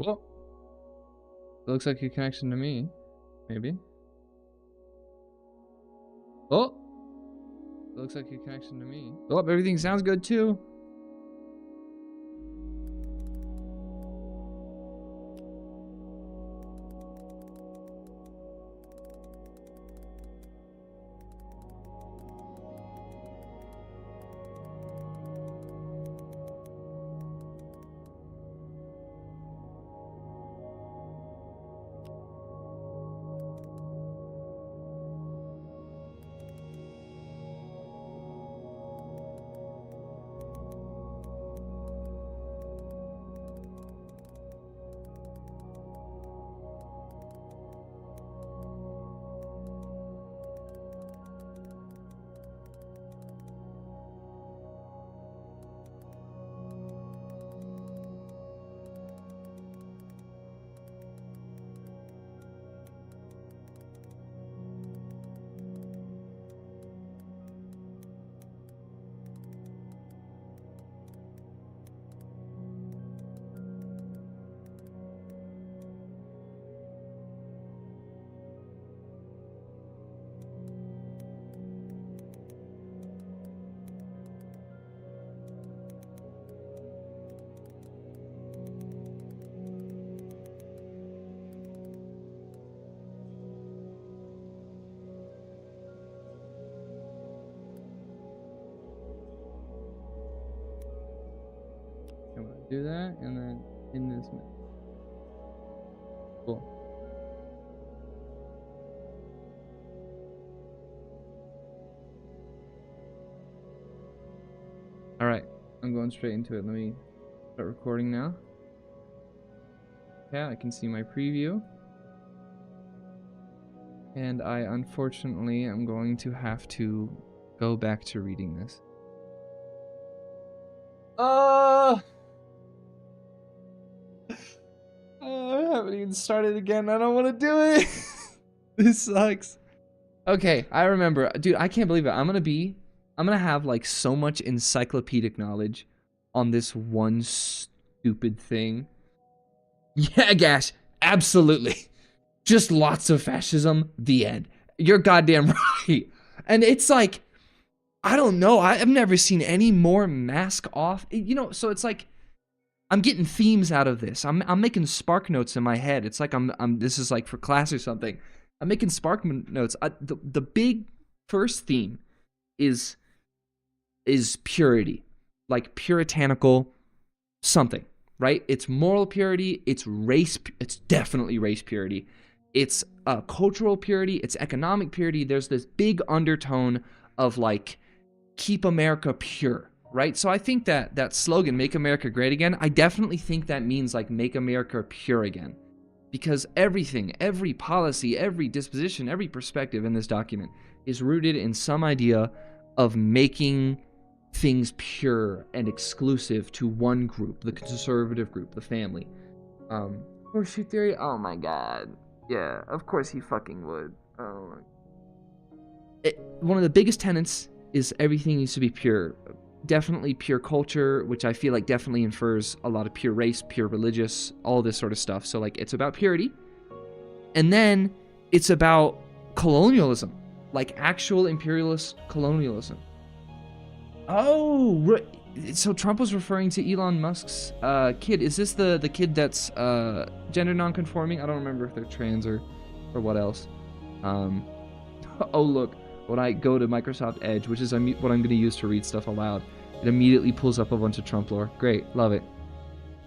Well, it looks like a connection to me. Maybe. Oh! It looks like a connection to me. Oh, everything sounds good too. I'm gonna do that, and then in this. Cool. All right, I'm going straight into it. Let me start recording now. Yeah, I can see my preview. And I unfortunately am going to have to go back to reading this. I haven't even started again. I don't want to do it. This sucks. Okay, I remember. Dude, I can't believe it. I'm gonna have like so much encyclopedic knowledge on this one stupid thing. Yeah, Gash, absolutely. Just lots of fascism, the end. You're goddamn right. And it's like, I don't know. I've never seen any more mask off. You know, so it's like, I'm getting themes out of this. I'm making spark notes in my head. It's like this is like for class or something. I'm making spark notes. The big first theme is purity, like puritanical something, right? It's moral purity. It's race. It's definitely race purity. It's cultural purity. It's economic purity. There's this big undertone of like keep America pure. Right? So I think that slogan, Make America Great Again, I definitely think that means like make America pure again. Because everything, every policy, every disposition, every perspective in this document is rooted in some idea of making things pure and exclusive to one group, the conservative group, the family. Horseshoe theory? Oh my god. Yeah, of course he fucking would. Oh my. One of the biggest tenets is everything needs to be pure. Definitely pure culture, which I feel like definitely infers a lot of pure race, pure religious, all this sort of stuff. So like it's about purity. And then it's about colonialism, like actual imperialist colonialism. Oh, so Trump was referring to Elon Musk's kid. Is this the kid that's gender non-conforming? I don't remember if they're trans or what else. Oh look. When I go to Microsoft Edge, which is what I'm going to use to read stuff aloud, it immediately pulls up a bunch of Trump lore. Great, love it.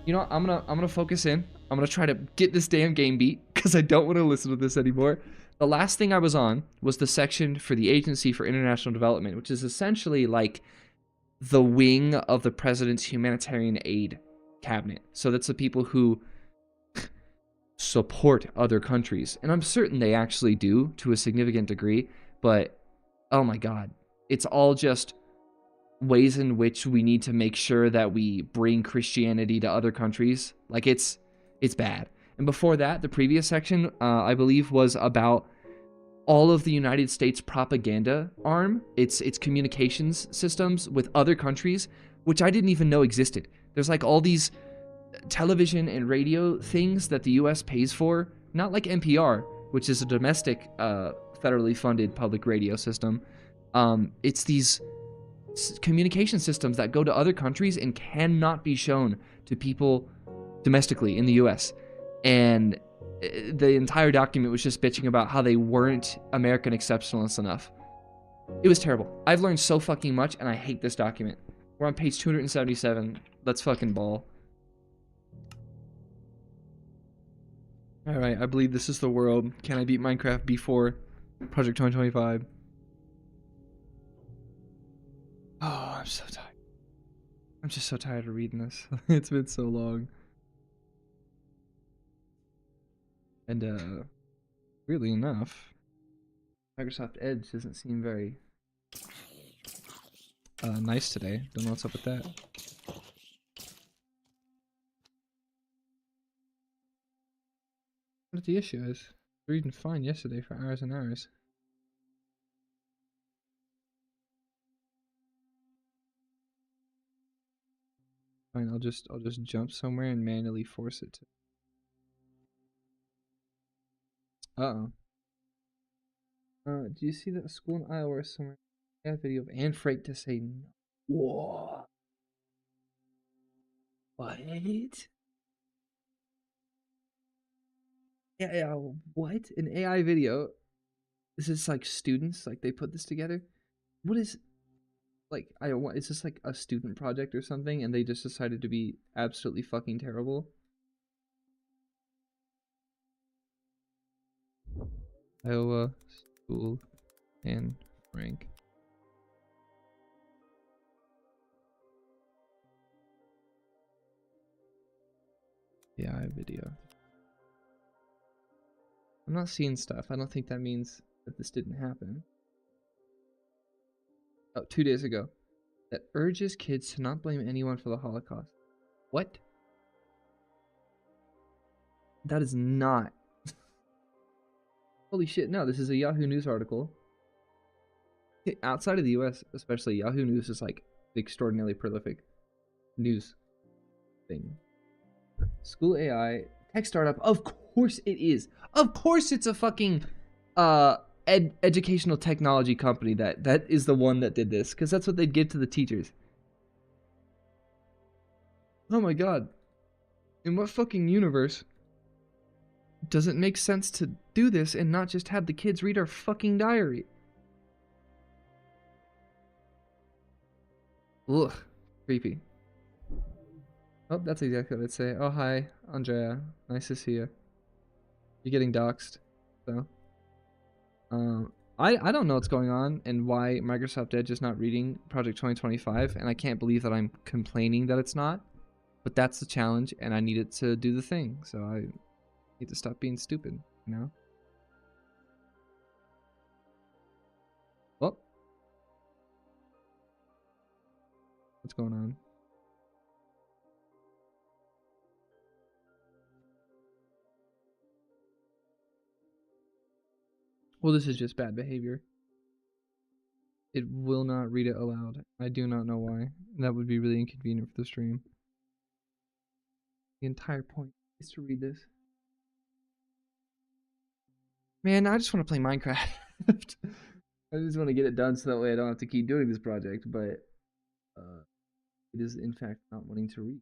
You know what? I'm gonna focus in. I'm gonna try to get this damn game beat because I don't want to listen to this anymore. The last thing I was on was the section for the Agency for International Development, which is essentially like the wing of the president's humanitarian aid cabinet. So that's the people who support other countries, and I'm certain they actually do to a significant degree, but oh my god, it's all just ways in which we need to make sure that we bring Christianity to other countries. Like it's bad. And before that, the previous section, I believe, was about all of the United States propaganda arm, its communications systems with other countries, which I didn't even know existed. There's like all these television and radio things that the US pays for, not like NPR, which is a domestic federally funded public radio system. It's these communication systems that go to other countries and cannot be shown to people domestically in the US. And the entire document was just bitching about how they weren't American exceptionalists enough. It was terrible. I've learned so fucking much, and I hate this document. We're on page 277. Let's fucking ball. Alright, I believe this is the world. Can I beat Minecraft before Project 2025? Oh, I'm so tired. I'm just so tired of reading this. It's been so long. And, weirdly enough, Microsoft Edge doesn't seem very nice today. Don't know what's up with that. What the issue is? We were reading fine yesterday for hours and hours. Fine, I'll just jump somewhere and manually force it to. Uh-oh. Do you see that school in Iowa somewhere? Yeah, video of Anne Frank to say no. Whoa. What? Yeah, what? An AI video? Is this like students? Like they put this together? What is, like, I don't want, is this like a student project or something and they just decided to be absolutely fucking terrible? Iowa school and Frank. AI video. I'm not seeing stuff. I don't think that means that this didn't happen. Oh, 2 days ago. That urges kids to not blame anyone for the Holocaust. What? That is not. Holy shit, no, this is a Yahoo News article. Outside of the US, especially, Yahoo News is like extraordinarily prolific news thing. School AI, tech startup, of course it is. Of course it's a fucking educational technology company that is the one that did this, because that's what they'd give to the teachers. Oh my god. In what fucking universe does it make sense to do this and not just have the kids read our fucking diary? Ugh, creepy. Oh, that's exactly what I'd say. Oh, hi, Andrea. Nice to see you. You're getting doxxed, so. I don't know what's going on and why Microsoft Edge is not reading Project 2025, and I can't believe that I'm complaining that it's not. But that's the challenge, and I need it to do the thing, so I need to stop being stupid, you know? Well, what's going on? Well, this is just bad behavior. It will not read it aloud. I do not know why. That would be really inconvenient for the stream. The entire point is to read this. Man, I just want to play Minecraft. I just want to get it done so that way I don't have to keep doing this project, but it is in fact not wanting to read.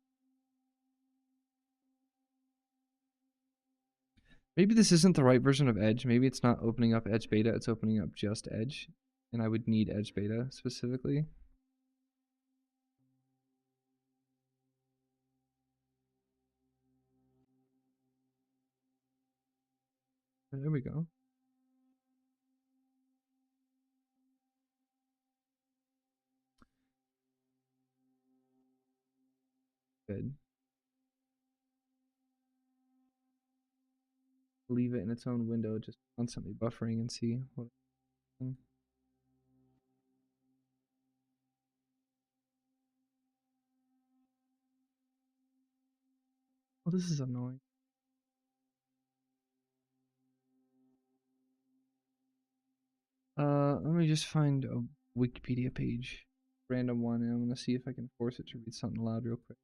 Maybe this isn't the right version of Edge. Maybe it's not opening up Edge Beta, it's opening up just Edge. And I would need Edge Beta specifically. There we go. Good. Leave it in its own window, just constantly buffering and see what. Oh, this is annoying. Let me just find a Wikipedia page, random one, and I'm gonna see if I can force it to read something loud real quick.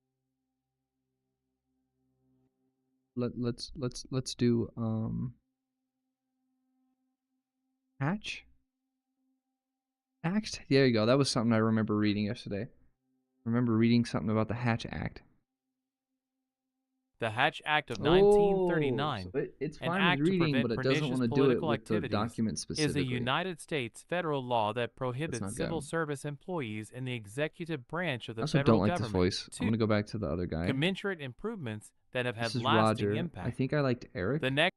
let's do Hatch Act. There you go. That was something I remember reading yesterday. I remember reading something about the Hatch Act. The Hatch Act of Oh, 1939, so it's an fine with act to reading, prevent but it doesn't want pernicious to do it political with the activities, document is a specifically. United States federal law that That's prohibits not civil good. service employees in the executive branch of I the also federal don't like this government voice. I'm to gonna go back to the other guy. commensurate improvements that have This had is lasting Roger. I impact. think I liked Eric. The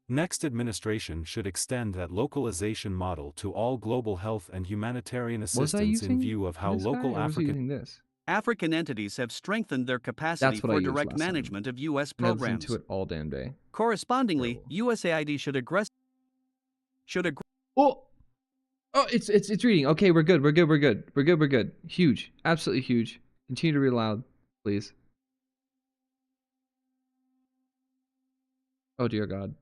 Next administration should extend that localization model to all global health and humanitarian Was I assistance in using view of how this guy, local or was I African using this? African entities have strengthened their capacity That's what I for used direct last time. management of U.S. And I listened programs. to it all damn day. Correspondingly, Terrible. USAID should Oh, it's reading. Okay, we're good. We're good. Huge, absolutely huge. Continue to read aloud, please. Oh dear God.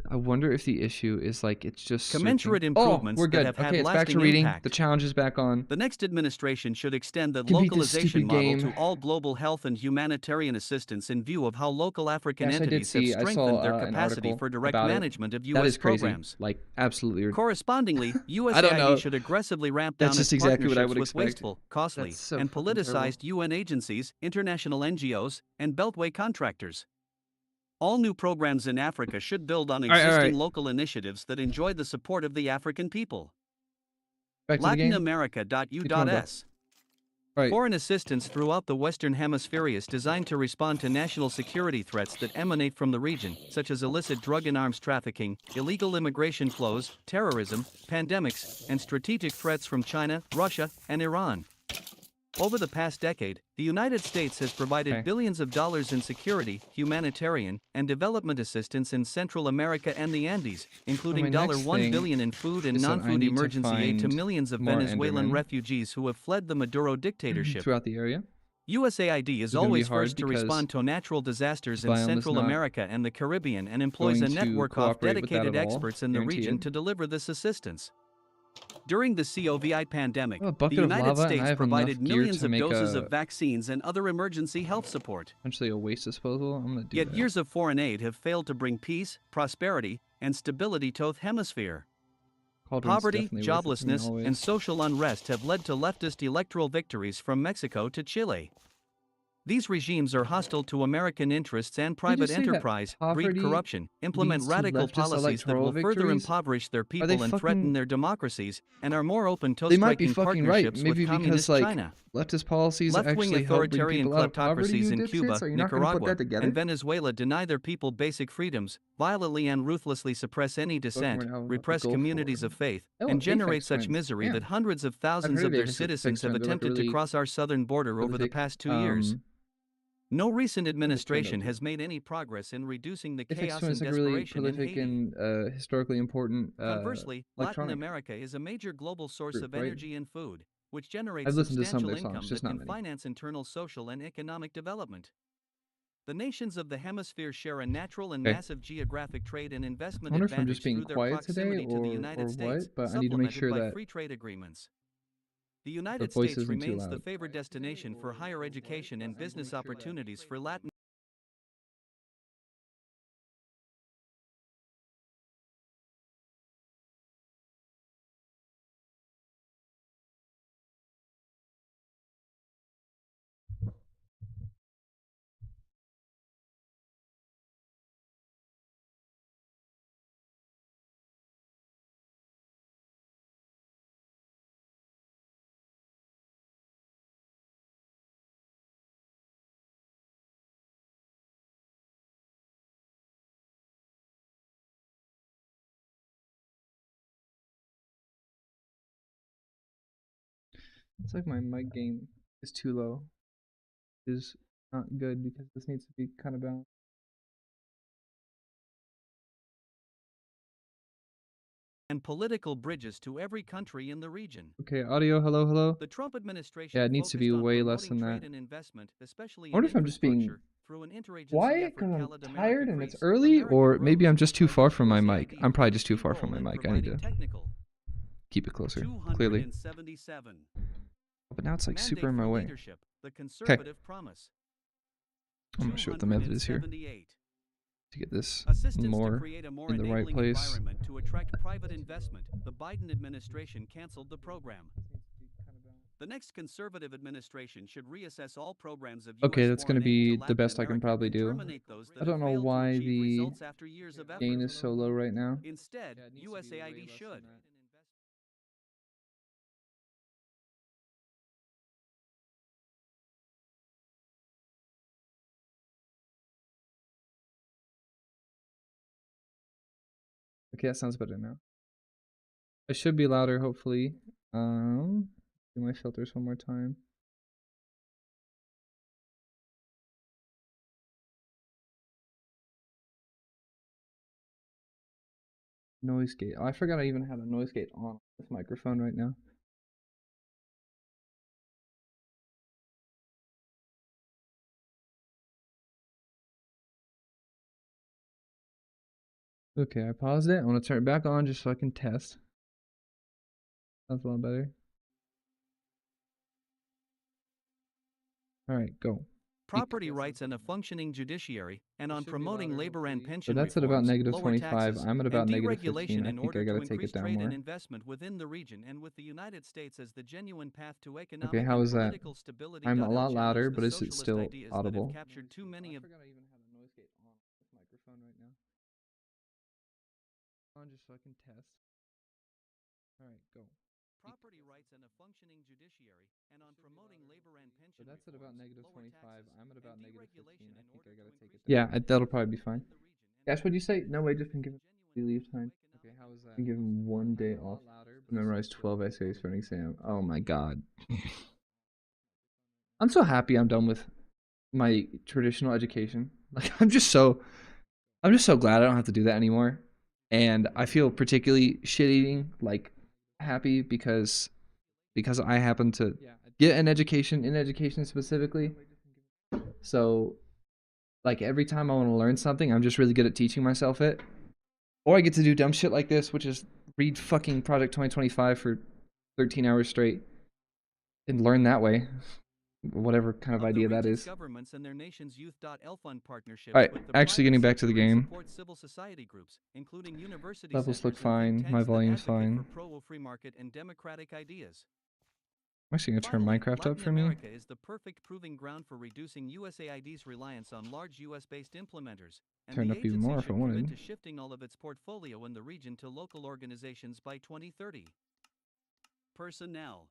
I wonder if the issue is like it's just commensurate searching. improvements Oh, we're that good. have had Okay, it's back lasting to reading. impact. The challenge is back on. The next administration should extend the Can beat this localization stupid model game. to all global health and humanitarian assistance in view of how local African Yes, I did entities see. have I saw strengthened their an capacity article for direct about it. management of That U.S. is crazy. programs. Like absolutely. Correspondingly, I don't know. USAID should aggressively ramp down That's just its exactly what I partnerships would with expect. wasteful, costly, That's so and fucking terrible. politicized UN agencies, international NGOs, and Beltway contractors. All new programs in Africa should build on existing local initiatives that enjoy the support of the African people. Back to the game. LatinAmerica.u.s. Right. Foreign assistance throughout the Western Hemisphere is designed to respond to national security threats that emanate from the region, such as illicit drug and arms trafficking, illegal immigration flows, terrorism, pandemics, and strategic threats from China, Russia, and Iran. Over the past decade, the United States has provided billions of dollars in security, humanitarian, and development assistance in Central America and the Andes, including $1 billion in food and non-food emergency aid to millions of Venezuelan refugees who have fled the Maduro dictatorship. Throughout the area. USAID is always first to respond to natural disasters in Central America and the Caribbean and employs a network of dedicated experts in the region to deliver this assistance. During the COVID pandemic, the United States provided millions of doses of vaccines and other emergency health support. Essentially a waste disposal. I'm gonna do Yet that. years of foreign aid have failed to bring peace, prosperity, and stability to the hemisphere. Poverty, joblessness, and social unrest have led to leftist electoral victories from Mexico to Chile. These regimes are hostile to American interests and private enterprise, breed corruption, implement radical policies that will further impoverish their people and threaten their democracies, and are more open to striking partnerships with communist China. Leftist policies Left-wing actually help bring authoritarian people out of poverty, kleptocracies in you Cuba, dipshits? Are you not gonna put Nicaragua, that together? and Venezuela deny their people basic freedoms, violently and ruthlessly suppress any dissent, repress communities of faith, and generate such misery that hundreds of thousands of their citizens have attempted to cross our southern border over the past 2 years. No recent administration has made any progress in reducing the chaos and desperation in Haiti. And historically important. Conversely, Latin America is a major global source of energy and food, which generates substantial income that can finance internal social and economic development. The nations of the hemisphere share a natural and massive geographic trade and investment advantage through their proximity to the United States, supplemented by free trade agreements. The United States remains the favored destination for higher education and business opportunities for Latin. It's like my mic gain is too low. Is not good because this needs to be kind of balanced. And political bridges to every country in the region. Okay, audio, hello. The Trump administration yeah, it needs to be way less than that. I wonder if I'm just being quiet because I'm tired and it's early, or maybe I'm just too far from my mic. I'm probably just too far from my mic. I need to keep it closer, clearly. But now it's like super in my way. Okay. I'm not sure what the method is here 278. to get this Assistance to more create a more in the right enabling place. environment to attract private investment. The Biden administration canceled the program. The next conservative administration should reassess all programs of Okay, US that's going to foreign aid be to the Latin best I can America probably and do. terminate those that I don't have know failed to why achieve the results after years of effort. gain is so low right now. Instead, USAID should. Okay, that sounds better now. It should be louder, hopefully. Do my filters one more time. Noise gate. Oh, I forgot I even had a noise gate on this microphone right now. Okay, I paused it. I want to turn it back on just so I can test. That's a lot better. Alright, go. Property rights and a functioning judiciary, and on promoting labor and pension So that's at about reforms, negative lower 25. taxes, I'm at about and negative deregulation 15. I in think order I gotta to take increase it down trade more. and investment within the region and with the United States as the genuine path to economic Okay, how and is that? political stability. I'm a I'll lot challenge louder, the but is it socialist still ideas that have audible? captured too many of I forgot I even had a noise gate on this microphone right now. On just so I can test. Alright, go. property rights and a functioning judiciary, and on promoting labor and pension So that's at about reforms, negative lower 25. taxes, I'm at about and negative 15. deregulation I in think order I gotta to take it increase down. trade Yeah, that'll and probably be investment fine. within the region and That's what you say? No way, just been given leave genuine time. path to Okay, how is that? economic Been given 1 day off to memorize 12 essays for an exam. Oh my god. I'm so happy I'm done with my traditional education. Like I'm just so glad I don't have to do that anymore. And I feel particularly shit-eating, like happy because I happen to get an education in education specifically. So like every time I want to learn something, I'm just really good at teaching myself it. Or I get to do dumb shit like this, which is read fucking Project 2025 for 13 hours straight and learn that way. Whatever kind of idea that is. governments and their nation's youth.elfund partnerships Alright, with the actually getting back to the private sector and game. support civil society groups, including university Levels look centers and think fine. My tanks that volume's advocate fine. for pro-free market and democratic ideas. I'm actually gonna turn Finally, Minecraft Latin up for me. America is the perfect proving ground for reducing USAID's reliance on large US-based implementers, and Turn the up even agency more if I should commit wanted. to shifting all of its portfolio in the region to local organizations by 2030. Personnel.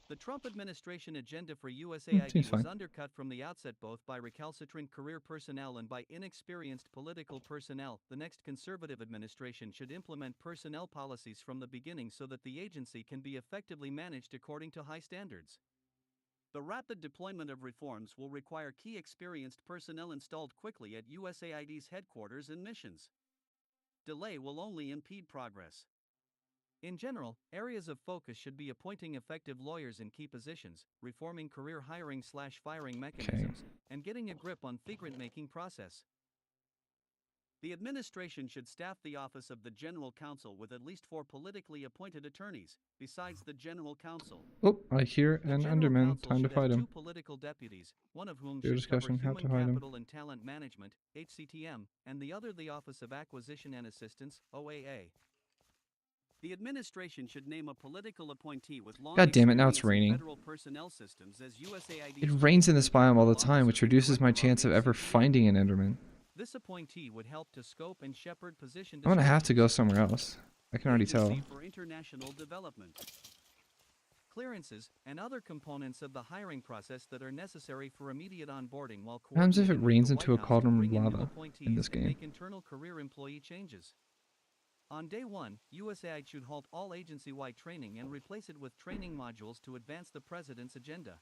The Trump administration agenda for USAID Seems was fine. undercut from the outset both by recalcitrant career personnel and by inexperienced political personnel. The next conservative administration should implement personnel policies from the beginning so that the agency can be effectively managed according to high standards. The rapid deployment of reforms will require key experienced personnel installed quickly at USAID's headquarters and missions. Delay will only impede progress. In general, areas of focus should be appointing effective lawyers in key positions, reforming career hiring/firing mechanisms, and getting a grip on figurant-making process. The administration should staff the office of the General Counsel with at least 4 politically appointed attorneys, besides the General Counsel. Oh, I hear The an General Enderman. Counsel Time to should have fight 2 him. political deputies, one of whom Your should cover discussion, how Human to fight him. Capital and Talent Management, HCTM, and the other the Office of Acquisition and Assistance, OAA. The administration should name a political appointee with long God damn it, now it's experience in raining. federal personnel systems as USAID's It rains in this biome all the Office time, of which the reduces my Director chance of ever HCTM. finding an Enderman. This appointee would help to scope and shepherd position I'm gonna have to go descriptions. somewhere else. I can already tell. Agency for International Development. Clearances and other components of the hiring process that are necessary for immediate onboarding while What happens if it coordinating with rains the into a White House to cauldron of bring in new lava in appointees this and game? make internal career employee changes. On day 1, USAID should halt all agency-wide training and replace it with training modules to advance the president's agenda.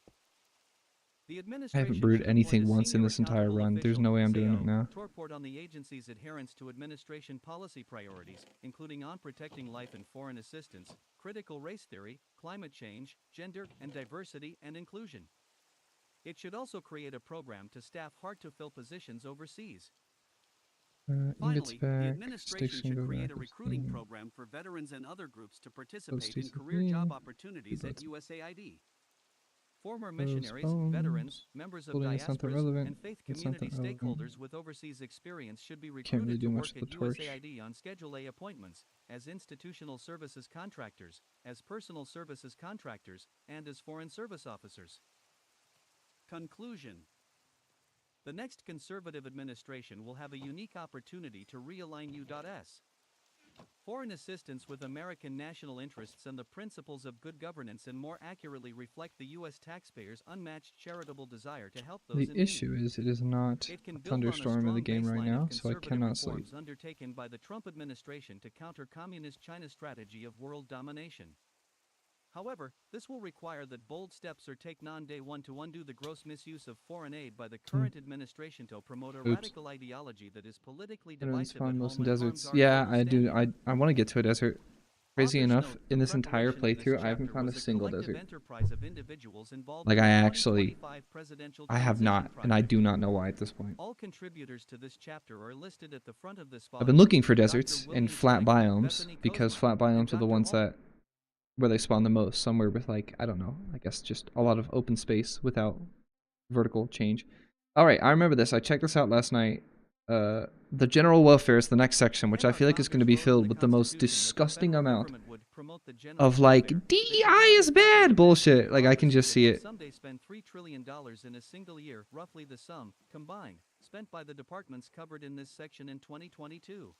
The I administration haven't brewed should anything appoint a once in senior this entire accountable run. There's official, no way I'm doing it SAO, now. to report on the agency's adherence to administration policy priorities, including on protecting life and foreign assistance, critical race theory, climate change, gender and diversity and inclusion. It should also create a program to staff hard-to-fill positions overseas. Ingots Finally, the back. administration Sticks can should go create back. a recruiting program for veterans and other groups to participate in Toasties with career me. job opportunities at Butts. USAID. Former missionaries, Postpones. veterans, members of Holding is something diasporas, relevant. and faith It's community something relevant. stakeholders with overseas experience should be Can't really recruited do to much work with at the torch. USAID on Schedule A appointments, as institutional services contractors, as personal services contractors, and as foreign service officers. Conclusion. The next conservative administration will have a unique opportunity to realign U.S. foreign assistance with American national interests and the principles of good governance and more accurately reflect the U.S. taxpayers' unmatched charitable desire to help those The in issue is it is not need. It can a build on a thunderstorm in the strong game right baseline now, of so I conservative cannot sleep. reforms undertaken by the Trump administration to counter communist China's strategy of world domination. However, this will require that bold steps are taken on day one to undo the gross misuse of foreign aid by the current administration to promote a radical ideology that is politically Veterans divisive at spawn home most in and harms deserts. our Yeah, global I do. standing. I want to get to a desert. Crazy Authors enough, note, in the this entire preparation of this playthrough, I haven't chapter found a was single collective desert. enterprise of individuals involved Like in I the actually, 2025 presidential I have transition not, and I project. do not know why at this point. All contributors to this chapter are listed at the front of this I've been volume. looking for Dr. deserts William and flat Clegg, biomes Bethany because Kozma, flat biomes are the Dr. ones that where they spawn the most. Somewhere with like I don't know, I guess just a lot of open space without vertical change. All right, I remember this. I checked this out last night. The general welfare is the next section, which I feel like is going to be filled with the most disgusting amount of like DEI is bad bullshit. Like I can just see it. Someday spend $3 trillion in a single year, roughly the sum combined spent by the departments covered in this section in 2022.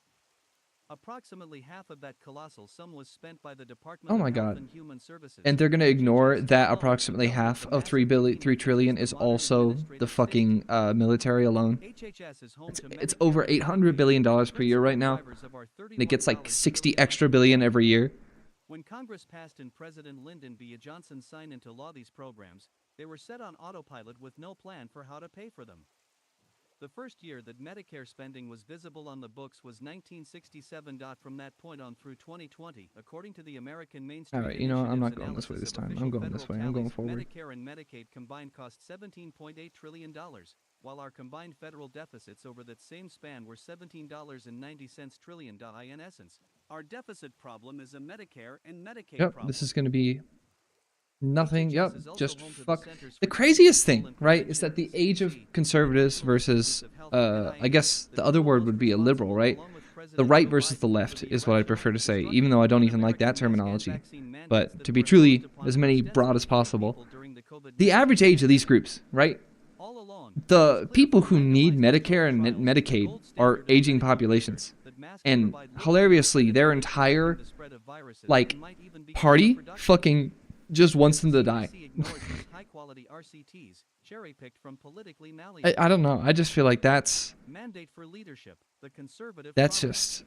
Approximately half of that colossal sum was spent by the Department Oh of my Health God. and Human Services. And they're going to ignore HHS that alone approximately dealt half with the of massive 3 trillion increase is in modern also the administrative fucking military alone. HHS is home to It's Medicare over and $800 billion per year right now. drivers of our And it gets like 31 60 trillion extra billion every year. When Congress passed and President Lyndon B. Johnson signed into law these programs, they were set on autopilot with no plan for how to pay for them. The first year that Medicare spending was visible on the books was 1967. From that point on through 2020, according to the American Main Street Alright, you know what? I'm not Initiative's going this way analysis this of time. official I'm going this federal way. I'm going tallies, forward. Medicare and Medicaid combined cost $17.8 trillion, while our combined federal deficits over that same span were $17.90 trillion. In essence, our deficit problem is a Medicare and Medicaid Yep, problem. this is going to be nothing. HHS Yep, is also just home to the fuck. Centers The for craziest Disease thing, Control right, and is that the Prevention, age of CDC, conservatives National versus, Institutes of Health, I guess the the other two word most would be a liberal, responsible, right? along with The President right Joe versus the Biden, left for the is what I irrational, prefer to say, destructive, even though I don't even like that un-American terminology. vaccine mandates But that to be were truly imposed upon as many ostensibly broad as free possible, people during the COVID-19 the average age of these pandemic. groups, right? All along, The it was clear people from who need randomized Medicare and controlled trials, the Medicaid gold are standard of aging medical care, populations. that masks And provide little hilariously, benefit their in entire reducing the spread of viruses like and might even be party counterproductive. fucking just wants them to The die. CDC ignores these high-quality RCTs, cherry-picked from politically malleable. I don't know. I just feel like that's Mandate for leadership, the conservative that's promise. just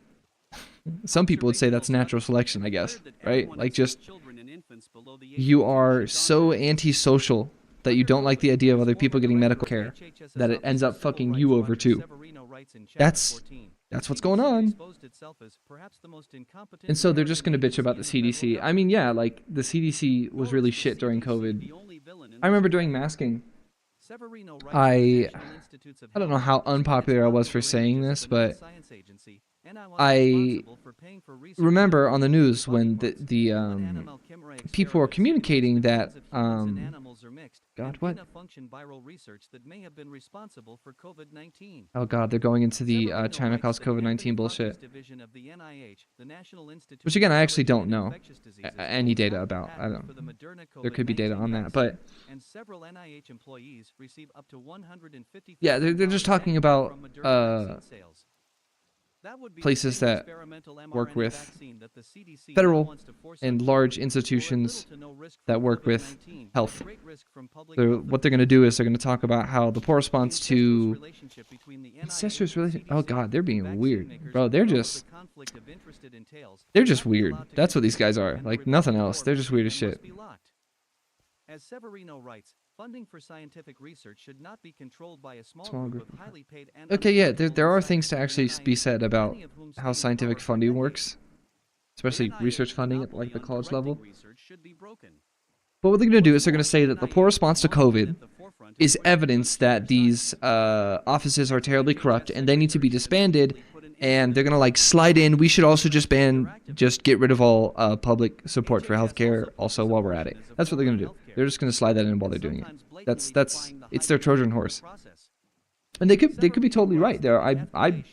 some people would say that's natural selection, I guess, right? Like just you are so antisocial that you don't like the idea of other people getting medical care that it ends up fucking you over too. That's what's going on. And so they're just going to bitch about the CDC. I mean, yeah, like the CDC was really shit during COVID. I remember during masking, I don't know how unpopular I was for saying this, but I remember on the news when the people were communicating that God, what? Oh God, they're going into the China caused COVID-19 bullshit. Which again, I actually don't know any data about. I don't. There could be data on that, but yeah, they're just talking about places that work with federal and large institutions that work with health. What they're going to do is they're going to talk about how the poor response to incestuous relation. Oh God, they're being weird, bro. They're just weird. That's what these guys are. Like nothing else. They're just weird as shit. As Severino writes, funding for scientific research should not be controlled by a small group of highly paid and okay, yeah, there are things to actually be said about how scientific funding works, especially research funding at like the college level. But what they're going to do is they're going to say that the poor response to COVID is evidence that these offices are terribly corrupt and they need to be disbanded and they're gonna like slide in. We should also just get rid of all public support for healthcare. Also, while we're at it, that's what they're gonna do. They're just gonna slide that in while they're doing it. It's their Trojan horse. And they could be totally right there. I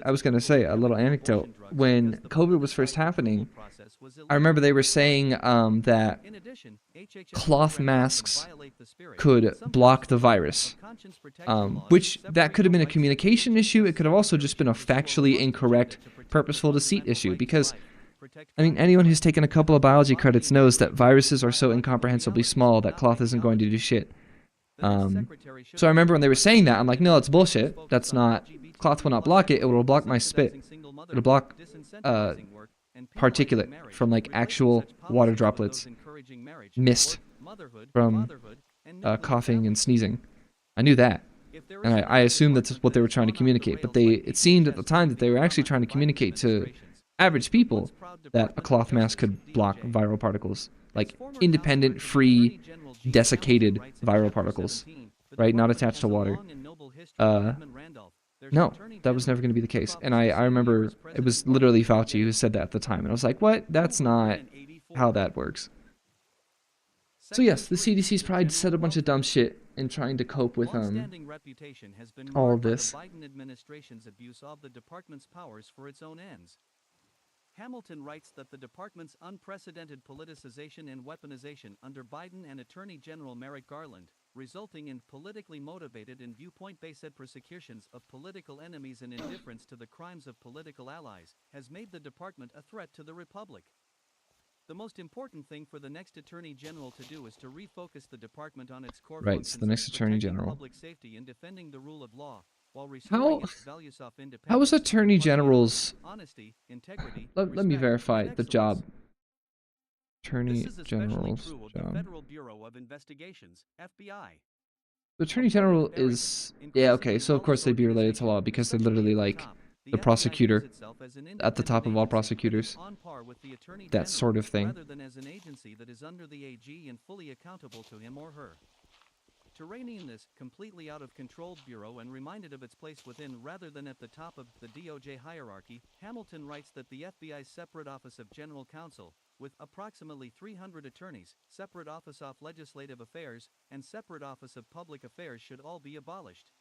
was gonna say a little anecdote. When COVID was first happening, I remember they were saying that cloth masks could block the virus, which that could have been a communication issue. It could have also just been a factually incorrect, purposeful deceit issue. Because, I mean, anyone who's taken a couple of biology credits knows that viruses are so incomprehensibly small that cloth isn't going to do shit. So I remember when they were saying that, I'm like, no, it's bullshit. That's not, cloth will not block it. It will block my spit. It'll block particulate from like actual water droplets, mist from coughing and sneezing. I knew that, and I assumed that's what they were trying to communicate. But it seemed at the time that they were actually trying to communicate to average people that a cloth mask could block viral particles, like independent, free, desiccated viral particles, right? Not attached to water. No, that was never going to be the case. And I remember it was literally Fauci who said that at the time. And I was like, what? That's not how that works. So yes, the CDC's probably said a bunch of dumb shit in trying to cope with all of this. Biden administration's abuse of the department's powers for its own ends. Hamilton writes that the department's unprecedented politicization and weaponization under Biden and Attorney General Merrick Garland, resulting in politically motivated and viewpoint-based persecutions of political enemies and indifference to the crimes of political allies, has made the department a threat to the republic. The most important thing for the next Attorney General to do is to refocus the department on its core functions, so the next Attorney General. Public safety and defending the rule of law. How is Attorney General's honesty, integrity, let me verify the job. Attorney General's job. Federal Bureau of Investigations, FBI. The Attorney General is okay, so of course they'd be related to law because they're literally like the prosecutor at the top of all prosecutors. That sort of thing. Rather than as an agency that is under the AG and fully accountable to him or her. To rein in this completely out of control bureau and reminded of its place within rather than at the top of the DOJ hierarchy, Hamilton writes that the FBI's separate Office of General Counsel, with approximately 300 attorneys, separate Office of Legislative Affairs, and separate Office of Public Affairs should all be abolished.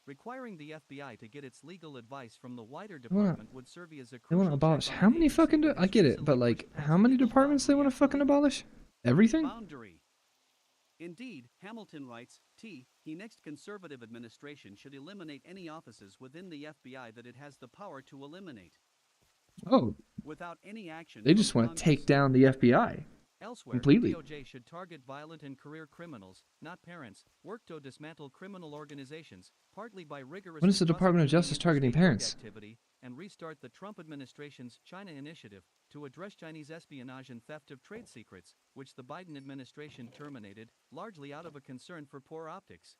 Requiring the FBI to get its legal advice from the wider department would serve as a they want to abolish how many fucking I get it, but like how many departments they want to fucking abolish? Everything? Boundary. Indeed, Hamilton writes, he next conservative administration should eliminate any offices within the FBI that it has the power to eliminate. Oh. Without any action. They just want to take down the FBI. Elsewhere, completely. DOJ should target violent and career criminals, not parents, work to dismantle criminal organizations, partly by rigorous... When is the Department of Justice targeting parents? And restart the Trump administration's China Initiative to address Chinese espionage and theft of trade secrets, which the Biden administration terminated, largely out of a concern for poor optics.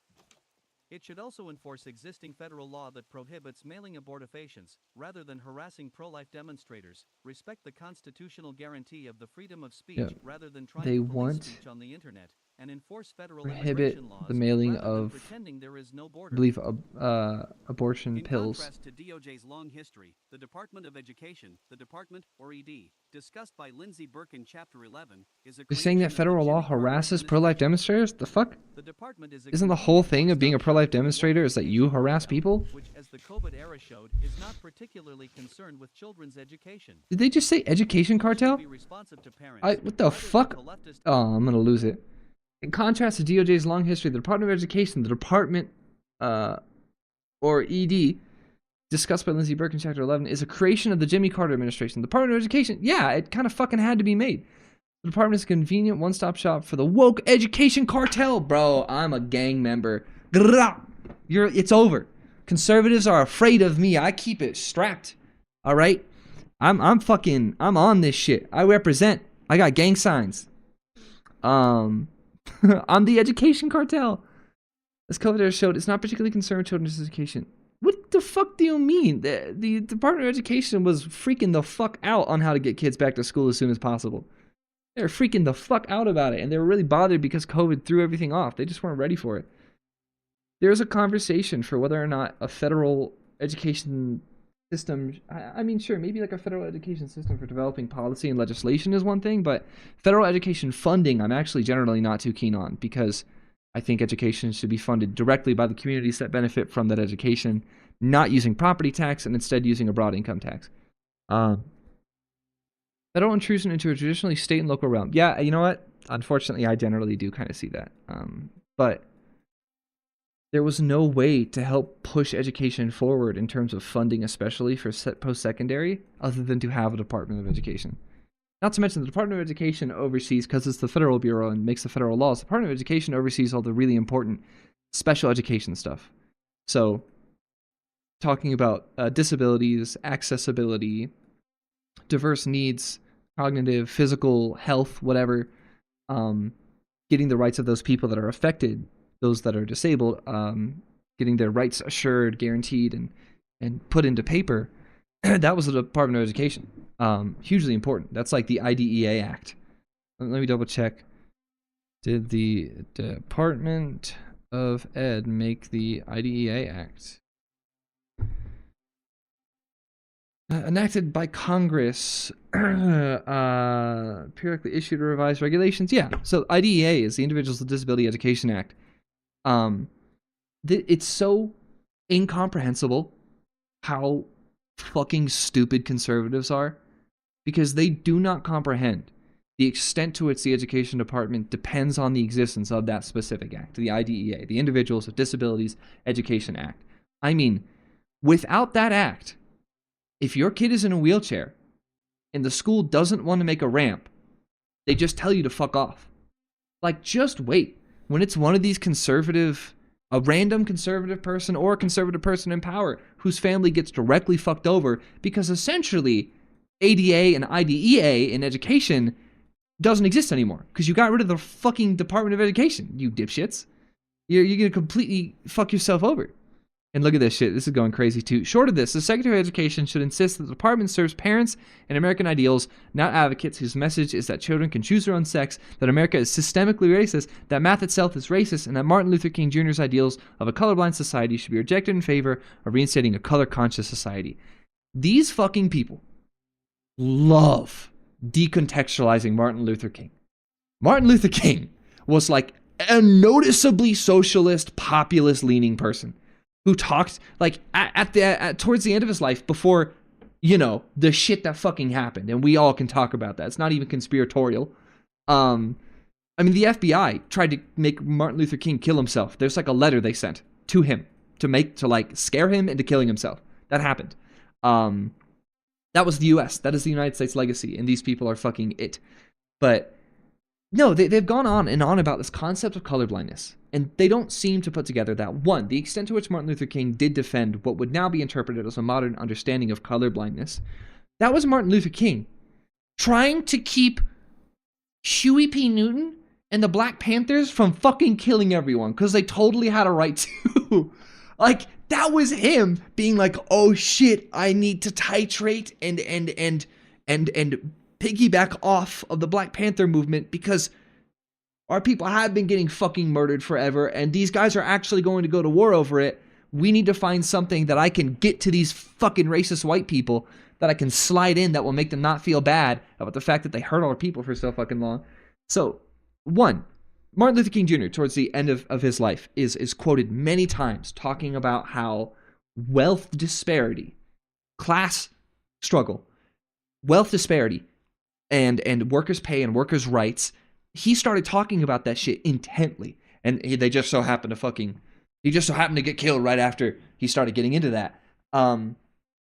It should also enforce existing federal law that prohibits mailing abortifacients, rather than harassing pro-life demonstrators, respect the constitutional guarantee of the freedom of speech rather than trying to police speech on the internet, and enforce federal prohibit laws the mailing of, there is no border. I believe, abortion pills. In contrast to DOJ's long history, the Department of Education, the Department, or ED, discussed by Lindsey Burke in Chapter 11, is a... You're saying that federal law harasses pro-life demonstrators? The fuck? The department is Isn't the whole thing of being a pro-life demonstrator is that you harass people? Which, as the COVID era showed, is not particularly concerned with children's education. Did they just say education cartel? What the fuck? Oh, I'm gonna lose it. In contrast to DOJ's long history, the Department of Education, the Department, or ED, discussed by Lindsey Burke in Chapter 11, is a creation of the Jimmy Carter administration. The Department of Education, yeah, it kind of fucking had to be made. The department is a convenient one-stop shop for the woke education cartel. Bro, I'm a gang member. It's over. Conservatives are afraid of me. I keep it strapped. All right? I'm on this shit. I represent. I got gang signs. I'm the education cartel. As COVID era showed, it's not particularly concerned with children's education. What the fuck do you mean? The Department of Education was freaking the fuck out on how to get kids back to school as soon as possible. They were freaking the fuck out about it, and they were really bothered because COVID threw everything off. They just weren't ready for it. There's a conversation for whether or not a federal education system. I mean, sure, maybe like a federal education system for developing policy and legislation is one thing, but federal education funding, I'm actually generally not too keen on, because I think education should be funded directly by the communities that benefit from that education, not using property tax and instead using a broad income tax. Federal intrusion into a traditionally state and local realm. Yeah, you know what? Unfortunately, I generally do kind of see that. But there was no way to help push education forward in terms of funding, especially for post-secondary, other than to have a Department of Education. Not to mention the Department of Education oversees, because it's the federal bureau and makes the federal laws, the Department of Education oversees all the really important special education stuff. So, talking about disabilities, accessibility, diverse needs, cognitive, physical, health, whatever, getting the rights of those people that are affected, those that are disabled, getting their rights assured, guaranteed, and put into paper. That was the Department of Education. Hugely important. That's like the IDEA Act. Let me double check. Did the Department of Ed make the IDEA Act? Enacted by Congress, periodically issued or revised regulations. Yeah, so IDEA is the Individuals with Disability Education Act. It's so incomprehensible how fucking stupid conservatives are, because they do not comprehend the extent to which the education department depends on the existence of that specific act, the IDEA, the Individuals with Disabilities Education Act. I mean, without that act, if your kid is in a wheelchair and the school doesn't want to make a ramp, they just tell you to fuck off. Like, just wait. When it's one of these a random conservative person or a conservative person in power whose family gets directly fucked over because essentially ADA and IDEA in education doesn't exist anymore because you got rid of the fucking Department of Education, you dipshits. You're going to completely fuck yourself over. And look at this shit. This is going crazy too. Short of this, the Secretary of Education should insist that the department serves parents and American ideals, not advocates whose message is that children can choose their own sex, that America is systemically racist, that math itself is racist, and that Martin Luther King Jr.'s ideals of a colorblind society should be rejected in favor of reinstating a color-conscious society. These fucking people love decontextualizing Martin Luther King. Martin Luther King was like a noticeably socialist, populist-leaning person who talked like towards the end of his life, before, the shit that fucking happened, and we all can talk about that. It's not even conspiratorial. I mean, the FBI tried to make Martin Luther King kill himself. There's like a letter they sent to him to scare him into killing himself. That happened. That was the U.S. That is the United States legacy, and these people are fucking it. But no, they've gone on and on about this concept of colorblindness, and they don't seem to put together that, one, the extent to which Martin Luther King did defend what would now be interpreted as a modern understanding of colorblindness. That was Martin Luther King trying to keep Huey P. Newton and the Black Panthers from fucking killing everyone, because they totally had a right to. Like, that was him being like, oh shit, I need to titrate and piggyback off of the Black Panther movement because our people have been getting fucking murdered forever, and these guys are actually going to go to war over it. We need to find something that I can get to these fucking racist white people, that I can slide in that will make them not feel bad about the fact that they hurt our people for so fucking long. So, one, Martin Luther King Jr., towards the end of his life, is quoted many times talking about how wealth disparity, class struggle, wealth disparity, and workers' pay and workers' rights. He started talking about that shit intently, and they just so happened to get killed right after he started getting into that.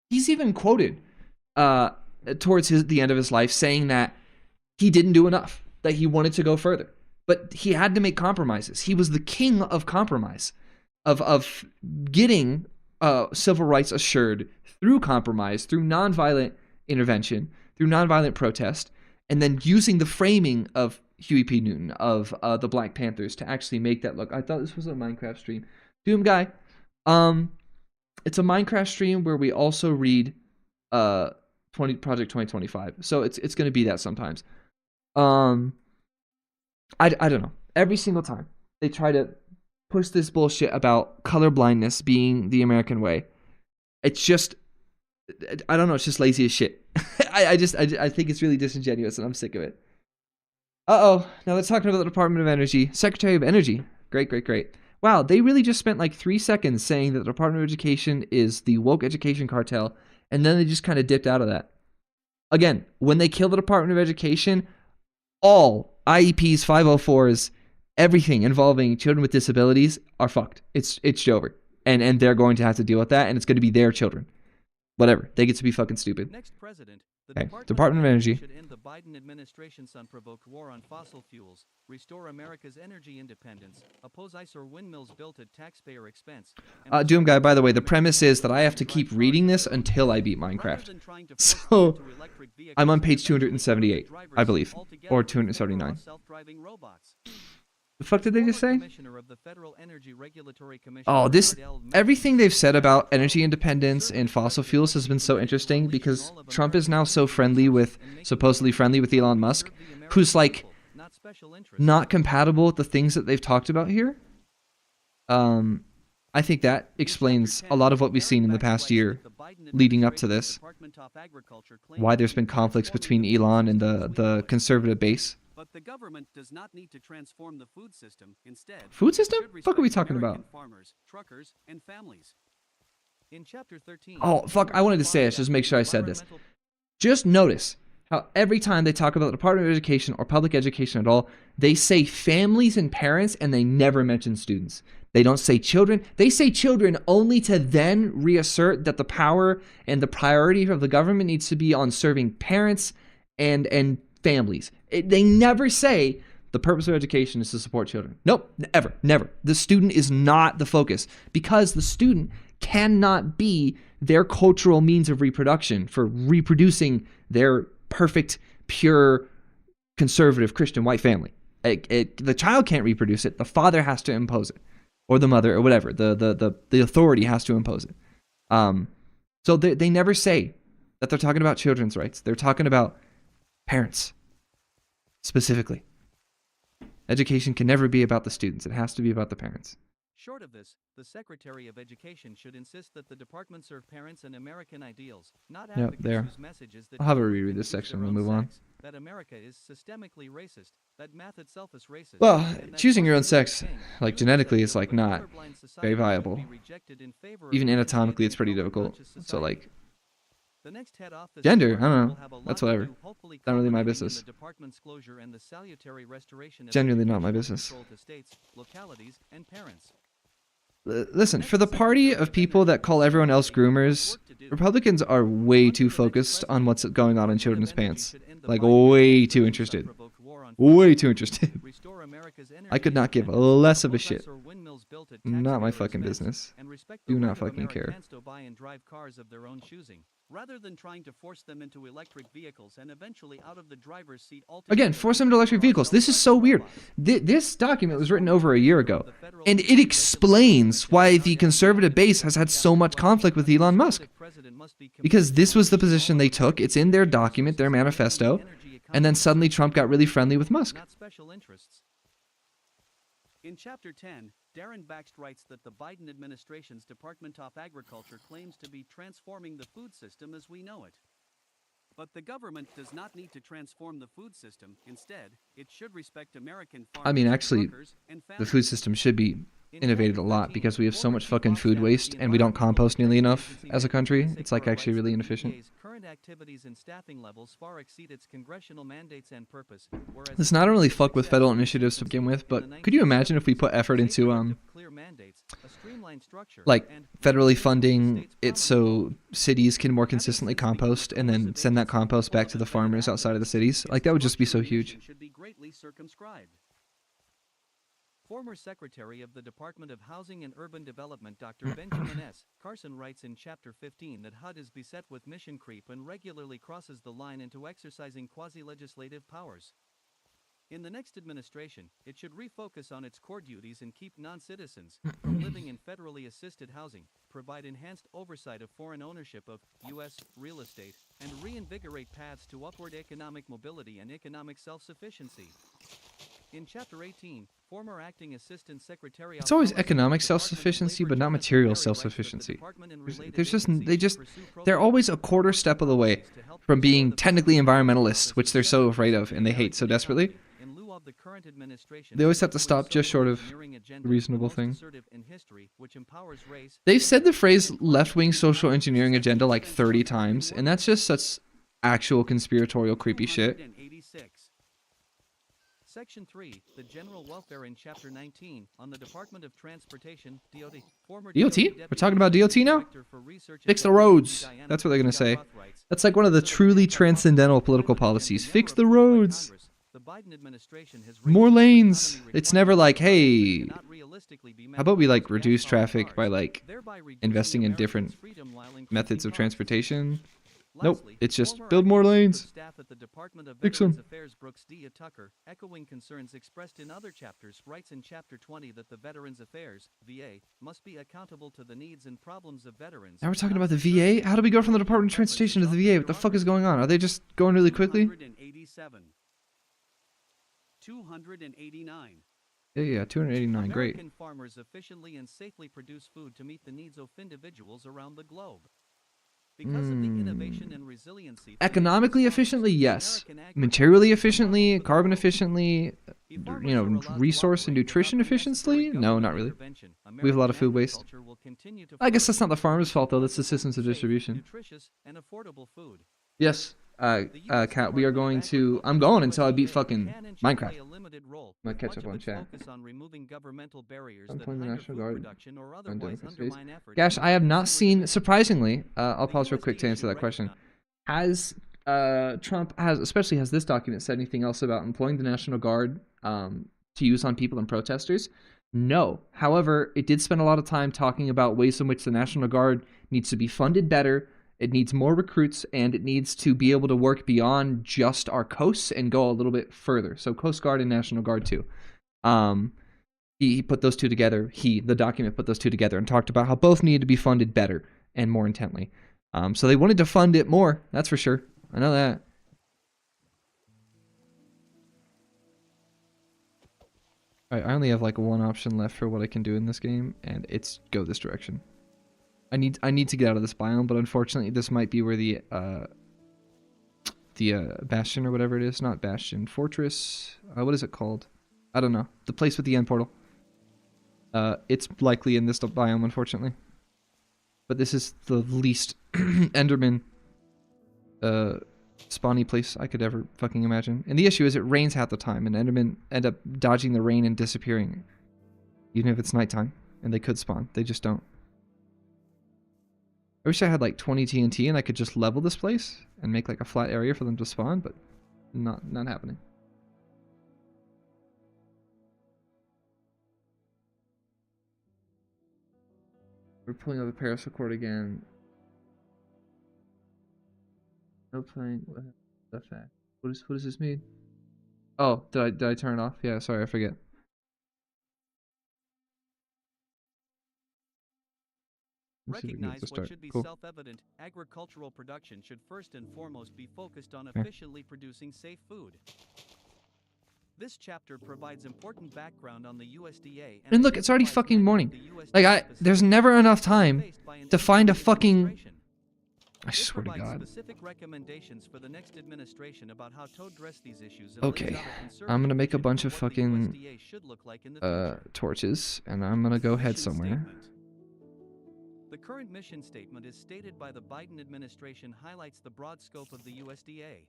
He's even quoted towards the end of his life saying that he didn't do enough, that he wanted to go further, but he had to make compromises. He was the king of compromise, of getting civil rights assured through compromise, through nonviolent intervention, through nonviolent protest, and then using the framing of Huey P. Newton, of the Black Panthers, to actually make that look. I thought this was a Minecraft stream. Doom Guy. It's a Minecraft stream where we also read Project 2025. So it's going to be that sometimes. I don't know. Every single time they try to push this bullshit about colorblindness being the American way, it's just I don't know. It's just lazy as shit. I think it's really disingenuous, and I'm sick of it. Now let's talk about the Department of Energy. Secretary of Energy. Great. Wow, they really just spent like 3 seconds saying that the Department of Education is the woke education cartel, and then they just kind of dipped out of that. Again, when they kill the Department of Education, all IEPs, 504s, everything involving children with disabilities are fucked. It's over. And they're going to have to deal with that, and it's going to be their children. Whatever. They get to be fucking stupid. Next president, Okay, Department of Energy. should end the Biden administration's unprovoked war on fossil fuels, restore America's energy independence, oppose ICE or windmills built at taxpayer expense. and Doom Guy, by the way, the American premise is that I have to keep reading this until I beat rather Minecraft. than trying to So, force them into electric vehicles I'm on and page eventually 278, drivers I believe, altogether or with federal 279. self-driving robots. The fuck did they just say? Commissioner of the Federal Energy Regulatory Commission, Oh, this Ardell everything they've said about energy independence and fossil fuels has been so interesting because Trump is now so supposedly friendly with Elon Musk, who's like not special interests. not compatible with the things that they've talked about here. I think that explains a lot of what we've seen in the past year leading up to this. Why there's been conflicts between Elon and the conservative base. But the government does not need to transform the food system. Instead, Food it system? should Fuck are we respect talking American about? farmers, truckers, and families. In chapter 13, Oh, fuck, I wanted to say this, just make sure I said this. Just notice how every time they talk about the Department of Education or public education at all, they say families and parents and they never mention students. They don't say children. They say children only to then reassert that the power and the priority of the government needs to be on serving parents and families. They never say the purpose of education is to support children. Nope, never. The student is not the focus because the student cannot be their cultural means of reproduction for reproducing their perfect, pure, conservative Christian white family. The child can't reproduce it. The father has to impose it, or the mother, or whatever. The authority has to impose it. So they never say that they're talking about children's rights. They're talking about parents specifically. Education can never be about the students. It has to be about the parents. short of this, the Secretary of Education should insist that the department serve parents and American ideals, not Yep, advocates there. whose messages that I'll have a children reread can this choose section their and own move on. sex, that America is systemically racist, that math itself is racist. Well, and that choosing your own Martin Luther sex, King like used genetically, to is say like that a not colorblind society very should viable. be rejected in favor of Even a anatomically, it's conscientious, pretty difficult. color-conscious So society. like, The next head office gender, report I don't know. will have a lot That's to whatever. do, hopefully Not really my culminating in business. the department's closure and the salutary restoration of Genuinely not my educational business. control to states, localities, and parents. Listen, for the party of people that call everyone else groomers, Republicans are way too focused on what's going on in children's pants. Like, way too interested. Way too interested. I could not give less of a shit. Not my fucking business. Do not fucking care. Rather than trying to force them into electric vehicles and eventually out of the driver's seat Again, force them to electric vehicles. This is so weird. This document was written over a year ago, and it explains why the conservative base has had so much conflict with Elon Musk. Because this was the position they took. It's in their document, their manifesto, and then suddenly Trump got really friendly with Musk. Not special interests. In Chapter 10, Darren Baxt writes that the Biden administration's Department of Agriculture claims to be transforming the food system as we know it. But the government does not need to transform the food system. Instead, it should respect American farmers, I mean, actually, truckers, and the families. food system should be innovated a lot because we have so much fucking food waste and we don't compost nearly enough as a country. It's like actually really inefficient. Current activities and staffing levels far exceed its congressional mandates and purpose. Listen, I don't really fuck with federal initiatives to begin with, but could you imagine if we put effort into like federally funding it so cities can more consistently compost and then send that compost back to the farmers outside of the cities? Like, that would just be so huge. Should be greatly circumscribed. Former Secretary of the Department of Housing and Urban Development Dr. Benjamin S. Carson writes in Chapter 15 that HUD is beset with mission creep and regularly crosses the line into exercising quasi-legislative powers. In the next administration, it should refocus on its core duties and keep non-citizens from living in federally assisted housing, provide enhanced oversight of foreign ownership of U.S. real estate, and reinvigorate paths to upward economic mobility and economic self-sufficiency. In Chapter 18, former Acting Assistant Secretary It's always Alcala economic said the Department of self-sufficiency, Labor but not Jonathan material Berry writes that the self-sufficiency. department and There's related just, agencies they just, should pursue they're programs always a and quarter step of the way policies to help from restore being the technically balance between environmentalists, office which they're so and afraid government of and they hate so American desperately. economy. In lieu of the current administration They always have to pursuing stop just social short of engineering agenda, a reasonable the most thing. assertive in history, which empowers race, They've said the phrase and left-wing climate social change. engineering agenda like 30 times, and that's just such actual conspiratorial creepy shit. 286. Section 3, the General Welfare in Chapter 19, on the Department of Transportation, DOT. Former DOT? We're Deputy talking about DOT now? Director for Research and Fix the Technology, roads. Diana That's what they're gonna say. Scott writes, That's like one of the truly transcendental political policies. Fix the roads. the Biden administration has More raised lanes. economy It's never like, hey, that cannot realistically be met how about we by like gas reduce powered traffic cars, by like thereby reducing investing in Americans' different freedom while increasing methods of costs. transportation? Nope, Lastly, it's just former build more acting lanes. chief of staff at the Department of Fix Veterans 'em. Affairs Brooks D. Tucker, echoing concerns expressed in other chapters, writes in Chapter 20 that the Veterans Affairs (VA) must be accountable to the needs and problems of veterans. Now we're talking not about the conservative VA? How do we go from the Department of preferences Transportation to the of VA? What the fuck is going on? Are they just going really quickly? 287. 289. Yeah, 289, great. American farmers efficiently and safely produce food to meet the needs of individuals around the globe. Because of the innovation and resiliency through Economically farmers, efficiently, yes. American agriculture Materially is efficiently, with the carbon world. efficiently, If farmers you know, are allowed to resource and operate nutrition without unnecessary efficiently? No, not government really. intervention, We have a lot of American food waste. agriculture will continue to I guess that's flourish, not the farmer's fault though, that's the plentiful, systems of safe, distribution. nutritious, and affordable food. Yes, Kat, we are going to, I'm going until I beat fucking Minecraft. I'm gonna catch up on chat. I'm playing the National Guard. I'm doing this phase. Gash, I have not seen, surprisingly, I'll pause real quick to answer that question. Has Trump especially has this document said anything else about employing the National Guard to use on people and protesters? No. However, it did spend a lot of time talking about ways in which the National Guard needs to be funded better, it needs more recruits, and it needs to be able to work beyond just our coasts and go a little bit further. So Coast Guard and National Guard too. He put those two together. The document put those two together and talked about how both needed to be funded better and more intently. So they wanted to fund it more, that's for sure. I know that. Alright, I only have like one option left for what I can do in this game, and it's go this direction. I need to get out of this biome, but unfortunately this might be where the Bastion or whatever it is, not Bastion, Fortress, what is it called? I don't know. The place with the end portal. It's likely in this biome, unfortunately. But this is the least Enderman spawny place I could ever fucking imagine. And the issue is it rains half the time, and Endermen end up dodging the rain and disappearing. Even if it's nighttime, and they could spawn. They just don't. I wish I had like 20 TNT and I could just level this place and make like a flat area for them to spawn, but not happening. We're pulling up the Paris Accord again. No playing. What the fact? What does this mean? Oh, did I turn it off? Yeah, sorry, I forget. Recognize what should be self-evident. Agricultural production should first and foremost be focused on efficiently producing safe food. This chapter provides important background on the USDA and look, it's already fucking morning. Like there's never enough time to find a fucking. I swear to God. Specific recommendations for the next administration about how to address these issues. Okay, I'm gonna make a bunch of fucking torches, and I'm gonna go head somewhere. The current mission statement is stated by the Biden administration highlights the broad scope of the USDA.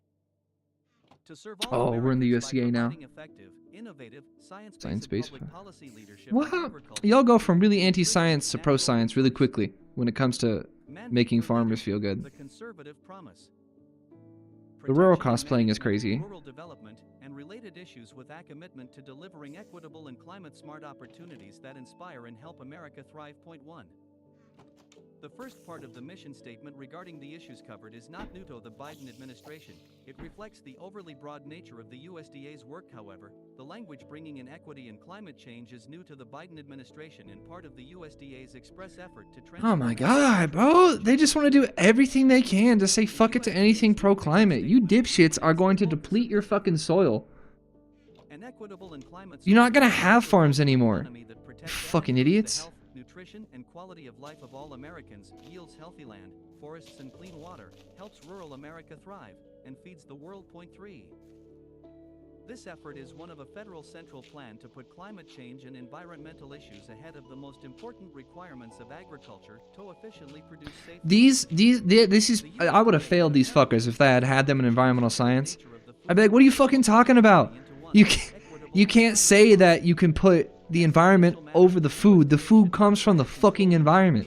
To serve all we're in the Americans by USDA now. providing effective, innovative, science-based Science-based. public policy leadership Wow, on agriculture, y'all go from really anti-science to pro-science really quickly when it comes to making farmers feel good. the conservative promise. The rural Protection cosplaying and is crazy. management, rural development, and related issues with a commitment to delivering equitable and climate-smart opportunities that inspire and help America thrive. Point 1. The first part of the mission statement regarding the issues covered is not new to the Biden administration. It reflects the overly broad nature of the USDA's work. However, the language bringing in equity and climate change is new to the Biden administration and part of the USDA's express effort to Oh my God, bro. They just want to do everything they can to say fuck it to anything pro-climate. You dipshits are going to deplete your fucking soil. An equitable and climate You're not gonna have sustainable farms anymore. economy that protects Fucking and improves idiots. the health, nutrition, and quality of life of all Americans, yields healthy land, forests, and clean water, helps rural America thrive, and feeds the world. Point 3. This effort is one of a federal central plan to put climate change and environmental issues ahead of the most important requirements of agriculture to efficiently produce safe. This is, I would have failed these fuckers if I had had them in environmental science. I'd be like, what are you fucking talking about? You can't say that you can put the environment over the food. The food comes from the fucking environment.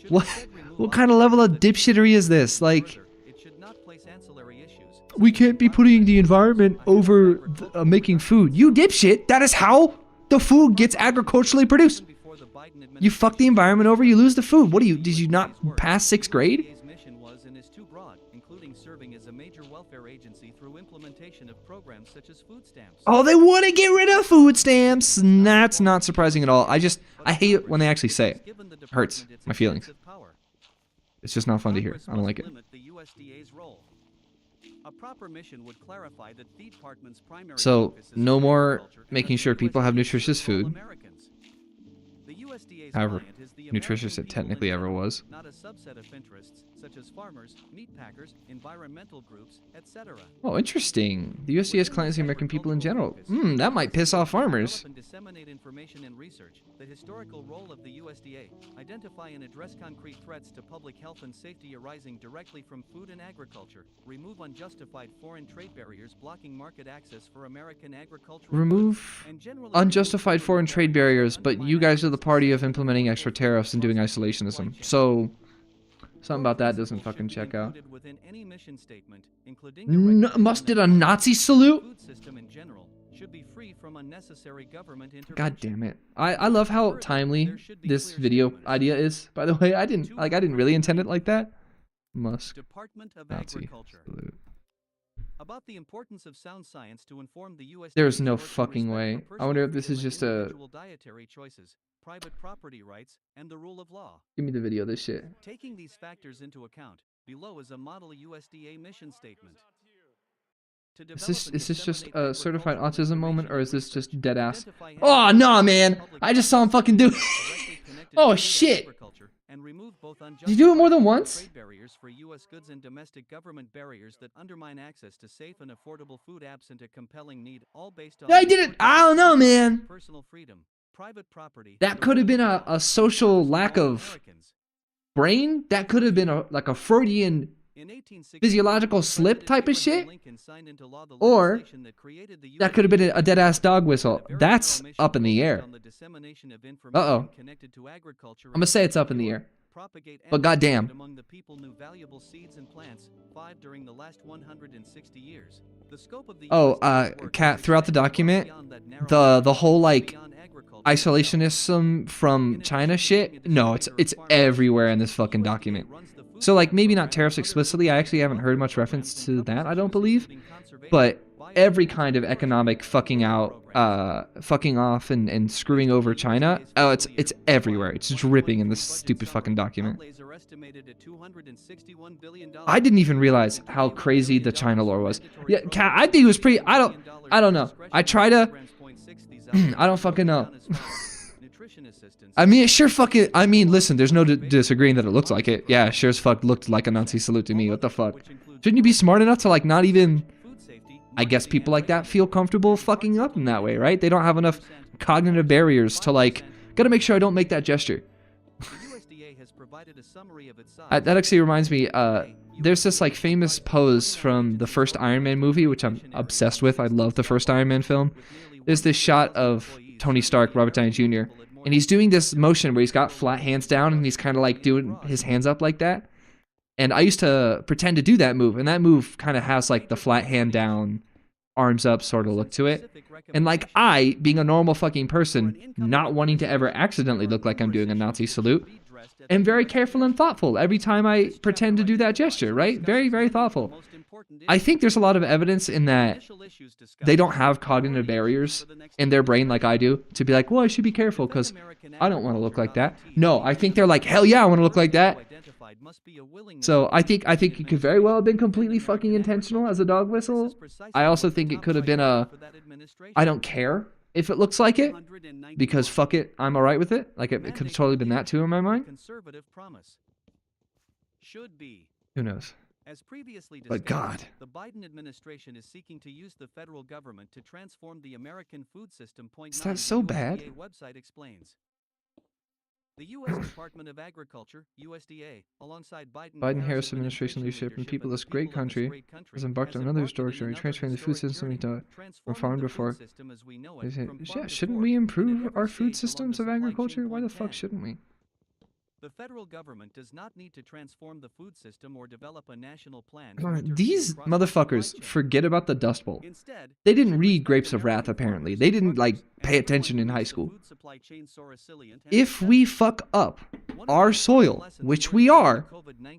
What kind of level of dipshittery is this? Like, It should not place ancillary issues. we can't be putting the environment over making food. You dipshit, that is how the food gets agriculturally produced. You fuck the environment over, you lose the food. What are you, did you not pass 6th grade? USDA's mission was and is too broad, including serving as a major welfare agency through implementation of programs such as food stamps. Oh, they want to get rid of food stamps. And that's not surprising at all. I hate it when they actually say it. Given the Hurts department its my feelings. extensive power, It's just not fun to hear. Congress I don't must like it. limit the USDA's role. A proper mission would clarify that the department's primary So, focus is no on more agriculture and making that sure people have USDA nutritious serves all food. Americans. The USDA's However client is the nutritious American it people in technically ever general, was. not a subset of interests such as farmers, meat packers, environmental groups, etc. Oh, interesting. The USDA's client is the American people in general. That might piss off farmers. Develop and disseminate information and research, the historical role of the USDA, identify and address concrete threats to public health and safety arising directly from food and agriculture, remove unjustified foreign trade barriers blocking market access for American agricultural Remove goods, and generally unjustified foreign trade barriers, but you guys are the party of implementing extra tariffs and doing isolationism. So, something about that doesn't fucking check out. within any mission statement, including the recognition Must did that a the Nazi salute? food system in general should be free from unnecessary government intervention. God damn it. I love how timely this video idea is. By the way, I didn't really intend it like that. Musk Department of Nazi Agriculture. salute. About the importance of sound science to inform the USDA. There's no fucking way. I wonder if this is just a... individual dietary choices, private property rights, and the rule of law. Give me the video of this shit. Taking these factors into account, below is a model USDA mission statement. To Is develop and this just disseminate a certified agricultural autism moment, or is this information just dead ass? identify and Oh, enforce no, man. public I just saw him policy fucking do it. directly connected Oh, to food and shit. agriculture, and remove both Did you do it more than unjustified once? trade barriers for U.S. goods and domestic government barriers that undermine access to safe and affordable food absent a compelling need, all based on Yeah, I did it. I don't know, man. personal freedom, private property. That the could have rule been of law, a social and lack all of Americans. brain. That could have been like a Freudian In 1860, physiological slip President type of Abraham shit. Lincoln signed into law the Or legislation that created the that could have been USDA, a dead ass dog whistle. the very That's narrow mission up in the focused air. on the dissemination of information Uh-oh. connected to agriculture I'm gonna say it's up in the air. propagate But and goddamn. distribute among the people new valuable seeds and plants, 5 during the last 160 years. The scope of the Oh, USDA's work Kat, is throughout the extended document, beyond that narrow the whole like beyond agriculture itself. isolationism from China shit. No, it's everywhere in this fucking document. So like maybe not tariffs explicitly. I actually haven't heard much reference to that. I don't believe, but every kind of economic fucking out, fucking off and screwing over China. Oh, it's everywhere. It's dripping in this stupid fucking document. I didn't even realize how crazy the China lore was. Yeah, Kat, I think it was pretty. I don't know. I try to. I don't fucking know. I mean, it sure fucking. I mean, listen, there's no disagreeing that it looks like it. Yeah, sure as fuck looked like a Nazi salute to me. What the fuck? Shouldn't you be smart enough to like not even? I guess people like that feel comfortable fucking up in that way, right? They don't have enough cognitive barriers to like. Gotta make sure I don't make that gesture. That actually reminds me. There's this like famous pose from the first Iron Man movie, which I'm obsessed with. I love the first Iron Man film. There's this shot of Tony Stark, Robert Downey Jr., and he's doing this motion where he's got flat hands down and he's kind of like doing his hands up like that. And I used to pretend to do that move, and that move kind of has like the flat hand down, arms up sort of look to it. And like I, being a normal fucking person, not wanting to ever accidentally look like I'm doing a Nazi salute, am very careful and thoughtful every time I pretend to do that gesture, right? Very, very thoughtful. I think there's a lot of evidence in that they don't have cognitive barriers in their brain like I do to be like, well, I should be careful because I don't want to look like that. No, I think they're like, hell yeah, I want to look like that. Justified must be a willingness So of I the think it could very well have been completely American fucking intentional as a dog This is whistle. precisely I also what the think it top could have been priority a for that administration. I don't care if it looks like it, 191. because fuck it, I'm alright with it. Like, it could have Mandate totally been that too in my the mind. conservative promise should be. Who knows? As previously discussed, But God. the Biden administration is seeking to use the federal government to transform the American food system. Is that so The bad? USDA website explains. The U.S. Department of Agriculture, USDA, alongside Biden-Harris administration leadership and people of this great country has embarked on another historic journey, transferring the food system into from farm to fork. Yeah, shouldn't we improve our food systems of agriculture? Why the fuck shouldn't we? The federal government does not need to transform the food system or develop a national plan. These motherfuckers forget about the Dust Bowl. Instead, They didn't read Grapes of Wrath, apparently. They didn't, like, pay attention in high school. If we fuck up our soil, which we are,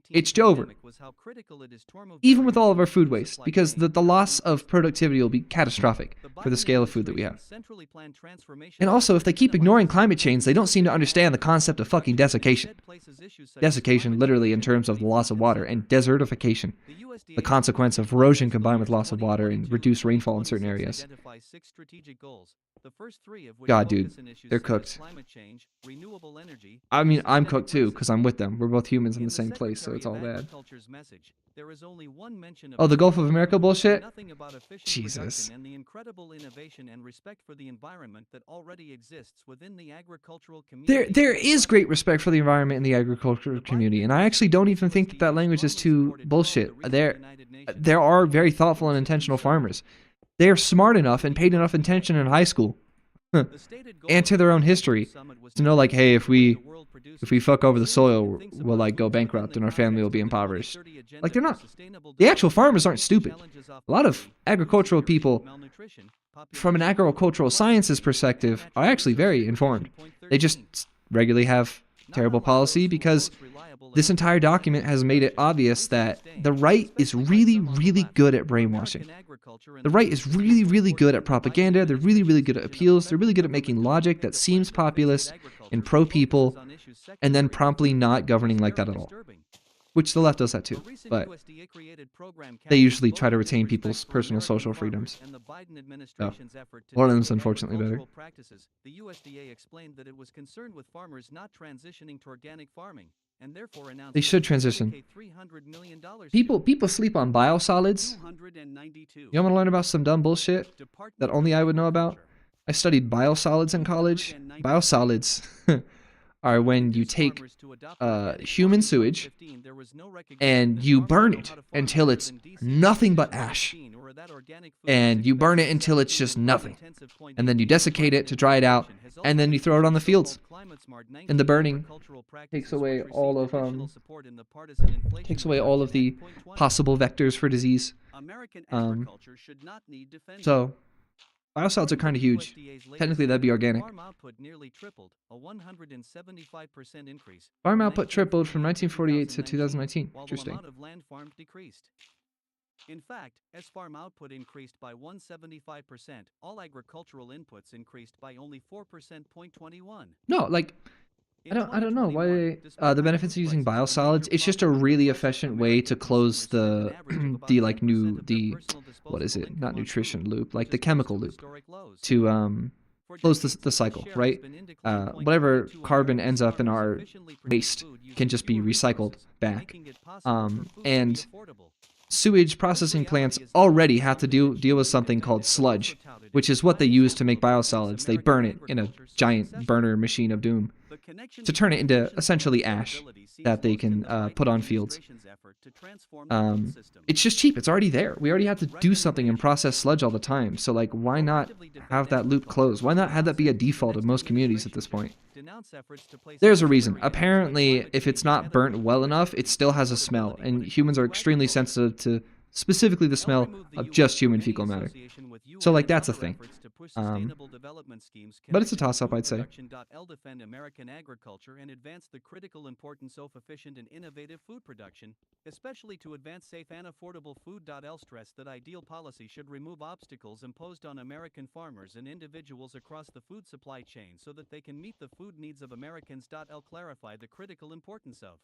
it's over. Even with all of our food waste, because the loss of productivity will be catastrophic for the scale of food that we have. And also, if they keep ignoring climate change, they don't seem to understand the concept of fucking desiccation. Desiccation, literally, in terms of the loss of water, and desertification, the consequence of erosion combined with loss of water and reduced rainfall in certain areas. God, dude, they're cooked. I mean, I'm cooked too, because I'm with them. We're both humans in the same place, so it's all bad. Oh, the Gulf of America bullshit? Jesus. And the incredible innovation and respect for the environment that already exists within the agricultural community. There is great respect for the environment in the agricultural community, and I actually don't even think that that language is too bullshit. There are very thoughtful and intentional farmers. They're smart enough and paid enough attention in high school and to their own history to know, like, hey, if we fuck over the soil, we'll like go bankrupt and our family will be impoverished. Like, they're not. The actual farmers aren't stupid. A lot of agricultural people, from an agricultural sciences perspective, are actually very informed. They just regularly have terrible policy because this entire document has made it obvious that the right is really, really good at brainwashing. The right is really, really good at propaganda. They're really, really good at appeals. They're really good at making logic that seems populist and pro-people, and then promptly not governing like that at all. Which the left does that too, but they usually try to retain people's personal social freedoms. So, one of them's unfortunately better. The USDA explained that it was concerned with farmers not transitioning to organic farming, and therefore announced they should transition. $300 million. People sleep on biosolids. You want to learn about some dumb bullshit that only I would know about? I studied biosolids in college. Biosolids are when you take human sewage and you burn it until it's nothing but ash. And you burn it until it's just nothing. And then you desiccate it to dry it out, and then you throw it on the fields. And the burning takes away all of the possible vectors for disease. So biosolids are kind of huge. Technically, that'd be organic. Farm output nearly tripled, a 175% increase. Farm output tripled from 1948 to 2019. While the Interesting. amount of land farmed decreased. In fact, as farm output increased by 175%, all agricultural inputs increased by only 4%.21. No, like, I don't know why the benefits of using biosolids. It's just a really efficient way to close the what is it? Not nutrition loop, like the chemical loop, to close the cycle, right? Whatever carbon ends up in our waste can just be recycled back. And sewage processing plants already have to deal with something called sludge, which is what they use to make biosolids. They burn it in a giant burner machine of doom to turn it into essentially ash that they can put on fields. It's just cheap. It's already there. We already have to do something and process sludge all the time. So, like, why not have that loop closed? Why not have that be a default of most communities at this point? There's a reason. Apparently, if it's not burnt well enough, it still has a smell, and humans are extremely sensitive to specifically the smell of just human fecal matter. So, like, that's a thing. But it's a toss-up, I'd say. Defend American agriculture and advance the critical importance of efficient and innovative food production, especially to advance safe and affordable food. Stress that ideal policy should remove obstacles imposed on American farmers and individuals across the food supply chain so that they can meet the food needs of Americans. Clarify the critical importance of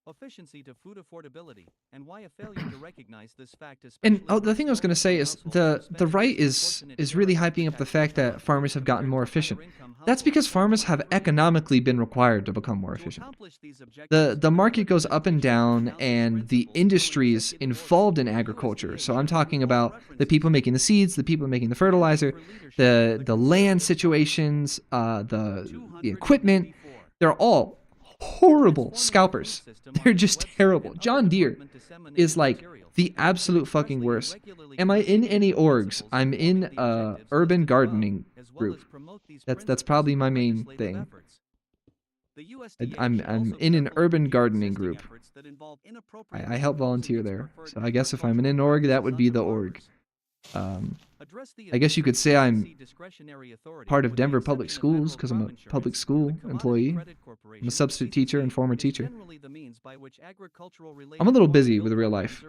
efficiency to food affordability, and why a failure to recognize this fact is. And the thing I was going to say is the right is really hyping up the fact that farmers have gotten more efficient. That's because farmers have economically been required to become more efficient. The market goes up and down, and the industries involved in agriculture. So I'm talking about the people making the seeds, the people making the fertilizer, the land situations, the equipment. They're all horrible scalpers. They're just terrible. John Deere is like the absolute fucking worst. Am I in any orgs? I'm in a urban gardening group. That's probably my main thing. I'm in an urban gardening group. I help volunteer there. So I guess if I'm in an org, that would be the org. I guess you could say I'm part of Denver Public Schools because I'm a public school employee. I'm a substitute teacher and former teacher. I'm a little busy with real life,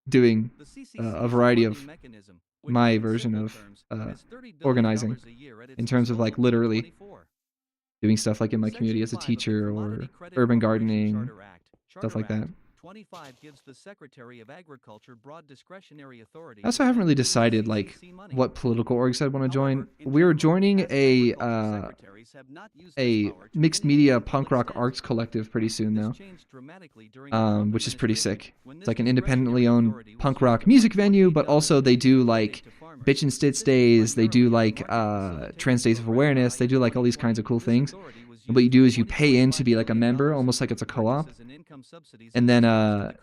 doing a variety of my version of organizing in terms of like literally doing stuff like in my community as a teacher or urban gardening, stuff like that. 25 gives the Secretary of Agriculture broad discretionary authority. I also haven't really decided like what political orgs I'd want to join. We're joining a mixed media punk rock arts collective pretty soon though, which is pretty sick. It's like an independently owned punk rock music venue, but also they do like Bitch and Stitz Days, they do like Trans Days of Awareness, they do like all these kinds of cool things. And what you do is you pay in to be like a member, almost like it's a co-op. And then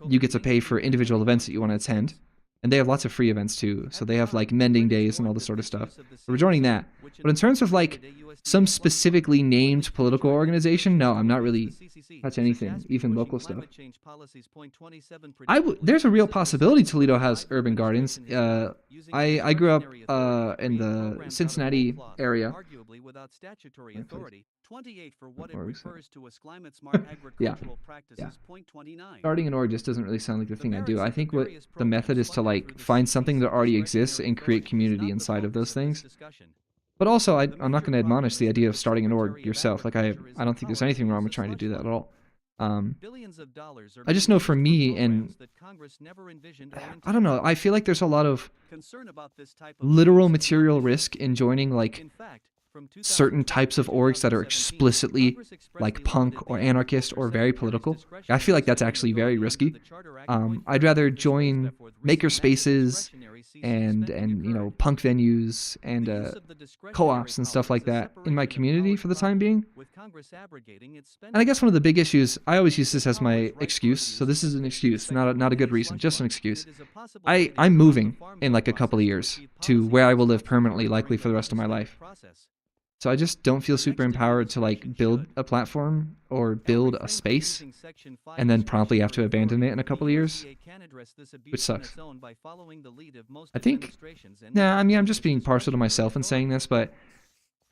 you get to pay for individual events that you want to attend. And they have lots of free events too. So they have like mending days and all this sort of stuff. So we're joining that. But in terms of like some specifically named political organization, no, I'm not really touch anything, even local stuff. There's a real possibility Toledo has urban gardens. I grew up in the Cincinnati area. 28 for what it refers to as climate-smart agricultural practices. Point 29. Starting an org just doesn't really sound like the thing I do. I think what the method is to like find something that already exists and create community inside of those things. But also, I'm not going to admonish the idea of starting an org yourself. Like I don't think there's anything wrong with trying to do that at all. I just know for me, and I don't know, I feel like there's a lot of literal material risk in joining like certain types of orgs that are explicitly like punk or anarchist or very political. I feel like that's actually very risky. I'd rather join maker spaces and you know punk venues and co-ops and stuff like that in my community for the time being. And I guess one of the big issues, I always use this as my excuse, so this is an excuse, not a good reason, just an excuse. I'm moving in like a couple of years to where I will live permanently, likely for the rest of my life. So I just don't feel super empowered to like build a platform or build a space and then promptly have to abandon it in a couple of years, which sucks. I think, I mean, I'm just being partial to myself in saying this, but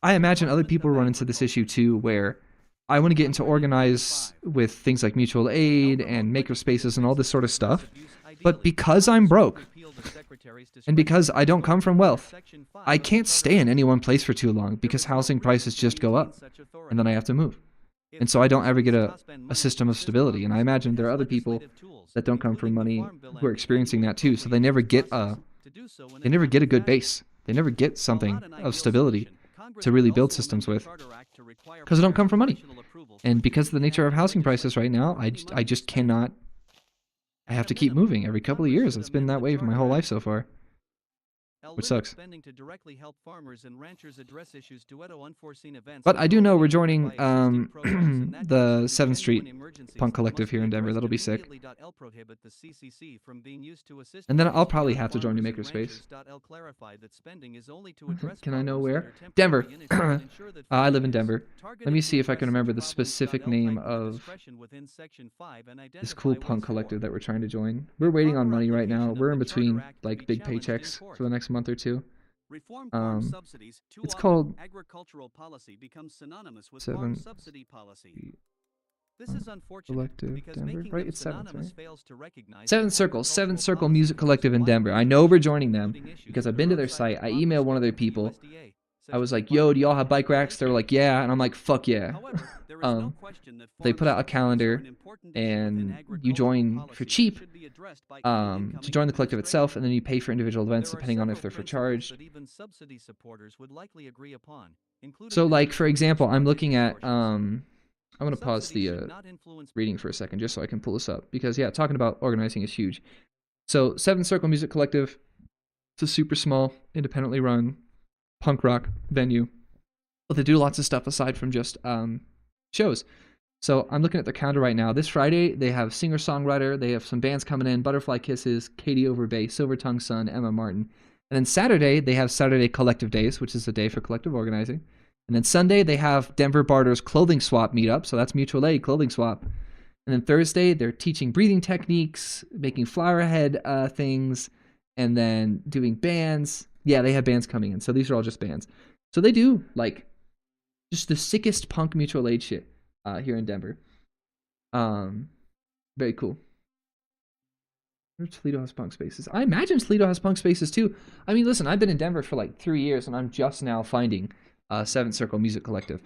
I imagine other people run into this issue too, where I want to get into organize with things like mutual aid and maker spaces and all this sort of stuff, but because I'm broke, and because I don't come from wealth, I can't stay in any one place for too long because housing prices just go up, and then I have to move. And so I don't ever get a system of stability. And I imagine there are other people that don't come from money who are experiencing that too, so they never get a good base. They never get something of stability to really build systems with because they don't come from money. And because of the nature of housing prices right now, I just cannot. I have to keep moving every couple of years. It's been that way for my whole life so far, which sucks. But I do know we're joining the 7th Street Punk Collective here in Denver. That'll be sick. And then I'll probably have to join New Makerspace. Can I know where? Denver. I live in Denver. Let me see if I can remember the specific name of this cool punk collective that we're trying to join. We're waiting on money right now. We're in between like big paychecks for the next month or two. It's called agricultural policy becomes synonymous with 7 subsidy policy. This is unfortunate Collective because Denver, making right? them It's 7th, synonymous right? fails to recognize 7th Circle Music Collective in Denver. I know we're joining them because I've been to their site. I emailed one of their people. I was like, yo, do y'all have bike racks? They were like, yeah. And I'm like, fuck yeah. They put out a calendar, and you join for cheap to join the collective itself, and then you pay for individual events depending on if they're for charge. So, like, for example, I'm looking at I'm going to pause the reading for a second just so I can pull this up, because yeah, talking about organizing is huge. So Seventh Circle Music Collective, it's a super small, independently run punk rock venue, but they do lots of stuff aside from just shows. So I'm looking at their calendar right now. This Friday, they have singer-songwriter, they have some bands coming in, Butterfly Kisses, Katie Overbay, Silver Tongue Sun, Emma Martin. And then Saturday, they have Saturday Collective Days, which is a day for collective organizing. And then Sunday, they have Denver Barter's Clothing Swap meetup, so that's mutual aid, clothing swap. And then Thursday, they're teaching breathing techniques, making flower head things, and then doing bands. Yeah, they have bands coming in, so these are all just bands. So they do, like, just the sickest punk mutual aid shit here in Denver. Very cool. Toledo has punk spaces. I imagine Toledo has punk spaces too. I mean, listen, I've been in Denver for like 3 years, and I'm just now finding Seventh Circle Music Collective.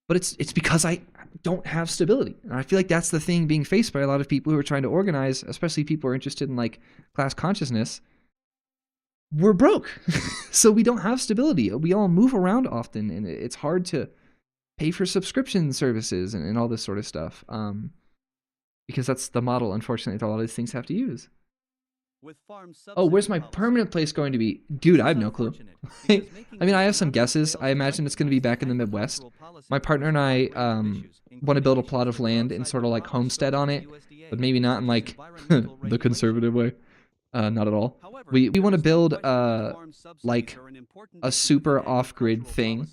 But it's because I don't have stability. And I feel like that's the thing being faced by a lot of people who are trying to organize, especially people who are interested in like class consciousness. We're broke. So we don't have stability. We all move around often, and it's hard to pay for subscription services and all this sort of stuff. Because that's the model, unfortunately, that a lot of these things have to use. Oh, where's my permanent place going to be? Dude, I have no clue. I mean, I have some guesses. I imagine it's going to be back in the Midwest. My partner and I want to build a plot of land and sort of like homestead on it, but maybe not in like the conservative way. Not at all. We want to build like a super off-grid thing.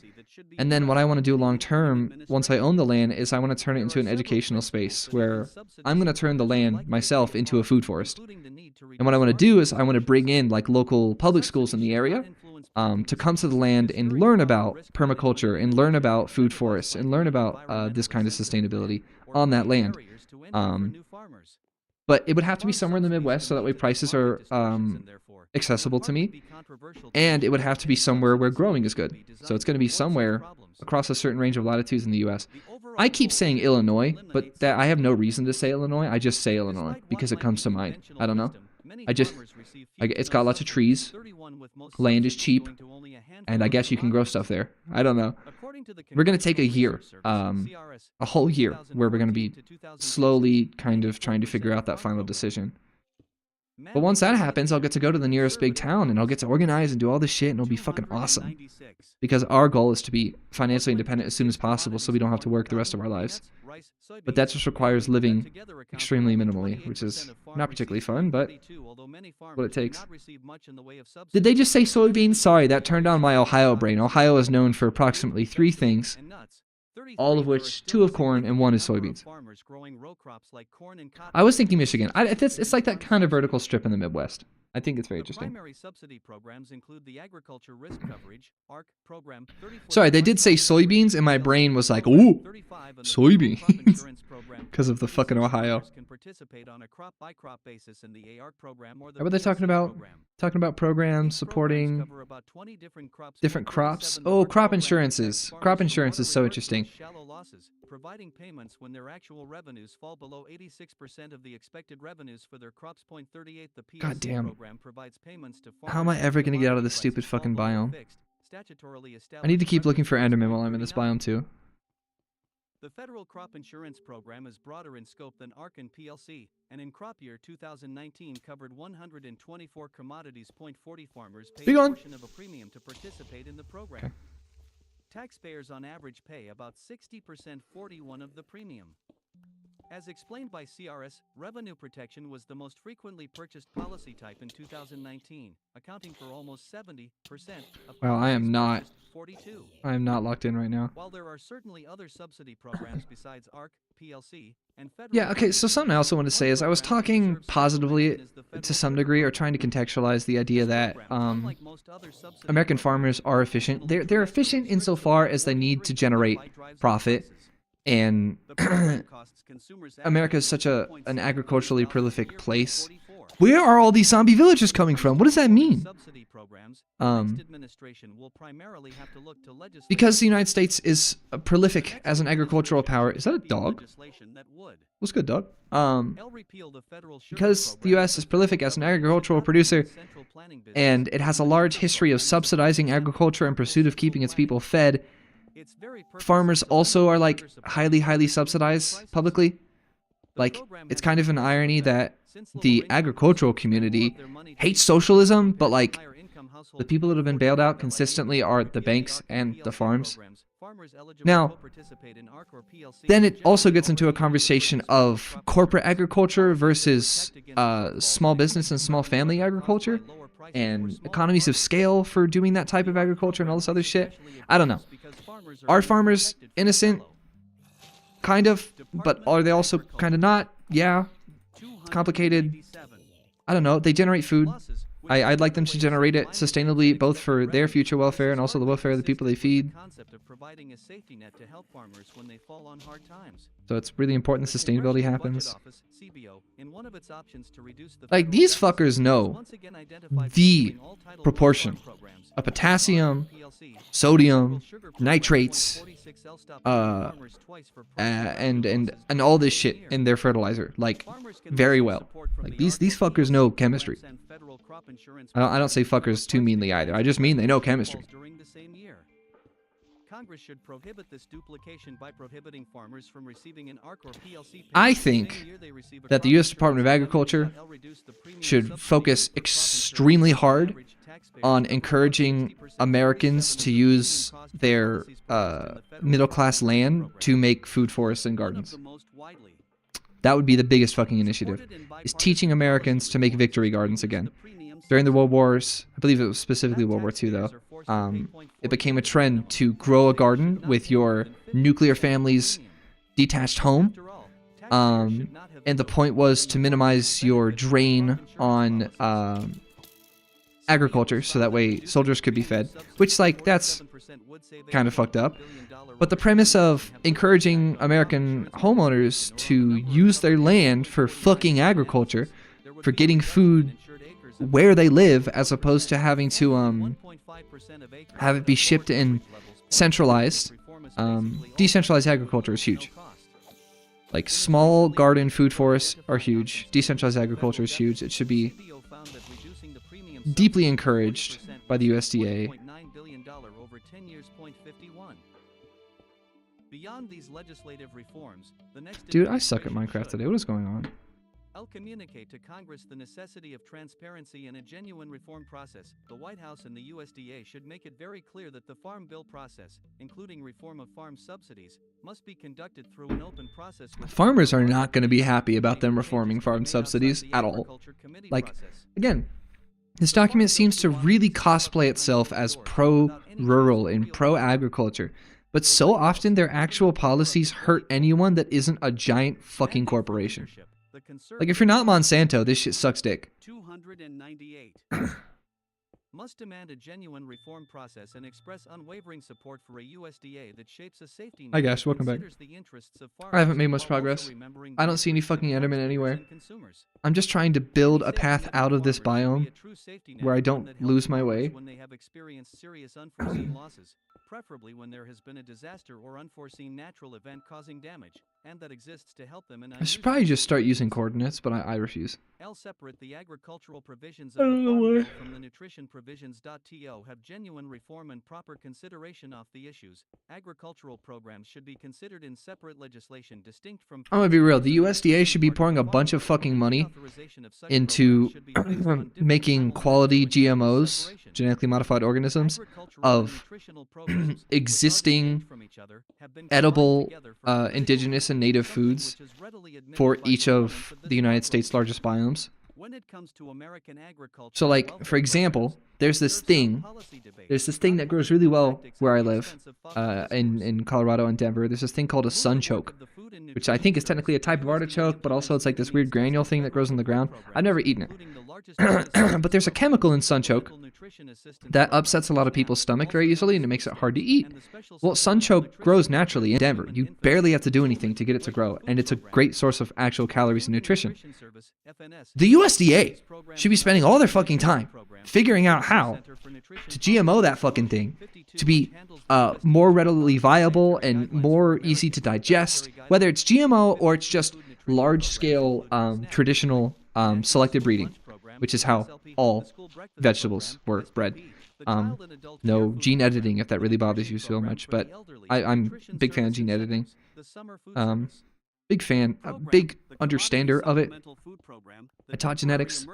And then what I want to do long term, once I own the land, is I want to turn it into an educational space where I'm going to turn the land myself into a food forest. And what I want to do is I want to bring in like local public schools in the area to come to the land and learn about permaculture and learn about food forests and learn about this kind of sustainability on that land. But it would have to be somewhere in the Midwest so that way prices are accessible to me. And it would have to be somewhere where growing is good. So it's going to be somewhere across a certain range of latitudes in the U.S. I keep saying Illinois, but that I have no reason to say Illinois. I just say Illinois because it comes to mind. I don't know. It's got lots of trees. Land is cheap. And I guess you can grow stuff there. I don't know. We're going to take a year, a whole year, where we're going to be slowly kind of trying to figure out that final decision. But once that happens, I'll get to go to the nearest big town, and I'll get to organize and do all this shit, and it'll be fucking awesome. Because our goal is to be financially independent as soon as possible so we don't have to work the rest of our lives. But that just requires living extremely minimally, which is not particularly fun, but what it takes. Did they just say soybeans? Sorry, that turned on my Ohio brain. Ohio is known for approximately 3 things, all of which 2 of corn and 1 is soybeans. I was thinking Michigan. It's like that kind of vertical strip in the Midwest. I think it's very interesting. Primary subsidy programs include the Agriculture Risk Coverage (ARC) program. Sorry, they did say soybeans, and my brain was like, "Ooh, soybeans," because of the fucking Ohio. What were they talking about? Talking about programs supporting different crops. Oh, crop insurances. Crop insurance is so interesting. Providing payments when their actual revenues fall below 86% of the expected revenues for their crops. 38 the PSC program provides payments to farmers. How am I ever going to get out of this stupid fucking biome? I need to keep looking for Enderman while I'm in this biome too. The federal crop insurance program is broader in scope than ARC and PLC, and in crop year 2019 covered 124 commodities. 40 farmers paid a portion of a premium to participate in the program. Okay. Taxpayers on average pay about 60% 41 of the premium. As explained by CRS, revenue protection was the most frequently purchased policy type in 2019, accounting for almost 70% of Well, I am not locked in right now. While there are certainly other subsidy programs besides ARC, PLC, and federal. Yeah, okay, so something I also want to say is I was talking positively to some degree, or trying to contextualize the idea that American farmers are efficient. They're efficient insofar as they need to generate profit, and America is such an agriculturally prolific place Where are all these zombie villagers coming from? What does that mean? Subsidy programs, the next administration will primarily have to look to legislate Because the United States is prolific as an agricultural power. Is that a dog? legislation that would What's good, dog? repeal the federal sugar Because the program U.S. is prolific as an agricultural producer, central planning business. and it has a large history of subsidizing agriculture in pursuit of keeping its people fed, Its very purpose farmers is to also limit are like sugar supply. highly subsidized publicly. Like, it's kind of an irony that the agricultural community hates socialism, but like the people that have been bailed out consistently are the banks and the farms. Now, then it also gets into a conversation of corporate agriculture versus small business and small family agriculture, and economies of scale for doing that type of agriculture and all this other shit. I don't know. Are farmers innocent? Kind of, but are they also kind of not? Yeah. It's complicated. I don't know. They generate food. I'd like them to generate it sustainably, both for their future welfare and also the welfare of the people they feed. Concept of providing a safety net to help farmers when they fall on hard times. So it's really important that sustainability happens. Office, CBO, in one of its options to reduce the Like, federal these deficit, fuckers know once again identified the between all Title I proportion programs, of potassium, PLC, sodium, sugar program, nitrates, 46 L-stop farmers twice for and all this shit in their fertilizer, like, Farmers can very receive well. support from Like, the these ARC fuckers know chemistry. and federal crop insurance I don't say fuckers too meanly either. I just mean they know chemistry. during the same year. Congress should prohibit this duplication by prohibiting farmers from receiving an ARC or PLC payment I the same think year they receive a that the crop U.S. Department of insurance Agriculture benefit. Reduce the premium should subsidy focus for crop extremely insurance. hard Average taxpayer on will encouraging 60% Americans to use cost for their policies proposed in the federal middle-class agriculture land program. to make food forests and One of gardens. the most widely That would be the biggest fucking initiative, is teaching Americans to make victory gardens again. During the World Wars, I believe it was specifically World War II though, it became a trend to grow a garden with your nuclear family's detached home. And the point was to minimize your drain on agriculture, so that way soldiers could be fed, which, like, that's kind of fucked up. But the premise of encouraging American homeowners to use their land for fucking agriculture, for getting food where they live, as opposed to having to have it be shipped in centralized, decentralized agriculture is huge. Like, small garden food forests are huge. Decentralized agriculture is huge. It should be deeply encouraged by the USDA. Beyond these legislative reforms, the next Dude, I suck at administration Minecraft should today. What is going on? I'll communicate to Congress the necessity of transparency and a genuine reform process. The White House and the USDA should make it very clear that the Farm Bill process, including reform of farm subsidies, must be conducted through an open process with Farmers are not going to be happy about them reforming farm subsidies at all. Like, again, this document seems to really cosplay itself as pro-rural and pro-agriculture, but so often their actual policies hurt anyone that isn't a giant fucking corporation. Like, if you're not Monsanto, this shit sucks dick. 298 must demand a genuine reform process and express unwavering support for a USDA that shapes a safety net. Hi guys, welcome back. considers the interests of I haven't made farmers much while also progress. remembering I don't the see any interests of fucking Enderman customers anywhere. and consumers. I'm just trying to build a path out of this biome where I don't lose my way. When they have experienced serious unforeseen losses, preferably when there has been a disaster or unforeseen natural event causing damage, and that exists to help them in I should probably just start using coordinates, but I refuse. L separate the agricultural provisions I of don't the know Farm why. Bill from the nutrition provisions.to have genuine reform and proper consideration of the issues. Agricultural programs should be considered in separate legislation distinct from I'm gonna be real, the USDA should be pouring a bunch of fucking money into making quality GMOs, genetically modified organisms, of existing edible indigenous and native foods for each of the United States' largest biomes. So, like, for example, there's this thing that grows really well where I live, in Colorado and Denver. There's this thing called a sunchoke. which I think is technically a type of artichoke, but also it's like this weird granule thing that grows on the ground. I've never eaten it. But there's a chemical in sunchoke that upsets a lot of people's stomach very easily, and it makes it hard to eat. Well, sunchoke grows naturally in Denver. You barely have to do anything to get it to grow, and it's a great source of actual calories and nutrition. The USDA should be spending all their fucking time figuring out how to GMO that fucking thing to be more readily viable and more easy to digest, whether it's GMO or it's just large-scale traditional selective breeding, which is how all vegetables were bred. No gene editing, if that really bothers you so much, but I'm a big fan of gene editing. Big fan, a big understander of it. I taught genetics,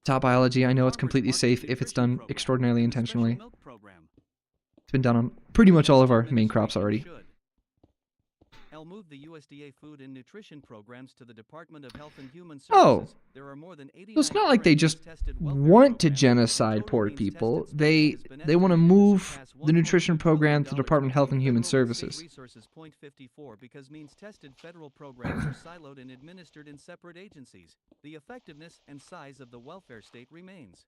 taught biology. I know it's completely safe if it's done extraordinarily intentionally. It's been done on pretty much all of our main crops already. Moved the USDA Food and Nutrition programs to the Department of Health and Human Services. Oh, There are more than 89 so it's not like they just want to genocide poor people. They want to move the nutrition program to the Department of Health and Human Services. Resources .54 because means tested federal programs are siloed and administered in separate agencies. The effectiveness and size of the welfare state remains.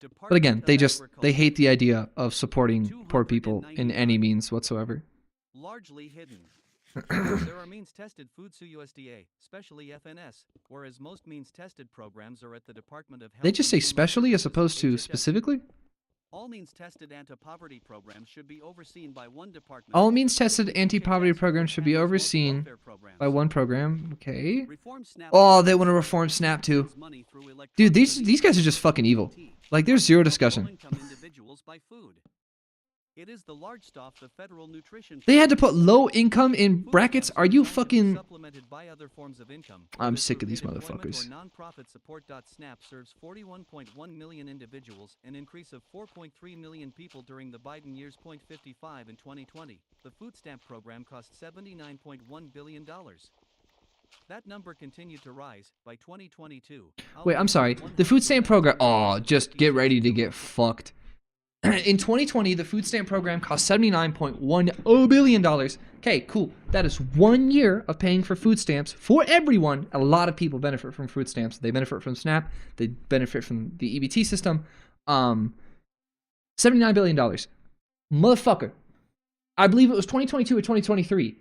But again, they hate the idea of supporting poor people in any means whatsoever. Largely hidden. There are means-tested foods to USDA, especially FNS, whereas most means-tested programs are at the Department of Health. They just say and Human specially as Services, opposed to HHS. specifically? All means-tested anti-poverty programs should be overseen by one department. All means-tested anti-poverty programs should be Handles most overseen welfare programs. by one program. Okay. Reform SNAP Oh, they want to reform SNAP too. money through Dude, these electronic guys are just fucking evil. Like, there's zero discussion. low-income individuals by food. It is the large stuff the federal nutrition. They had to put low income in brackets. Are you fucking... Supplemented by other forms of income. I'm This sick of these through employment motherfuckers. or nonprofit support. SNAP serves 41.1 million individuals, an increase of 4.3 million people during the Biden years. 55 in 2020. The food stamp program cost $79.1 billion. That number continued to rise by 2022. Wait, I'm sorry. The food stamp program... Oh, just get ready to get fucked. In 2020, the food stamp program cost $79.1 billion. Okay, cool. That is 1 year of paying for food stamps for everyone. A lot of people benefit from food stamps. They benefit from SNAP. They benefit from the EBT system. $79 billion. Motherfucker. I believe it was 2022 or 2023.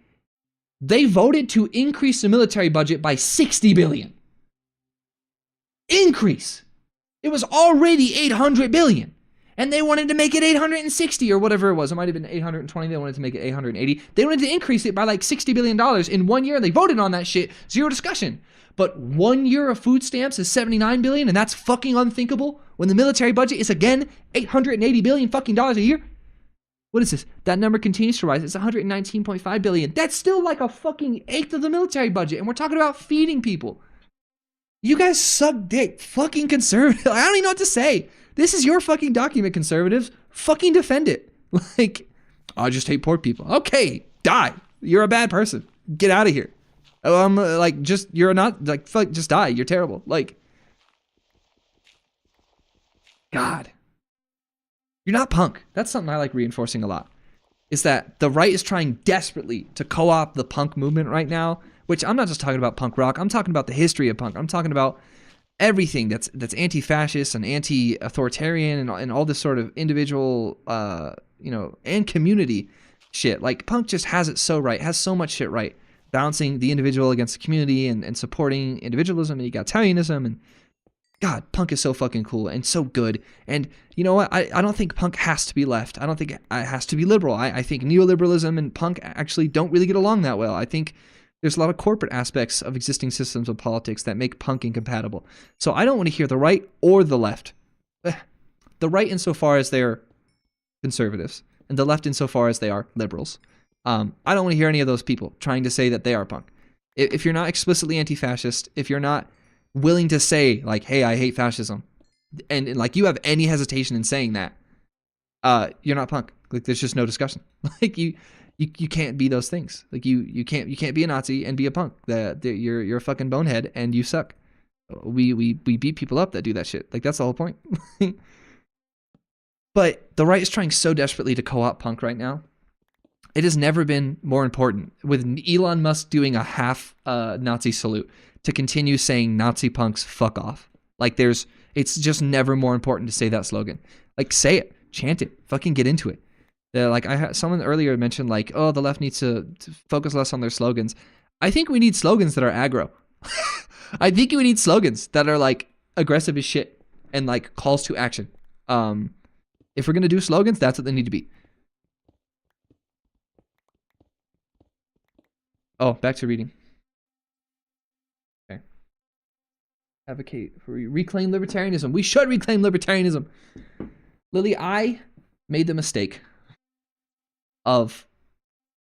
They voted to increase the military budget by $60 billion. Increase. It was already $800 billion. And they wanted to make it 860 or whatever it was. It might have been 820. They wanted to make it 880. They wanted to increase it by like $60 billion in 1 year. They voted on that shit. Zero discussion. But 1 year of food stamps is $79 billion, and that's fucking unthinkable when the military budget is again $880 billion fucking dollars a year. What is this? That number continues to rise. It's $119.5 billion. That's still like a fucking eighth of the military budget, and we're talking about feeding people. You guys suck dick. Fucking conservative. I don't even know what to say. This is your fucking document, conservatives. Fucking defend it. Like, I just hate poor people. Okay, die. You're a bad person. Get out of here. Like, just, you're not, like, fuck, just die. You're terrible. Like, God. You're not punk. That's something I like reinforcing a lot. Is that the right is trying desperately to co-opt the punk movement right now, which I'm not just talking about punk rock. I'm talking about the history of punk. I'm talking about everything that's anti-fascist and anti-authoritarian and all this sort of individual, and community shit. Like, punk just has it so right, has so much shit right. Balancing the individual against the community and supporting individualism and egalitarianism. And God, punk is so fucking cool and so good. And you know what? I don't think punk has to be left. I don't think it has to be liberal. I think neoliberalism and punk actually don't really get along that well. I think there's a lot of corporate aspects of existing systems of politics that make punk incompatible. So I don't want to hear the right or the left. The right insofar as they're conservatives, and the left insofar as they are liberals. I don't want to hear any of those people trying to say that they are punk. If you're not explicitly anti-fascist, if you're not willing to say, like, hey, I hate fascism, and like you have any hesitation in saying that, you're not punk. Like, there's just no discussion. Like, you can't be those things. Like, you can't be a Nazi and be a punk. You're a fucking bonehead and you suck. We beat people up that do that shit. Like, that's the whole point. But the right is trying so desperately to co-opt punk right now. It has never been more important. With Elon Musk doing a half Nazi salute to continue saying Nazi punks fuck off. Like it's just never more important to say that slogan. Like say it, chant it, fucking get into it. Like someone earlier mentioned like, oh, the left needs to focus less on their slogans. I think we need slogans that are aggro. I think we need slogans that are like aggressive as shit and like calls to action. If we're gonna do slogans, that's what they need to be. Oh, back to reading. Okay. Advocate for reclaim libertarianism. We should reclaim libertarianism. Lily, I made the mistake of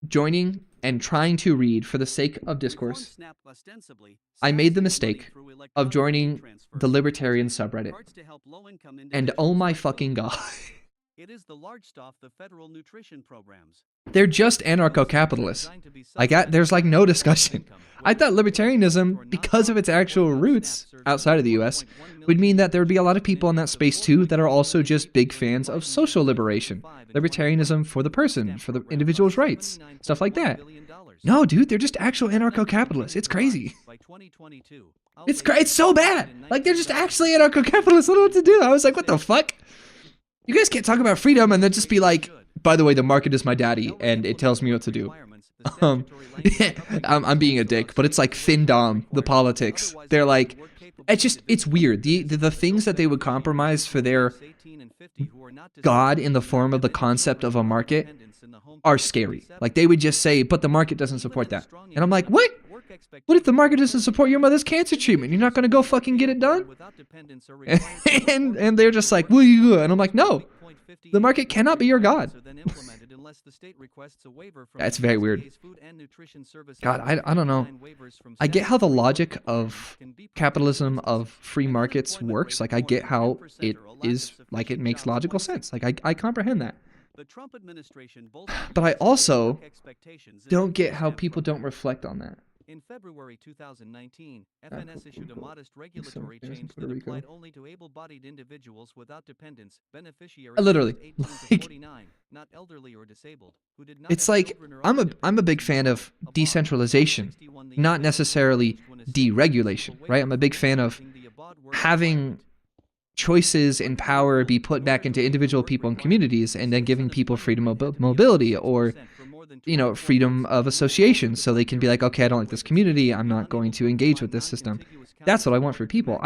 joining and trying to read for the sake of discourse. I made the mistake of joining the libertarian subreddit. And oh my fucking god. It is the large stuff the federal nutrition programs. They're just anarcho-capitalists. There's like no discussion. I thought libertarianism, because of its actual roots outside of the US, would mean that there would be a lot of people in that space too that are also just big fans of social liberation, libertarianism for the person, for the individual's rights, stuff like that. No, dude, they're just actual anarcho-capitalists. It's crazy. It's so bad. Like, they're just actually anarcho-capitalists. I don't know what to do. I was like, what the fuck? You guys can't talk about freedom and then just be like, by the way, the market is my daddy and it tells me what to do. I'm being a dick, but it's like FinDom, the politics. They're like, it's weird. The things that they would compromise for their God in the form of the concept of a market are scary. Like they would just say, but the market doesn't support that. And I'm like, what? What if the market doesn't support your mother's cancer treatment? You're not going to go fucking get it done? and they're just like, will you? And I'm like, no, the market cannot be your God. That's very weird. God, I don't know. I get how the logic of capitalism, of free markets works. Like I get how it is, like it makes logical sense. Like I comprehend that. But I also don't get how people don't reflect on that. In February 2019, FNS issued a modest regulatory change that applied only to able-bodied individuals without dependents, beneficiaries literally, 18 to 49, not elderly or disabled, who did not it's have like children or I'm a big fan of decentralization, not necessarily deregulation, right? I'm a big fan of having choices and power be put back into individual people and communities, and then giving people freedom of mobility, or freedom of association, so they can be like, okay, I don't like this community, I'm not going to engage with this system. That's what I want for people.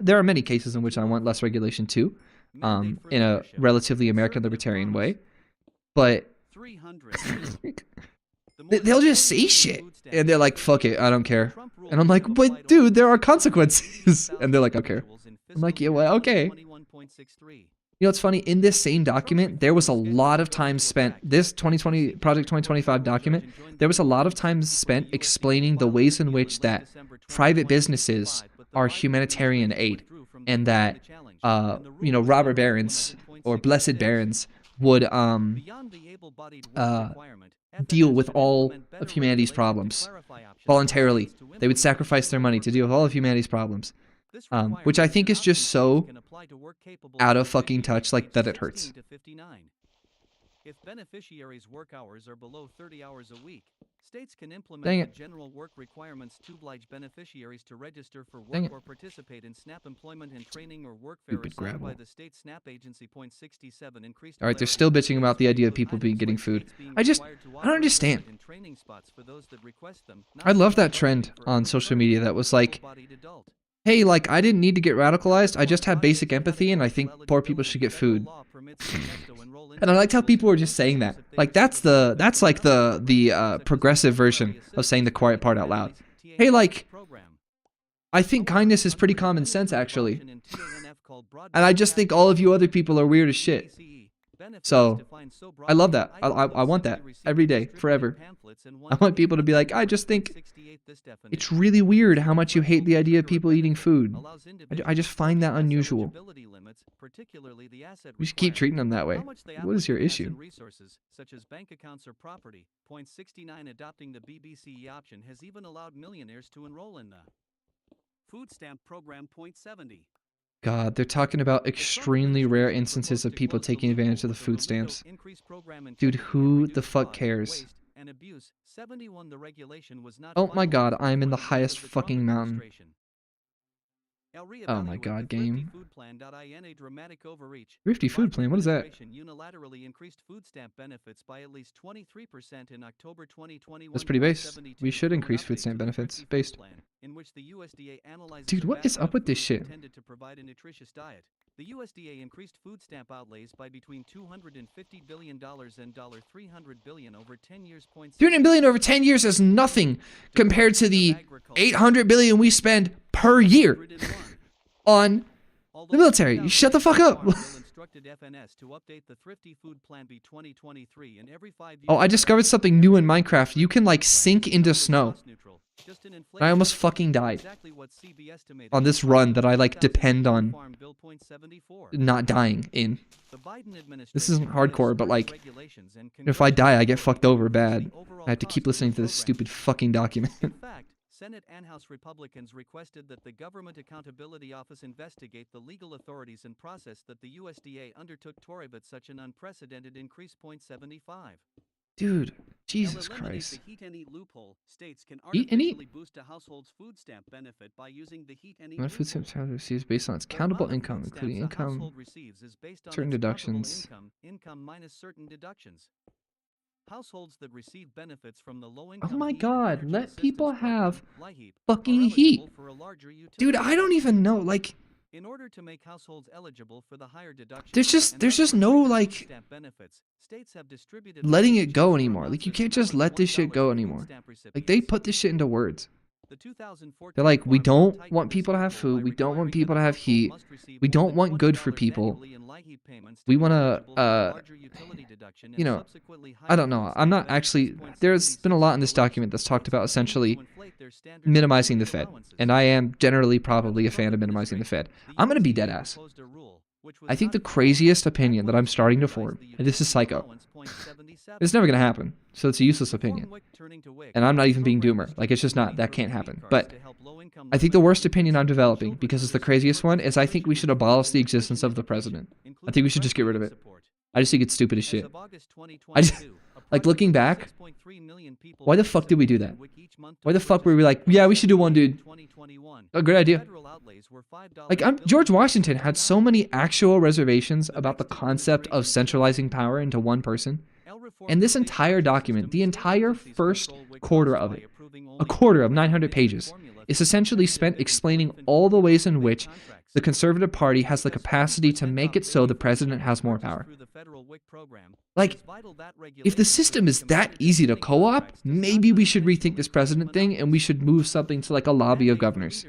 There are many cases in which I want less regulation too, in a relatively American libertarian way, but they'll just say shit, and they're like, fuck it, I don't care. And I'm like, but dude, there are consequences. And they're like, okay. I'm like, yeah, well, okay. You know, it's funny, in this same document, there was a lot of time spent, this 2020 Project 2025 document, there was a lot of time spent explaining the ways in which that private businesses are humanitarian aid, and that, robber barons or blessed barons would deal with all of humanity's problems voluntarily. They would sacrifice their money to deal with all of humanity's problems. Which I think is just so out of fucking touch, like that it hurts. If beneficiaries' work hours are below 30 hours a week, states can implement the general work requirements to oblige beneficiaries to register for work or participate in SNAP employment and training or work fair assigned by the state SNAP agency. Point 67 increased. All right, they're still bitching about the idea of people getting food. I don't understand. I love that trend on social media that was like, hey, like, I didn't need to get radicalized, I just have basic empathy and I think poor people should get food. And I liked how people were just saying that. Like, that's like the progressive version of saying the quiet part out loud. Hey, like, I think kindness is pretty common sense, actually. And I just think all of you other people are weird as shit. So, I love that. I want that every day, forever. I want people to be like, I just think it's really weird how much you hate the idea of people eating food. I just find that unusual. We should keep treating them that way. What is your issue? Such as bank accounts or property. Point 69 adopting the BBCE option has even allowed millionaires to enroll in the food stamp program. Point 70. God, they're talking about extremely rare instances of people taking advantage of the food stamps. Dude, who the fuck cares? Oh my god, I'm in the highest fucking mountain. Oh my god, game. Thrifty food plan, what is that? Unilaterally increased food stamp benefits by at least 23% in October 2021. That's pretty base. We should increase food stamp benefits. Based. In which the USDA analyzes Dude, what is up with this shit? intended to provide a nutritious diet. The USDA increased food stamp outlays by between $250 billion and $300 billion over 10 years. $300 billion over 10 years is nothing compared to the $800 billion we spend per year on the military. You shut the fuck up. Oh, I discovered something new in Minecraft. You can like sink into snow. I almost fucking died on this run that I like depend on not dying in. This isn't hardcore, but like if I die, I get fucked over bad. I have to keep listening to this stupid fucking document. Senate and House Republicans requested that the Government Accountability Office investigate the legal authorities and process that the USDA undertook to prohibit such an unprecedented increase. 75. Dude, Jesus Christ. The Heat and Eat loophole, states can Eat and eat? artificially boost a household's food stamp benefit by using the Heat and Eat When food stamp receives based on its countable income, including income, certain deductions. Income minus certain deductions. Households that receive benefits from the low-income. Oh my heat god, energy let assistance people program, have LIHEAP, fucking are heat. eligible for a larger utility Dude, I don't even know, like, in order to make households eligible for the higher deductions, there's just no, like, stamp benefits, states have distributed letting it go anymore. Like, you can't just let this shit go anymore. Like, they put this shit into words. They're like, we don't want people to have food. We don't want people to have heat. We don't want good for people. We want to, you know, I don't know. I'm not actually, there's been a lot in this document that's talked about essentially minimizing the Fed. And I am generally probably a fan of minimizing the Fed. I'm going to be dead ass. I think the craziest opinion that I'm starting to form, and this is psycho, it's never going to happen. So it's a useless opinion. And I'm not even being doomer. Like, it's just not. That can't happen. But I think the worst opinion I'm developing, because it's the craziest one, is I think we should abolish the existence of the president. I think we should just get rid of it. I just think it's stupid as shit. I just, like, looking back, why the fuck did we do that? Why the fuck were we like, yeah, we should do one, dude? A great idea. Like, George Washington had so many actual reservations about the concept of centralizing power into one person. And this entire document, the entire first quarter of it, a quarter of 900 pages, is essentially spent explaining all the ways in which the Conservative Party has the capacity to make it so the president has more power. Like, if the system is that easy to co-op, maybe we should rethink this president thing and we should move something to like a lobby of governors.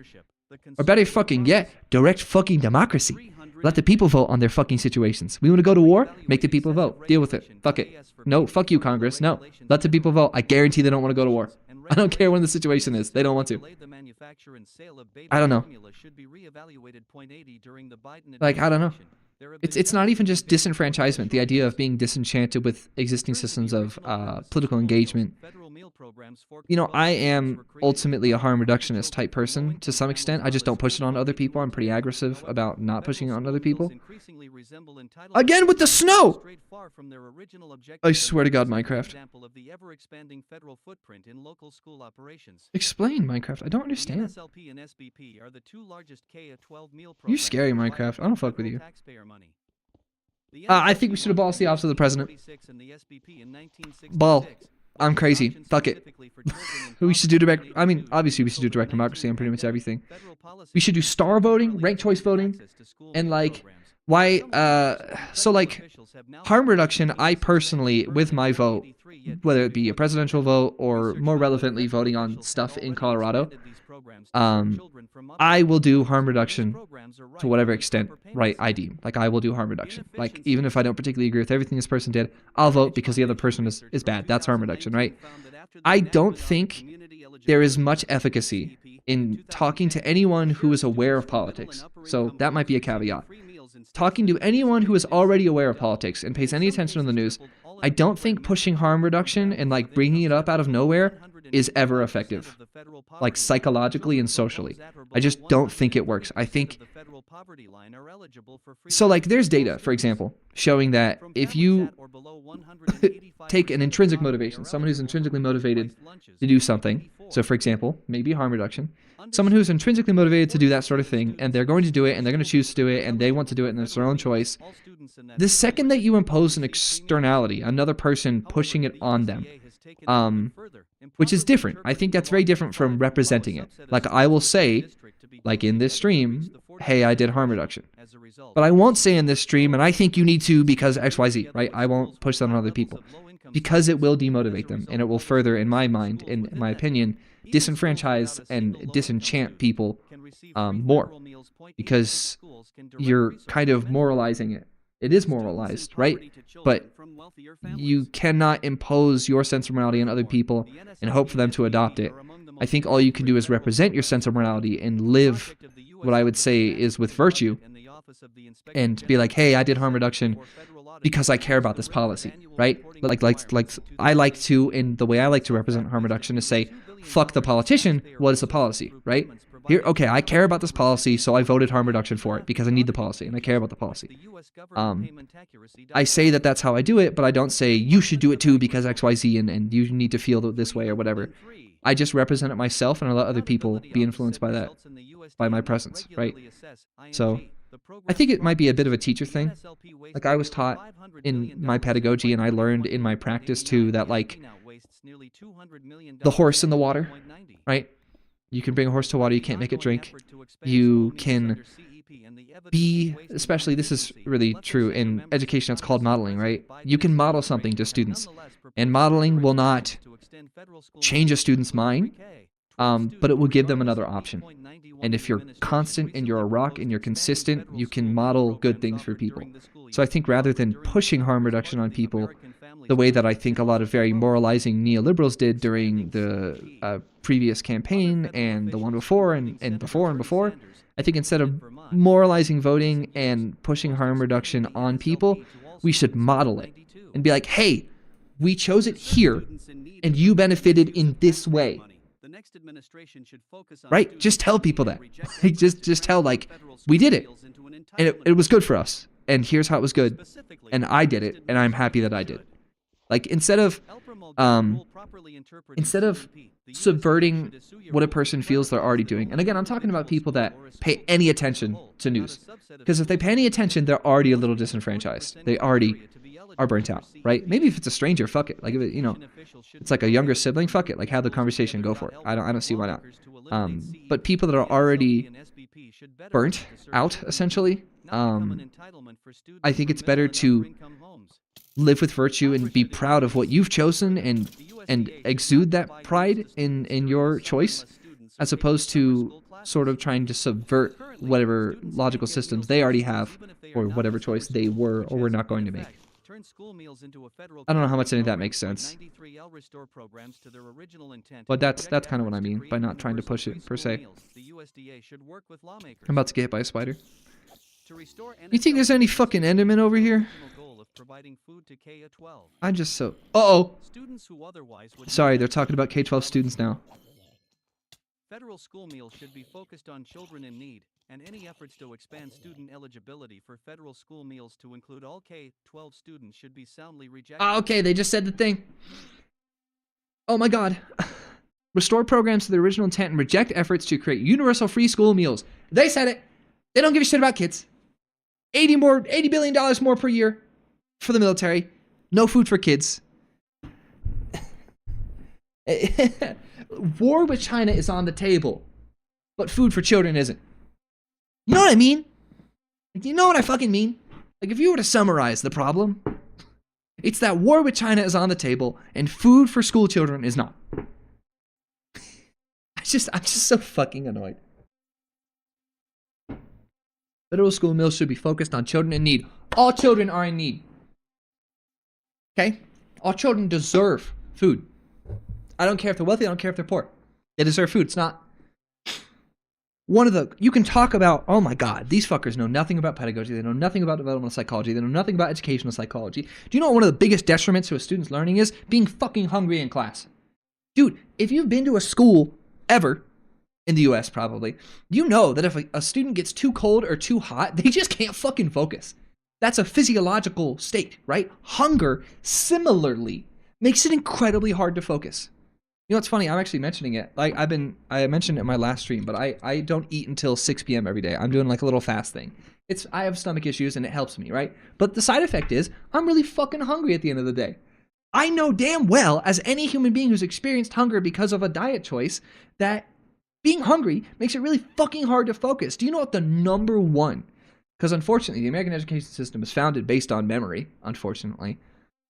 Or better fucking yet, direct fucking democracy. Let the people vote on their fucking situations. We want to go to war? Make the people vote. Deal with it. Fuck it. No, fuck you, Congress. No. Let the people vote. I guarantee they don't want to go to war. I don't care when the situation is. They don't want to. I don't know. Like, I don't know. It's not even just disenfranchisement, the idea of being disenchanted with existing systems of political engagement. You know, I am ultimately a harm reductionist type person to some extent. I just don't push it on other people. I'm pretty aggressive about not pushing it on other people. Again with the snow! I swear to God, Minecraft. Explain, Minecraft. I don't understand. You're scary, Minecraft. I don't fuck with you. I think we should abolish the office of the president. Ball. I'm crazy. Fuck it. We should do direct... I mean, obviously we should do direct democracy on pretty much everything. We should do star voting, ranked choice voting, and like... Why... So like, harm reduction, I personally, with my vote, whether it be a presidential vote or more relevantly voting on stuff in Colorado, I will do harm reduction to whatever extent, right, I deem. Like, I will do harm reduction. Like, even if I don't particularly agree with everything this person did, I'll vote because the other person is bad. That's harm reduction, right? I don't think there is much efficacy in talking to anyone who is aware of politics. So that might be a caveat. Talking to anyone who is already aware of politics and pays any attention to the news, I don't think pushing harm reduction and like bringing it up out of nowhere is ever effective, like psychologically and socially. I just don't think it works. I think poverty line are eligible for free So like there's education. data, for example, showing that From if families you at or below 185% take an of intrinsic poverty motivation, are someone who's eligible for intrinsically fully motivated priced lunches to do in something. 1984. So for example, maybe harm reduction. Someone who's intrinsically motivated to do that sort of thing, and they're going to do it, and they're going to choose to do it, and they want to do it, and it's their own choice. All students in that The school second that you district impose an receive externality, another person However, pushing it the on them, USDA has taken it even further, which is improperly different. I think interpreting that's the very law different from to allow a representing it. subset of Like I students will in the say, district to be like in told this they stream, reach the 40% hey, I did harm threshold. reduction. As a result, But I won't say in this stream, and I think you need to because XYZ, right? I won't push that on other people. Because it will demotivate them, and it will further, in my mind, in my opinion, disenfranchise and disenchant people more. Because you're kind of moralizing it. It is moralized, right? But you cannot impose your sense of morality on other people and hope for them to adopt it. I think all you can do is represent your sense of morality and live what I would say is with virtue and be like, hey, I did harm reduction because I care about this policy, right? Like I like to, in the way I like to represent harm reduction is say, fuck the politician, what is the policy, right? Here, okay, I care about this policy, so I voted harm reduction for it because I need the policy and I care about the policy. I say that that's how I do it, but I don't say you should do it too because XYZ and you need to feel this way or whatever. I just represent it myself and I let other people be influenced by that, by my presence, right? So I think it might be a bit of a teacher thing. Like I was taught in my pedagogy and I learned in my practice too that like the horse in the water, right? You can bring a horse to water, you can't make it drink. You can be, especially this is really true in education, it's called modeling, right? You can model something to students, and modeling will not change a student's mind, but it will give them another option. And if you're constant and you're a rock and you're consistent, you can model good things for people. So I think rather than pushing harm reduction on people, the way that I think a lot of very moralizing neoliberals did during the previous campaign and the one before and before, I think instead of moralizing voting and pushing harm reduction on people, we should model it and be like, hey, we chose it here and you benefited in this way. Right? Just tell people that. just tell, like, we did it and it was good for us and here's how it was good and I did it and I'm happy that I did. Like instead of subverting what a person feels they're already doing. And again, I'm talking about people that pay any attention to news. Because if they pay any attention, they're already a little disenfranchised. They already are burnt out, right? Maybe if it's a stranger, fuck it. Like if it, you know, it's like a younger sibling, fuck it. Like have the conversation, go for it. I don't see why not. But people that are already burnt out, essentially, I think it's better to live with virtue and be proud of what you've chosen and exude that pride in your choice, as opposed to sort of trying to subvert whatever logical systems they already have or whatever choice they were or were not going to make. I don't know how much any of that makes sense, but that's kind of what I mean by not trying to push it per se. I'm about to get hit by a spider. You think there's any fucking Enderman over here? I'm just so... Uh-oh! Sorry, they're talking about K-12 students now. Federal school meals should be focused on children in need, and any efforts to expand student eligibility for federal school meals to include all K-12 students should be soundly rejected. Okay, they just said the thing. Oh my god. Restore programs to their original intent and reject efforts to create universal free school meals. They said it. They don't give a shit about kids. $80 billion more per year for the military. No food for kids. War with China is on the table, but food for children isn't. You know what I mean? Like, you know what I fucking mean? Like, if you were to summarize the problem, it's that war with China is on the table and food for school children is not. I'm just so fucking annoyed. Federal school meals should be focused on children in need. All children are in need. Okay? All children deserve food. I don't care if they're wealthy, I don't care if they're poor. They deserve food. It's not one of the... You can talk about, oh my god, these fuckers know nothing about pedagogy, they know nothing about developmental psychology, they know nothing about educational psychology. Do you know what one of the biggest detriments to a student's learning is? Being fucking hungry in class. Dude, if you've been to a school ever in the US probably, you know that if a student gets too cold or too hot, they just can't fucking focus. That's a physiological state, right? Hunger, similarly, makes it incredibly hard to focus. You know what's funny? I'm actually mentioning it. Like I mentioned it in my last stream, but I don't eat until 6 p.m. every day. I'm doing like a little fast thing. I have stomach issues and it helps me, right? But the side effect is I'm really fucking hungry at the end of the day. I know damn well, as any human being who's experienced hunger because of a diet choice, that being hungry makes it really fucking hard to focus. Do you know what the number one? Because unfortunately, the American education system is founded based on memory, unfortunately.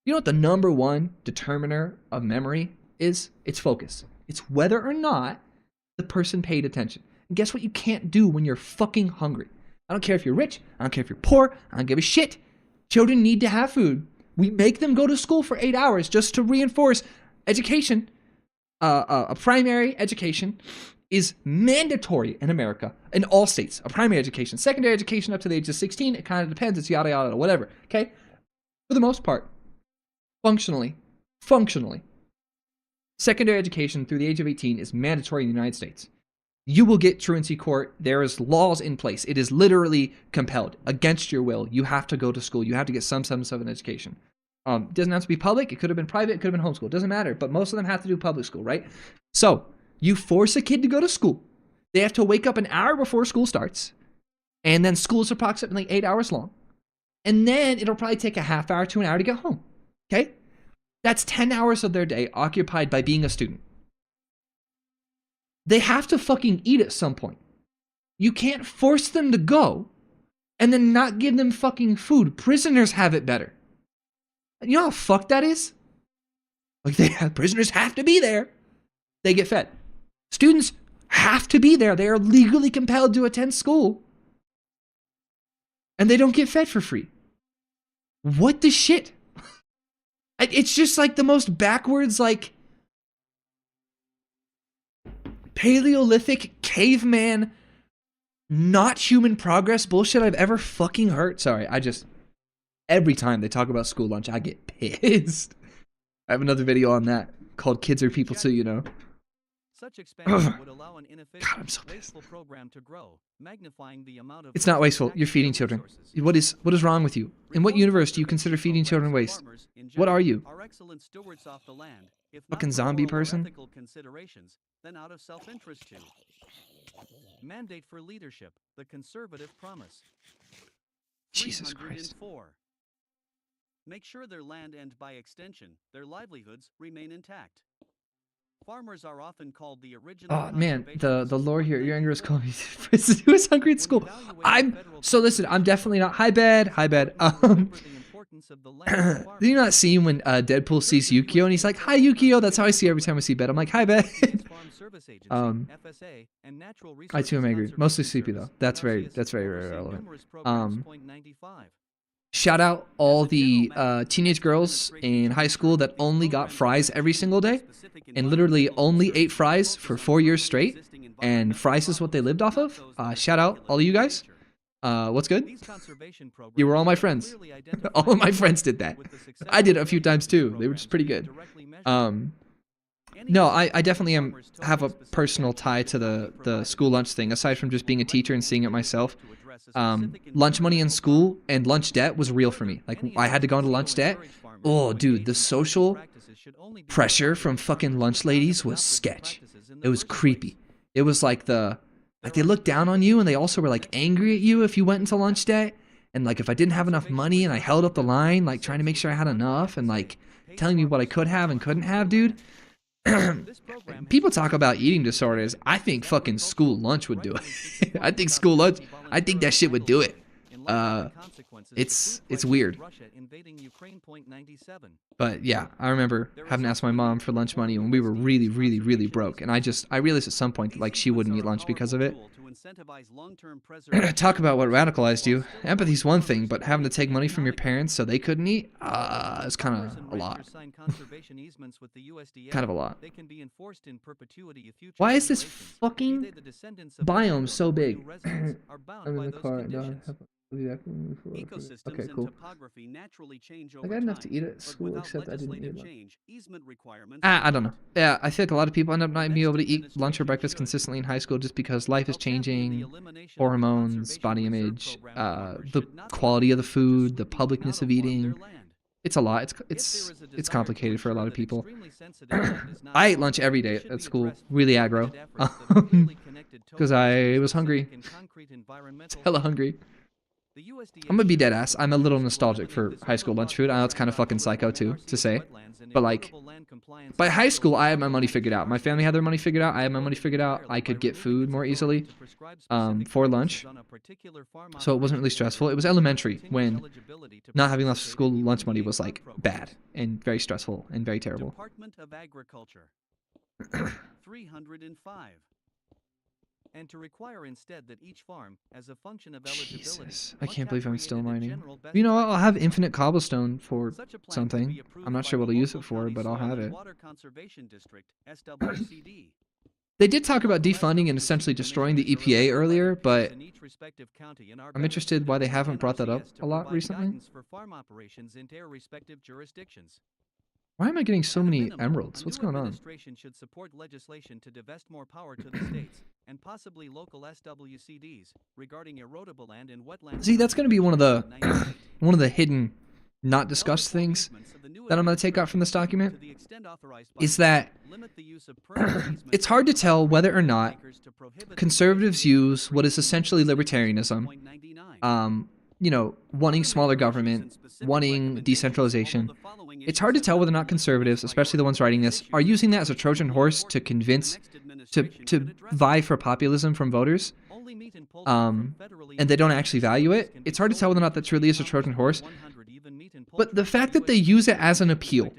You know what the number one determiner of memory is? It's focus. It's whether or not the person paid attention. And guess what you can't do when you're fucking hungry? I don't care if you're rich. I don't care if you're poor. I don't give a shit. Children need to have food. We make them go to school for 8 hours just to reinforce education. A primary education is mandatory in America, in all states. A primary education. Secondary education up to the age of 16, it kind of depends. It's yada, yada, whatever. Okay? For the most part, functionally, secondary education through the age of 18 is mandatory in the United States. You will get truancy court. There is laws in place. It is literally compelled. Against your will, you have to go to school. You have to get some semblance of an education. Doesn't have to be public. It could have been private. It could have been homeschool. It doesn't matter. But most of them have to do public school, right? So you force a kid to go to school. They have to wake up an hour before school starts. And then school is approximately 8 hours long. And then it'll probably take a half hour to an hour to get home. Okay? That's 10 hours of their day occupied by being a student. They have to fucking eat at some point. You can't force them to go and then not give them fucking food. Prisoners have it better. You know how fucked that is? Like prisoners have to be there. They get fed. Students have to be there. They are legally compelled to attend school. And they don't get fed for free. What the shit? It's just like the most backwards, like, Paleolithic caveman, not human progress bullshit I've ever fucking heard. Sorry, every time they talk about school lunch, I get pissed. I have another video on that called Kids Are People Too, you know. Such expansion would allow an inefficient, God, I'm so wasteful program to grow, magnifying the amount of. It's not wasteful. You're feeding children. What is wrong with you? In what universe do you consider feeding children waste? What are you? Are excellent stewards of the land, if Fucking not for zombie moral or person? ethical considerations, then out of self-interest too. Mandate for leadership, the conservative promise. Jesus Christ. 304. Make sure their land and, by extension, their livelihoods remain intact. Farmers are often called the original. Oh man, the lore here. Your anger is calling me. Who was hungry at school? Listen. I'm definitely not. Hi, bed. Do you not see when Deadpool sees Yukio and he's like, "Hi, Yukio." That's how I see every time I see bed. I'm like, "Hi, bed." I too am angry. Mostly sleepy though. That's very relevant. Shout out all the teenage girls in high school that only got fries every single day and literally only ate fries for 4 years straight, and fries is what they lived off of. Shout out all of you guys. What's good? You were all my friends. All of my friends did that. I did it a few times too. They were just pretty good. No, I definitely have a personal tie to the school lunch thing, aside from just being a teacher and seeing it myself. Lunch money in school and lunch debt was real for me. Like, I had to go into lunch debt. Oh, dude, the social pressure from fucking lunch ladies was sketch. It was creepy. It was like they looked down on you, and they also were like angry at you if you went into lunch debt. And like, if I didn't have enough money and I held up the line, like trying to make sure I had enough, and like telling me what I could have and couldn't have, dude. People talk about eating disorders. I think fucking school lunch would do it. I think school lunch, I think that shit would do it. It's weird. But yeah, I remember having to ask my mom for lunch money when we were really broke, and I realized at some point that like she wouldn't eat lunch because of it. Talk about what radicalized you. Empathy's one thing, but having to take money from your parents so they couldn't eat, it's kind of a lot. Kind of a lot. Why is this fucking biome so big? I'm in the car. Okay, cool. I got enough to eat at school, except I didn't eat lunch. I don't know. Yeah, I feel like a lot of people end up not being able to eat lunch or breakfast consistently in high school just because life is changing, hormones, body image, the quality of the food, the publicness of eating. It's a lot. It's complicated for a lot of people. I ate lunch every day at school, really aggro, because I was hungry. Hella hungry. I'm gonna be dead ass. I'm a little nostalgic for high school lunch food. I know it's kind of fucking psycho too to say, but like, by high school I had my money figured out. My family had their money figured out. I had my money figured out. I could get food more easily for lunch, so it wasn't really stressful. It was elementary when not having enough school lunch money was like bad and very stressful and very terrible. Department of Agriculture. 305. And to require instead that each farm, as a function of eligibility, Jesus, I can't believe I'm still mining. You know, I'll have infinite cobblestone for something. I'm not sure what I'll use it for, but I'll have it. Water Conservation District, SWCD. They did talk about defunding and essentially destroying the EPA earlier, but I'm interested why they haven't brought that up a lot recently. Why am I getting so many emeralds? What's going on? Administration should support legislation to divest more power to the states and possibly local SWCDs regarding erodible land and wetlands. See, that's going to be one of the hidden, not discussed things that I'm going to take out from this document. Is that it's hard to tell whether or not conservatives use what is essentially libertarianism, you know, wanting smaller government, wanting decentralization. It's hard to tell whether or not conservatives, especially the ones writing this, are using that as a Trojan horse to convince, to vie for populism from voters, and they don't actually value it. It's hard to tell whether or not that truly is a Trojan horse. But the fact that they use it as an appeal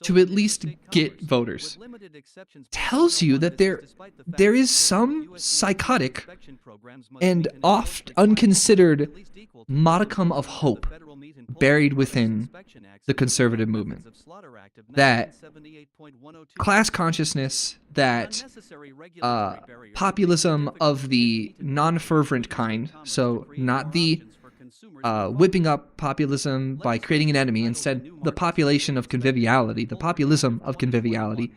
to at least get voters tells you that there is some psychotic and oft unconsidered modicum of hope buried within the conservative movement. That class consciousness, that populism of the non-fervent kind, so not the whipping up populism by creating an enemy, instead the population of conviviality, the populism of conviviality,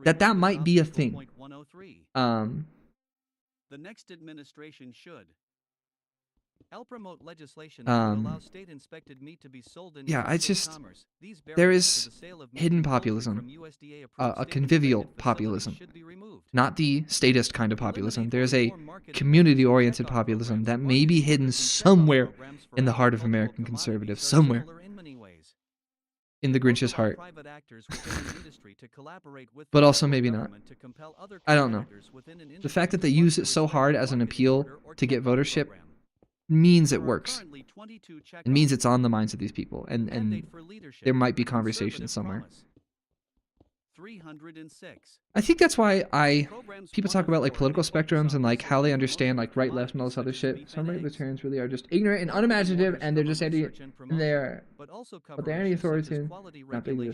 that might be a thing. The next administration should help promote legislation that allows state-inspected meat to be sold in commerce. There is hidden populism, a convivial populism, not the statist kind of populism. There's a community-oriented populism that may be hidden somewhere in the heart of American conservatives, somewhere in the Grinch's heart, but also maybe not. I don't know. The fact that they use it so hard as an appeal to get votership means it works. It means it's on the minds of these people, and there might be conversations somewhere. 306. I think that's why people talk about like political spectrums and like how they understand like right, left, and all this other shit. Some libertarians really are just ignorant and unimaginative, and they're just but they're anti-authoritarian. Not big deal.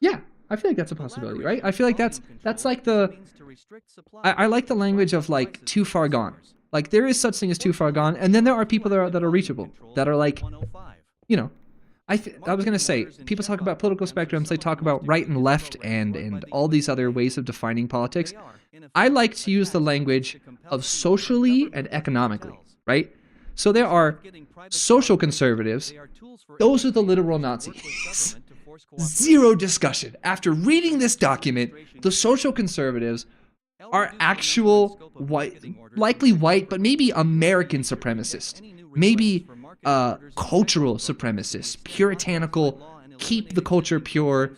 Yeah, I feel like that's a possibility, right? I feel like that's like the I like the language of like too far gone. Like there is such thing as too far gone, and then there are people that are reachable, that are like, you know. I was going to say, people talk about political spectrums, they talk about right and left and all these other ways of defining politics. I like to use the language of socially and economically, right? So there are social conservatives, those are the literal Nazis. Zero discussion. After reading this document, the social conservatives are actual white, likely white, but maybe American supremacists. Maybe cultural supremacists, puritanical, keep the culture pure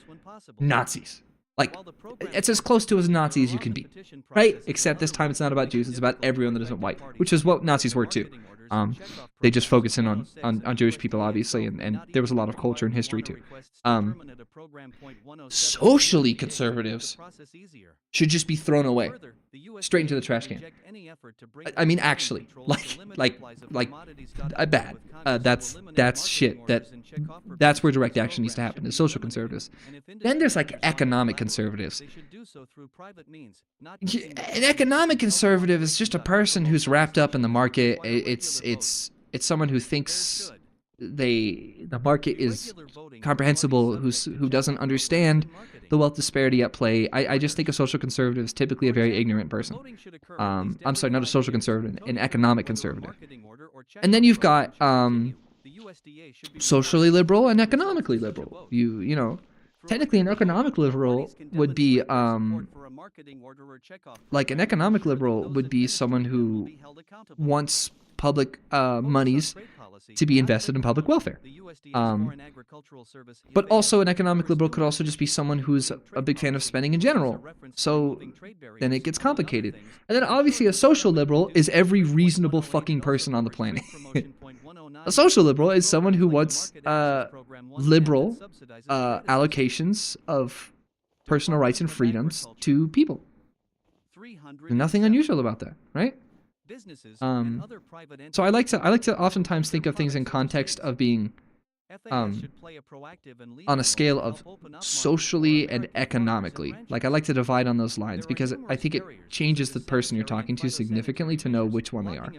Nazis. Like, it's as close to as Nazi as you can be, right? Except this time it's not about Jews, it's about everyone that isn't white, which is what Nazis were too. They just focus in on Jewish people, obviously, and there was a lot of culture and history too. Socially conservatives should just be thrown away. straight into the trash can. I mean, actually, like bad. That's shit. That's where direct action needs to happen. Is social conservatives. Then there's like economic conservatives. An economic conservative is just a person who's wrapped up in the market. It's someone who thinks the market is comprehensible, who doesn't understand the wealth disparity at play. I just think a social conservative is typically a very ignorant person. I'm sorry, not a social conservative, an economic conservative. And then you've got socially liberal and economically liberal. You know, technically an economic liberal would be like an economic liberal would be someone who wants public monies to be invested in public welfare. But also an economic liberal could also just be someone who's a big fan of spending in general. So then it gets complicated. And then obviously a social liberal is every reasonable fucking person on the planet. A social liberal is someone who wants liberal allocations of personal rights and freedoms to people. There's nothing unusual about that, right? So I like to oftentimes think of things in context of being on a scale of socially and economically. Like I like to divide on those lines because I think it changes the person you're talking to significantly to know which one they are.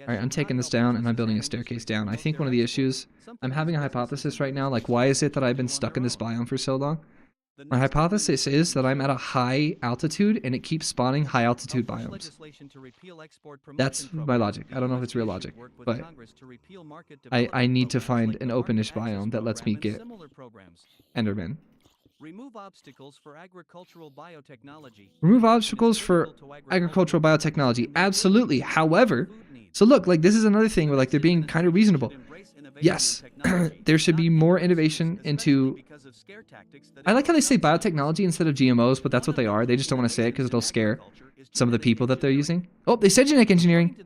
Alright, I'm taking this down and I'm building a staircase down. I think one of the issues, I'm having a hypothesis right now, like why is it that I've been stuck in this biome for so long? My hypothesis is that I'm at a high altitude and it keeps spawning high altitude biomes. That's my logic. I don't know if it's real logic, but I need to find an openish biome that lets me get Enderman. Remove obstacles for agricultural biotechnology. Remove obstacles for agricultural biotechnology. Absolutely. However, so look, like this is another thing where like they're being kind of reasonable. Yes, there should be more innovation into... I like how they say biotechnology instead of GMOs, but that's what they are. They just don't want to say it because it'll scare some of the people that they're using. Oh, they said genetic engineering.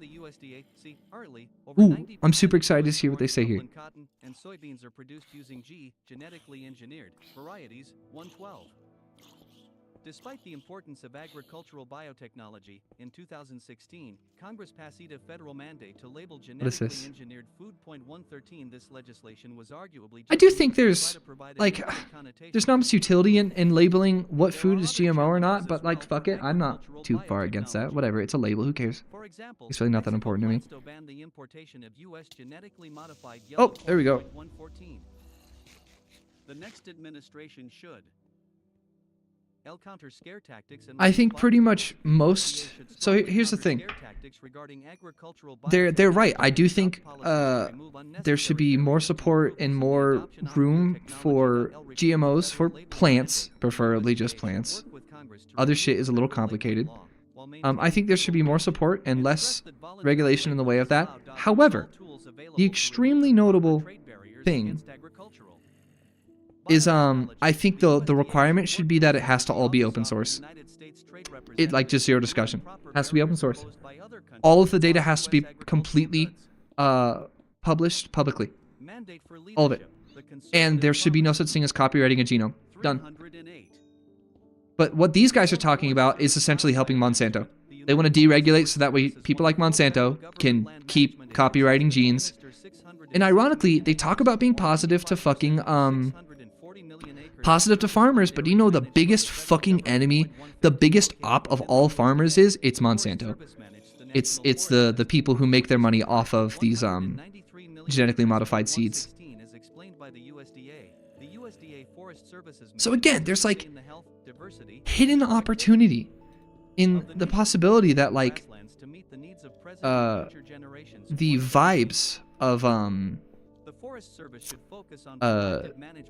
Ooh, I'm super excited to hear what they say here. Cotton and soybeans are produced using genetically engineered varieties 112. Despite the importance of agricultural biotechnology, in 2016, Congress passed a federal mandate to label genetically engineered food. 113. This legislation was arguably... I do think there's, like, there's not much utility in labeling what food is GMO or not, but, like, fuck it, I'm not too far against that. Whatever, it's a label, who cares? It's really not that important to me. Oh, there we go. The next administration should... I think pretty much most... So here's the thing. They're right. I do think there should be more support and more room for GMOs for plants, preferably just plants. Other shit is a little complicated. I think there should be more support and less regulation in the way of that. However, the extremely notable thing is I think the requirement should be that it has to all be open source. It like just zero discussion. It has to be open source. All of the data has to be completely published publicly. All of it. And there should be no such thing as copywriting a genome. Done. But what these guys are talking about is essentially helping Monsanto. They want to deregulate so that way people like Monsanto can keep copywriting genes. And ironically, they talk about being positive to fucking positive to farmers, but you know the biggest fucking enemy, the biggest op of all farmers is? It's Monsanto. It's the people who make their money off of these genetically modified seeds. So again, there's like hidden opportunity in the possibility that like the vibes of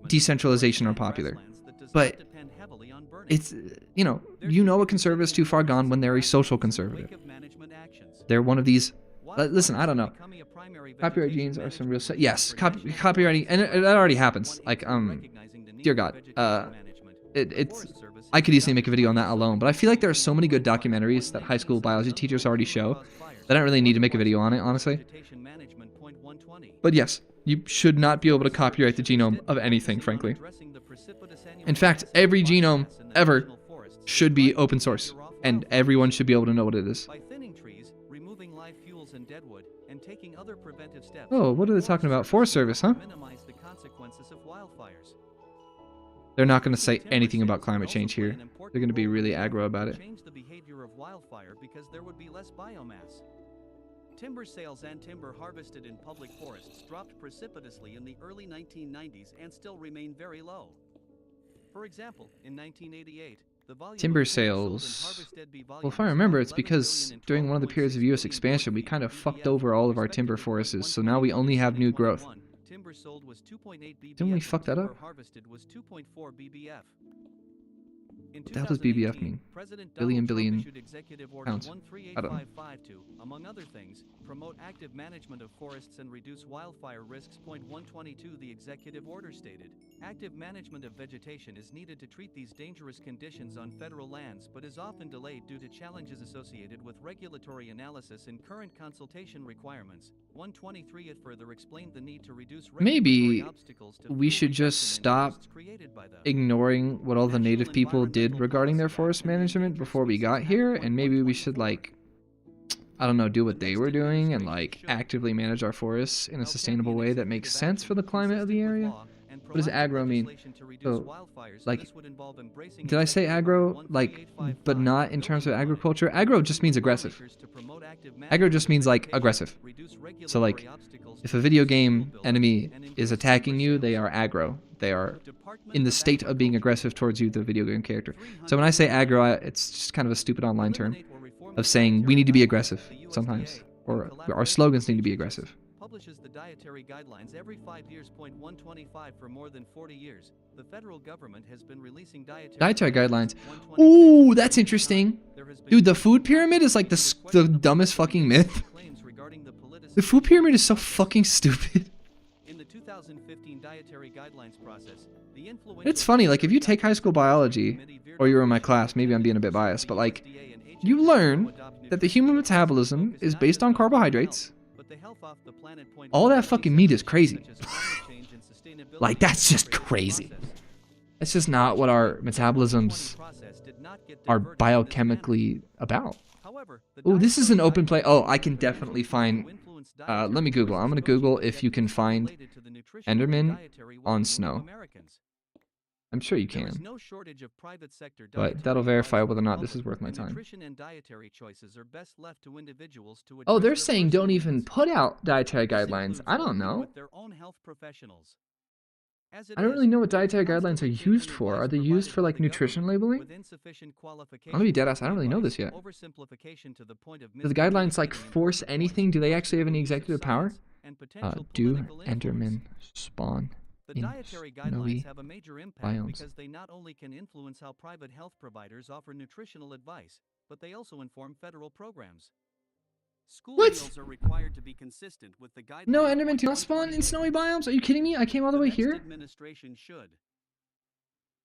decentralization are popular, but it's you know a conservative is too far gone when they're a social conservative. They're one of these. Listen, I don't know. Copyright genes are some real. Yes, copywriting, and that already happens. Like dear God, it's. I could easily make a video on that alone, but I feel like there are so many good documentaries that high school biology teachers already show that I don't really need to make a video on it, honestly. But yes, you should not be able to copyright the genome of anything, frankly. In fact, every genome ever should be open source, and everyone should be able to know what it is. By thinning trees, removing live fuels and deadwood, and taking other preventive steps. Oh, what are they talking about? Forest Service, huh? Minimize the consequences of wildfires. They're not going to say anything about climate change here. They're going to be really aggro about it. Change the behavior of wildfire because there would be less biomass. Timber sales and timber harvested in public forests dropped precipitously in the early 1990s and still remain very low. For example, in 1988, the volume Timber of timber sold in sales. harvested B Well, if volumes I remember, was it's 11 because billion and during one of the 12.6 periods of U.S. billion expansion, we BBF, kind of fucked over all of our timber forests, so now we only have new growth. Timber sold was 2.8 BBF. Didn't we fuck that timber up? harvested was 2.4 BBF. In What the hell does BBF 2018, mean? President Billion, Donald Trump billion issued Executive Order pounds. I don't know. 138552, among other things, promote active management of forests and reduce wildfire risks. Point 122 The executive order stated, active management of vegetation is needed to treat these dangerous conditions on federal lands but is often delayed due to challenges associated with regulatory analysis and current consultation requirements. 123 It further explained the need to reduce Maybe regulatory obstacles to we fuel should just reduction and stop costs created by the ignoring what all the native people did regarding their forest management before we got here, and maybe we should, like, I don't know, do what they were doing and, like, actively manage our forests in a sustainable way that makes sense for the climate of the area. What does aggro mean? So, like, did I say aggro? Like, but not in terms of agriculture? Aggro just means aggressive. Aggro just means, like, aggressive. So, like, if a video game enemy is attacking you, they are aggro. They are in the state of being aggressive towards you, the video game character. So when I say aggro, it's just kind of a stupid online term of saying we need to be aggressive sometimes, or our slogans need to be aggressive. Publishes the dietary guidelines every 5 years. Point 125 For more than 40 years, the federal government has been releasing Dietary guidelines. Ooh, that's interesting. Dude, the food pyramid is like the dumbest fucking myth. The food pyramid is so fucking stupid. In the 2015 dietary guidelines process, the It's funny, like, if you take high school biology, or you were in my class, maybe I'm being a bit biased, but, like, you learn that the human metabolism is based on carbohydrates. All that fucking meat is crazy. Like, that's just crazy. That's just not what our metabolisms are biochemically about. Oh, this is an open play. Oh, I can definitely find... let me Google. I'm going to Google if you can find Enderman on snow. I'm sure you can. But that'll verify whether or not this is worth my time. Oh, they're saying don't even put out dietary guidelines. I don't know. I don't really know what dietary guidelines are used for. Are they used for, like, nutrition labeling? I'm gonna be deadass. I don't really know this yet. Do the guidelines, like, force anything? Do they actually have any executive power? Do Endermen spawn The in dietary snowy guidelines have a major impact biomes? because they not only can influence how private health providers offer nutritional advice, but they also inform federal programs. School What? meals are required to be consistent with the guidelines. No, Endermen do not spawn in snowy biomes? Are you kidding me? I came all the way next here? Administration should.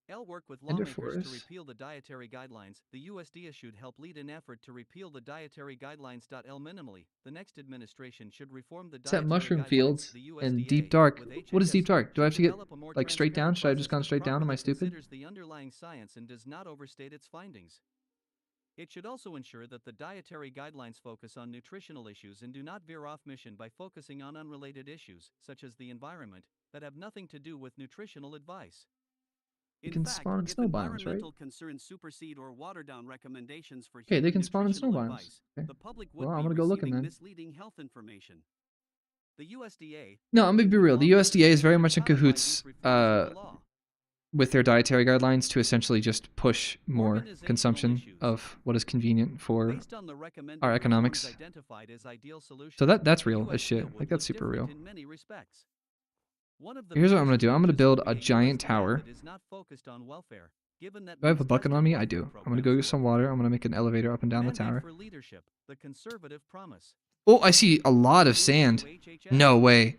L work with Ender lawmakers to forest. repeal the dietary guidelines. The USDA should help lead an effort to repeal the dietary guidelines. L minimally. The next administration should reform the It's at dietary mushroom guidelines. fields The and USDA, deep dark. with What is HHS, deep dark? Do I have to should get, develop a more like, straight down? transparent Should I have just gone process straight that down? Am I properly stupid? considers the underlying science and does not overstate its findings. It should also ensure that the dietary guidelines focus on nutritional issues and do not veer off mission by focusing on unrelated issues, such as the environment, that have nothing to do with nutritional advice. They can spawn in if snow biomes, right? environmental concerns supersede or water down recommendations for Okay, they human can spawn in snow nutritional biomes. advice, Okay. the public would Well, I'm be gonna go looking receiving then. misleading health information. The USDA No, I'm gonna be real. The USDA is very much in codified cahoots these reforms into law. with their dietary guidelines to essentially just push more Organizational consumption issues. of what is convenient for. Based on the recommended our reforms economics. identified as ideal solutions, So that's the real as shit. USDA would Like, that's look super real. different in many respects. One of the Here's what I'm major gonna do. I'm gonna changes build would a be giant USDA tower. that is not focused on welfare, given that Do I have a means bucket tested on me? I welfare do. I'm gonna programs go get work. some water. I'm gonna make an elevator up and down the Mandate tower. for leadership, the conservative promise. Oh, I see a lot of sand. HHS. No way.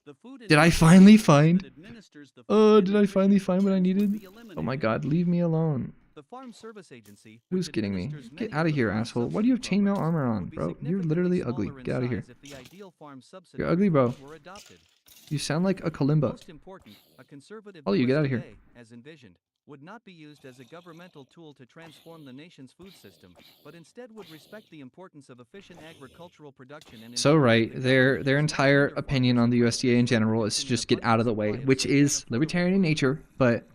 The Food and Did I Drug finally Administration find? that administers the Oh, food did I and finally nutrition find what I programs would needed? be Oh my eliminated. god, leave me alone. The Farm Service Agency, Who's which getting me? administers Get many out of the here, farm asshole. Why do you have subsidy chainmail programs, armor would on, be bro? You're significantly literally ugly. smaller in Get out of here. size if the ideal farm subsidy You're ugly, bro. programs were adopted. You sound like a kalimba. Most important, a conservative Oh, you get out of here. USDA, as envisioned, would not be used as a governmental tool to transform the nation's food system, but instead would respect the importance of efficient agricultural production and So right, ensuring their entire opinion on the USDA in general is to just get out of the way, which is libertarian in nature, but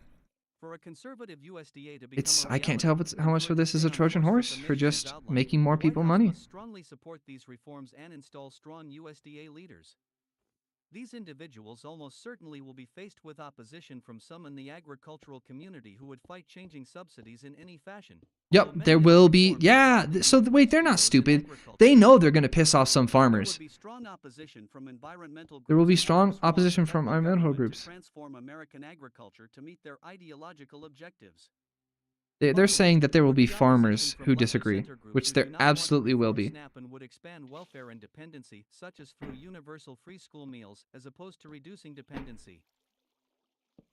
for a conservative USDA to become it's a I can't reality, tell if it's how much for this is a Trojan horse for just making more the White people House money. must strongly support these reforms and install strong USDA leaders. These individuals almost certainly will be faced with opposition from some in the agricultural community who would fight changing subsidies in any fashion. Yep, Although there many will of the be. reforms Yeah, involving so wait, they're not USDOs in stupid. agriculture They know they're going to piss off some there farmers. would be strong opposition from environmental There will groups be and strong others who want opposition the from federal environmental government groups. to transform American agriculture to meet their ideological objectives. They're Finally, saying that there will would be be farmers opposition from who left of disagree, center groups which who there do not want to absolutely will reform be. SNAP and would expand welfare and dependency, such as through universal free school meals, as opposed to reducing dependency.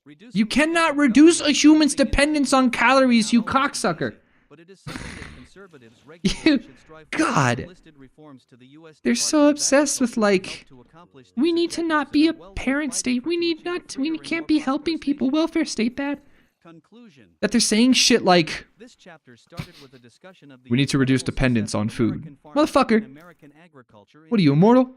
Reducing You the scope cannot of reduce a government human's serving dependence on individuals is calories, not you always cocksucker. easy, but it is something that conservatives regularly should strive for. God. Listed reforms to the US They're so Department of obsessed with, Agriculture would like, help to accomplish we these need to not objectives be a and are well worth parent fighting state. for We to need achieve not. a We freer and can't more be helping prosperous people. nation. Welfare state bad. Conclusion. That they're saying shit like, This chapter started with a discussion of the we need to reduce incredible dependence success on of food. American farming Motherfucker. and American agriculture in What are you, Europe. immortal?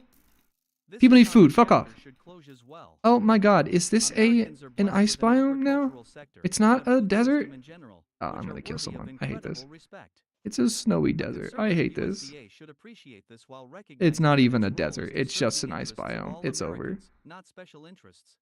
This People need is how food. the Fuck chapter off. should close as well. Oh my god, is this Americans are an blessed ice with an biome now? agricultural sector It's and not a food desert? system in general, Oh, which I'm are gonna kill worthy of someone. I hate this. incredible respect. It's a snowy A desert. I hate conservative this. USDA should appreciate this while It's recognizing not that even its a role is desert. to It's serve just the an ice interests of biome. all It's over. Americans, not special interests.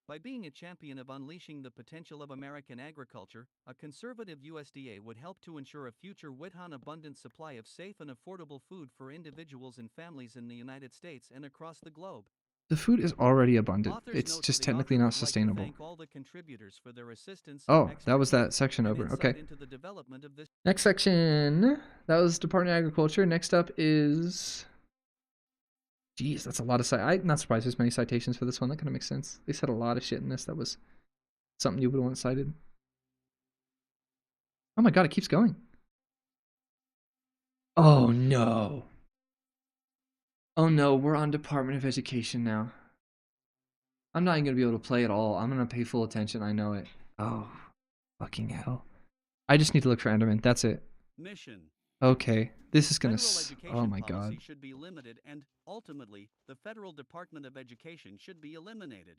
By being a champion of unleashing the potential of American agriculture, a conservative USDA would help to ensure a future with-an abundant supply of safe and affordable food for individuals and families in the United States and across the globe. The food is already abundant. Authors It's note just the technically author not would like to sustainable. thank all the contributors for their assistance, Oh, that was that expertise, section and over. insight Okay. into the development of this. Next section. That was Department of Agriculture. Next up is. Jeez, that's a lot of I'm not surprised there's many citations for this one. That kind of makes sense. They said a lot of shit in this that was something you would want cited. Oh my god, it keeps going. Oh no. Oh no, we're on Department of Education now. I'm not even going to be able to play at all. I'm going to pay full attention. I know it. Oh, fucking hell. I just need to look for Enderman. That's it. Mission. Okay. This is going to... Federal education Oh my policy god. should be limited and, ultimately, the Federal Department of Education should be eliminated.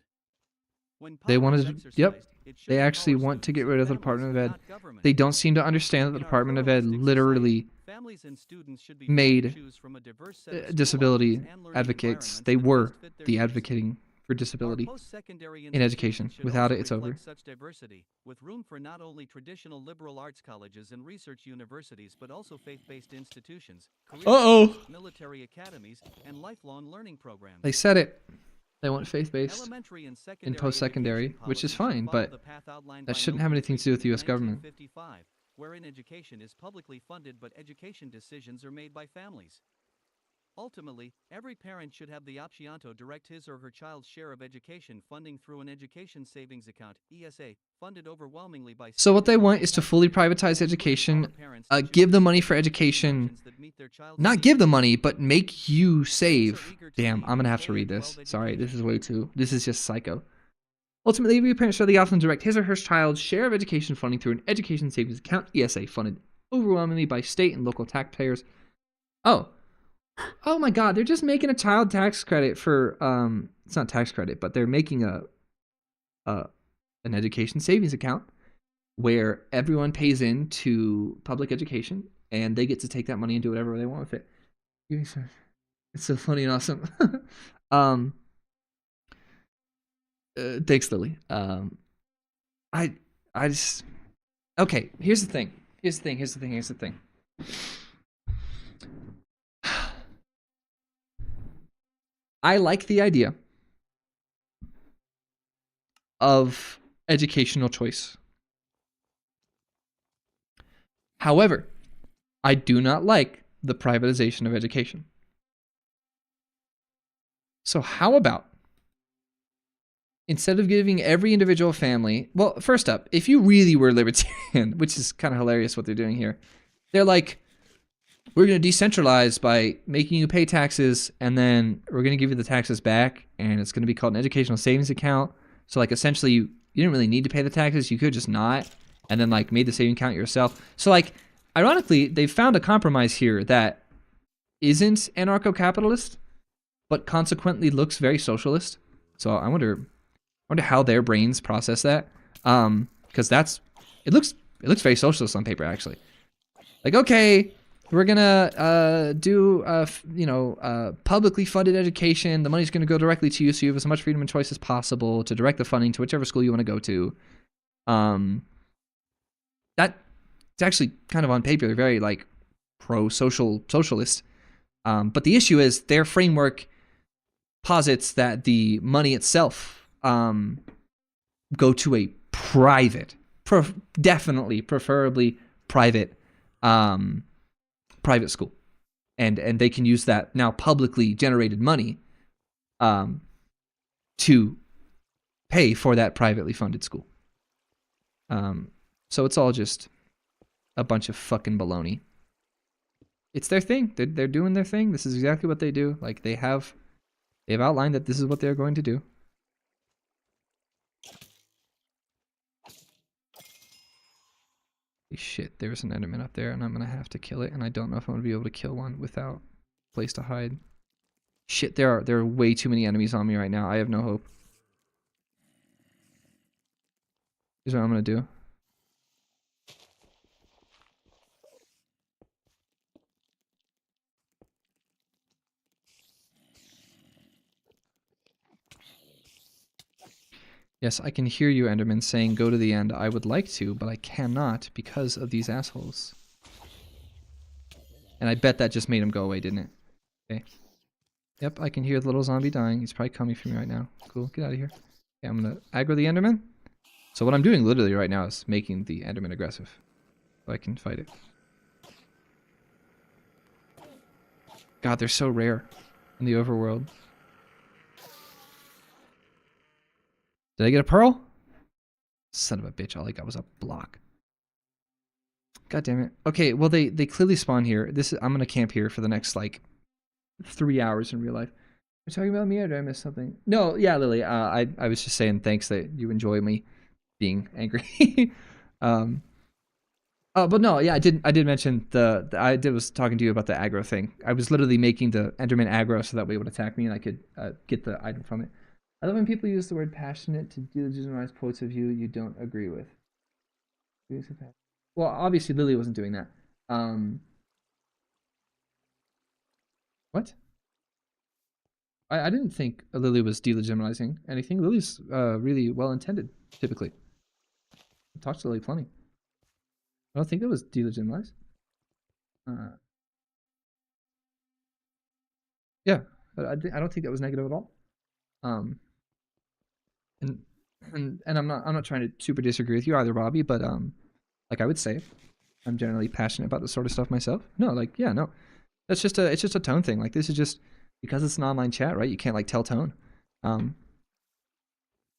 When They power is wanted to- yep. exercised, it should They actually empower want to get students rid and of the families, Department of Ed. not government. They don't seem to understand that the In our Department of Ed pluralistic literally society, families and students should be free to made choose from a diverse set of school disability options and learning advocates. environments They that were best fit their the needs. advocating for Our disability post-secondary in education. institutions should Without also it, it's over. reflect such diversity, with room for not only traditional liberal arts colleges and research universities but also faith-based institutions, career Uh-oh. schools, military academies, and lifelong learning programs. They said it. They want faith-based. Elementary and secondary post-secondary, education which is policy should fine, follow but the path outlined that by shouldn't Noble have anything to do with the in US government. 1955, wherein education is publicly funded but education decisions are made by families. Ultimately, every parent should have the option to direct his or her child's share of education funding through an education savings account (ESA), funded overwhelmingly by. So what they state and want local is to taxpayers, fully which privatize would education, empower parents to choose give the money between for education education, options that meet their child's not needs. give the money, but make you Parents are save. eager to Damn, see I'm gonna have to K-12 read this. Sorry, this is education. way too. This is just psycho. Ultimately, every parent should have the option to direct his or her child's share of education funding through an education savings account (ESA), funded overwhelmingly by state and local taxpayers. Oh, oh my God! They're just making a child tax credit for It's not tax credit, but they're making an education savings account where everyone pays into public education and they get to take that money and do whatever they want with it. It's so funny and awesome. Thanks, Lily. I just okay. Here's the thing. Here's the thing. I like the idea of educational choice. However, I do not like the privatization of education. So how about, instead of giving every individual family, well, first up, if you really were libertarian, which is kind of hilarious what they're doing here, they're like, we're going to decentralize by making you pay taxes, and then we're going to give you the taxes back, and it's going to be called an educational savings account. So like essentially you didn't really need to pay the taxes. You could just not, and then like made the saving account yourself. So like ironically, they found a compromise here that isn't anarcho-capitalist, but consequently looks very socialist. So I wonder how their brains process that. Because it looks very socialist on paper actually. Like, okay, we're gonna do publicly funded education. The money's gonna go directly to you, so you have as much freedom and choice as possible to direct the funding to whichever school you want to go to. That it's actually kind of on paper very like socialist. But the issue is their framework posits that the money itself go to a private, preferably private school, and they can use that now publicly generated money to pay for that privately funded school. So it's all just a bunch of fucking baloney. It's their thing. They're doing their thing. This is exactly what they do. Like they've outlined that this is what they're going to do. Shit, there's an enderman up there, and I'm gonna have to kill it, and I don't know if I'm gonna be able to kill one without a place to hide. Shit, there are way too many enemies on me right now. I have no hope. Here's what I'm gonna do. Yes, I can hear you, Enderman, saying go to the end. I would like to, but I cannot because of these assholes. And I bet that just made him go away, didn't it? Okay. Yep, I can hear the little zombie dying. He's probably coming for me right now. Cool, get out of here. Okay, I'm gonna aggro the Enderman. So what I'm doing literally right now is making the Enderman aggressive. So I can fight it. God, they're so rare in the overworld. Did I get a pearl? Son of a bitch, all I got was a block. God damn it. Okay, well they clearly spawn here. I'm gonna camp here for the next like 3 hours in real life. You're talking about me or did I miss something? No, yeah, Lily. I was just saying thanks that you enjoy me being angry. But no, yeah, I did mention was talking to you about the aggro thing. I was literally making the Enderman aggro so that way it would attack me and I could get the item from it. I love when people use the word passionate to delegitimize points of view you don't agree with. Well, obviously Lily wasn't doing that. What? I didn't think Lily was delegitimizing anything. Lily's really well intended, typically. I talked to Lily plenty. I don't think that was delegitimized. Yeah, but I don't think that was negative at all. And I'm not trying to super disagree with you either, Bobby, but like I would say, I'm generally passionate about this sort of stuff myself. No, like yeah, no, it's just a tone thing. Like this is just because it's an online chat, right? You can't like tell tone.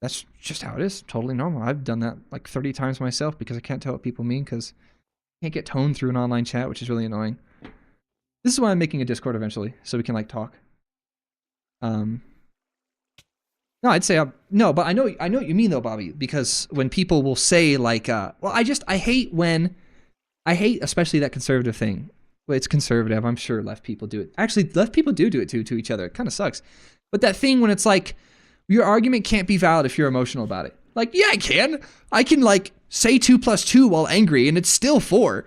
That's just how it is. Totally normal. I've done that like 30 times myself because I can't tell what people mean because I can't get tone through an online chat, which is really annoying. This is why I'm making a Discord eventually, so we can like talk. No, I'd say no, but I know what you mean though, Bobby. Because when people will say like, well, I hate especially that conservative thing. Well, it's conservative. I'm sure left people do it. Actually, left people do it to each other. It kind of sucks. But that thing when it's like, your argument can't be valid if you're emotional about it. Like, yeah, I can. I can like say 2 + 2 while angry, and it's still 4.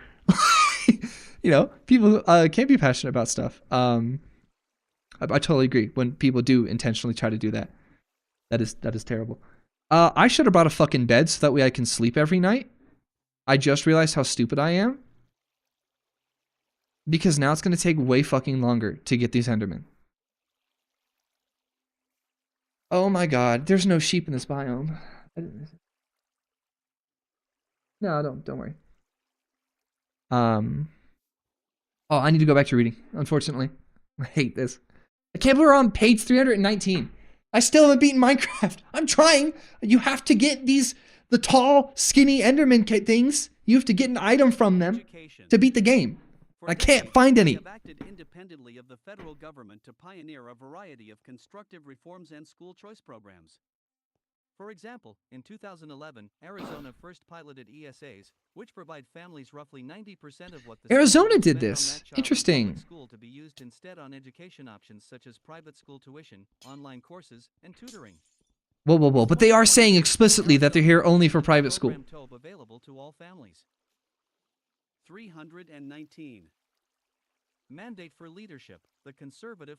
You know, people can't be passionate about stuff. I totally agree. When people do intentionally try to do that. That is terrible. I should have brought a fucking bed so that way I can sleep every night. I just realized how stupid I am. Because now it's going to take way fucking longer to get these Endermen. Oh my god, there's no sheep in this biome. I didn't miss it. No, don't worry. Oh, I need to go back to reading, unfortunately. I hate this. I can't believe we're on page 319. I still haven't beaten Minecraft. I'm trying. You have to get the tall, skinny Enderman things. You have to get an item from them to beat the game. For I can't decades, find they any. have acted independently of the federal government to pioneer a variety of constructive reforms and school choice programs. For example, in 2011, Arizona first piloted ESAs, which provide families roughly 90% of what the Arizona state did spent on this. that child in Interesting. public school to be used instead on education options such as private school tuition, online courses, and tutoring. Whoa. But they are saying explicitly that they're here only for private school. Program TOEB available to all families. 319. Mandate for leadership. The conservative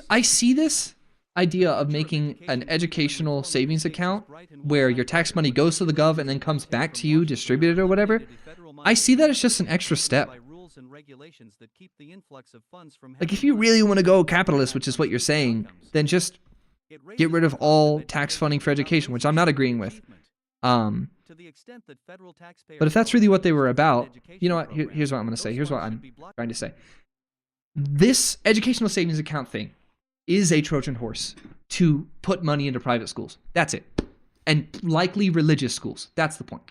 I see this idea of making an educational savings account where your tax money goes to the gov and then comes back to you distributed or whatever. I see that as just an extra step. Like if you really want to go capitalist, which is what you're saying, then just get rid of all tax funding for education, which I'm not agreeing with. But if that's really what they were about, you know what? Here's what I'm going to say. Here's what I'm trying to say. This educational savings account thing is a Trojan horse to put money into private schools. That's it. And likely religious schools. That's the point.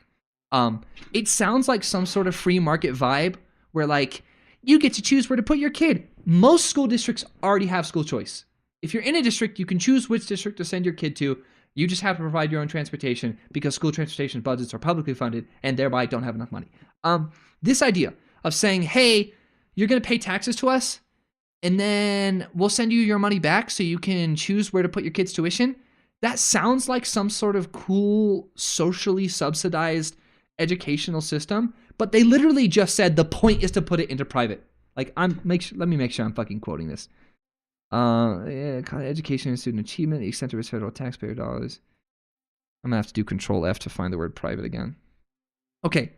It sounds like some sort of free market vibe where like you get to choose where to put your kid. Most school districts already have school choice. If you're in a district, you can choose which district to send your kid to. You just have to provide your own transportation because school transportation budgets are publicly funded and thereby don't have enough money. This idea of saying, hey, you're going to pay taxes to us and then we'll send you your money back so you can choose where to put your kid's tuition. That sounds like some sort of cool, socially subsidized educational system, but they literally just said the point is to put it into private. Like, let me make sure I'm fucking quoting this. Education and student achievement, the extent of its federal taxpayer dollars. I'm gonna have to do Control F to find the word private again. Okay.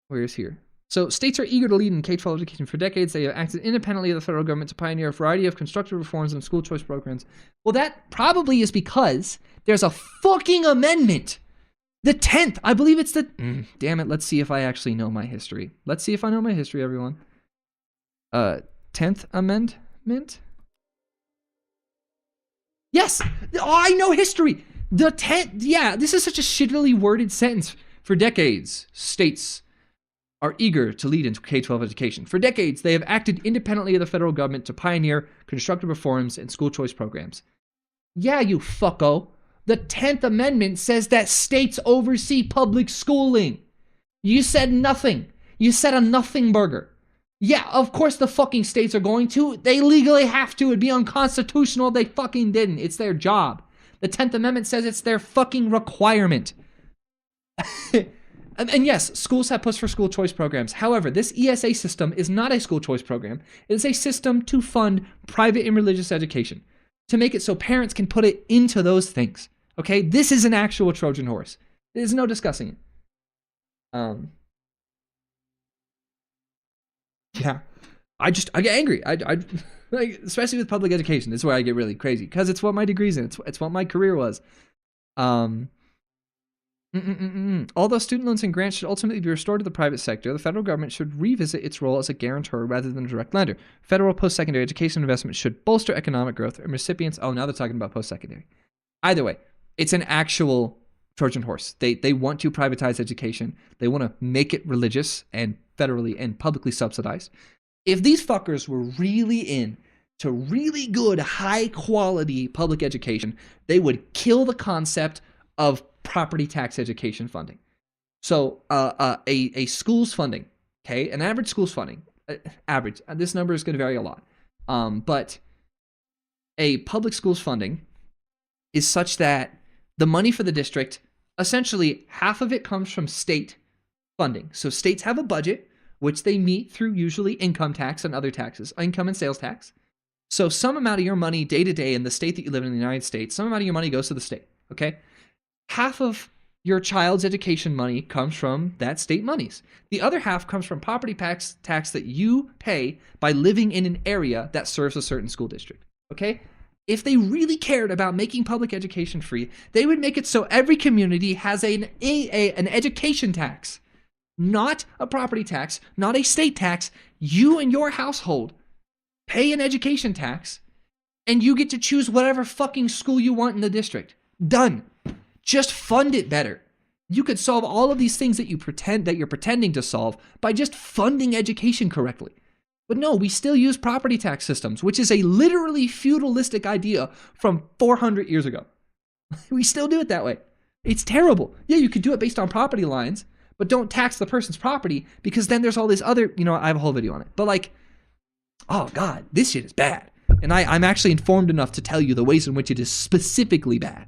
Where's here? So states are eager to lead in K-12 education for decades. They have acted independently of the federal government to pioneer a variety of constructive reforms and school choice programs. Well, that probably is because there's a fucking amendment. The 10th, I believe it's the... damn it, let's see if I actually know my history. Let's see if I know my history, everyone. 10th Amendment? Yes! Oh, I know history! The 10th... Yeah, this is such a shittily worded sentence. For decades, states are eager to lead into K-12 education. For decades, they have acted independently of the federal government to pioneer constructive reforms and school choice programs. Yeah, you fucko. The 10th Amendment says that states oversee public schooling. You said nothing. You said a nothing burger. Yeah, of course the fucking states are going to. They legally have to. It'd be unconstitutional if they fucking didn't. It's their job. The 10th Amendment says it's their fucking requirement. And yes, schools have pushed for school choice programs. However, this ESA system is not a school choice program. It is a system to fund private and religious education, to make it so parents can put it into those things. Okay? This is an actual Trojan horse. There's no discussing it. Yeah. I get angry. I like, especially with public education. This is where I get really crazy because it's what my degree's in. It's what my career was. Although student loans and grants should ultimately be restored to the private sector, the federal government should revisit its role as a guarantor rather than a direct lender. Federal post-secondary education investment should bolster economic growth and recipients... Oh, now they're talking about post-secondary. Either way, it's an actual Trojan horse. They want to privatize education. They want to make it religious and federally and publicly subsidized. If these fuckers were really in to really good, high-quality public education, they would kill the concept of property tax education funding. So a school's funding, okay, an average school's funding, average, this number is going to vary a lot, but a public school's funding is such that the money for the district, essentially half of it comes from state funding. So states have a budget, which they meet through usually income tax and other taxes, income and sales tax. So some amount of your money day to day in the state that you live in the United States, some amount of your money goes to the state, okay? Half of your child's education money comes from that state monies. The other half comes from property tax that you pay by living in an area that serves a certain school district, okay? If they really cared about making public education free, they would make it so every community has an education tax, not a property tax, not a state tax. You and your household pay an education tax, and you get to choose whatever fucking school you want in the district. Done. Just fund it better. You could solve all of these things that you're pretending to solve by just funding education correctly. But no, we still use property tax systems, which is a literally feudalistic idea from 400 years ago. We still do it that way. It's terrible. Yeah, you could do it based on property lines, but don't tax the person's property, because then there's all this other, I have a whole video on it. But like, oh God, this shit is bad. And I'm actually informed enough to tell you the ways in which it is specifically bad.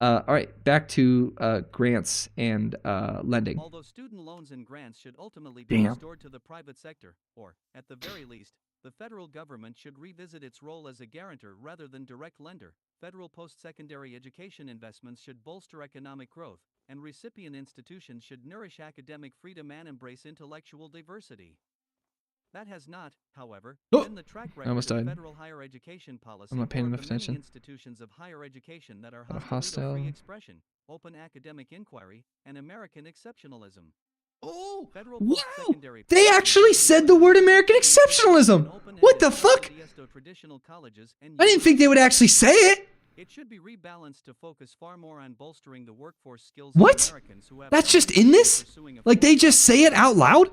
All right, back to grants and lending. Although student loans and grants should ultimately be restored to the private sector, or, at the very least, the federal government should revisit its role as a guarantor rather than direct lender. Federal post-secondary education investments should bolster economic growth, and recipient institutions should nourish academic freedom and embrace intellectual diversity. That has not, however, been the track record of federal higher education policy. I'm not paying enough for many attention. institutions of higher education that are Hostile. hostile to free expression, open academic inquiry, and American exceptionalism. Oh, Federal wow! post-secondary They actually said the word American exceptionalism. What the fuck? I didn't think they would actually say it. It should be rebalanced to focus far more on bolstering the workforce skills What? of Americans who have That's just in this? Like they just say it out loud?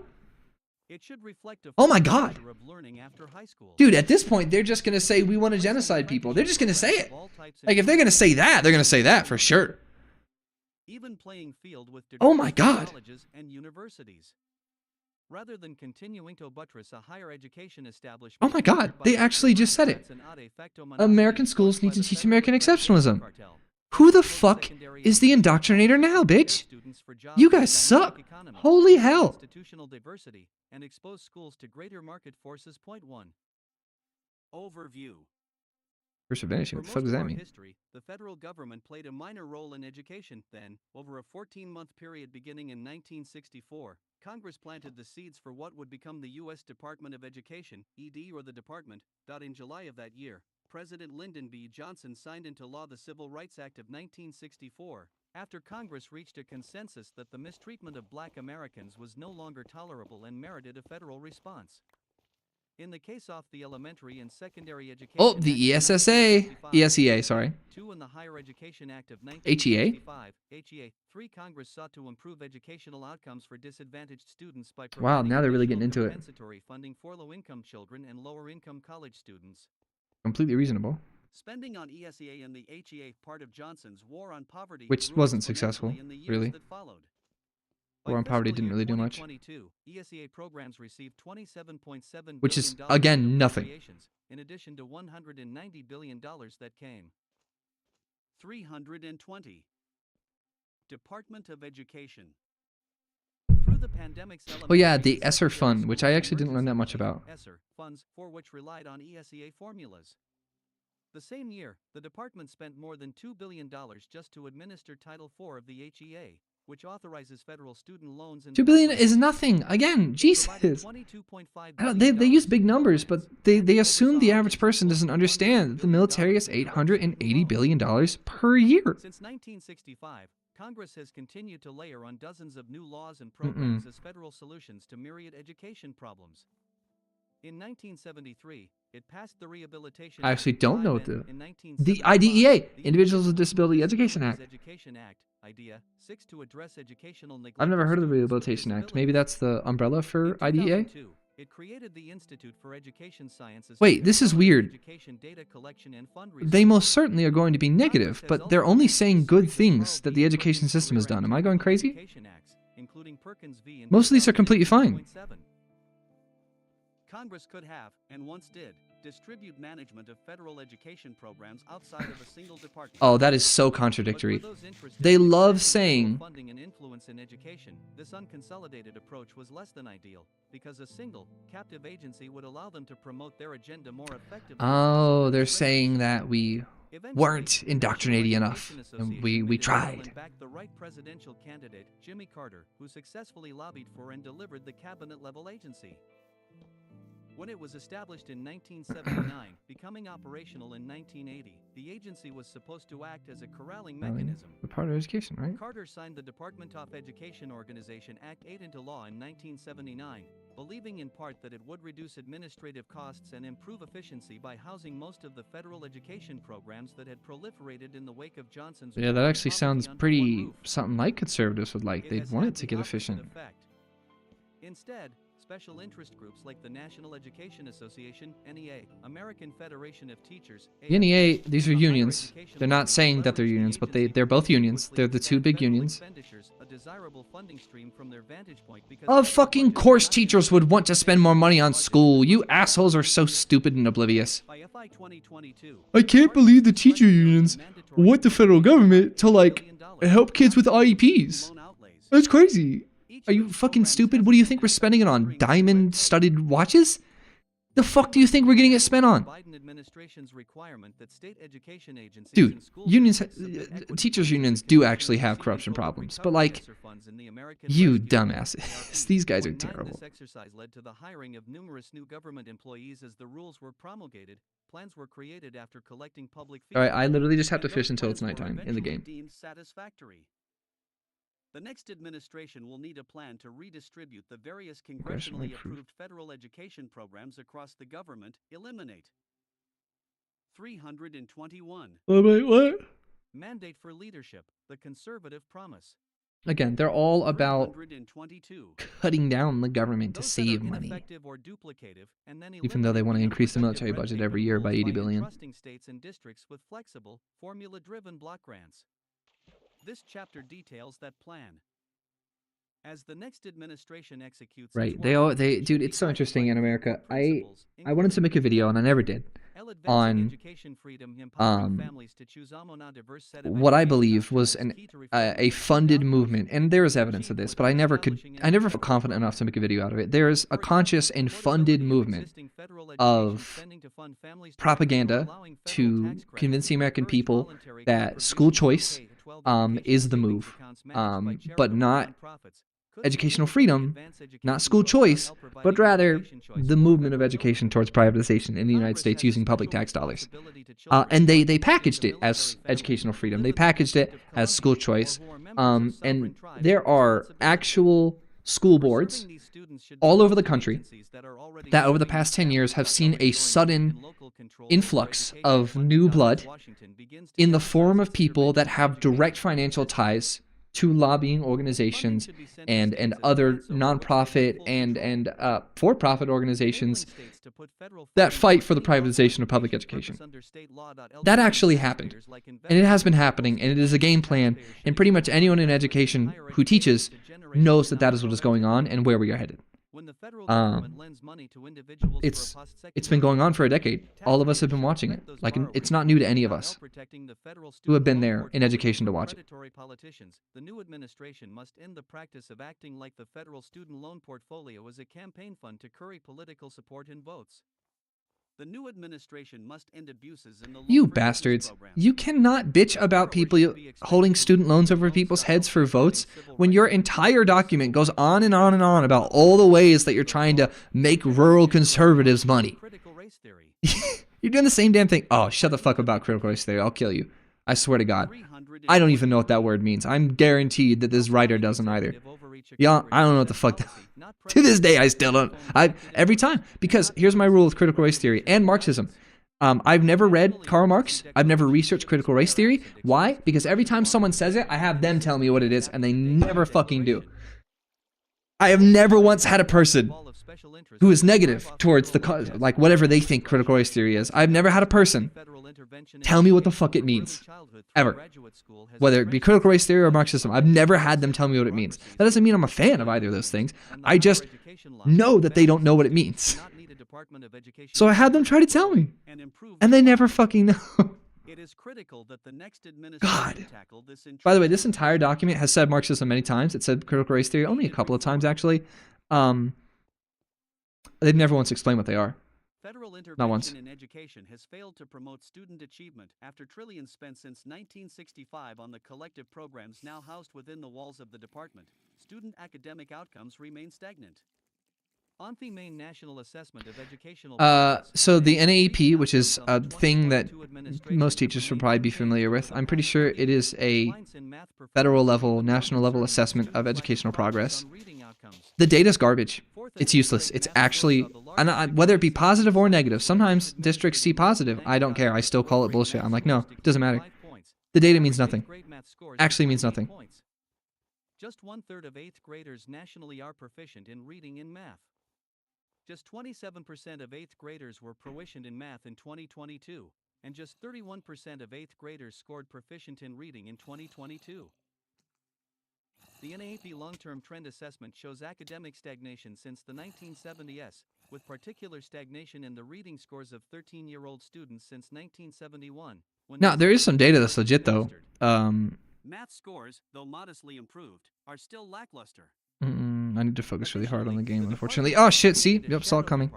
It should reflect a Oh my God. culture of learning after high school. Dude, at this point, they're just going to say we want to genocide people. They're just going to say it. Like if they're going to say that, they're going to say that for sure. Even playing field with Oh my God. colleges and universities. Rather than continuing to buttress a higher education establishment. Oh my God, they actually just said it. American schools need to teach American exceptionalism. Who the fuck is the indoctrinator now, bitch? You guys suck. Holy hell. Institutional diversity and expose schools to greater market forces. Point 1. Overview. First vanishing, For what the fuck most does of that our mean? history, the federal government played a minor role in education. Then, over a 14-month period beginning in 1964, Congress planted the seeds for what would become the U.S. Department of Education, ED, or the department. In July of that year, President Lyndon B. Johnson signed into law the Civil Rights Act of 1964, after Congress reached a consensus that the mistreatment of Black Americans was no longer tolerable and merited a federal response. In the case of the Elementary and Secondary Education Oh, the Act of ESSA. 1965, ESEA, sorry. 2 in the Higher Education Act of HEA? 1965, HEA. 3 Congress sought to improve educational outcomes for disadvantaged students by Wow, providing now they're really additional getting into it. compensatory funding for low-income children and lower-income college students. Completely reasonable. Spending on ESEA and the HEA, part of Johnson's war on poverty, Which grew wasn't exponentially successful, in the years really. that followed. War on By poverty fiscal didn't year really do much. 2022, ESEA programs received $27.7 Which is, billion again, in nothing. appropriations, in addition to $190 billion that came. 320. Department of Education. Through the pandemic's Oh yeah, the elementary and ESSER secondary fund, which I schools actually didn't learn that much emergency about. ESSER funds, for which relied on ESEA formulas. The same year, the department spent more than $2 billion just to administer Title IV of the HEA, which authorizes federal student loans and $2 billion programs. is nothing. Again, Jesus. They use big numbers, but they assume the average person doesn't understand that the military is $880 billion per year. Since 1965, Congress has continued to layer on dozens of new laws and programs as federal solutions to myriad education problems. In 1973, it passed the Rehabilitation I actually Act, don't know and the in IDEA, 1975, the Individuals with Disability Education Act. Education Act, IDEA, seeks to address educational neglect I've never of heard of the students with Rehabilitation Act. Maybe disabilities. that's the umbrella for In IDEA? 2002, it created the Institute for Education Sciences. Wait, this is weird. Education data collection and They most certainly are going to be negative, but they're only saying good things that the education system has done. Am I going crazy? Most of these are completely fine. Congress could have, and once did, distribute management of federal education programs outside of a single department. Oh, that is so contradictory. They love saying funding and influence in education. This unconsolidated approach was less than ideal because a single, captive agency would allow them to promote their agenda more effectively. oh, they're saying that we weren't indoctrinating enough, and we tried. Backed the right presidential candidate, Jimmy Carter, who successfully lobbied for and delivered the cabinet-level agency. When it was established in 1979, becoming operational in 1980, the agency was supposed to act as a corralling mechanism. The part of education, right? Carter signed the Department of Education Organization Act 8 into law in 1979, believing in part that it would reduce administrative costs and improve efficiency by housing most of the federal education programs that had proliferated in the wake of Johnson's Yeah, that war on actually poverty sounds under one pretty roof. something like conservatives would like. It They'd has want had it to the get opposite efficient. effect. Instead, special interest groups like the National Education Association, NEA, American Federation of Teachers, The NEA, AFT, these are and the Higher unions. Education They're not Lobby saying that they're leveraged the unions, but agency they're both very unions. quickly They're to the two expand big federal unions. expenditures, a desirable funding stream from their vantage point because Of federal fucking budgets course are not teachers would want to spend more money on budgets school. that You must be assholes are so allocated. stupid and oblivious. By FY 2022, I can't believe the teacher unions want the federal government to, like, help kids with IEPs. That's crazy. Are you fucking stupid? What do you think we're spending it on? Diamond-studded watches? The fuck do you think we're getting it spent on? Biden administration's requirement that state education agencies Dude, and school unions, districts submit equity teachers budgets unions to do the actually have CDC corruption and vote problems, recovery but like, ESSER funds in the American you Rescue Plan dumbasses, these guys are When terrible. This exercise led to the hiring of numerous new government employees as the rules were promulgated. Plans were created after collecting public Alright, feedback. I literally just have to and fish those until it's plans were nighttime in the eventually game. deemed satisfactory. The next administration will need a plan to redistribute the various congressionally approved federal education programs across the government. Eliminate 321. Wait, what? Mandate for leadership, the conservative promise. Again, they're all about 322. cutting down the government to Those that are save money. ineffective or duplicative, and then Even though they want to eliminate increase the military unproductive red budget tape every and year by rules 80 billion. entrusting states and districts with flexible, formula-driven block grants. This chapter details that plan. As the next administration executes its Right. work, Dude, it's so interesting in America. I wanted to make a video and I never did on what I believe was a funded movement, and there is evidence of this, but I never felt confident enough to make a video out of it. There is a conscious and funded movement of propaganda to convince the American people that school choice is the move, but not educational freedom, not school choice, but rather the movement of education towards privatization in the United States using public tax dollars. And they packaged it as educational freedom. They packaged it as school choice. And there are actual school boards all over the country that over the past 10 years have seen a sudden influx of new blood in the form of people that have direct financial ties to lobbying organizations and other nonprofit and for-profit organizations that fight for the privatization of public education. That actually happened, and it has been happening, and it is a game plan, and pretty much anyone in education who teaches knows that that is what is going on and where we are headed. It's been going on for a decade. All of us have been watching it. Like, it's not new to any of us who have been there in education to watch it. The new administration must end the practice of acting like the federal student loan portfolio is a campaign fund to curry political support and votes. The new administration must end abuses in the You loan forgiveness bastards. program. You cannot bitch about people holding student loans over people's heads for votes when your entire document goes on and on and on about all the ways that you're trying to make rural conservatives money. Critical race theory. You're doing the same damn thing. Oh, shut the fuck up about critical race theory. I'll kill you. I swear to God. I don't even know what that word means. I'm guaranteed that this writer doesn't either. Yeah, I don't know what the fuck. To this day, I still don't. Every time. Because here's my rule with critical race theory and Marxism. I've never read Karl Marx. I've never researched critical race theory. Why? Because every time someone says it, I have them tell me what it is, and they never fucking do. I have never once had a person who is negative towards the like whatever they think critical race theory is. I've never had a person tell me what the fuck it means. Ever. Whether it be critical race theory or Marxism, I've never had them tell me what it means. That doesn't mean I'm a fan of either of those things. I just know that they don't know what it means. So I had them try to tell me. And they never fucking know. God. By the way, this entire document has said Marxism many times. It said critical race theory only a couple of times, actually. They've never once explained what they are. Federal Not once. intervention in education has failed to promote student achievement after trillions spent since 1965 on the collective programs now housed within the walls of the department. Student academic outcomes remain stagnant. On the main national assessment of educational So the NAEP, which is a thing that most teachers should probably be familiar with, I'm pretty sure it is a federal level, national level assessment of educational progress. The data's garbage. It's useless. It's actually, whether it be positive or negative. Sometimes districts see positive. I don't care. I still call it bullshit. I'm like, no, it doesn't matter. The data means nothing. Actually means nothing. Just 1/3 of 8th graders nationally are proficient in reading and math. Just 27% of 8th graders were proficient in math in 2022, and just 31% of 8th graders scored proficient in reading in 2022. The NAAP long-term trend assessment shows academic stagnation since the 1970s, with particular stagnation in the reading scores of 13-year-old students since 1971. Now, there is some data that's legit, though. Math scores, though modestly improved, are still lackluster. I need to focus really hard on the game, unfortunately. Oh, shit, see? Yep, saw it coming.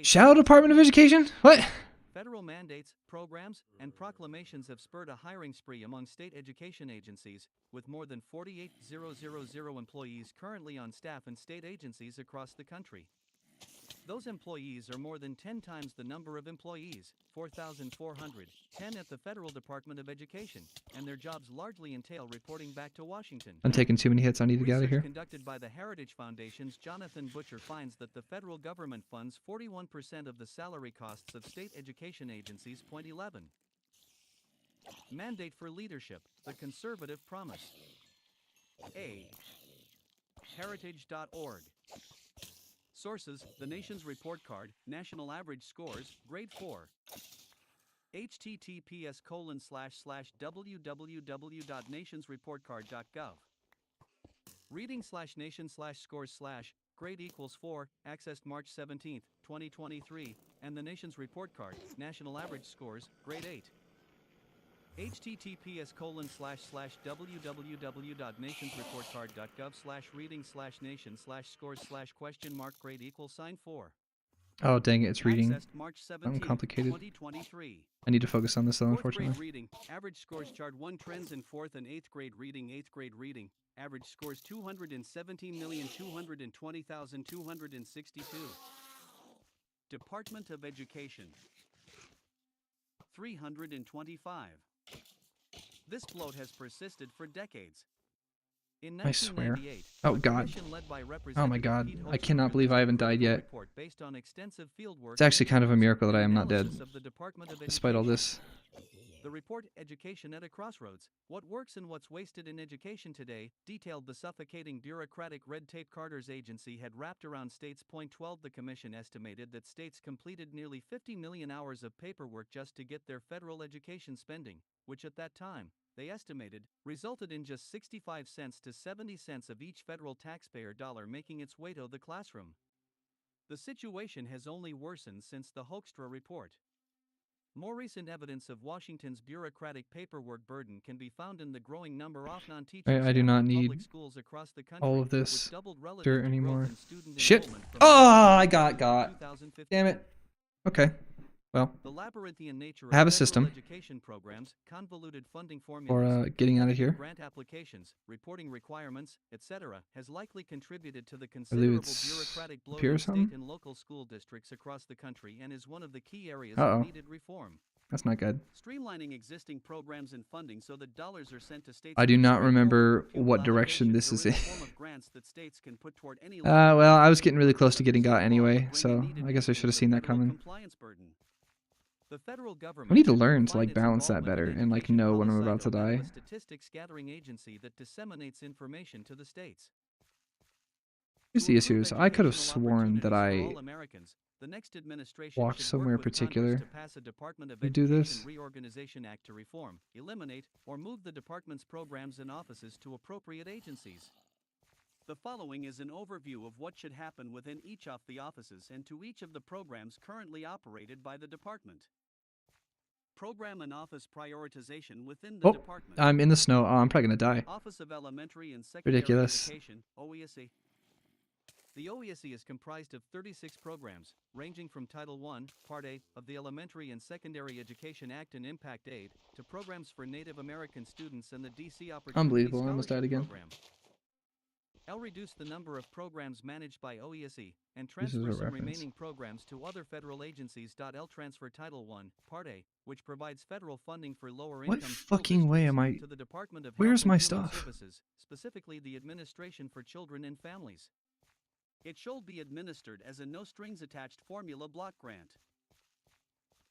Shadow Department of Education? What? Federal mandates, programs, and proclamations have spurred a hiring spree among state education agencies, with more than 48,000 employees currently on staff in state agencies across the country. Those employees are more than 10 times the number of employees, 4,410 at the Federal Department of Education, and their jobs largely entail reporting back to Washington. I'm taking too many hits. I need to get out of here. Research conducted by the Heritage Foundation's Jonathan Butcher finds that the federal government funds 41% of the salary costs of state education agencies. 11. Mandate for leadership, the conservative promise. A. Heritage.org. Sources: The Nation's Report Card, National Average Scores, Grade 4. https://www.nationsreportcard.gov. Reading/nation/scores/ grade equals 4, accessed March 17, 2023, and The Nation's Report Card, National Average Scores, Grade 8. https://www.nationsreportcard.gov/reading/nation/scores/question mark grade equals sign 4. Oh, dang it, it's reading. Accessed March 17, Complicated. 2023. I need to focus on this, though, Fourth grade unfortunately. reading, average scores chart 1 trends in 4th and 8th grade reading. 8th grade reading, average scores 217,220,262. Department of Education, 325. This bloat has persisted for decades. In I swear. 1998, Oh, a God. commission led by Oh, my Representative God. Pete I Hoekstra cannot believe I haven't died yet. report based on extensive field work It's actually kind of a and miracle that I am not dead, analysis of the Department of despite all Education. this. The report, Education at a Crossroads, What Works and What's Wasted in Education Today, detailed the suffocating bureaucratic red tape Carter's agency had wrapped around states. 12 The commission estimated that states completed nearly 50 million hours of paperwork just to get their federal education spending, which at that time, they estimated, resulted in just 65 cents to 70 cents of each federal taxpayer dollar making its way to the classroom. The situation has only worsened since the Hoekstra report. More recent evidence of Washington's bureaucratic paperwork burden can be found in the growing number of non-teaching I do staff not in need public schools across the country, all of which this doubled relative dirt to growth anymore. in student Shit. enrollment from Oh, I got 2015. Damn it. Okay. Well, The labyrinthian nature of I have a federal system education programs, convoluted funding formulas, for getting out of here. grant applications, reporting requirements, etc., has likely contributed to the I believe considerable it's bureaucratic bloat up here or in state something. and local school districts across the country and is one of the key areas Uh-oh. of needed reform. That's not good. Streamlining existing programs and funding so that dollars are sent to states. I do not straightforward remember for pupil what direction allocations this or is in in. the form of grants that states can put toward any Well, I was getting really close to getting got law anyway, bring a so needed I guess I easing should have to seen the that federal coming. compliance burden. The federal government I need to should learn to refine like its balance that involvement better in and like education know when I'm policy about to to have die. a statistics gathering agency that disseminates information to the states. Here's To the issue: improve is I could have educational sworn that opportunities for I all Americans, the next administration walked should somewhere work with particular Congress to pass a Department of to do Education this. Reorganization Act to reform, eliminate, or move the department's programs and offices to appropriate agencies. The following is an overview of what should happen within each of the offices and to each of the programs currently operated by the department. Program and office prioritization within the Oh, department. I'm in the snow. Oh, I'm probably gonna die. Office of Elementary and Secondary Ridiculous. Education, OESE. The OESE is comprised of 36 programs, ranging from Title I, Part A, of the Elementary and Secondary Education Act and Impact Aid, to programs for Native American students and the DC Opportunity Unbelievable, I almost Scholarship died again. Program. L reduced the number of programs managed by OESE, and This is a transfer some reference. remaining programs to other federal agencies. L transfer Title I, Part A, which provides federal funding for lower What income school fucking way districts, am I? to the Department of Where's Health and my Human stuff? Services, specifically the Administration for Children and Families. It should be administered as a no-strings-attached formula block grant.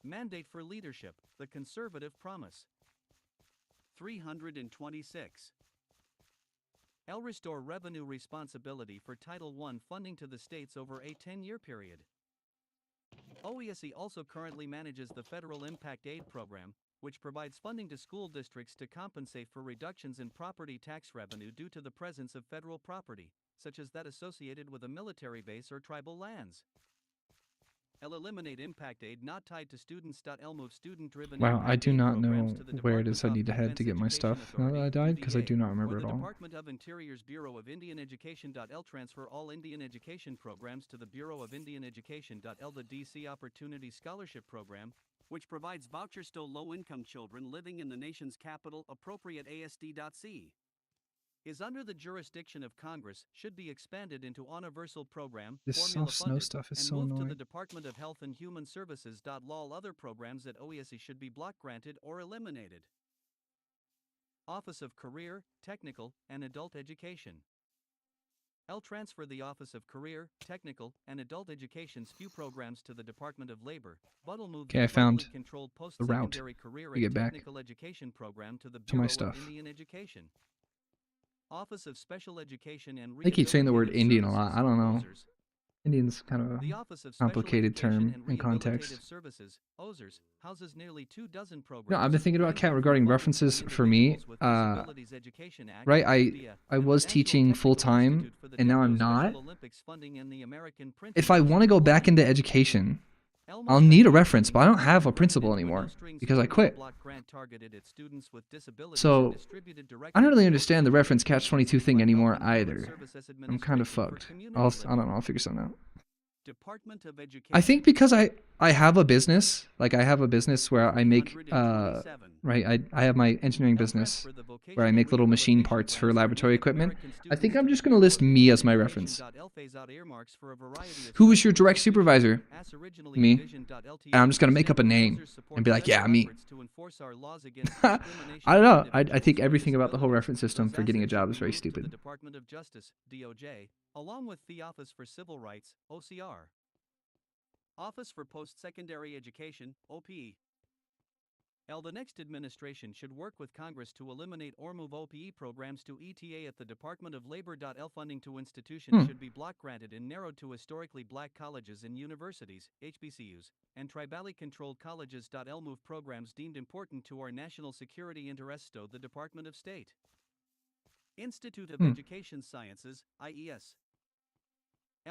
Mandate for leadership, the conservative promise. 326. L. Restore revenue responsibility for Title I funding to the states over a 10-year period. OESE also currently manages the Federal Impact Aid Program, which provides funding to school districts to compensate for reductions in property tax revenue due to the presence of federal property, such as that associated with a military base or tribal lands. L. Eliminate impact aid not tied to students. L. Move student-driven Wow, I impact do aid not programs know to the where it is I Department need to of head to Defense get my Education stuff now that I Authority, died, because I do not or remember the it all. Department of Interior's Bureau of Indian Education. L. Transfer all Indian education programs to the Bureau of Indian Education. L. The DC Opportunity Scholarship Program, which provides vouchers to low-income children living in the nation's capital. Appropriate ASD.C. is under the jurisdiction of Congress, should be expanded into universal program, This formula soft snow funded, stuff is and so moved to the annoying. Department of Health and Human Services. Lol. Other programs at OESE should be block granted or eliminated. Office of Career, Technical, and Adult Education. L. Transfer the Office of Career, Technical, and Adult Education's few programs to the Department of Labor, but will move Okay, the I found federally controlled the route post-secondary career to and get back technical education program to the to my Bureau stuff. of Indian Education. Office of Special Education and They keep saying the word Rehabilitative Indian a lot. Services, I don't know. OSERS. Indian's kind of The a Office of Special complicated Education term and in context. Rehabilitative Services, OSERS, houses nearly 24 programs. No, I've been thinking about Kat ranging from regarding funding references the for me. Individuals with Disabilities Education Act, Right, IDEA, I and the was National teaching Technical full time, Institute for the and now DEFCO I'm not. Special Olympics funding and the American Printing If I want to go back into education, Elmo I'll need a special reference, funding but I don't is have a limited principal to a anymore no-strings because I formula quit. block grant targeted at students with disabilities So, and distributed I directly don't really to understand the local reference communities catch-22 thing by Health anymore and Human either. Services I'm kind of Administration for fucked. community I don't living. know. I'll figure something out. Department of Education. I think because I have a business, like I have a business where I make 327. right, I have my engineering business where I make little machine parts for laboratory equipment. I think I'm just going to list me as my reference. Who was your direct supervisor? Me. And I'm just going to make up a name and be like, yeah, me. I don't know. I think everything about the whole reference system for getting a job is very The stupid. Department of Justice, DOJ, along with the Office for Civil Rights, OCR. Office for Post-Secondary Education, OPE. The next administration should work with Congress to eliminate or move OPE programs to ETA at the Department of Labor. Funding to institutions should be block granted and narrowed to historically black colleges and universities, HBCUs, and tribally controlled colleges. Move programs deemed important to our national security interests to the Department of State. Institute of Education Sciences, IES.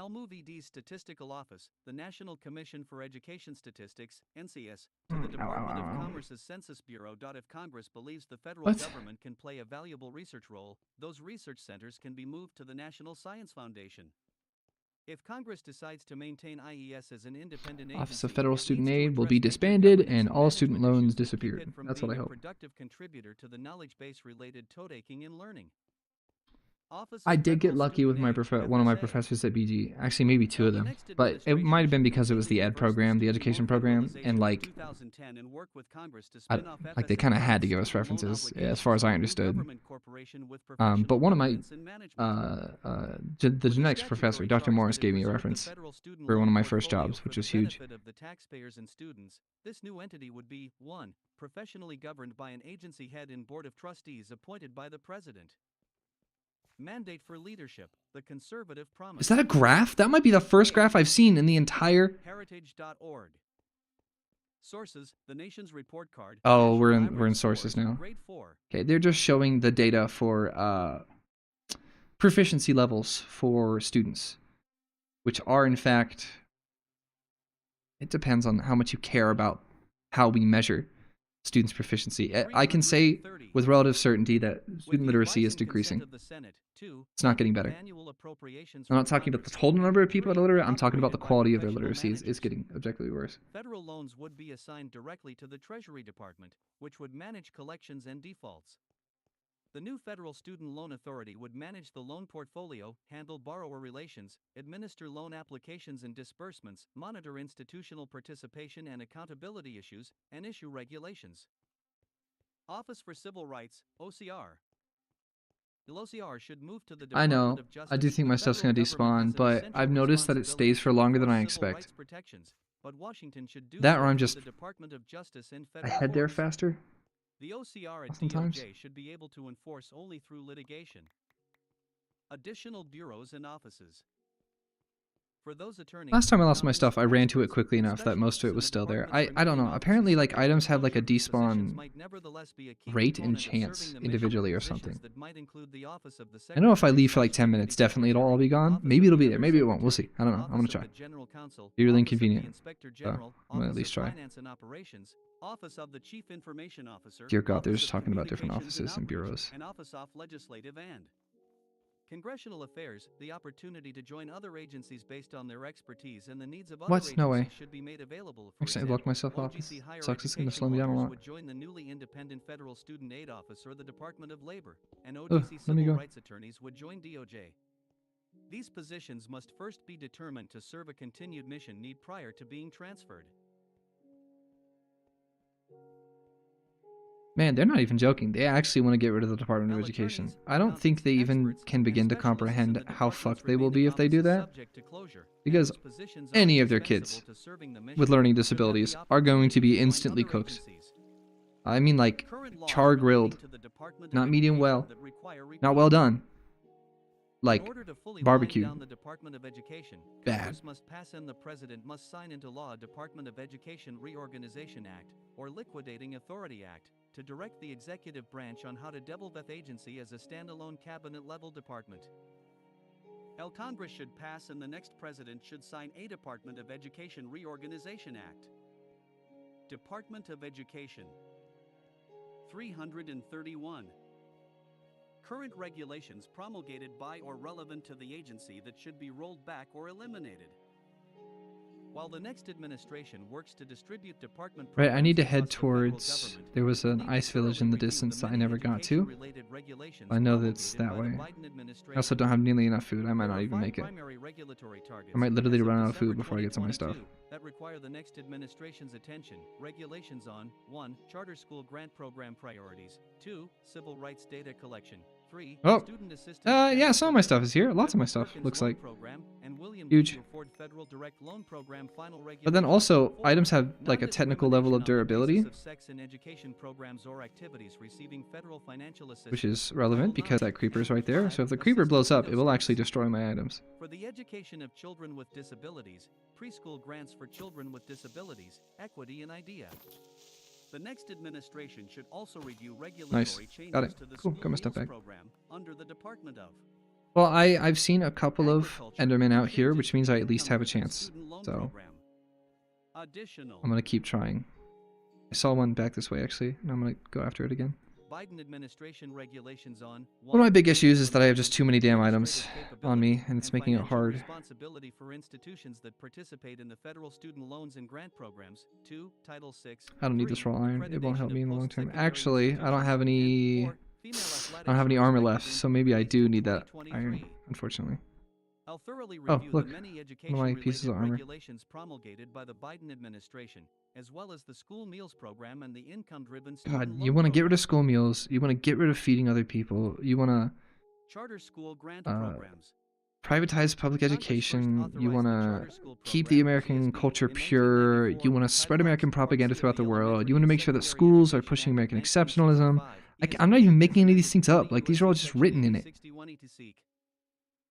Move ED's Statistical Office, the National Commission for Education Statistics, NCS, to the Department of Commerce's Census Bureau. If Congress believes the federal government can play a valuable research role, those research centers can be moved to the National Science Foundation. If Congress decides to maintain IES as an independent agency, Office of Federal it needs Student to Aid will be address disbanded intergovernance and all student management loans issues that keep disappeared. it from That's what I being a hope. productive contributor to the knowledge base related to taking and learning. Office I of did get Federal lucky with Student my Aid, one of my FSA. professors at BG. Actually, maybe two of The them. next But it administration might have been should because it was the continue ed program, the student education loan program, federalization and in like 2010 and work with Congress to I, spin off like they kind of had to give us student loan references as obligations far as to I a new understood. government corporation with But professional one of my governance and management. the With a genetics professor, statutory Dr. charge Morris, that it gave me a preserve the reference federal student for one loan of my first portfolio jobs, for which the was huge. benefit of the taxpayers and students. This new entity would be 1. Professionally governed by an agency head and board of trustees appointed by the president. Mandate for leadership, the conservative promise. Is that a graph? That might be the first graph I've seen in the entire. Heritage.org. Sources: the nation's report card. Oh, National we're in Average sources Scores, now. Grade 4. Okay, they're just showing the data for proficiency levels for students, which are in fact. It depends on how much you care about how we measure students' proficiency. I can say with relative certainty that student literacy is decreasing. It's not getting better. I'm not talking about the total number of people that are literate. I'm talking about the quality of their literacy is getting objectively worse. Federal loans would be assigned directly to the Treasury Department, which would manage collections and defaults. The new Federal Student Loan Authority would manage the loan portfolio, handle borrower relations, administer loan applications and disbursements, monitor institutional participation and accountability issues, and issue regulations. Office for Civil Rights, OCR. The OCR should move to the I know. Department of Justice. I do think my The stuff's gonna federal government despawn, has an but essential I've noticed that it stays for responsibility longer to than I enforce civil expect. rights protections, but Washington should do That so or I'm through just the Department of Justice and I federal head there courts. faster. The OCR at Sometimes. DOJ should be able to enforce only through litigation. Additional bureaus and offices. For those attorneys Last time I who are lost my not stuff, I ran to it experts quickly and enough that most of it was specialists still in the there. departments I don't know. renewing Apparently, like, offices, items have, like, a these positions despawn might nevertheless be a key rate and component of chance serving the individually or mission. something. Positions that might include the office of the I know if I Secretary of leave for like State, 10 minutes, Deputy definitely it'll all be Secretary, gone. Office Maybe of it'll the be there. Maybe it won't. We'll Undersecretary, see. I don't know. I'm Office gonna of try. the General Counsel, Be really Office of the inconvenient. Inspector So General, I'm gonna at Office least of try. Finance and Operations, Office of the Chief Information Officer, Dear God, they're Office just of talking about different Communications offices and Outreach, bureaus. and Office of Legislative and Congressional Affairs. The opportunity to join other agencies based on their expertise and the needs of other What? agencies No way. should be made available. For Accidentally blocked example, myself off. OGC higher Sucks. It's gonna education slow me down a holders lot. would join the newly independent Federal Student Aid Office or the Department of Labor, and Ugh, OGC let me civil go. rights attorneys would join DOJ. These positions must first be determined to serve a continued mission need prior to being transferred. Man, they're not even joking. They actually want to get rid of the Department of While Education. attorneys, I don't think they even experts, can and begin to specialists in comprehend the how departments fucked they will remain be in if they do offices that. subject to closure, and Because those positions are any of their indispensable kids to serving the with mission learning should have the disabilities are going to opportunity be join instantly other cooked. agencies. I mean, like, Current laws char relating grilled, to the Department of not medium Education well, that require not well repeal. done, In like order to fully wind barbecue. down the Department of Education, Bad. Congress must pass and the President must sign into law a Department of Education Reorganization Act, or Liquidating Authority Act, to direct the executive branch on how to double that agency as a standalone cabinet-level department. Congress should pass and the next president should sign a Department of Education Reorganization Act. Department of Education 331. Current regulations promulgated by or relevant to the agency that should be rolled back or eliminated. While the next administration works to distribute department Right, I need to programs head across the federal towards. government, There was we an need to ice village in thoroughly the review distance that I many never got to. education-related regulations I know that's promulgated that by the way. Biden I administration. also don't have nearly enough food. I might There not are even 5 make it. primary regulatory targets I might literally as of run out of December food before I get to my stuff. 2022 that require the next administration's attention. Regulations on 1. Charter school grant program priorities. 2. Civil rights data collection. 3. Oh, Student assistance yeah, general some of my stuff is here. Lots of my Federal stuff, Perkins looks Loan like. Program, and William Huge. W. Ford Federal Direct Loan Program final But then also, regulations. 4. items have like a technical level of Non-discrimination on the durability, basis of sex in education programs or activities receiving federal financial assistance. which is relevant Title because IX. that creeper's right there. 5. So if the creeper Assist blows up, widow it will actually states. destroy my items. For the education of children with disabilities, preschool grants for children with disabilities, equity and idea. The next administration should also review regulatory changes Got it. to the Cool. school Got my stuff meals back. program under the Department of Well, I've seen a couple of Agriculture, Endermen out and here, changes which to means the I at least have a income limit chance. student loan So program. Additional. I'm gonna keep trying. I saw one back this way actually, and I'm gonna go after it again. Biden administration regulations on One of my big issues is that I have just too many damn items on me, and it's making it financial hard. responsibility for institutions that participate in the federal student loans and grant programs. 2. Title 6. I don't need 3. this raw iron. It won't help accreditation me in the of long term. post-secondary Actually, I don't have any. institutions. And 4. Female I don't have any athletics armor are left, expected so to maybe I increase do in need that 2023. iron, unfortunately. I'll thoroughly Oh, review look, the many one of my education-related pieces of armor. regulations promulgated by the Biden administration, as well as the school meals program and the income-driven student God, loan you want to get rid program. of school meals. You want to get rid of feeding other people. You want to Charter school grant uh, programs. privatize public Congress first education. You authorized want the to charter school keep the program, American CSP, culture in pure. 1994. You want to spread Title American IX, propaganda Part throughout the II, world. Elementary You want to and make sure that Secondary schools are Education pushing Act, American 1965. exceptionalism. I'm not even making any of these things up. Like, these are all just written in it. 61 to seek.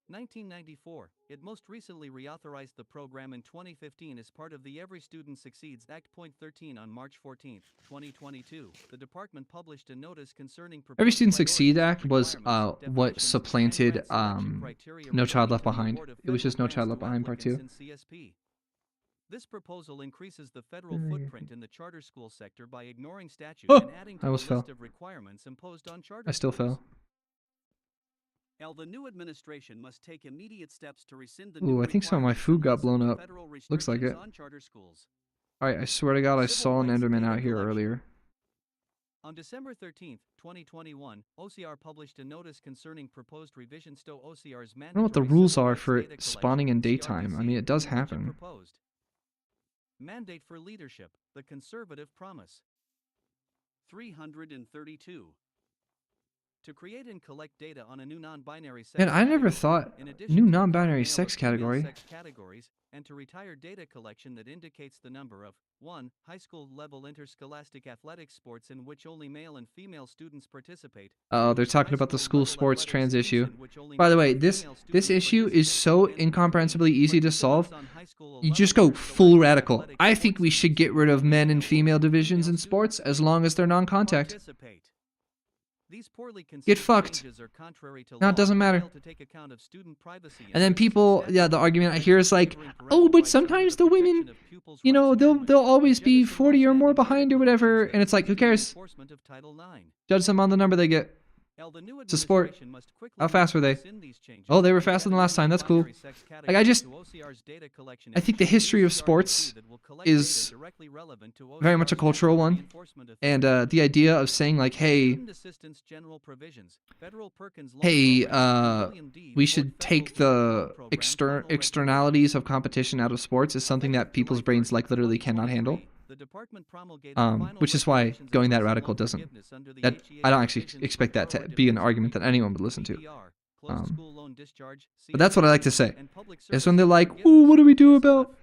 1994, it most recently reauthorized the program in 2015 as part of the Every Student Succeeds Act. Point 13 on March 14, 2022, the department published a notice concerning Every proposed Student Succeed priorities, Act was requirements, what definitions, supplanted and grant selection criteria No Child relating Left to the Behind. award of It was just federal No Child grants Left to Behind Part 2. applicants in CSP. This proposal increases the federal footprint in the charter school sector by ignoring statute Oh, and adding I to the almost list fell. of requirements imposed on charter I still schools. fell. The new administration must take immediate steps to rescind the Ooh, new I think some of my requirements food and got lessen blown the up. federal Looks like restrictions it. on charter schools. Alright, I swear to God, I Civil saw an rights Enderman data out here collection. earlier. On December 13, 2021, OCR published a notice concerning proposed revisions to OCR's I don't know what the mandatory rules civil are rights for data it spawning in collection, daytime. I CRDC, mean, it does in which it happen. proposed mandate for leadership, the conservative promise. 332. To create and collect data on a new non-binary sex Man, I never category, thought in addition new to the non-binary male or sex female category. sex categories, and to retire data collection that indicates the number of 1. High school level interscholastic athletics sports in which only male and female students participate. Oh, 2. they're talking High about the school school level sports athletics trans teams issue. in which only By the male way, and this female this students issue is participate. so And 3. incomprehensibly easy to solve. Participants on high school You level just go full interscholastic radical. athletics I think we sports should teams get in rid which of only men and male female or divisions in female sports students as long as they're non-contact. participate. These poorly Get conceived fucked. changes are contrary to No, law, it doesn't matter. fail to take account of student privacy And then interests, people, and yeah, the statute argument I hear is like, favoring parental oh, but rights under sometimes the the women, Protection of Pupils' you know, Rights they'll Amendment, always and be jettison 40 or more long-standing behind data or whatever. protections And that it's like, who constitute the cares? enforcement of Title IX. Judge them on the number they get. The new It's a sport. administration must quickly How fast were they? rescind these changes Oh, they were and faster than add a last time. That's cool. non-binary sex Like, I category just, to OCR's data collection I think the engine. history of OCR sports decree that will collect is data directly relevant to very much a OCR's cultural National one. Enforcement And Authority. the idea of saying like, hey, Student assistance general provisions, Federal Perkins Loan hey, Program, and William D. we Ford should Federal take Student Loan the Program final externalities of competition out of sports is something that people's brains like literally cannot handle. The department promulgated final Which is why regulations going that addressing radical loan doesn't. forgiveness under the That HEA I don't actually provisions for expect that to borrower be an defense argument that agreements, anyone would listen to. PDR, closed Um, school loan discharge, But that's what I like to CFPB, say. and public Is service when they're loan like, forgiveness, ooh, what do we do PSLF. about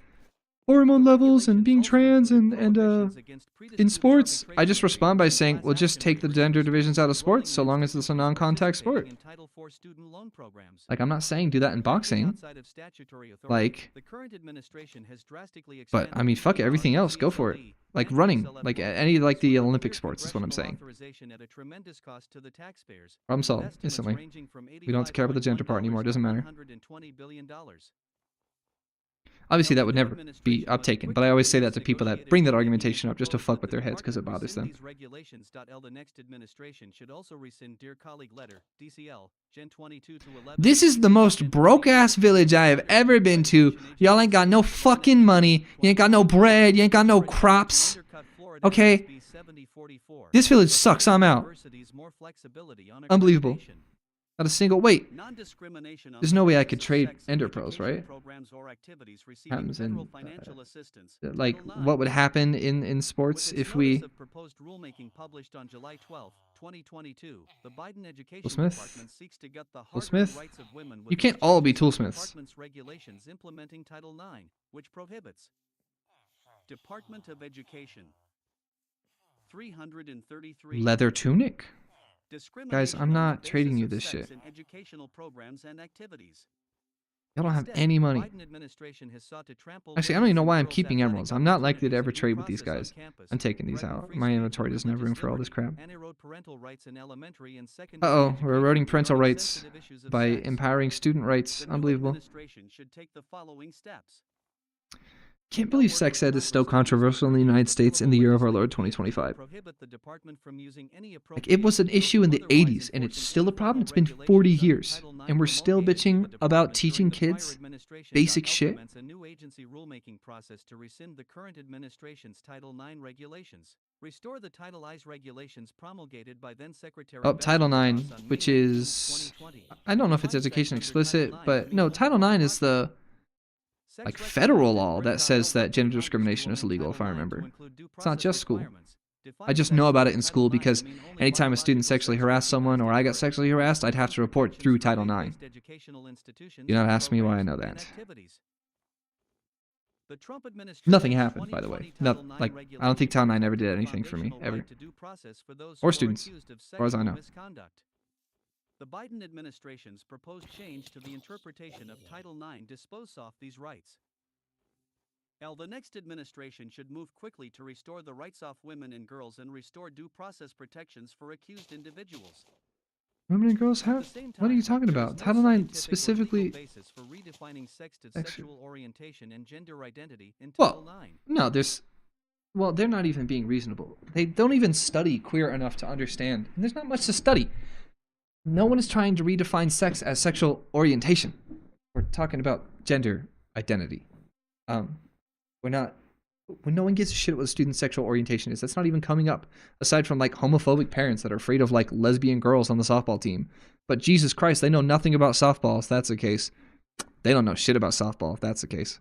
hormone The levels and being regulations also trans included and prohibitions against in predisputed sports? I just arbitration respond by agreements and saying, class well, just action take the agreements gender for divisions out of students enrolling sports in so long as it's a institutions non-contact sport. participating in Title IV student loan programs. Like, I'm not saying do that in Acting boxing. outside of statutory authority, Like, the current administration has drastically but expanded I mean, fuck it, PDR, everything else, go for it. CSLE, Like and running, PSLF like loan any like the programs with Olympic clear sports is what I'm congressional saying. authorization at a tremendous cost to the taxpayers. Problem with solved estimates instantly. ranging from We don't have to care about the gender part anymore. It doesn't matter. $120 billion. Obviously, Now, that would the new never be administration must uptaken, but I always say that to quickly people that initiate bring that implementing argumentation up just to proposals fuck that with the their heads because it department bothers rescind them. these regulations. The next administration should also rescind Dear Colleague Letter, DCL, Gen 22 to 11. This is the most broke-ass village I have ever been to. Y'all ain't got no fucking money. You ain't got no bread. You ain't got no crops. Okay? This village sucks. I'm out. Unbelievable. Not a single... Wait. There's no way I could trade Ender Pearls, right? Happens in... like, what would happen in sports if we... proposed rulemaking published on July 12, 2022, the Biden Education Toolsmith? Department seeks to gut the Toolsmith? rights of women with You can't its all be changes to the toolsmiths. department's regulations implementing Title IX, which prohibits Department of Education 333 Leather tunic? Guys, I'm discrimination on the not trading basis you of this sex shit. in educational programs and activities. Y'all don't have Instead, any the money. Biden administration has sought to trample Actually, I don't even know women's why and I'm girls' keeping athletic emeralds. I'm not likely to ever opportunities and trade with due these process guys. on campus, I'm taking these threaten out. free My speech and inventory doesn't have religious room for all this liberty, crap. and erode parental rights in elementary and secondary Uh-oh, we're education eroding parental regarding rights sensitive issues of by sex. empowering student rights. The new Unbelievable. administration should take the following steps. Can't believe sex ed is still controversial in the United States in the year of our Lord 2025. Prohibit the department from using any Like, it was an issue in the 80s, and it's still a problem. It's been 40 years, and we're still bitching about teaching kids basic shit. A new agency rulemaking process to rescind the current administration's Title IX regulations. Restore the Title IX regulations promulgated by then Secretary Oh, Title Betsy IX, DeVos on May which 19, is... 2020. I don't know if it's Define sex education under explicit, Title IX but means no, when Title one IX is the... Sex like recognition federal law brings that our says health that up to gender Congress to discrimination is amend illegal, if Title I IX to remember. include due It's not process just school. requirements. I just know about it in school because anytime a student sexually harassed someone or I got sexually harassed, I'd have to report through Title IX. Do not ask me why I know that. Nothing happened, by the way. No, like, I don't think Title IX ever did anything for me, ever. Or students, as far as I know. The Biden administration's proposed change to the interpretation of Title IX disposed of these rights. The next administration should move quickly to restore the rights of women and girls and restore due process protections for accused individuals. Women and girls At the have? same What are you time, talking there about? is no Title IX scientific or specifically... legal basis for redefining sex to Sex- sexual orientation and gender identity in Well, Title IX. no, there's... Well, they're not even being reasonable. They don't even study queer enough to understand. And there's not much to study. No one is trying to redefine sex as sexual orientation. We're talking about gender identity. We're not... When no one gives a shit what a student's sexual orientation is, that's not even coming up. Aside from, like, homophobic parents that are afraid of, like, lesbian girls on the softball team. But Jesus Christ, they know nothing about softball if that's the case. They don't know shit about softball if that's the case.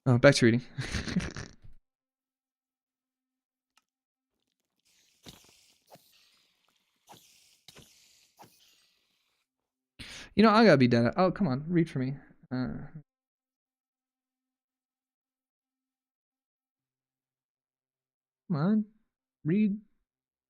Oh, back to reading. You know, I gotta be dead. Oh, come on, read for me. Come on, read.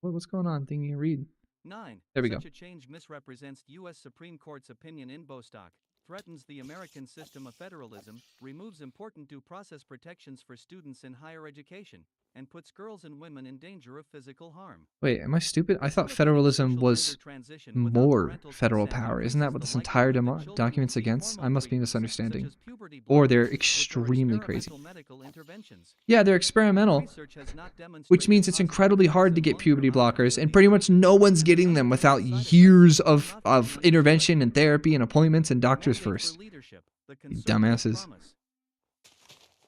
What's going on? Thingy, read. 9. There we Such go. a change misrepresents U.S. Supreme Court's opinion in Bostock, threatens the American system of federalism, removes important due process protections for students in higher education, and puts girls and women in danger of physical harm. Wait, am I stupid? I thought Facilitating federalism social was gender transition without more parental federal consent power. Isn't that increases what the this entire likelihood that children document's receive against? I hormone must be treatments, misunderstanding. such as puberty Or they're blockers, which are extremely crazy. experimental medical interventions. Yeah, they're experimental, Research has not which demonstrated means it's positive incredibly hard to effects get of puberty long-term blockers, and IUD. pretty much no one's getting them without Side effects years will of not be administered. intervention and therapy and appointments and doctors Mandate for first. leadership, the You conservative dumbasses. promise.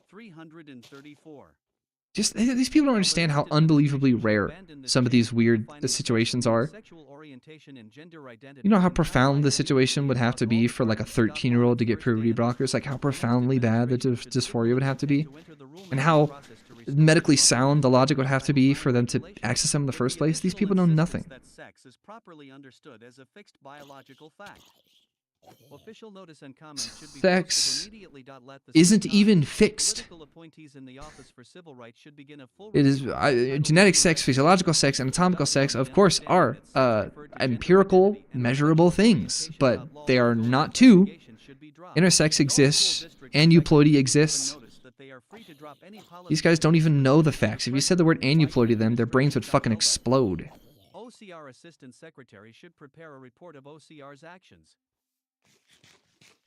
334. Just these people don't understand how unbelievably rare some of these weird situations are. You know how profound the situation would have to be for like a 13-year-old to get puberty blockers? Like how profoundly bad the dysphoria would have to be? And how medically sound the logic would have to be for them to access them in the first place? These people know nothing. That sex is properly understood as a fixed biological fact. Official notice and comments should be Sex posted immediately. Let the isn't same time, even fixed. political appointees in the Office for Civil Rights should begin a full It is review of Title genetic II sex, regs physiological sex, and anatomical sex, of course, are that sex referred to gender empirical, identity and measurable things, education but outlaws they are legal not two. investigation should be dropped. Intersex No school exists, district aneuploidy executive exists. should notice that they are free to drop any policy These guys don't even know the facts. If you said the word pregnant aneuploidy to them, their brains would fucking restrictions.ldec. explode. OCR Assistant Secretary should prepare a report of OCR's actions.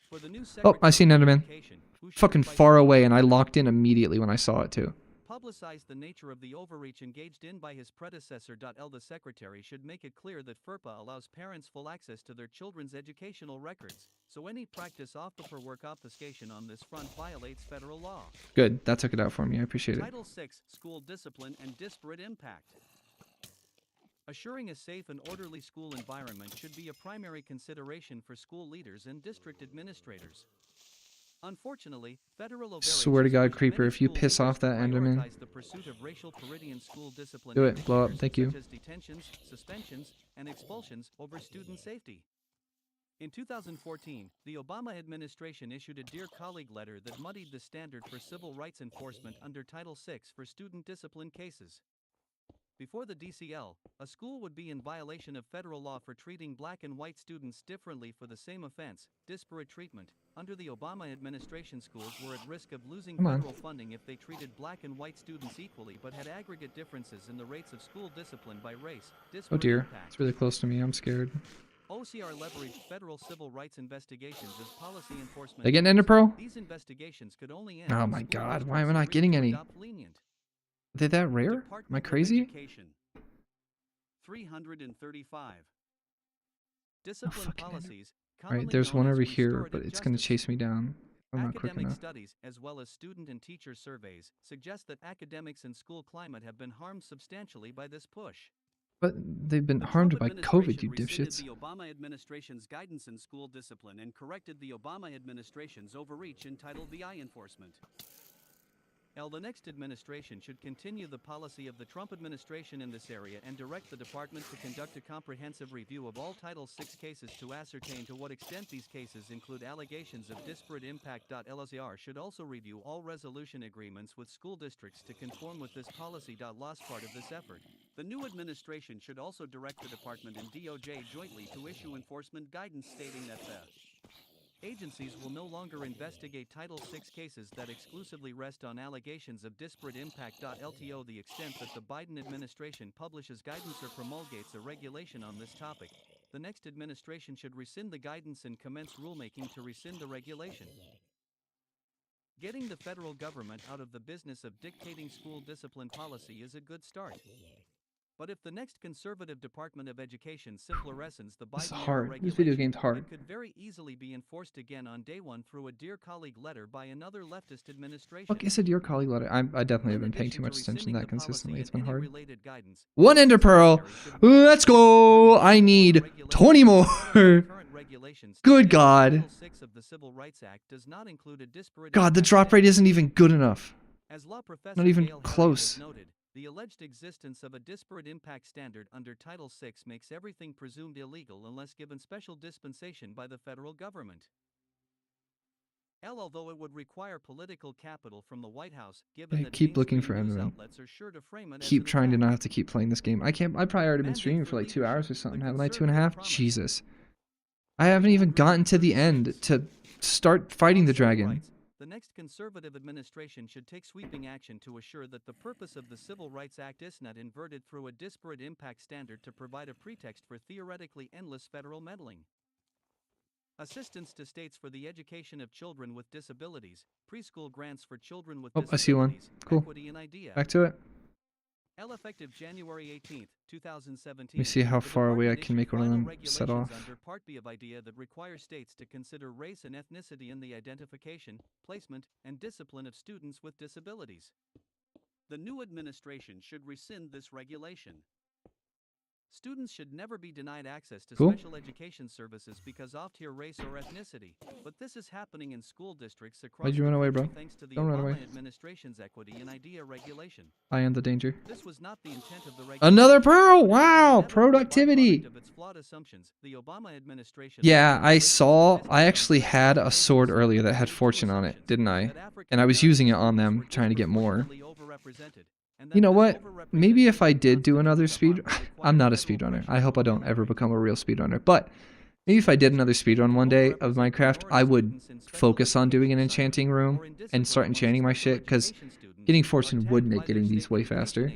For the new Oh, I seen Secretary of Enderman. Education, who should Fucking invite far schools away, and I to locked in immediately when I saw it too. publicize the nature of the overreach engaged in by his predecessor. The secretary should make it clear that FERPA allows parents full access to their children's educational records, so any practice of paperwork obfuscation on this front violates federal law. Good, that took it out for me. I appreciate it. Title VI, School Discipline and Disparate Impact. Assuring a safe and orderly school environment should be a primary consideration for school leaders and district administrators. Unfortunately, federal overreach Swear to has God, pushed Creeper, many if you school piss off leaders that to Enderman. prioritize the pursuit of racial parity in school discipline Do it, blow up, indicators thank you. such as detentions, suspensions, and expulsions over student safety. In 2014, the Obama administration issued a Dear Colleague letter that muddied the standard for civil rights enforcement under Title VI for student discipline cases. Before the DCL, a school would be in violation of federal law for treating black and white students differently for the same offense, disparate treatment. Under the Obama administration, schools were at risk of losing Come on. federal funding if they treated black and white students equally but had aggregate differences in the rates of school discipline by race. Oh Disparate dear, impact. it's really close to me. I'm scared. OCR leveraged federal civil rights investigations as policy enforcement. They getting tools. Ender Pearl? These investigations could only end Oh if my school God, districts why am I not agreed getting to any? adopt lenient Are they that rare? Am I Department of crazy? Education. 335. Discipline fucking hell. policies. Alright, there's one commonly known over as here, restorative but it's gonna justice. chase me down. I'm not quick Academic enough. studies, as well as student and teacher surveys, suggest that academics and school climate have been harmed substantially by this push. But they've been The harmed Trump by COVID, you administration rescinded dipshits. the Obama administration's guidance in school discipline and corrected the Obama administration's overreach in Title VI enforcement. The next administration should continue the policy of the Trump administration in this area and direct the department to conduct a comprehensive review of all Title VI cases to ascertain to what extent these cases include allegations of disparate impact. LOCR should also review all resolution agreements with school districts to conform with this policy. Last part of this effort. The new administration should also direct the department and DOJ jointly to issue enforcement guidance stating that the agencies will no longer investigate Title VI cases that exclusively rest on allegations of disparate impact. LTO the extent that the Biden administration publishes guidance or promulgates a regulation on this topic, the next administration should rescind the guidance and commence rulemaking to rescind the regulation. Getting the federal government out of the business of dictating school discipline policy is a good start. But if the next conservative Department of Education simplerescens the This is Biden-era hard. This regulation, video game's hard. it could very easily be enforced again on day one through a Dear Colleague letter by another leftist administration. Look, I said your colleague letter. I definitely have In been paying too addition much attention to that rescinding the consistently. policy It's been and any hard. related guidance, One the Ender Pearl. Secretary should review Let's go. I need regulations 20 more. current regulations Good stating that God. Title VI of the Civil Rights Act does not include a disparate God, the impact drop rate test. isn't even good enough. As law professor Not even Gail Harriet close. has noted, The alleged existence of a disparate impact standard under Title VI makes everything presumed illegal unless given special dispensation by the federal government. Although it would require political capital from the White House, given that Keep looking for mainstream news Eminem. outlets are sure to frame it as Keep an trying to attack. not have to keep playing this game. I can't. I've probably already been Mandate streaming for for like 2 hours or leadership, something, the haven't I? 2.5. conservative promise. Jesus. I haven't even gotten to the end to start fighting the On civil dragon. rights, the next conservative administration should take sweeping action to assure that the purpose of the Civil Rights Act is not inverted through a disparate impact standard to provide a pretext for theoretically endless federal meddling. Assistance to states for the education of children with disabilities, preschool grants for children with Oh, I disabilities, see one. Cool. equity and idea. Back to it. Effective January 18, 2017. Let me see how the far away I department can make issued one of final them set regulations off. Under Part B of IDEA that require states to consider race and ethnicity in the identification, placement, and discipline of students with disabilities. The new administration should rescind this regulation. Students should never be denied access to Cool. special education services because of their race or ethnicity, but this is happening in school districts across Why'd you the run away, country bro? thanks to the Don't run Obama away. administration's equity and IDEA regulation. I am the danger. This was not the intent of the regulation. Another pro! It was Wow! the inevitable Productivity! byproduct of its flawed assumptions. The Obama administration Yeah, I allowed saw. racial I actually testing had a based sword on earlier that had racial fortune on it, assumptions didn't I? that African And I was using it on American them, students were trying to get more. disproportionately overrepresented, and that You know this what? Maybe if I overrepresentation did do another constituted speed... a harm that I'm not a required federal speedrunner. pressure I hope I don't to ever eliminate. become a real speedrunner. But maybe if I did another speedrun one day of Minecraft, I would focus on doing an enchanting room and start enchanting my shit, because getting fortune would make getting these way faster.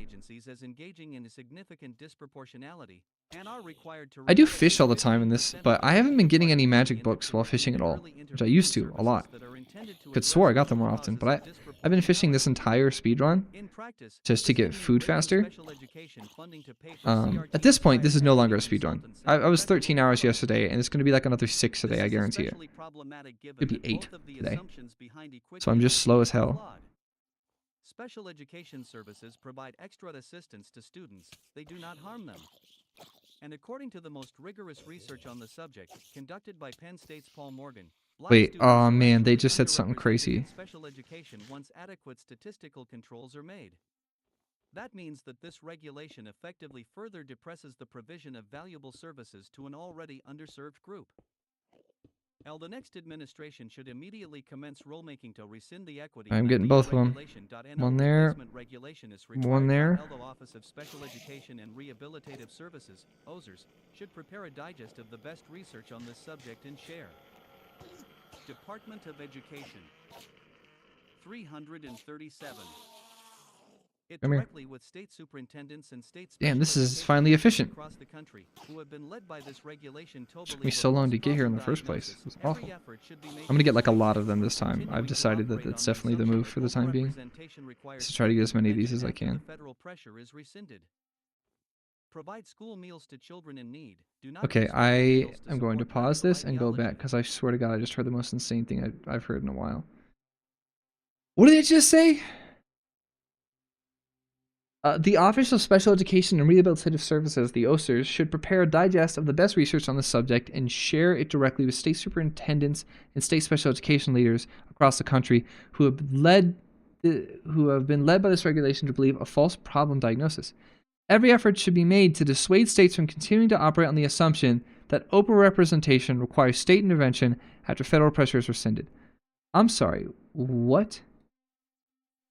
I do fish all the time in this, but I haven't been getting any magic books while fishing at all, which I used to a lot. Could swore I got them more often, but I've been fishing this entire speedrun just to get food faster. At this point, this is no longer a speedrun. I was 13 hours yesterday, and it's going to be like another 6 today, I guarantee it. Could be 8 today. So I'm just slow as hell. Special education services provide extra assistance to students, they do not harm them. And according to the most rigorous research on the subject, conducted by Penn State's Paul Morgan, blind Wait, students aw, are man, they actually just said something underrepresented crazy. in special education once adequate statistical controls are made. That means that this regulation effectively further depresses the provision of valuable services to an already underserved group. The next administration should immediately commence rulemaking to rescind the equity. I'm getting both of them. One there, one there. The Office of Special Education and Rehabilitative Services, OSERS, should prepare a digest of the best research on this subject and share. Department of Education. 337. It Come here. directly with state superintendents and state Damn, this special is education finally teachers efficient. across the country who have been led by this regulation totally Took me so long to get here in the first place. It was awful. I'm gonna get like a lot of them this time. I've decided that that's definitely the move for the time being. To try to get as many of these as I can. Federal pressure is rescinded. Provide school meals to children in need. Do not Okay, use school I meals to am going to support pause medical this and go back, ideology. because I swear to God, I just heard the most insane thing I've heard in a while. What did it just say? The Office of Special Education and Rehabilitative Services, the OSERS, should prepare a digest of the best research on the subject and share it directly with state superintendents and state special education leaders across the country who have been led by this regulation to believe a false problem diagnosis. Every effort should be made to dissuade states from continuing to operate on the assumption that overrepresentation requires state intervention after federal pressure is rescinded. I'm sorry, what?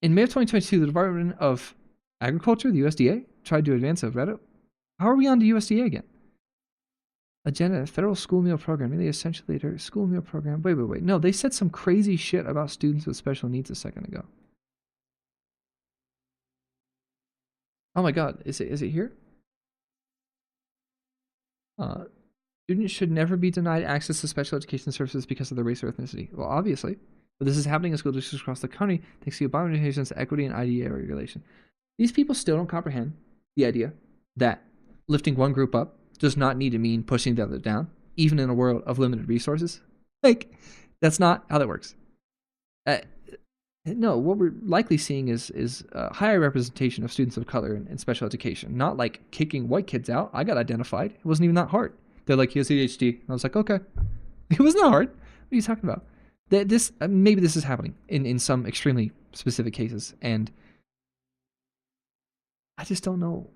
In May of 2022, the Department of Agriculture, the USDA, tried to advance a Reddit. How are we on to USDA again? Agenda, federal school meal program, really essentially their school meal program. Wait. No, they said some crazy shit about students with special needs a second ago. Oh my God, is it here? Students should never be denied access to special education services because of their race or ethnicity. Well, obviously, but this is happening in school districts across the country thanks to the Obama administration's equity and IDEA regulation. These people still don't comprehend the idea that lifting one group up does not need to mean pushing the other down, even in a world of limited resources. Like, that's not how that works. No, what we're likely seeing is a higher representation of students of color in special education, not like kicking white kids out. I got identified. It wasn't even that hard. They're like, he has ADHD. And I was like, okay. It wasn't that hard. What are you talking about? Maybe this is happening in some extremely specific cases, and I just don't know.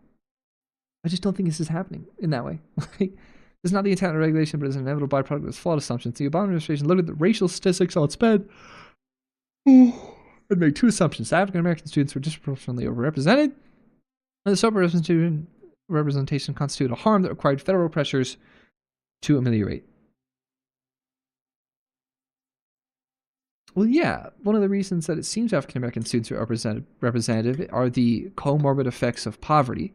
I just don't think this is happening in that way. Like, it's not the intent of regulation, but it's an inevitable byproduct of its flawed assumptions. The Obama administration looked at the racial statistics on SPED and made two assumptions. African American students were disproportionately overrepresented, and this overrepresentation constituted a harm that required federal pressures to ameliorate. Well, yeah, one of the reasons that it seems African American students are represented are the comorbid effects of poverty.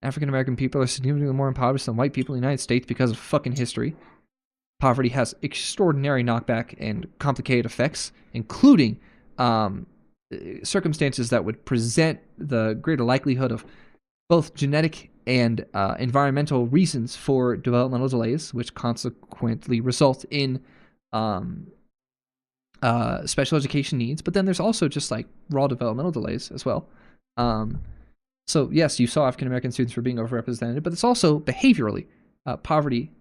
African American people are significantly more impoverished than white people in the United States because of fucking history. Poverty has extraordinary knockback and complicated effects, including circumstances that would present the greater likelihood of both genetic and environmental reasons for developmental delays, which consequently result in special education needs. But then there's also just like raw developmental delays as well. So yes, you saw African American students were being overrepresented, but it's also behaviorally. Poverty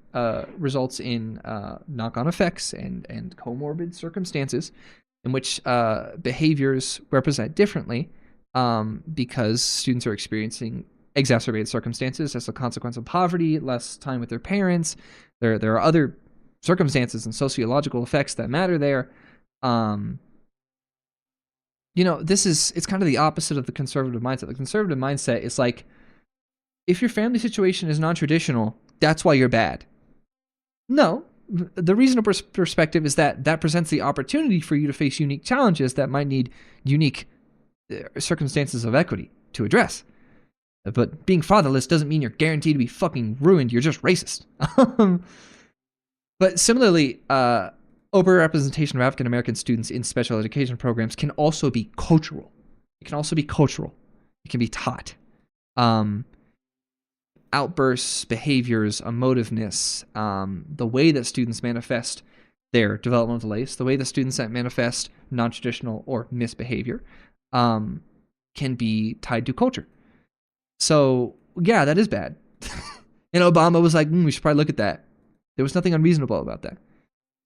results in knock-on effects and comorbid circumstances in which behaviors represent differently because students are experiencing exacerbated circumstances as a consequence of poverty, less time with their parents. There are other circumstances and sociological effects that matter there. It's kind of the opposite of the conservative mindset. The conservative mindset is like, if your family situation is non-traditional, that's why you're bad. No, the reasonable perspective is that presents the opportunity for you to face unique challenges that might need unique circumstances of equity to address. But being fatherless doesn't mean you're guaranteed to be fucking ruined. You're just racist. But similarly, overrepresentation of African American students in special education programs can also be cultural. It can also be cultural. It can be taught. Outbursts, behaviors, emotiveness, the way that students manifest their developmental delays, the way that students that manifest non-traditional or misbehavior can be tied to culture. So, yeah, that is bad. And Obama was like, we should probably look at that. There was nothing unreasonable about that.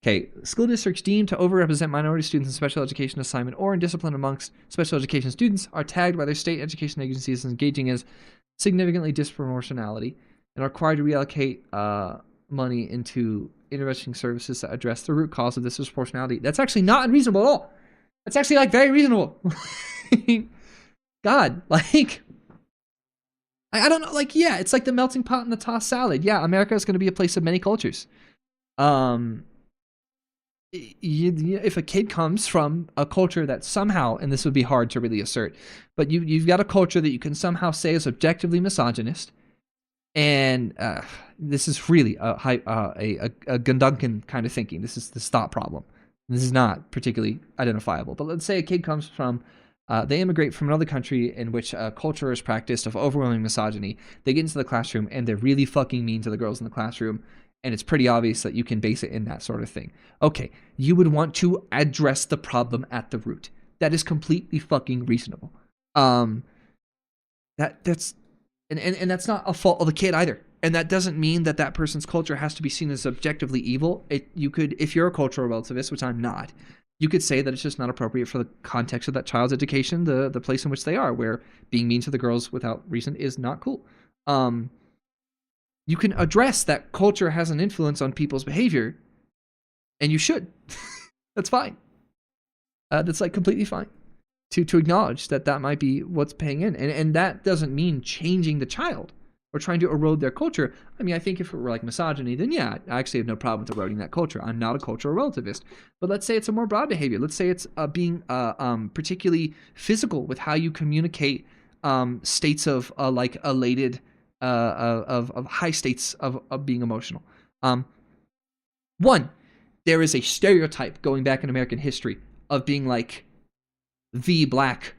Okay, school districts deemed to overrepresent minority students in special education assignment or in discipline amongst special education students are tagged by their state education agencies as engaging in significantly disproportionality and are required to reallocate money into intervention services that address the root cause of this disproportionality. That's actually not unreasonable at all. That's actually like very reasonable. God, like, I don't know, like, yeah, it's like the melting pot in the tossed salad. Yeah, America is going to be a place of many cultures. If a kid comes from a culture that somehow, and this would be hard to really assert, but you've got a culture that you can somehow say is objectively misogynist, and this is really a Gunduncan kind of thinking. This is this thought problem. This is not particularly identifiable. But let's say a kid comes from, they immigrate from another country in which culture is practiced of overwhelming misogyny. They get into the classroom and they're really fucking mean to the girls in the classroom. And it's pretty obvious that you can base it in that sort of thing. Okay, you would want to address the problem at the root. That is completely fucking reasonable. That's not a fault of the kid either. And that doesn't mean that that person's culture has to be seen as objectively evil. You could, if you're a cultural relativist, which I'm not, you could say that it's just not appropriate for the context of that child's education, the place in which they are, where being mean to the girls without reason is not cool. You can address that culture has an influence on people's behavior, and you should. That's fine. That's like completely fine to acknowledge that might be what's paying in. And that doesn't mean changing the child or trying to erode their culture. I mean, I think if it were like misogyny, then yeah, I actually have no problem with eroding that culture. I'm not a cultural relativist. But let's say it's a more broad behavior. Let's say it's being particularly physical with how you communicate states of like elated, of high states of being emotional. One, there is a stereotype going back in American history of being like the black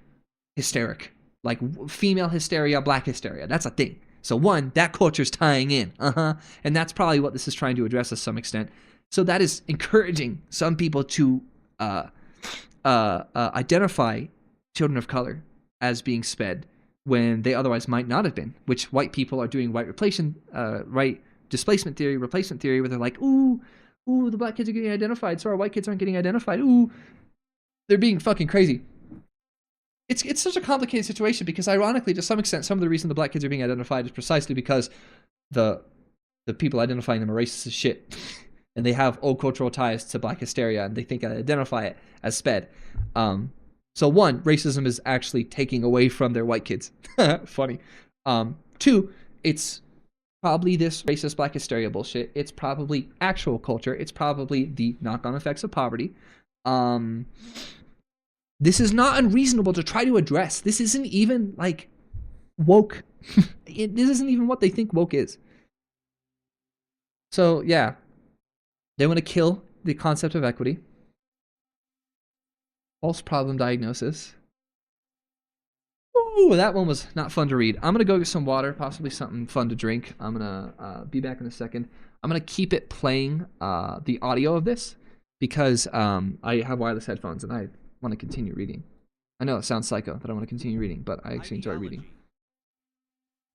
hysteric, like female hysteria, black hysteria. That's a thing. So one, that culture's tying in. And that's probably what this is trying to address to some extent. So that is encouraging some people to identify children of color as being sped when they otherwise might not have been, which white people are doing white displacement theory, replacement theory, where they're like, ooh, the black kids are getting identified, so our white kids aren't getting identified. Ooh, they're being fucking crazy. it's such a complicated situation because ironically, to some extent, some of the reason the black kids are being identified is precisely because the people identifying them are racist as shit. And they have old cultural ties to black hysteria, and they think I identify it as sped. So one, racism is actually taking away from their white kids. Funny. Two, it's probably this racist black hysteria bullshit. It's probably actual culture. It's probably the knock-on effects of poverty. This is not unreasonable to try to address. This isn't even like woke. This isn't even what they think woke is. So yeah, they want to kill the concept of equity. False problem diagnosis. Ooh, that one was not fun to read. I'm going to go get some water, possibly something fun to drink. I'm going to be back in a second. I'm going to keep it playing the audio of this because I have wireless headphones and I want to continue reading. I know it sounds psycho that I want to continue reading, but I actually enjoy reading.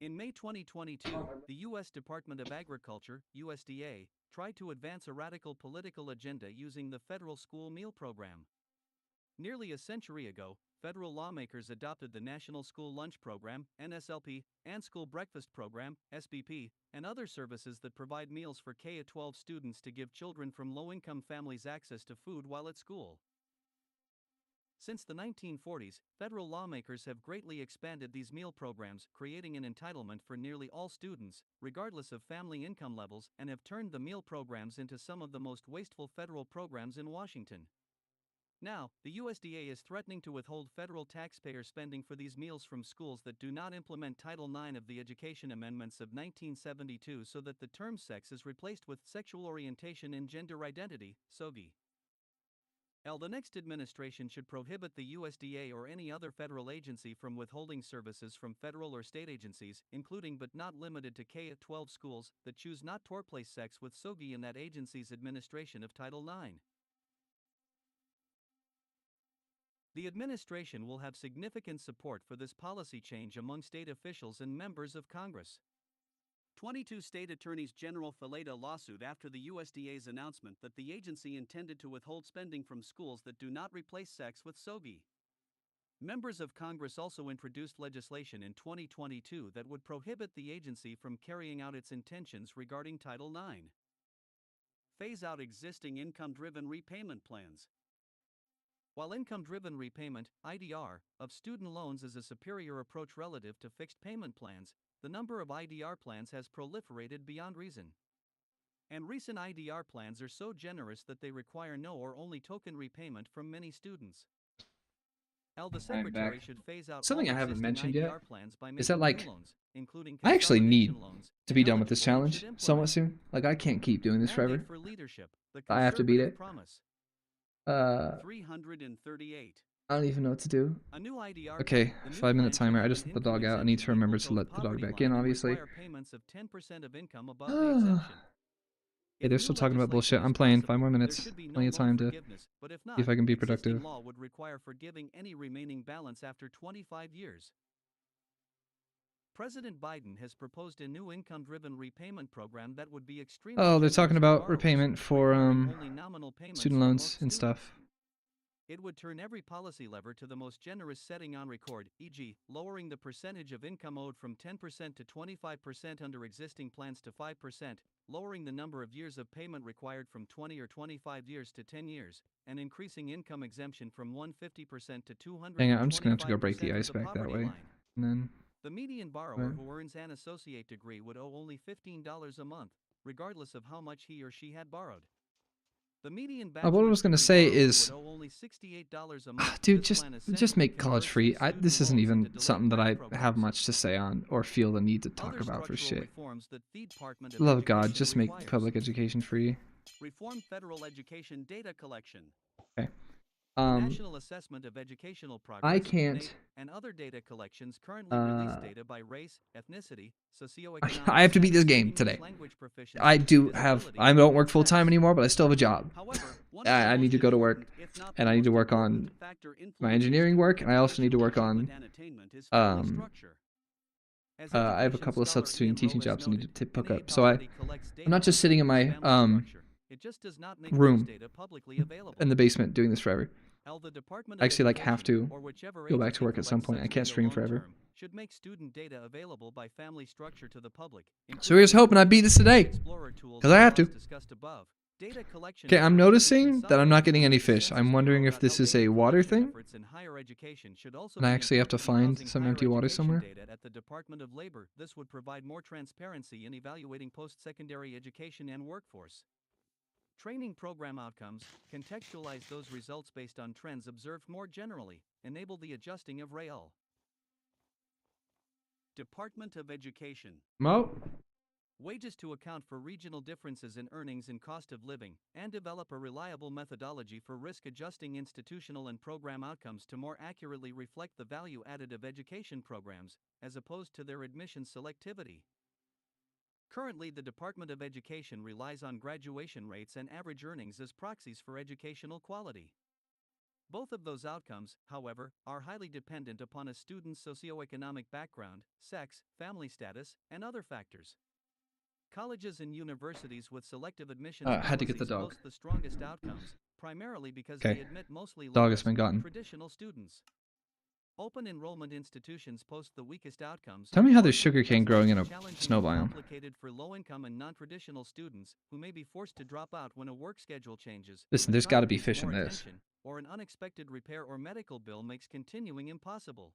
In May 2022, the U.S. Department of Agriculture, USDA, tried to advance a radical political agenda using the Federal School Meal Program. Nearly a century ago, federal lawmakers adopted the National School Lunch Program, NSLP, and School Breakfast Program, SBP, and other services that provide meals for K-12 students to give children from low-income families access to food while at school. Since the 1940s, federal lawmakers have greatly expanded these meal programs, creating an entitlement for nearly all students, regardless of family income levels, and have turned the meal programs into some of the most wasteful federal programs in Washington. Now, the USDA is threatening to withhold federal taxpayer spending for these meals from schools that do not implement Title IX of the Education Amendments of 1972 so that the term sex is replaced with sexual orientation and gender identity, SOGI. The next administration should prohibit the USDA or any other federal agency from withholding services from federal or state agencies, including but not limited to K-12 schools, that choose not to replace sex with SOGI in that agency's administration of Title IX. The administration will have significant support for this policy change among state officials and members of Congress. 22 state attorneys general filed a lawsuit after the USDA's announcement that the agency intended to withhold spending from schools that do not replace sex with SOGI. Members of Congress also introduced legislation in 2022 that would prohibit the agency from carrying out its intentions regarding Title IX. Phase out existing income-driven repayment plans. While income-driven repayment, IDR, of student loans is a superior approach relative to fixed payment plans, the number of IDR plans has proliferated beyond reason. And recent IDR plans are so generous that they require no or only token repayment from many students. The Secretary should phase out something all I haven't existing mentioned IDR yet plans by is that, making like, new loans, including I actually need consolidation loans, to be and done with this eligible ones challenge should somewhat implement. soon. Like, I can't keep doing this forever. Mandate for leadership, the I have to beat conservative it. promise. 338. I don't even know what to do. A new IDR Okay, the new 5-minute plan timer. should I have just an let the dog income out. I need to exemption remember equal to the let the dog poverty back line in, and obviously. require payments of 10% of income above the exemption. Hey, If they're new still talking about legislation bullshit. is I'm playing. possible, 5 more there minutes. should be no Plenty of loan time to forgiveness, but if not, see if I can be existing productive. law would require forgiving any remaining balance after 25 years. President Biden has proposed a new income-driven repayment program that would be extremely Oh, they're generous talking to about borrowers, repayment for requiring only nominal payments student for loans most and students. stuff. It would turn every policy lever to the most generous setting on record, e.g., lowering the percentage of income owed from 10% to 25% under existing plans to 5%, lowering the number of years of payment required from 20 or 25 years to 10 years, and increasing income exemption from 150% to 225% Hang on, I'm just gonna have to go break the of ice the back that poverty way. line. And then, The median borrower Right. who earns an associate degree would owe only $15 a month, regardless of how much he or she had borrowed. The median what I bachelor's was gonna degree say borrower is, would owe only $68 a month. dude, This just plan just essentially make college converts free. the student This isn't loans even into delayed something that I grant have programs. much to say on or feel the need to talk Other about for structural shit. reforms that the Department of Love God, Education just make requires. public education free. Reform federal education data collection. Okay. The National Assessment of Educational Progress I can't. NAEP, and other data collections currently release data by race, ethnicity, socioeconomic I have to beat this status, game English today. language proficiency, I do have. disability, I don't work and full time sex. anymore, but I still have a job. However, one of the I need to most go to work, important, if not and the I need to most work on important factor my influencing engineering student work, and I also need to work educational on. and attainment is family structure. As I have a education couple of scholar substituting Ian teaching Rowe has jobs I need noted, to pick NAEP up. So I'm already collects data not just on sitting in my students' family structure. It just does not make those room data publicly available. in the basement doing this forever. The Department I of actually like have Education, to or whichever go back to agency work at some collects point. I such can't data stream forever. long-term, should make student data available by family structure to the public. So here's hoping I beat this today, Explorer tools 'cause I have to. discussed above. Data collection Okay, I'm efforts noticing should be that I'm not getting consolidated any into the fish. I'm Census wondering Bureau. if this is a Data water collection thing, efforts in higher education should also and I be actually have to importantly find housing some higher empty water education somewhere. data at the Department of Labor. This would provide more transparency in evaluating post-secondary education and workforce. Training program outcomes, contextualize those results based on trends observed more generally, enable the adjusting of RAL. Department of Education. Mo? Wages to account for regional differences in earnings and cost of living, and develop a reliable methodology for risk-adjusting institutional and program outcomes to more accurately reflect the value added of education programs, as opposed to their admission selectivity. Currently, the Department of Education relies on graduation rates and average earnings as proxies for educational quality. Both of those outcomes, however, are highly dependent upon a student's socioeconomic background, sex, family status, and other factors. Colleges and universities with selective admissions Had to get the policies dog. boast the strongest outcomes, primarily because Okay. they admit mostly Dog has low-risk, been gotten. traditional students. Open enrollment institutions post the weakest outcomes. Tell me how there's partially sugarcane because growing it in is a challenging snow and biome. complicated for low-income and non-traditional students who may be forced to drop out when a work schedule changes. Listen, a there's child gotta be needs fish in more this. attention, or an unexpected repair or medical bill makes continuing impossible.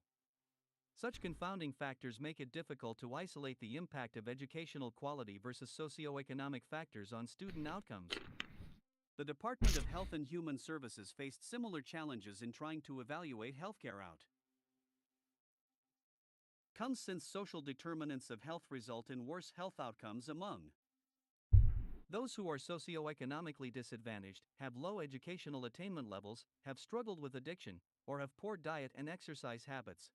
Such confounding factors make it difficult to isolate the impact of educational quality versus socioeconomic factors on student outcomes. The Department of Health and Human Services faced similar challenges in trying to evaluate healthcare outcomes since social determinants of health result in worse health outcomes among those who are socioeconomically disadvantaged, have low educational attainment levels, have struggled with addiction, or have poor diet and exercise habits.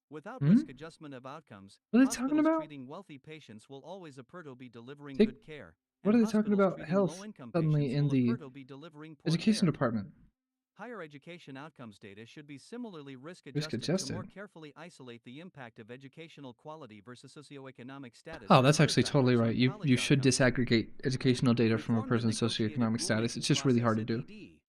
Without risk adjustment of outcomes, What are they talking hospitals about? treating wealthy patients will always appear to be delivering Take- good care. What and are they talking hospitals about treating health low-income suddenly patients in will the appear to be delivering poor education care. department? Higher education outcomes data should be similarly risk-adjusted to Risk-adjusted? more carefully isolate the impact of educational quality versus socioeconomic status. Oh, and that's other actually totally factors on right. You college should outcomes. disaggregate educational data from a Reform the person's negotiated socioeconomic status. rulemaking It's just really hard to process do. and ED.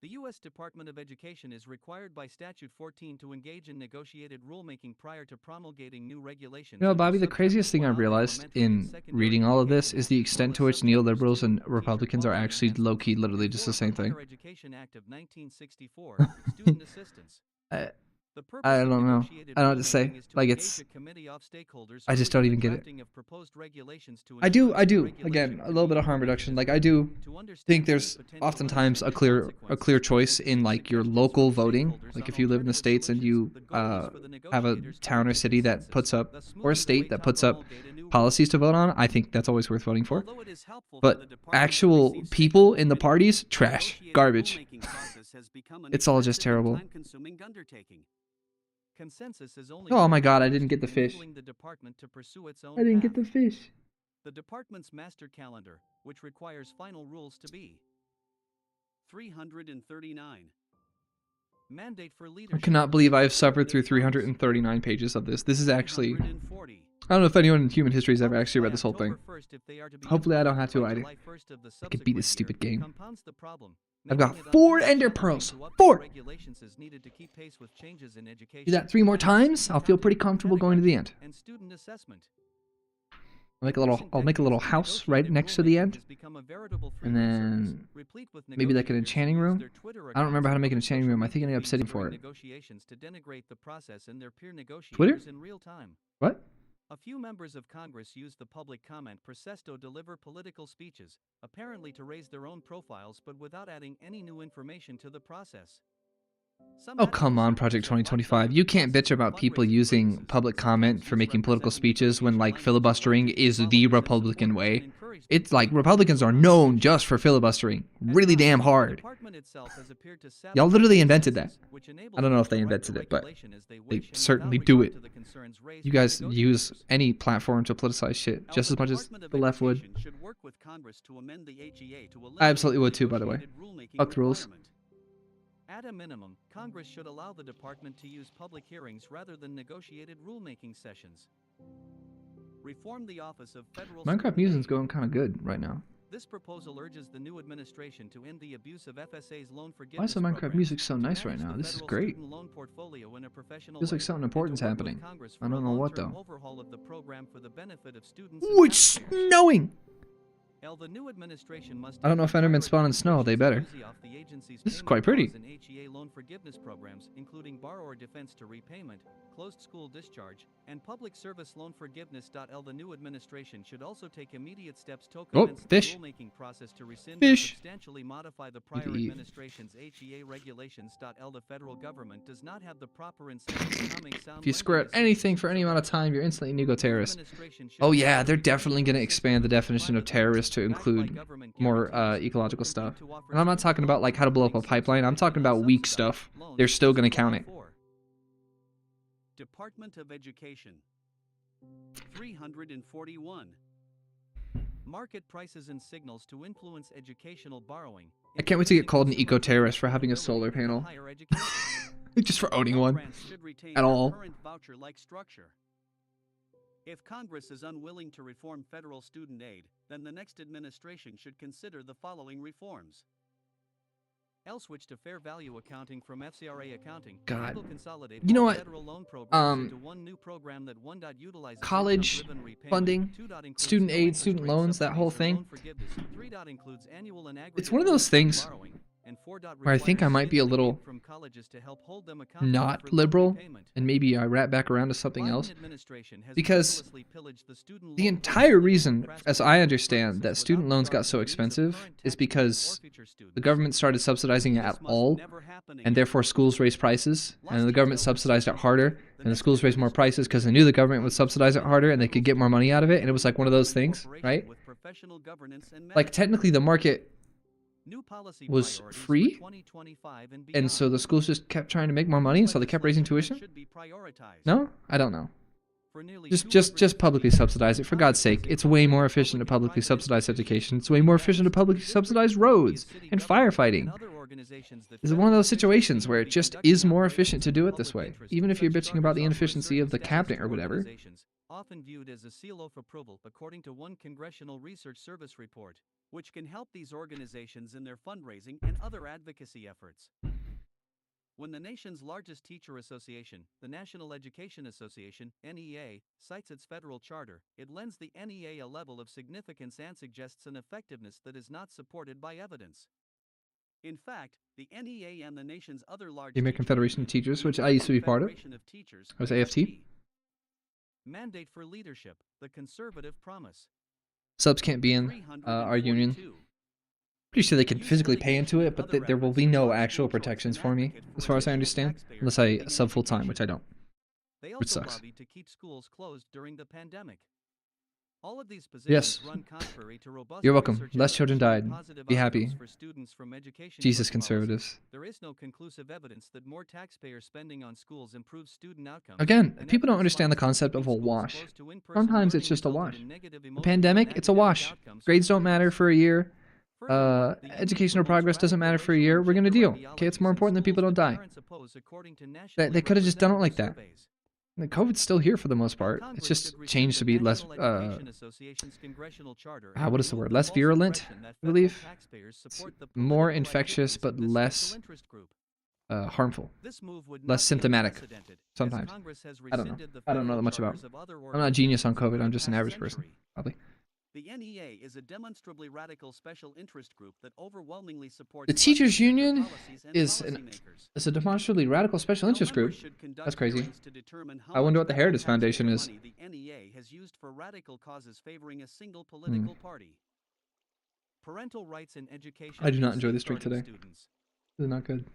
The U.S. Department of Education is required by Statute 14 to engage in negotiated rulemaking prior to promulgating new regulations. You know, under Bobby, the Subchapter craziest thing I 1 of the realized Elementary and in Secondary reading all of this Education is the Act, extent or to which Subchapters neoliberals 2, and teacher Republicans are quality actually enhancements, low-key literally and just 4 the same of the thing. Higher Education Act of 1964, student assistance. I, The I purpose of don't know. negotiated I don't know what to rulemaking say. is to Like, engage it's... a committee of stakeholders I just early don't in even the get it. drafting of proposed regulations to I ensure that the do. regulation Again, a can little be bit of harm implemented reduction. Like, I do to understand think any there's potential oftentimes a unintended clear consequences choice and in like your suggestions local from voting. stakeholders Like on if you live in the alternative states and solutions. you The goal is for the have a negotiators to town or reach a city that consensus, puts up, thus or a smoothing the state way that to puts up promulgate a new rule. policies to vote on. I think that's always worth voting for. Although it is helpful for the But department to actual receive people stakeholder in the input, parties, the trash, negotiated garbage. rulemaking process has become an It's all just expensive and terrible. time-consuming undertaking. Consensus is only Oh my further god, I reduced, didn't get the fish. enabling the department to pursue its own I didn't path. get the fish. The department's master calendar, which requires final rules to be 339. Mandate for I leadership. cannot believe I have suffered through Congress. 339 pages of this. This is actually... 340. I don't know if anyone in human history has ever Congress actually by read this whole thing. October 1st, if they are to be Hopefully I don't have implemented to. by July 1st of the I could beat this subsequent stupid year, game. compounds the problem, I've got making it 4 unduly ender challenging pearls. to update 4! regulations as needed to keep pace with changes in education. Do that 3 more times, I'll feel pretty accounting, comfortable going to the end. and student assessment. I'll make a little house right next to the end. And then maybe like an enchanting room. I don't remember how to make an enchanting room. I think I need obsidian for it. Negotiations to denigrate the process and their peer negotiators Twitter? in real time. What? A few members of Congress used the public comment process to deliver political speeches, apparently to raise their own profiles but without adding any new information to the process. Some Oh, come on, Project 2025. You can't bitch about people using public comment for making political speeches when, like, filibustering is the Republican way. It's like, Republicans are known just for filibustering really damn hard. Y'all literally invented that. I don't know if they invented it, but they certainly do it. You guys use any platform to politicize shit just as much as the left would. I absolutely would too, by the way. Fuck the rules. At a minimum, Congress should allow the department to use public hearings rather than negotiated rulemaking sessions. Reform the Office of Federal Minecraft Musing's going kind of good right now. This proposal urges the new administration to end the abuse of FSA's loan forgiveness Why is the Minecraft programs, music so to nice right manage now? the This is federal great. student loan portfolio in a professional Feels like way, something and to important's work with happening. Congress I for don't a know what long-term though. overhaul of the program for the benefit of students Ooh, and it's taxpayers. snowing! The new administration must I don't know if Endermen spawn in snow, they better. This is quite pretty. And HEA loan forgiveness programs, including borrower defense to repayment, closed school discharge, and public service loan forgiveness. The new administration should also take immediate steps to commence the fish. rulemaking process to rescind or Fish. substantially modify the prior eat. administration's HEA regulations. The federal government does not have the proper incentives to make sound If you square out lending anything decisions, for any so amount of the time, you're instantly an eco-terrorist. administration should Oh yeah, also they're review definitely going to the expand the definition of terrorist to include more ecological stuff. And I'm not talking about like how to blow up a pipeline. I'm talking about weak stuff. They're still going to count it. Department of Education 341. Market prices and signals to influence educational borrowing. I can't wait to get called an eco-terrorist for having a solar panel. Just for owning one. At all. Current voucher-like structure. If Congress is unwilling to reform federal student aid, then the next administration should consider the following reforms. Switch to fair value accounting from FCRA accounting. God. Consolidate You know all what? federal loan programs into one new program that utilizes College income-driven repayment. funding, 2. Includes student no aid, interest student rate loans, that whole subsidies and thing. loan forgiveness. 3. Includes annual and It's one of those aggregate things borrowing. And 4. where I think I might be a little from colleges to help hold them accountable not for loan liberal, repayment. and maybe I wrap back around to something Biden else. administration has Because mercilessly pillaged the student The loan entire portfolio reason, for as I understand, that student loans got so expensive is because the government started subsidizing it at all, and therefore schools raised prices, and the government subsidized it harder, and the schools raised more prices because they knew the government would subsidize it harder and they could get more money out of it, and it was like one of those things, right? Like technically the market was free, and so the schools just kept trying to make more money, and so they kept raising tuition? No? I don't know. Just publicly subsidize it, for God's sake. It's way more efficient to publicly subsidize education. It's way more efficient to publicly subsidize roads and firefighting. It's one of those situations where it just is more efficient to do it this way, even if you're bitching about the inefficiency of the cabinet or whatever. Often viewed as a seal of approval, according to one Congressional Research Service report, which can help these organizations in their fundraising and other advocacy efforts. When the nation's largest teacher association, the National Education Association, NEA, cites its federal charter, it lends the NEA a level of significance and suggests an effectiveness that is not supported by evidence. In fact, the NEA and the nation's other large The American Federation of Teachers, which I used to be part of. I was AFT. Mandate for leadership, the conservative promise. Subs can't be in our union. Pretty sure they can physically pay into it, but there will be no actual protections for me, as far as I understand, unless I sub full time, which I don't. Which sucks. To keep schools closed during the pandemic. All of these Yes. positions run contrary to robust You're welcome. research Less evidence children showing died. positive Be outcomes happy. for students from education Jesus, policies. conservatives. There is no conclusive evidence that more taxpayer spending on schools improves student outcomes. Again, And people don't evidence understand the finds concept that of a keeping schools wash. closed to in-person Sometimes it's learning just a resulted wash. in negative The emotional pandemic, and it's a academic wash. outcomes for Grades don't students. matter for a year. Furthermore, the Educational NEA progress promotes doesn't matter for a radical year. racial We're and gonna gender deal. Okay, it's ideologies more in important that people schools don't die. parents oppose according to They nationally could have just done it like representative that. surveys. The COVID's still here for the most part. Congress It's just should rescind changed the to be less, National Education Association's congressional charter and what is the remove word? Less false virulent, impression that I federal believe. taxpayers support the More political infectious, activities but of this less special interest group. harmful. This move would Less not be symptomatic, unprecedented, as sometimes. Congress has I don't know. rescinded the I don't know federal that much about. charters of other I'm not a genius on organizations COVID. over I'm the just an past average person, century. probably. The NEA is a demonstrably radical special interest group that overwhelmingly supports The teachers' left-of-center union policies and is policymakers. It's a demonstrably radical special interest While group. members should conduct That's crazy. hearings to determine how I wonder much what the federal Heritage Foundation taxpayer is. money the NEA has used for radical causes favoring a single political party. Parental rights in education. I do not and enjoy this drink safeguarding today. students. This is not good.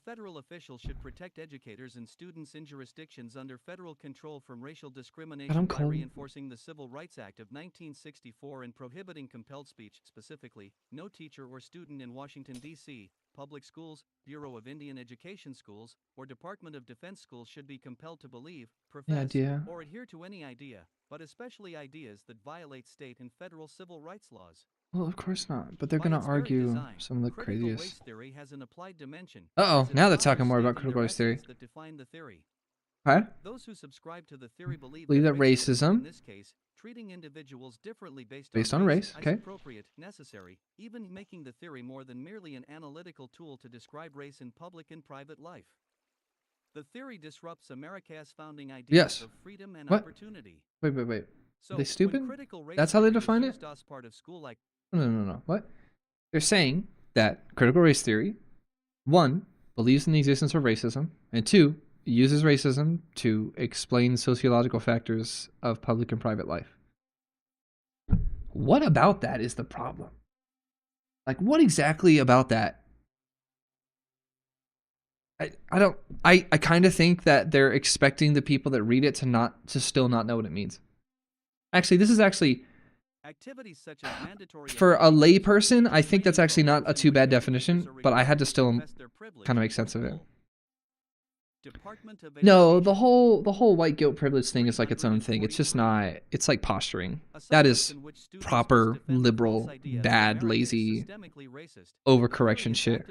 Federal officials should protect educators and students in jurisdictions under federal control from racial discrimination by cold. reinforcing the Civil Rights Act of 1964 and prohibiting compelled speech. Specifically, no teacher or student in Washington, D.C., public schools, Bureau of Indian Education schools, or Department of Defense schools should be compelled to believe, profess, idea. or adhere to any idea, but especially ideas that violate state and federal civil rights laws. Well, of course not. But they're By gonna its very argue design, some of the critical race craziest. theory has an applied dimension. Uh-oh, as it now they're follows talking more about statement critical or race theory. essays that define the theory. Okay. Those who subscribe to the theory believe Believe that in racism, this case, treating individuals differently based on race, is okay. appropriate, necessary, even making the theory more than merely an analytical tool to describe race in public and private life. The theory disrupts America's founding ideas Yes. of freedom and What? opportunity. Wait. So, Are they stupid? when critical race That's how they theory is define it? used as part of school like No. What? They're saying that critical race theory, 1, believes in the existence of racism, and 2, uses racism to explain sociological factors of public and private life. What about that is the problem? Like, what exactly about that? I kind of think that they're expecting the people that read it to still not know what it means. Actually, this is actually, activities such as mandatory for a layperson, I think that's actually not a too bad definition, but I had to still kind of make sense of it. No, the whole white guilt privilege thing is like its own thing. It's just not, it's like posturing. That is proper, liberal, bad, lazy, overcorrection shit.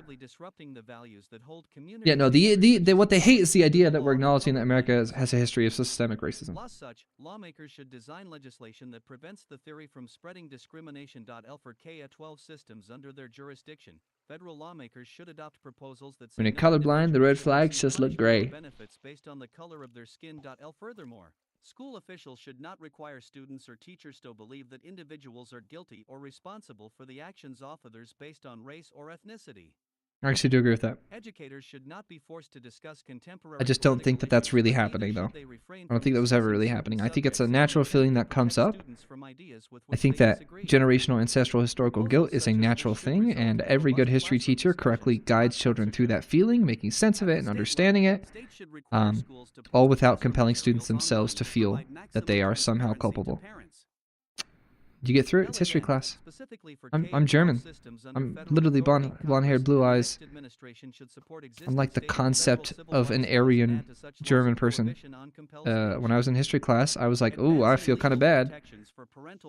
Yeah, no, the what they hate is the idea that we're acknowledging that America has a history of systemic racism. As such, lawmakers should design legislation that prevents the theory from spreading discrimination. For K-12 systems under their jurisdiction, federal lawmakers should adopt proposals that When you're colorblind, the red flags just look gray. benefits based on the color of their skin. Furthermore, school officials should not require students or teachers to believe that individuals are guilty or responsible for the actions of others based on race or ethnicity. I actually do agree with that. Educators should not be forced to discuss contemporary. I just don't think that that's really happening, though. I don't think that was ever really happening. I think it's a natural feeling that comes up. I think that generational ancestral historical guilt is a natural thing, and every good history teacher correctly guides children through that feeling, making sense of it and understanding it, all without compelling students themselves to feel that they are somehow culpable. You get through it? It's history class. I'm German. I'm literally blonde-haired, blue eyes. I'm like the concept of an Aryan German person. When I was in history class, I was like, "Ooh, I feel kind of bad."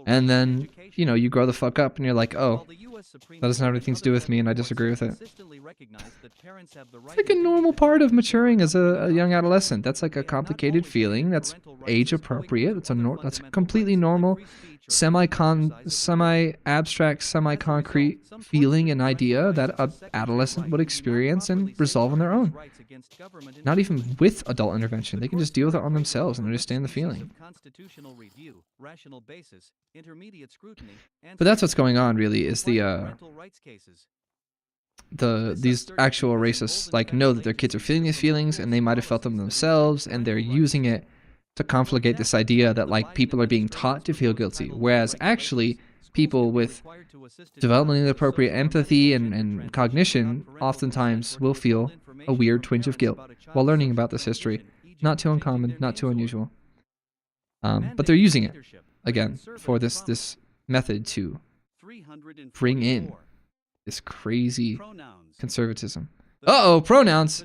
And then, you know, you grow the fuck up and you're like, "Oh, that doesn't have anything to do with me," and I disagree with it. It's like a normal part of maturing as a young adolescent. That's like a complicated feeling. That's age appropriate. That's a completely normal, semi-abstract, semi-concrete feeling and idea that an adolescent would experience and resolve on their own. Not even with adult intervention. They can just deal with it on themselves and understand the feeling. But that's what's going on, really, is these actual racists like know that their kids are feeling these feelings and they might have felt them themselves, and they're using it to confligate this idea that like people are being taught to feel guilty, whereas actually people with developmentally appropriate empathy and cognition oftentimes will feel a weird twinge of guilt while learning about this history. Not too uncommon, not too unusual. But they're using it, again, for this method to bring in this crazy conservatism. Uh-oh, pronouns.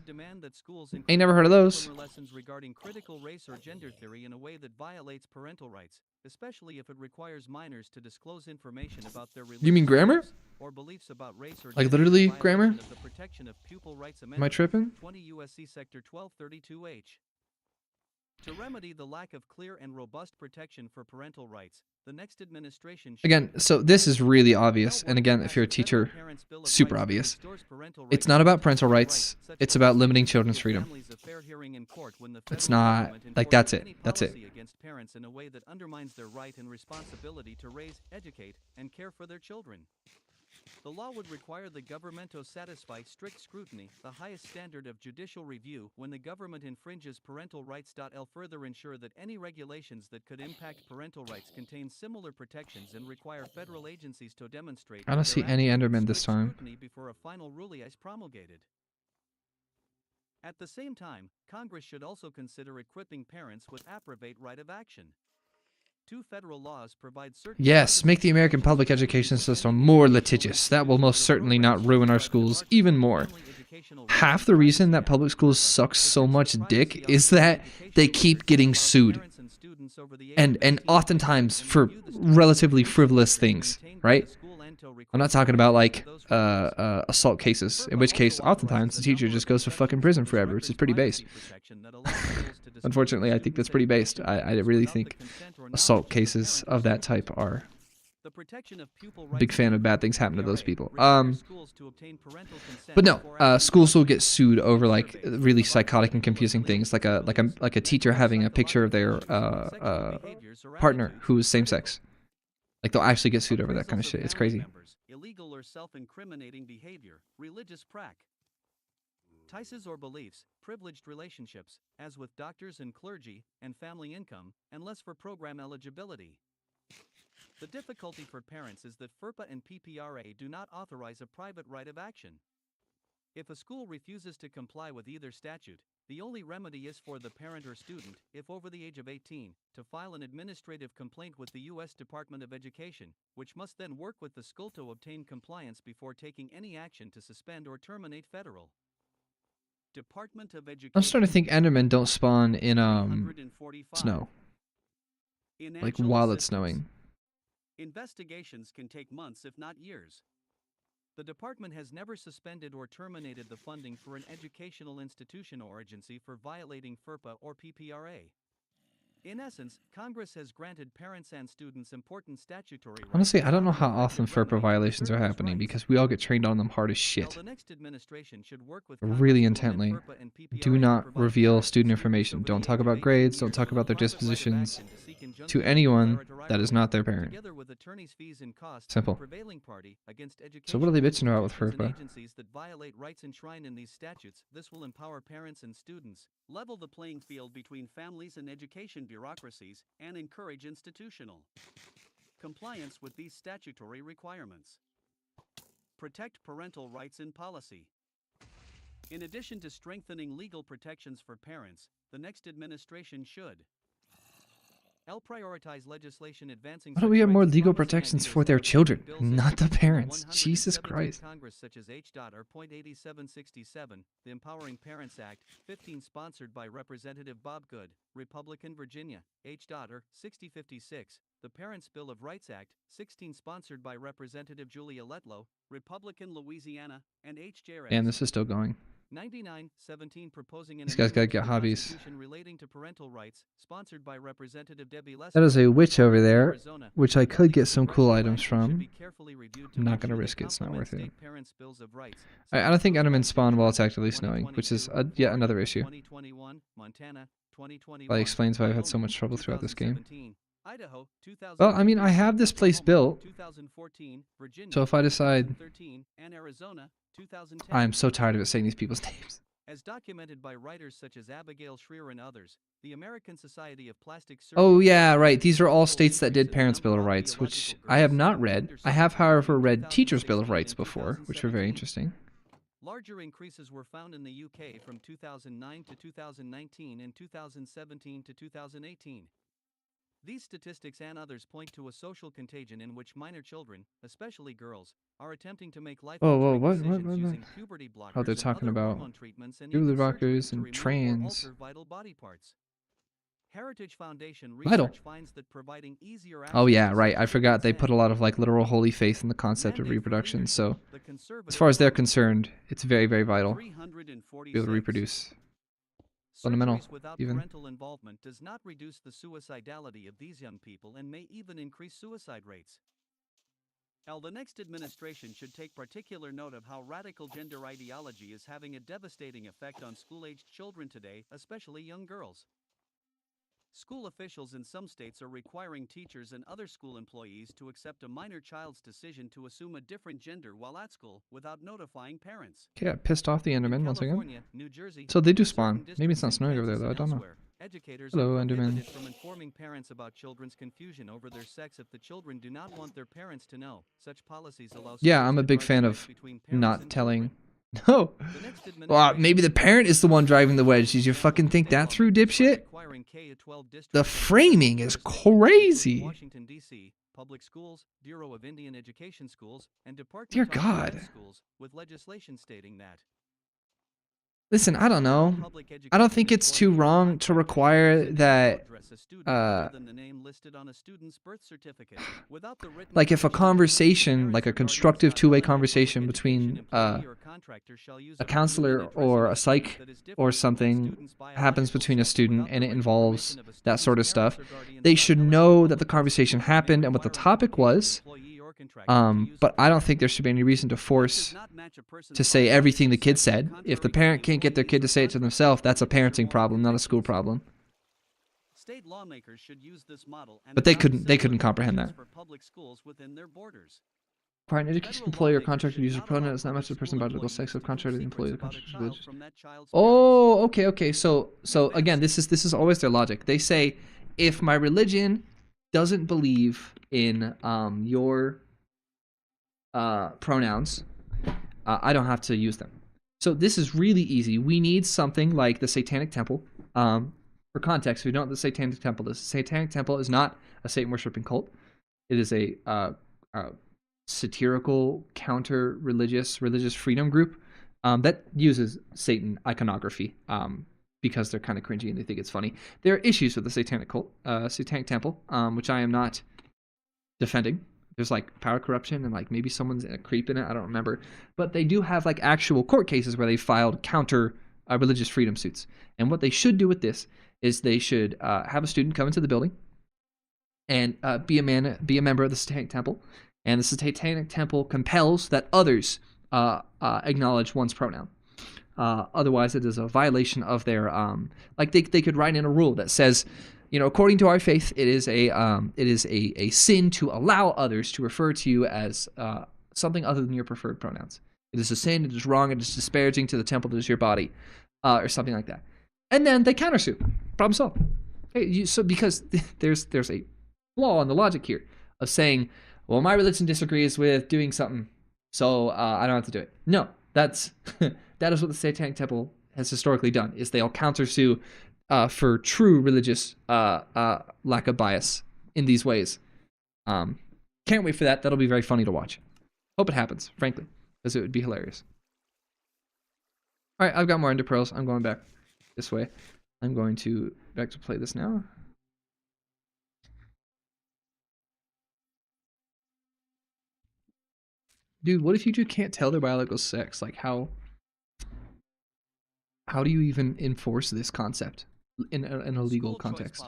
Ain't never heard of those. Lessons regarding critical race or gender theory in a way that violates parental rights, especially if it requires minors to disclose information about their religion. You mean grammar? Or beliefs about race or like literally grammar? Of the Protection of Pupil Rights Am I tripping? 20 USC Sector 1232H. To remedy the lack of clear and robust protection for parental rights, the next administration should Again, so this is really obvious, and again, if you're a teacher, super obvious. It's not about parental rights, it's about limiting children's freedom. It's not, like, that's it, that's it. Against parents in a way that undermines their right and responsibility to raise, educate, and care for their children. The law would require the government to satisfy strict scrutiny, the highest standard of judicial review, when the government infringes parental rights. Further ensure that any regulations that could impact parental rights contain similar protections and require federal agencies to demonstrate. I don't see any Endermen this time. Before a final ruling is promulgated. At the same time, Congress should also consider equipping parents with appropriate right of action. Two federal laws provide certain. Yes, make the American public education system more litigious. That will most certainly not ruin our schools even more. Half the reason that public schools suck so much dick is that they keep getting sued. And oftentimes for relatively frivolous things, right? I'm not talking about like assault cases, in which case oftentimes the teacher just goes to fucking prison forever, which is pretty based. Unfortunately, I think that's pretty based. I really think assault cases of that type are a big fan of bad things happen to those people. But no, schools will get sued over like really psychotic and confusing things, like a teacher having a picture of their partner who is same sex. Like they'll actually get sued over that kind of shit. It's crazy. Illegal or self-incriminating behavior, religious practices or beliefs, privileged relationships, as with doctors and clergy, and family income, unless for program eligibility. The difficulty for parents is that FERPA and PPRA do not authorize a private right of action. If a school refuses to comply with either statute, the only remedy is for the parent or student, if over the age of 18, to file an administrative complaint with the U.S. Department of Education, which must then work with the school to obtain compliance before taking any action to suspend or terminate federal. Department of Education. I'm starting to think Endermen don't spawn in snow, like while it's snowing. Investigations can take months if not years. The department has never suspended or terminated the funding for an educational institution or agency for violating FERPA or PPRA. In essence, Congress has granted parents and students important statutory rights. Honestly, I don't know how often FERPA violations are happening because we all get trained on them hard as shit. The next administration should work with Really Congress to limit intently. FERPA and PPRA Do to not provide reveal parents student and students information. over Don't the talk age of about 18 grades. Don't years talk about their private right of dispositions action to seek to injunctive anyone relief prior to that is rival, not their parent. together with attorneys' fees and costs, Simple. the prevailing party against So what are they bitching educational about with institutions and FERPA? agencies that violate rights enshrined in these statutes. This will empower parents and students, level the playing field between families and education bureaucracies, and encourage institutional compliance with these statutory requirements. Protect parental rights in policy. In addition to strengthening legal protections for parents, the next administration should prioritize legislation advancing Why don't we have more such rights, legal policy protections ideas for their outlined in children, bills not the introduced in parents? 170 Jesus times Christ. Congress, such as H.R.8767, the Empowering Parents Act, 15 sponsored by Representative Bob Good, Republican Virginia, H.R. 6056, the Parents' Bill of Rights Act, 16 sponsored by Representative Julia Letlow, Republican Louisiana, and H.J.R. And this is still going. 9917 proposing an These guys gotta amendment to get the hobbies. Constitution relating to parental rights, sponsored by Representative Debbie Lester. That is a witch over there, Arizona. which I could get some cool items Should from. be carefully reviewed to I'm not make gonna sure they risk it, it's not complement worth it. state parents' bills of rights. I don't think Endermen spawn while it's actively snowing, which is yet another issue. 2021, Montana, 2021, That explains why I've had so Wyoming, much trouble throughout this game. 2017, Idaho, Well, I mean, I have this place built, 2014, Virginia, so if I decide... 2013, and Arizona, 2010. I'm so tired of it saying these people's names. As documented by writers such as Abigail Schreier and others, the American Society of Plastic Surgeons... Oh yeah, right, these are all states that did Parents' Bill of Rights, which I have not read. I have, however, read Teachers' Bill of Rights before, which were very interesting. Larger increases were found in the UK from 2009 to 2019 and 2017 to 2018. These statistics and others point to a social contagion in which minor children, especially girls, are attempting to make life-altering decisions using puberty blockers Oh, they're and talking other about hormone treatments and puberty even surgery blockers to and remove or trans. alter vital body parts. Heritage Foundation Vital. research finds that providing easier Oh access yeah, to right, I sexual forgot they put a consent, lot of like literal holy faith in the concept of mandate for reproduction, leadership, so the as conservative far as they're Congress, concerned, it's very, very vital to be 346. able to reproduce. Fundamental, Surgeries without even. parental involvement does not reduce the suicidality of these young people and may even increase suicide rates. The next administration should take particular note of how radical gender ideology is having a devastating effect on school-aged children today, especially young girls. School officials in some states are requiring teachers and other school employees to accept a minor child's decision to assume a different gender while at school without notifying parents. Okay, I pissed off the Endermen once again. California, New Jersey, So they do and spawn. certain Maybe it's not districts in snowing over there Kansas though, I and don't know. elsewhere, educators Hello, are Enderman. prohibited from informing parents about children's confusion over their sex if the children do not want their parents to know. Such policies allow Yeah, schools I'm a to big guard fan the of rights between parents not and telling. children. No! The next Well, administration maybe the parent is the one driving the wedge. Did you fucking think that through, dipshit? requiring K-12 districts The and framing private is school districts, including crazy. Washington, D.C., public schools, Bureau of Indian Education Schools, and Department Dear of God. Defense schools, with legislation stating that Listen, I don't know. I don't think it's too wrong to require that, like if a conversation, like a constructive two-way conversation between a counselor or a psych or something happens between a student and it involves that sort of stuff, they should know that the conversation happened and what the topic was. But I don't think there should be any reason to force to say everything the kid said. If the parent can't get their kid to say it to themselves, that's a parenting problem, not a school problem. State lawmakers should use this model and But they couldn't comprehend that. for public schools within their borders. Require an education employee or contracted user pronoun is not much of the person biological sex of contracted employee or contracted religious. Oh, okay. So again, this is always their logic. They say if my religion doesn't believe in your pronouns, I don't have to use them. So this is really easy. We need something like the Satanic Temple. For context, if you don't know what the Satanic Temple is, the Satanic Temple is not a Satan worshipping cult. It is a satirical, counter-religious freedom group that uses Satan iconography because they're kind of cringy and they think it's funny. There are issues with the Satanic Temple, which I am not defending. There's like power corruption and like maybe someone's a creep in it. I don't remember, but they do have like actual court cases where they filed counter religious freedom suits. And what they should do with this is they should have a student come into the building and be a member of the Satanic Temple, and the Satanic Temple compels that others acknowledge one's pronoun. Otherwise, it is a violation of their like they could write in a rule that says, according to our faith, it is a sin to allow others to refer to you as something other than your preferred pronouns. It is a sin. It is wrong. It is disparaging to the temple that is your body, or something like that. And then they countersue. Problem solved. Okay, so because there's a flaw in the logic here of saying, well, my religion disagrees with doing something, so I don't have to do it. No, that is what the Satanic Temple has historically done. Is they'll countersue for true religious lack of bias in these ways. Can't wait for that. That'll be very funny to watch. Hope it happens, frankly, because it would be hilarious. All right, I've got more Ender Pearls. I'm going back this way. I'm going to back to play this now. Dude, what if you just can't tell their biological sex? Like, how do you even enforce this concept in a legal context?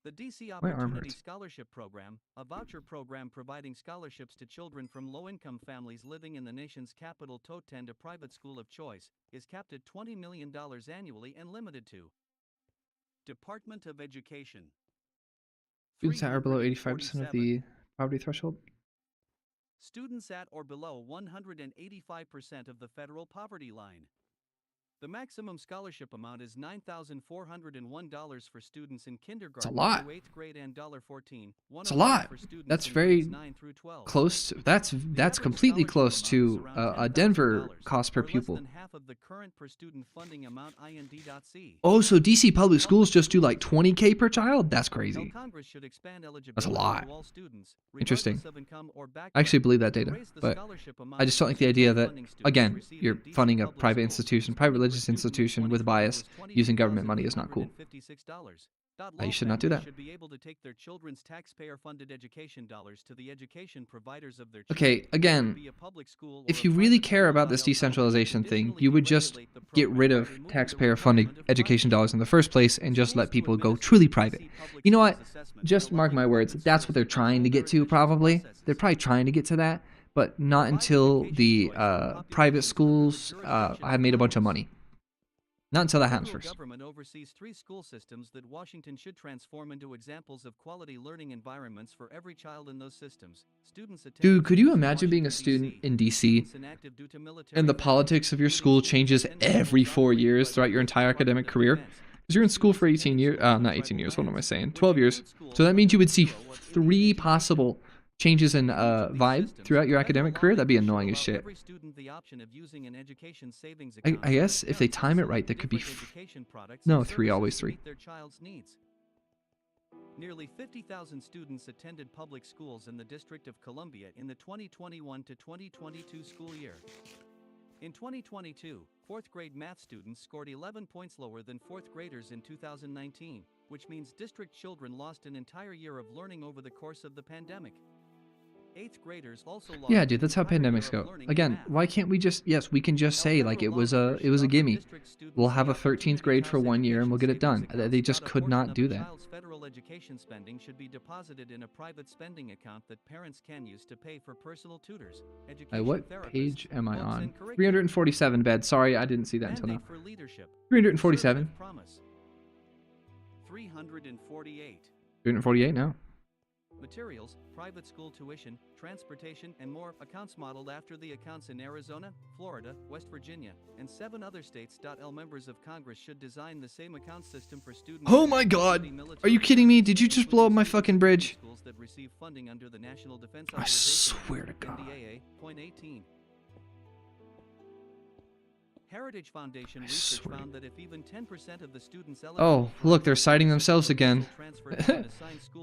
The DC My arm Opportunity hurts. Scholarship Program, a voucher program providing scholarships to children from low-income families living in the nation's capital to attend a private school of choice, is capped at $20 million annually and limited to Department of Education. Students that are below 85% of the poverty threshold. Students at or below 185% of the federal poverty line. The maximum scholarship amount is $9,401 for students in kindergarten lot. through 8th grade and $14. It's a lot. For students That's in very grades 9 through 12. close. That's completely close to a Denver cost per pupil. Less than half of the current per student funding amount IND.C. Oh, so DC public schools just do like $20K per child? That's crazy. Congress should expand eligibility That's a lot. to all students, Interesting. regardless of income or background. I actually believe that To data, raise the but scholarship amount I just don't like the for idea that, funding students again, receiving you're DC funding a public private schools. institution, private religious institution with bias. Using government money is not cool. You should not do that. Should be able to take their children's taxpayer-funded education dollars to the education providers of their Okay, again, be a public school or if a you really private care school about this style decentralization company. thing, you would just Additionally, the get rid program of removed the taxpayer-funded requirement of education private dollars in the first place and just schools let to people go administer truly DC private. public You know what? schools assessment Just and mark my allowing words. private That's schools what they're to trying to control get their to, probably. admissions They're probably trying to get to that, but not Providing until education the choice for private populations schools under the jurisdiction have of made a bunch of Congress. money. Not until that happens Federal first. government oversees 3 school systems that Washington should transform into examples of quality learning environments for every child in those systems. Students Dude, could you schools in imagine being a Washington, student in DC Students inactive due to military and the veterans, politics of your including school students changes attending every schools 4 operated years by throughout the your U.S. entire Department academic of career? Defense. Because you're in school for Students 18 attending years, schools not in 18 tribal years, what am I lands, saying? which 12 years. include schools So that means you would see zero or 3 education. possible changes in Each of these vibe systems, throughout your federal academic career. That'd be lawmakers should annoying as allow shit. every student the option of using an education savings I account guess where if they parents can time it select right, there could be different education products no, and 3, services always to 3. meet their child's needs. Nearly 50,000 students attended public schools in the District of Columbia in the 2021 to 2022 school year. In 2022, 4th grade math students scored 11 points lower than 4th graders in 2019, which means district children lost an entire year of learning over the course of the pandemic. 8th graders also lost Yeah, an dude, that's how entire year pandemics of go. learning in Again, math. why can't we just, yes, we can just say like it was a gimme. We'll have a 13th grade for 1 year and we'll get it done. They just could not do that. Child's federal education spending should be deposited in a private spending account that parents can use to pay for personal tutors, education What therapists, page am I books, on? and curriculum. 347, bed. Sorry, I didn't see that until now. Mandate for leadership. 347. Conservative promise. 348. 348 now. Materials, private school tuition, transportation, and more accounts modeled after the accounts in Arizona, Florida, West Virginia, and 7 other states. Members of Congress should design the same account system for students. Oh my God! Are you kidding me? Did you just blow up my fucking bridge? Schools that receive funding under the National Defense I swear to God. NDAA, point 18. Heritage Foundation research found that if even 10% of the students eligible Oh, look, they're citing themselves again.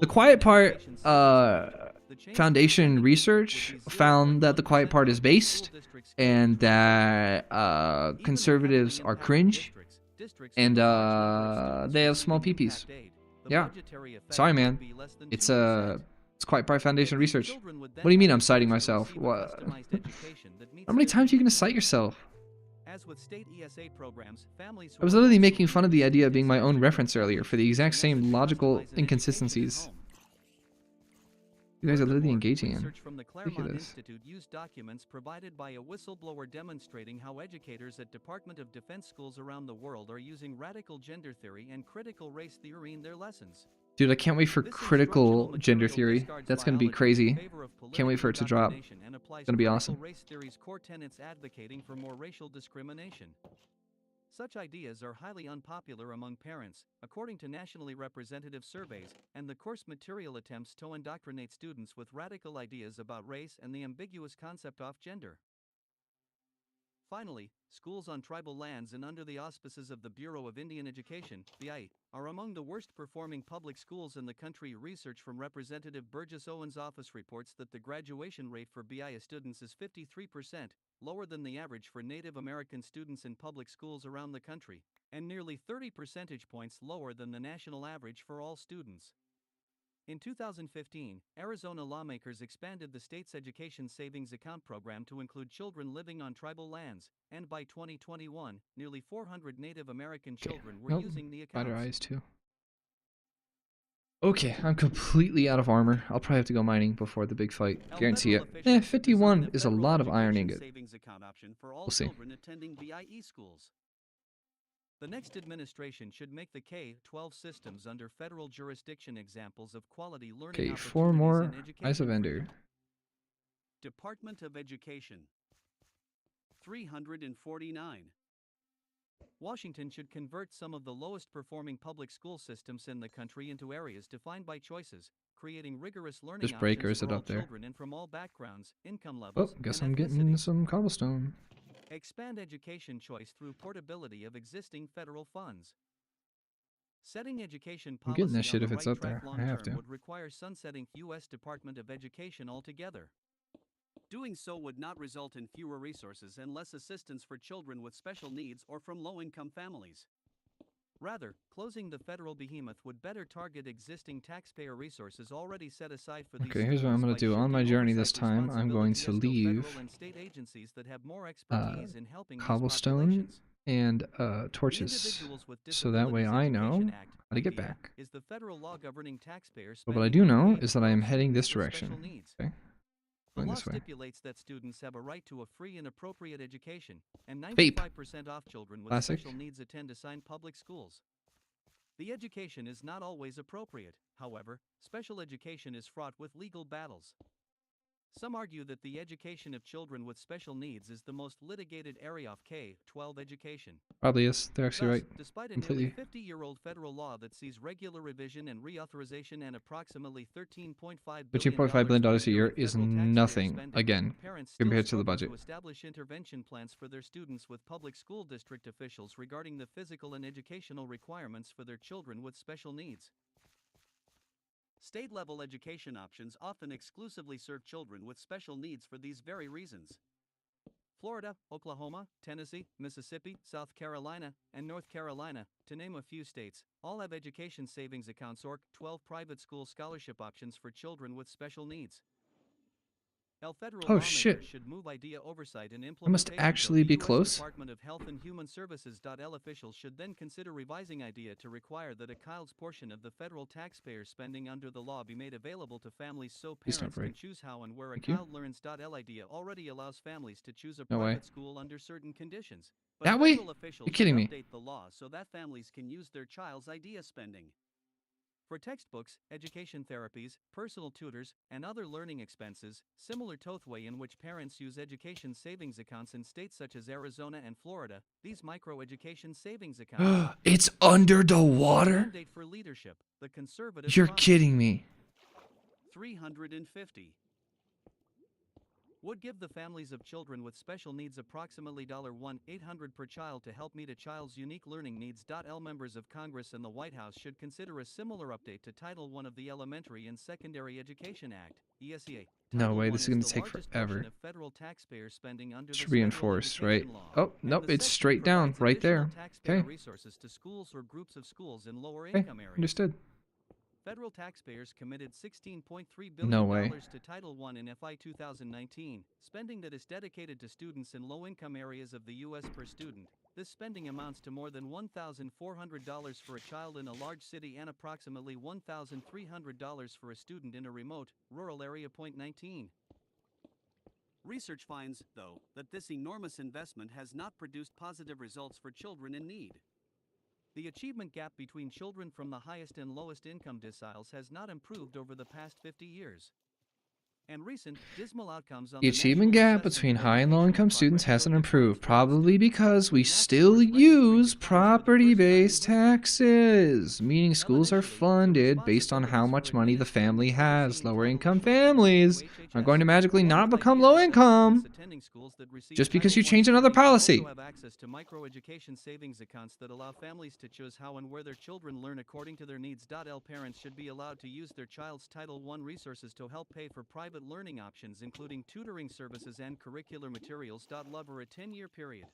The Quiet Part Foundation research found that the Quiet Part is based and that conservatives are cringe and they have small peepees. Yeah. Sorry, man. It's Quiet Part Foundation research. What do you mean I'm citing myself? What? How many times are you going to cite yourself? As with state ESA programs, families I was literally making fun of the idea of being my own reference earlier for the exact same logical inconsistencies you guys are literally engaging in. Research from the Claremont Ridiculous. Institute used documents provided by a whistleblower demonstrating how educators at Department of Defense schools around the world are using radical gender theory and critical race theory in their lessons. Dude, I can't wait for This critical instructional gender material theory. discards That's going to be biology crazy. in favor of Can't wait for it to drop. indoctrination and applies Gonna be critical awesome. race theory's core tenets advocating for more racial discrimination. Such ideas are highly unpopular among parents, according to nationally representative surveys, and the course material attempts to indoctrinate students with radical ideas about race and the ambiguous concept of gender. Finally, schools on tribal lands and under the auspices of the Bureau of Indian Education, BIE, are among the worst performing public schools in the country. Research from Representative Burgess Owens' office reports that the graduation rate for BIE students is 53%, lower than the average for Native American students in public schools around the country, and nearly 30 percentage points lower than the national average for all students. In 2015, Arizona lawmakers expanded the state's education savings account program to include children living on tribal lands, and by 2021, nearly 400 Native American children were using the accounts. Spider eyes too. Okay, I'm completely out of armor. I'll probably have to go mining before the big fight. Guarantee it. 51 is a lot of iron ingot. We'll see. Attending BIE schools. The next administration should make the K-12 systems under federal jurisdiction examples of quality learning Okay, 4 opportunities more. and education Eyes of freedom. Ender. Department of Education. 349. Washington should convert some of the lowest performing public school systems in the country into areas defined by choices, creating rigorous learning Just break, or options is it for all up there? children and from all backgrounds, income Oh, levels, guess and I'm getting ethnicity. some cobblestone. Expand education choice through portability of existing federal funds. Setting education I'm policy getting this on shit the if it's right up there. track I have long-term to. would require sunsetting U.S. Department of Education altogether. Doing so would not result in fewer resources and less assistance for children with special needs or from low-income families. Rather, closing the federal behemoth would better target existing taxpayer resources already set aside for these Okay, here's what I'm schools gonna by do. On my shifting journey oversight this time, I'm going to responsibility to leave federal and state agencies that have more expertise in helping these cobblestone populations. and The torches, Individuals with so that way I know Disabilities Education Act, how to get IDEA, back. is the federal law governing taxpayer But what I spending do on know is that I am K-12 heading this students with special direction. needs. Okay, The going law this way. stipulates that students have a right to a free and appropriate education, and Vape. 95% off children with Classic. special needs attend assigned public schools. The education is not always appropriate, however, special education is fraught with legal battles. Some argue that the education of children with special needs is the most litigated area of K-12 education. Probably is. They're actually Thus, right. despite a Completely. nearly 50-year-old federal law that sees regular revision and reauthorization and approximately $13.5 $13.5 billion a per year in is federal taxpayer nothing, spending, again, parents still compared to the struggle budget. to establish intervention plans for their students with public school district officials regarding the physical and educational requirements for their children with special needs. State-level education options often exclusively serve children with special needs for these very reasons. Florida, Oklahoma, Tennessee, Mississippi, South Carolina, and North Carolina, to name a few states, all have education savings accounts or 12 private school scholarship options for children with special needs. Federal Oh, lawmakers shit. should move idea oversight and I must implementation actually to be the US close. Department of Health and Human Services. Officials should then consider revising idea to require that a child's portion of the federal taxpayer spending under the law be made available to families so Please don't parents can break. choose how and where a Thank you. child learns. Idea already allows families to choose a No way. private school under certain conditions. But That way? federal officials You're kidding should me. update the law so that families can use their child's idea spending. For textbooks, education therapies, personal tutors, and other learning expenses, similar to the way in which parents use education savings accounts in states such as Arizona and Florida, these micro-education savings accounts It's under the water? mandate for leadership, the conservative You're promise. kidding me. 350 would give the families of children with special needs approximately $1,800 per child to help meet a child's unique learning needs. Members of Congress and the White House should consider a similar update to Title I of the Elementary and Secondary Education Act, ESEA. No Title way, I this is is gonna the take largest forever. portion of federal taxpayer spending under Should the be federal enforced, right? education law, Oh, and nope, the it's section straight down, provides right additional there. taxpayer Okay. resources to schools or groups of schools in lower Okay, income areas. understood. Federal taxpayers committed $16.3 No billion way. to Title I in FY 2019, spending that is dedicated to students in low-income areas of the U.S. per student. This spending amounts to more than $1,400 for a child in a large city and approximately $1,300 for a student in a remote, rural area. 19. Research finds, though, that this enormous investment has not produced positive results for children in need. The achievement gap between children from the highest and lowest income deciles has not improved over the past 50 years. And recent, dismal outcomes on The the achievement National gap Assessment between of high and low Educational income students Progress hasn't showed improved, declines for probably students. because we National still Board's registry use declines for the property first time in based history. taxes, meaning schools are Initially, the funded based on how responsibilities much for money the family administering the has. policy Lower entitled income Children belong families to are HHS, going to magically along not with become ideas low that income students attending schools that receive just because Title you I change another funding policy. also have access to micro-education savings accounts that allow families to choose how and where their children learn according to their needs. Parents should be allowed to use their child's Title I resources to help pay for private learning options, including tutoring services and curricular materials. Over a 10-year period,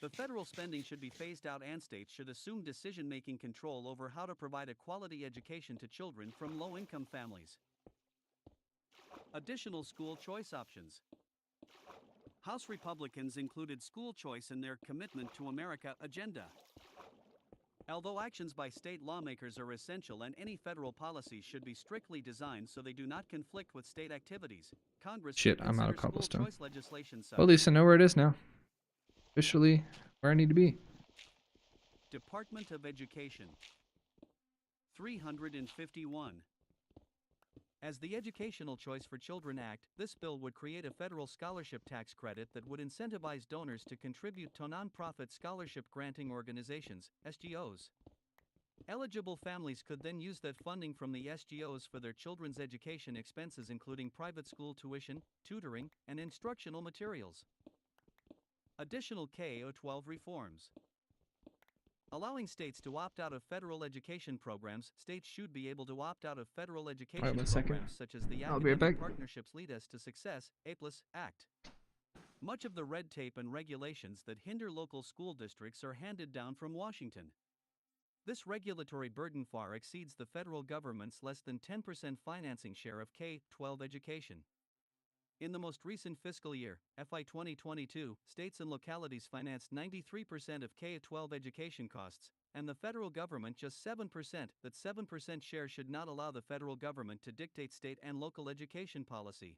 the federal spending should be phased out and states should assume decision-making control over how to provide a quality education to children from low-income families. Additional school choice options. House Republicans included school choice in their Commitment to America agenda. Although actions by state lawmakers are essential and any federal policies should be strictly designed so they do not conflict with state activities, Congress Shit, should I'm out consider of school cobblestone. choice legislation such Well, at least I know where it is now. Officially where I need to be. Department of Education. 351. As the Educational Choice for Children Act, this bill would create a federal scholarship tax credit that would incentivize donors to contribute to nonprofit scholarship granting organizations, SGOs. Eligible families could then use that funding from the SGOs for their children's education expenses, including private school tuition, tutoring, and instructional materials. Additional K-12 reforms. Allowing states to opt out of federal education programs, states should be able to opt out of federal education one second. programs such as the I'll be right Academic back. Partnerships Lead Us to Success Act. Much of the red tape and regulations that hinder local school districts are handed down from Washington. This regulatory burden far exceeds the federal government's less than 10% financing share of K-12 education. In the most recent fiscal year, FY 2022, states and localities financed 93% of K-12 education costs, and the federal government just 7%. That 7% share should not allow the federal government to dictate state and local education policy.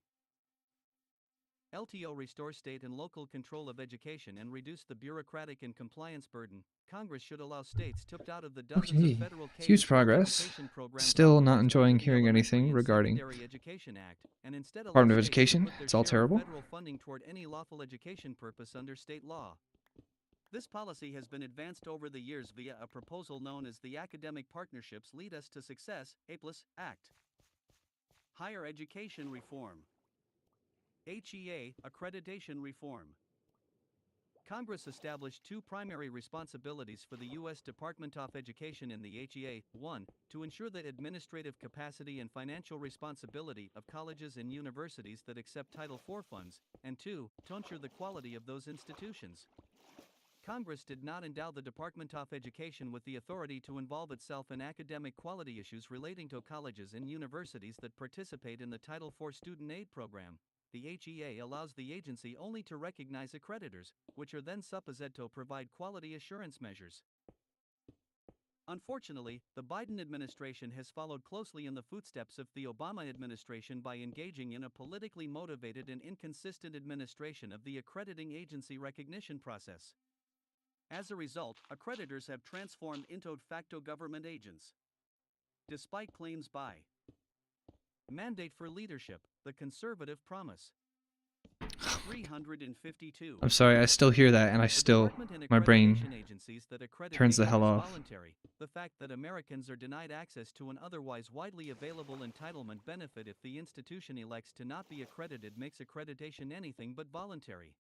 LTO restore state and local control of education and reduce the bureaucratic and compliance burden. Congress should allow states to opt out of the dozens Okay, of federal it's huge K-12 progress. education programs Still not authorized enjoying under the hearing Elementary anything and regarding Secondary Education Act, and instead allow Department of states to Education. put their It's all share of terrible. federal funding toward any lawful education purpose under state law. This policy has been advanced over the years via a proposal known as the Academic Partnerships Lead Us to Success Act. Higher Education Reform. HEA Accreditation Reform. Congress established two primary responsibilities for the U.S. Department of Education in the HEA. 1. To ensure the administrative capacity and financial responsibility of colleges and universities that accept Title IV funds, and 2. To ensure the quality of those institutions. Congress did not endow the Department of Education with the authority to involve itself in academic quality issues relating to colleges and universities that participate in the Title IV student aid program. The HEA allows the agency only to recognize accreditors, which are then supposed to provide quality assurance measures. Unfortunately, the Biden administration has followed closely in the footsteps of the Obama administration by engaging in a politically motivated and inconsistent administration of the accrediting agency recognition process. As a result, accreditors have transformed into de facto government agents. Despite claims by Mandate for Leadership, the Conservative Promise. 352. I'm sorry, I still hear that, and I The still, department and my accreditation brain agencies that accredit turns the aid hell is off. voluntary. The fact that Americans are denied access to an otherwise widely available entitlement benefit if the institution elects to not be accredited makes accreditation anything but voluntary.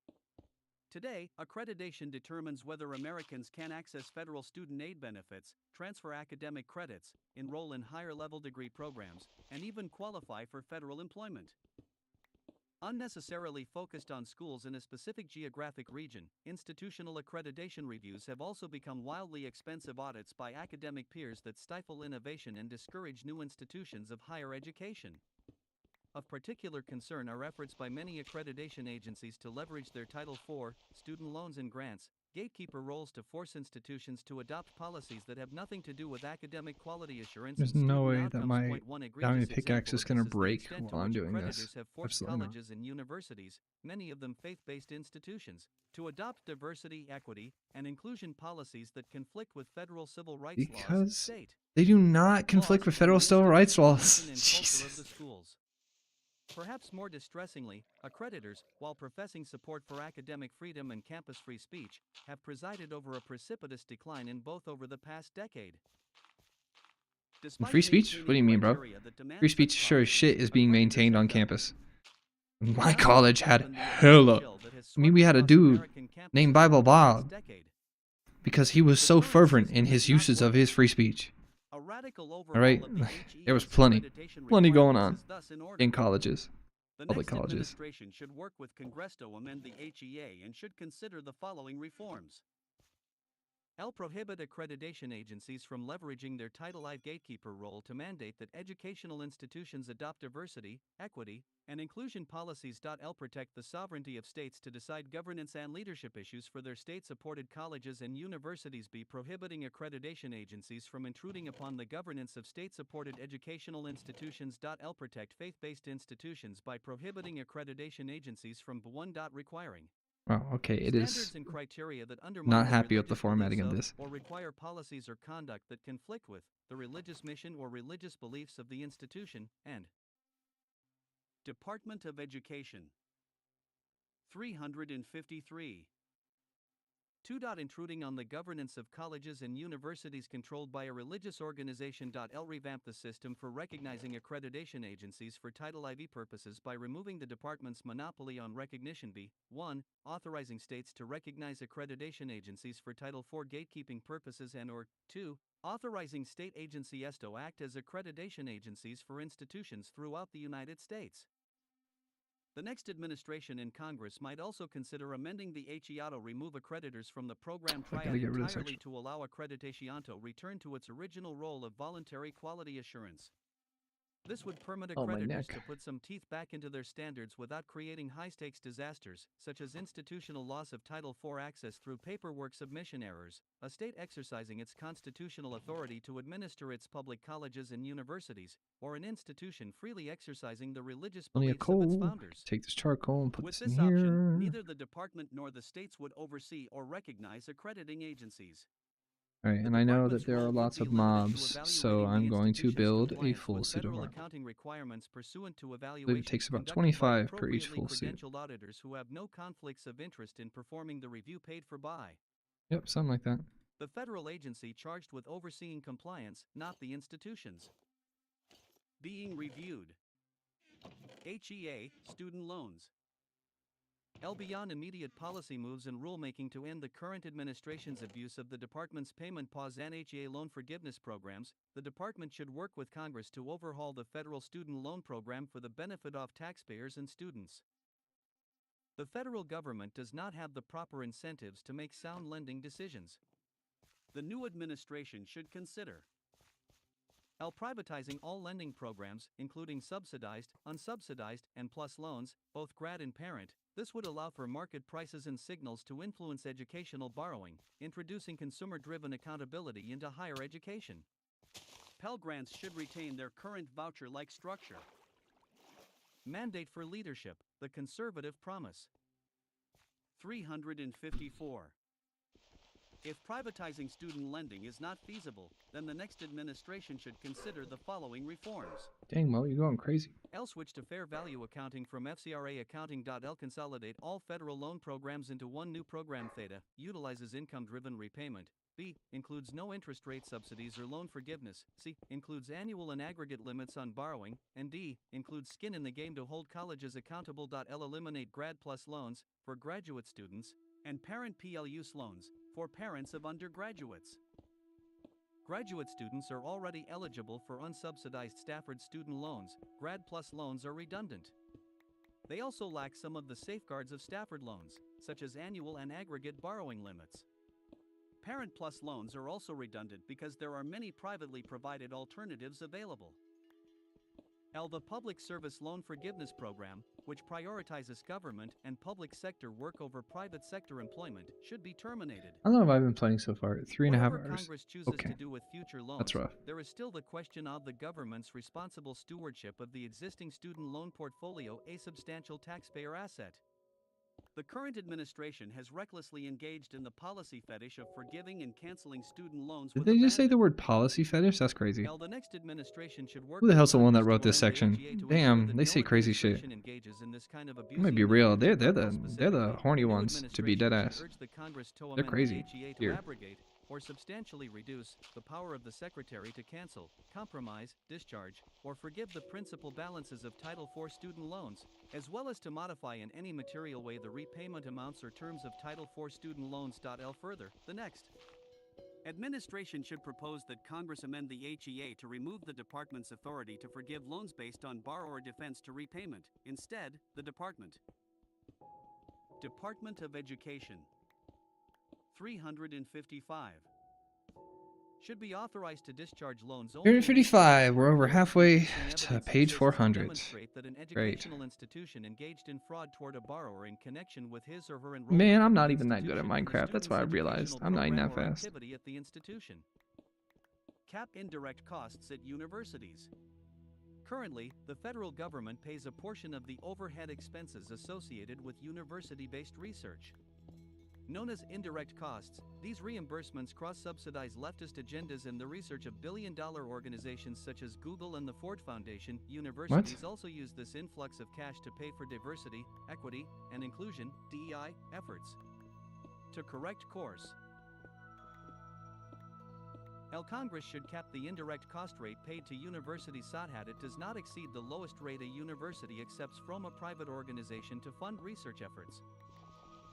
Today, accreditation determines whether Americans can access federal student aid benefits, transfer academic credits, enroll in higher-level degree programs, and even qualify for federal employment. Unnecessarily focused on schools in a specific geographic region, institutional accreditation reviews have also become wildly expensive audits by academic peers that stifle innovation and discourage new institutions of higher education. Of particular concern are efforts by many accreditation agencies to leverage their Title IV, student loans and grants, gatekeeper roles to force institutions to adopt policies that have nothing to do with academic quality assurance There's and no student way that outcomes. my One egregious diamond pickaxe example is of gonna this the break extent to while I'm which doing accreditors this. have forced Absolutely not. colleges and universities, many of them faith-based institutions, to adopt diversity, equity, and inclusion policies that conflict with federal civil rights laws. Because State they do not conflict laws with on federal the civil rights laws. institution and culture of the Jesus. schools. Perhaps more distressingly, accreditors, while professing support for academic freedom and campus-free speech, have presided over a precipitous decline in both over the past decade. Despite Free speech? What do you mean, bro? criteria that demand Free such speech sure as policies, shit is being accreditors maintained have on failed. campus. My None of college this had happened the hella. chill that has I mean, we swept had a across dude American campuses named Bible over the past Bob decade. because he was The so current fervent in system his is not uses of his working. free speech. A radical All overhaul right, of the there was HEA's plenty accreditation going requirements on is thus in order. in colleges, The public next colleges. administration should work with Congress to amend the HEA and should consider the following reforms. Prohibit accreditation agencies from leveraging their Title I gatekeeper role to mandate that educational institutions adopt diversity, equity, and inclusion policies. Protect the sovereignty of states to decide governance and leadership issues for their state-supported colleges and universities. B. Prohibiting accreditation agencies from intruding upon the governance of state-supported educational institutions. Protect faith-based institutions by prohibiting accreditation agencies from 1. Requiring Wow, okay, it is standards and criteria that undermine not the happy with the religious formatting beliefs of this. or require policies or conduct that conflict with the religious mission or religious beliefs of the institution, and Department of Education. 353. 2. Intruding on the governance of colleges and universities controlled by a religious organization. Revamp the system for recognizing accreditation agencies for Title IV purposes by removing the department's monopoly on recognition. B. 1. Authorizing states to recognize accreditation agencies for Title IV gatekeeping purposes and or 2. Authorizing state agencies to act as accreditation agencies for institutions throughout the United States. The next administration in Congress might also consider amending the HEA to remove accreditors from the program I gotta triad get rid of this entirely section. to allow accreditation to return to its original role of voluntary quality assurance. This would permit Oh, my accreditors neck. to put some teeth back into their standards without creating high-stakes disasters, such as institutional loss of Title IV access through paperwork submission errors, a state exercising its constitutional authority to administer its public colleges and universities, or an institution freely exercising the religious Plenty of beliefs of its coal. founders. Take this charcoal and put With this in this option, here. neither the department nor the states would oversee or recognize accrediting agencies. All right, The and I know department's that there role are would lots be of limited to mobs, evaluating so the I'm going to institution's build a compliance full with suit of federal armor. accounting requirements pursuant to I believe evaluation it takes about conducted by 25 per each appropriately full suit. credentialed auditors who have no conflicts of interest in performing the review paid for by Yep, something like that. the federal agency charged with overseeing compliance, not the institutions. Being reviewed. HEA, student loans. L. Beyond immediate policy moves and rulemaking to end the current administration's abuse of the department's payment pause and HEA loan forgiveness programs, the department should work with Congress to overhaul the federal student loan program for the benefit of taxpayers and students. The federal government does not have the proper incentives to make sound lending decisions. The new administration should consider L. Privatizing all lending programs, including subsidized, unsubsidized, and plus loans, both grad and parent. This would allow for market prices and signals to influence educational borrowing, introducing consumer-driven accountability into higher education. Pell Grants should retain their current voucher-like structure. Mandate for leadership, the conservative promise. 354. If privatizing student lending is not feasible, then the next administration should consider the following reforms. Dang, Mo, you're going crazy. L. Switch to fair value accounting from FCRA accounting. L. Consolidate all federal loan programs into one new program. Theta utilizes income-driven repayment. B. Includes no interest rate subsidies or loan forgiveness. C. Includes annual and aggregate limits on borrowing. And D. Includes skin in the game to hold colleges accountable. L. Eliminate grad plus loans for graduate students and parent PLUS loans for parents of undergraduates. Graduate students are already eligible for unsubsidized Stafford student loans. Grad plus loans are redundant. They also lack some of the safeguards of Stafford loans, such as annual and aggregate borrowing limits. Parent plus loans are also redundant because there are many privately provided alternatives available. L. The Public Service Loan Forgiveness Program, which prioritizes government and public sector work over private sector employment, should be terminated. How long have I been playing so far? 3.5 Whatever hours. Congress chooses Okay. to do with future loans, That's rough. there is still the question of the government's responsible stewardship of the existing student loan portfolio, a substantial taxpayer asset. The current administration has recklessly engaged in the policy fetish of forgiving and canceling student loans Did with they just say the abandon. word policy fetish? That's crazy. L. The next administration should work Who the with hell's the one that Congress wrote to this amend the section? AGA to ensure Damn, that they say no crazy shit. administration engages in this kind of It might abusing be the real. language They're of the Congress they're the specifically. horny The new ones to be dead administration ass. should urge the Congress to They're amend crazy. the AGA to Here. abrogate or substantially reduce the power of the Secretary to cancel, compromise, discharge, or forgive the principal balances of Title IV student loans, as well as to modify in any material way the repayment amounts or terms of Title IV student loans. L. Further, the next administration should propose that Congress amend the HEA to remove the department's authority to forgive loans based on borrower defense to repayment. Instead, the Department of Education 355 should be authorized to discharge loans only in 355. We're over halfway producing to evidence page exists to 400. demonstrate that an educational institution engaged in fraud toward a borrower in connection with his or her enrollment Man, I'm in not the even that good at institution and the Minecraft. That's what I student's realized. educational I'm not even program that or fast. activity at the institution. Cap indirect costs at universities. Currently, the federal government pays a portion of the overhead expenses associated with university-based research. Known as indirect costs, these reimbursements cross-subsidize leftist agendas in the research of billion-dollar organizations such as Google and the Ford Foundation. Universities also use this influx of cash to pay for diversity, equity, and inclusion (DEI) efforts. To correct course, Congress should cap the indirect cost rate paid to universities so that it does not exceed the lowest rate a university accepts from a private organization to fund research efforts.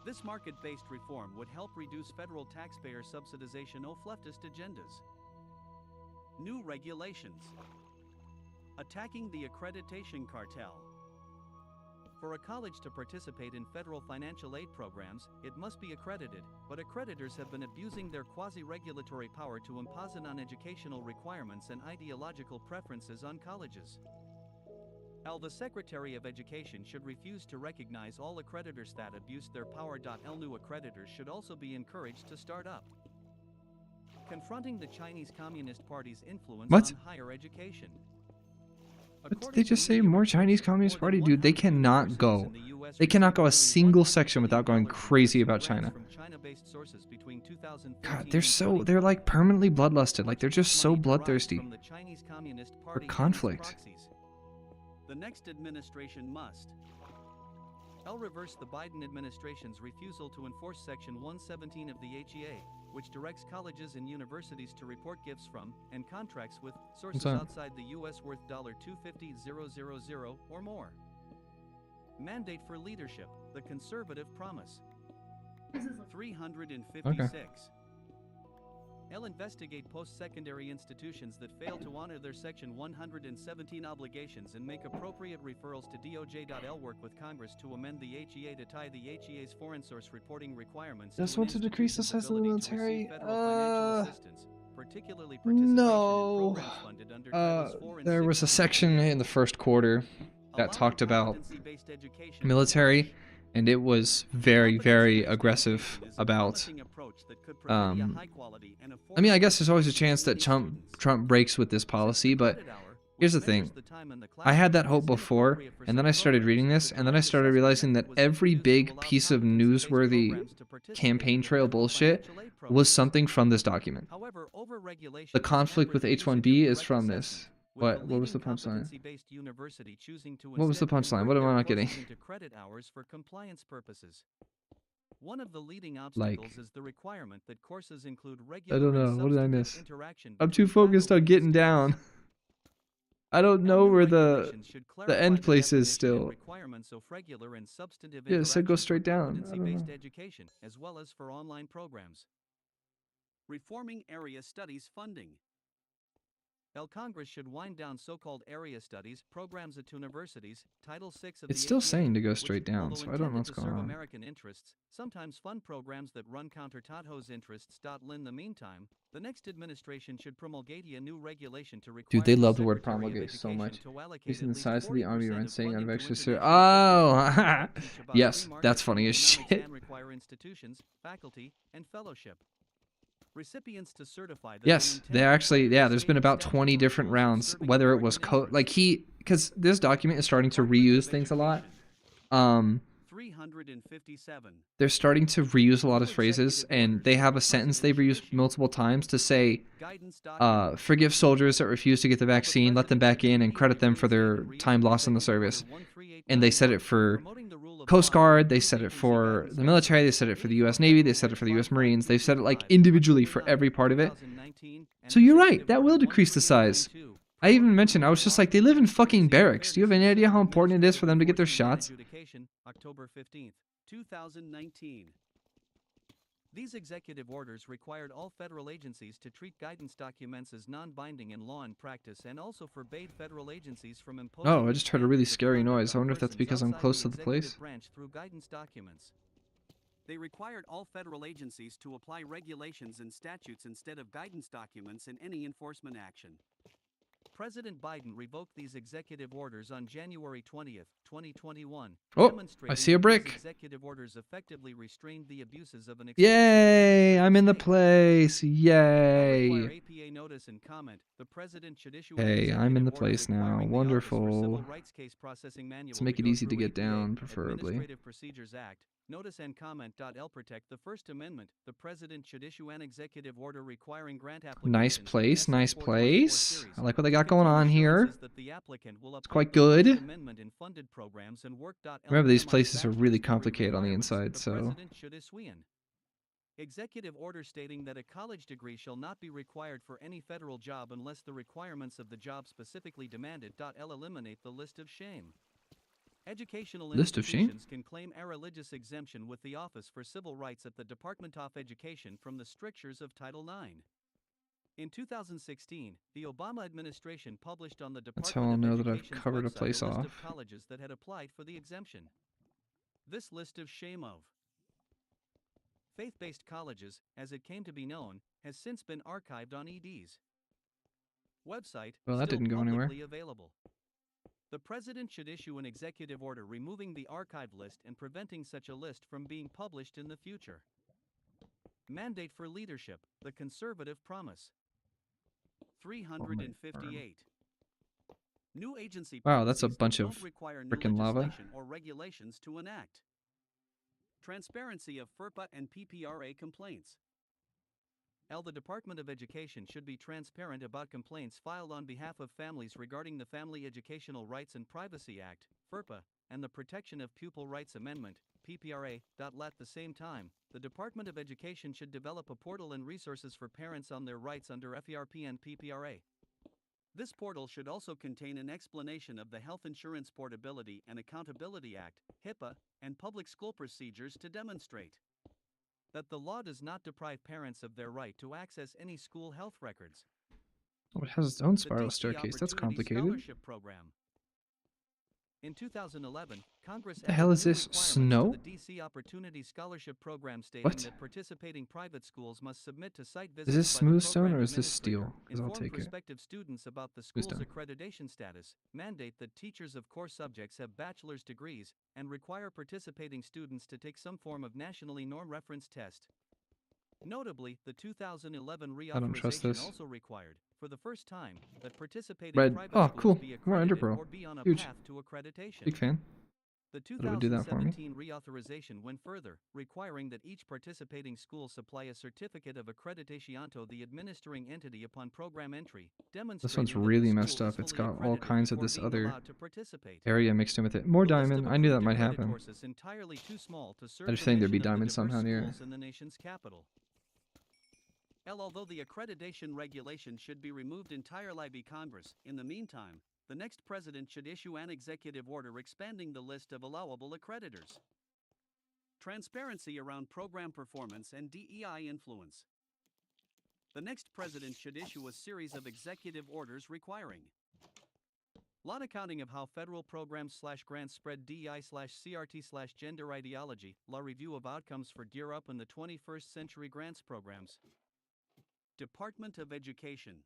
This market-based reform would help reduce federal taxpayer subsidization of leftist agendas. New regulations. Attacking the accreditation cartel. For a college to participate in federal financial aid programs, it must be accredited, but accreditors have been abusing their quasi-regulatory power to impose on-educational requirements and ideological preferences on colleges. The Secretary of Education should refuse to recognize all accreditors that abuse their power. New accreditors should also be encouraged to start up. Confronting the Chinese Communist Party's influence on higher education. What did they just say? More Chinese Communist Party? Dude, they cannot go. They cannot go a single section without going crazy about China. God, they're like permanently bloodlusted. Like they're just so bloodthirsty for conflict. The next administration must reverse the Biden administration's refusal to enforce Section 117 of the HEA, which directs colleges and universities to report gifts from and contracts with sources outside the U.S. worth $250,000 or more. Mandate for leadership. The conservative promise. Okay. 356. L. Investigate post-secondary institutions that fail to honor their Section 117 obligations and make appropriate referrals to DOJ.L. Work with Congress to amend the HEA to tie the HEA's foreign source reporting requirements Just to an want to decrease the institution's size of the ability to receive military? federal financial assistance, particularly participation No. in programs funded under Titles 4 and There 6 was a of the section in the first quarter that Allowing talked about competency-based education military, for and it was very, very Competency-based aggressive education is a about. promising approach that could provide a Um, high-quality and I mean, I affordable guess there's always a education chance to that many students. Trump breaks with this policy, but Credit hour, here's which the thing. measures the time in the I had that classroom, hope is before, inappropriate for and then some I started programs reading this, because and the then I direct started assessment realizing that method was every introduced to big allow piece of competency-based newsworthy programs to participate campaign in the trail federal bullshit financial aid was programs. something from this document. However, over-regulation The has conflict with hampered the usage of H-1B is direct from assessment, this. with What? the What was leading the punchline? competency-based university choosing to What was the instead punchline? convert What am their I not getting? courses into credit hours for compliance purposes. One of the leading Like, obstacles is the requirement that courses include I regular don't and know. What did I substantive miss? interaction I'm too between focused on faculty and getting students. down. I don't know New where regulations should the clarify end the place is definition and still. requirements of regular and substantive Yeah, it said go interaction for straight down. I don't know. competency-based education, as well as for online programs. Reforming area studies funding. Congress should wind down so-called area studies programs at universities. Title 6 of It's the still HEA, saying to go which, straight down, although so I don't know intended what's to going serve on. American interests, sometimes fund programs that run counter to those interests. In the meantime, the next administration should promulgate a new regulation to require Dude, they the love the word Secretary of promulgate so Education much. to allocate Increasing at the least size of the army 40% run of saying out of funding to extra. international focus programs Oh, that teach about yes, free that's markets funny and as economics shit. and require institutions, faculty, and fellowship. Recipients to certify that Yes, intend they to actually, apply yeah, the there's been stated about 20 statutory different rules of rounds, serving whether it was American like interests. because this document is starting to Department reuse of things a lot. Education. 357. They're starting to reuse a lot New of phrases, executive and orders they that have the a sentence President they've should reused issue. multiple times to say, Guidance document. forgive soldiers that refuse to get the While the vaccine, let them President back should in, and credit them for immediately their reinstate and time reissue lost in the Executive Order service. 13891, And they said it for promoting the rule of Coast law and Guard, they said it agency for guidance the military, they said it for the U.S. Navy, they said it for the U.S. Marines, they've said it like individually for every part of it. So you're right, that will decrease the size. I even mentioned, I was just like, they live in fucking barracks. Do you have any idea how important it is for them to get their shots? October 15th, 2019. These executive orders required all federal agencies to treat guidance documents as non-binding in law and practice, and also forbade federal agencies from imposing. Oh, I just heard a really standards of scary conduct noise. I on wonder if that's persons because I'm outside close the to the place. executive branch through guidance documents. They required all federal agencies to apply regulations and statutes instead of guidance documents in any enforcement action. President Biden revoked these executive orders on January 20th, 2021. Oh, I see a brick. These executive orders effectively restrained the abuses of an Yay, I'm in the state. place. Require Yay. APA notice and comment. The president should issue Hey, an I'm in the executive order place now. requiring the Office for Civil Wonderful. Rights Case Processing Manual Let's make to it go easy to through get APA, down, preferably. Administrative Procedures Act. Notice and comment. Protect the First Amendment. The president should issue an executive order requiring grant applications. Nice place, nice SF424 place. series. I like what they got going Contain on here. assurances that the applicant will It's uphold quite the First good. Amendment in funded programs and work. Remember, these LMI's places are really bachelor's degree complicated on the requirements. inside, The so president should issue an executive order stating that a college degree shall not be required for any federal job unless the requirements of the job specifically demanded. Eliminate the list of shame. Educational List of shame? institutions can claim a religious exemption with the Office for Civil Rights at the Department of Education from the strictures of Title IX. In 2016, the Obama administration published on the that's how Department I'll of know that I've Education's covered a website place a list off. of colleges that had applied for the exemption. This list of shame of faith-based colleges, as it came to be known, has since been archived on ED's website, Well, that still didn't go anywhere. publicly available. The president should issue an executive order removing the archived list and preventing such a list from being published in the future. Mandate for leadership, the conservative promise. 358. New agency Wow, that's a policies that bunch don't of require new frickin' lava. legislation or regulations to enact. Transparency of FERPA and PPRA complaints. The Department of Education should be transparent about complaints filed on behalf of families regarding the Family Educational Rights and Privacy Act, FERPA, and the Protection of Pupil Rights Amendment, PPRA. At the same time, the Department of Education should develop a portal and resources for parents on their rights under FERP and PPRA. This portal should also contain an explanation of the Health Insurance Portability and Accountability Act, HIPAA, and public school procedures to demonstrate that the law does not deprive parents of their right to access any school health records. Oh, it has its own The spiral DC staircase. That's Opportunity complicated. Scholarship Program. In 2011, Congress The hell added is new this? requirements Snow? to the DC Opportunity Scholarship Program, stating What? that participating private schools must submit to site visits Is this by smooth the stone program or is this administrator, steel? Because I'll inform take it. prospective students about the Smooth school's stone. accreditation status, mandate that teachers of core subjects have bachelor's degrees, and require participating students to take some form of nationally norm-referenced test. Notably, the 2011 I don't trust reauthorization this. also required, for the first time, that participating Red. private Oh, schools cool. be More Ender accredited Pearl. or be on a Huge. path to accreditation. Big fan. The Thought it would do that for me. 2017 reauthorization went further, requiring that each participating school supply a certificate of accreditation to the administering entity upon program entry, demonstrating This one's that the really messed school is up. It's fully got all accredited kinds of before this being other allowed to participate. area mixed in with it. More The list diamond. of I knew that approved might accredited happen. courses entirely too small to serve I just the think there'd be mission of the diamonds diverse somehow near. schools in the nation's capital. Although the accreditation regulation should be removed entirely by Congress, in the meantime, the next president should issue an executive order expanding the list of allowable accreditors. Transparency around program performance and DEI influence. The next president should issue a series of executive orders requiring lot accounting of how federal programs/grants spread DEI/CRT/gender ideology, law review of outcomes for Gear Up in the 21st Century Grants Programs. Department of Education.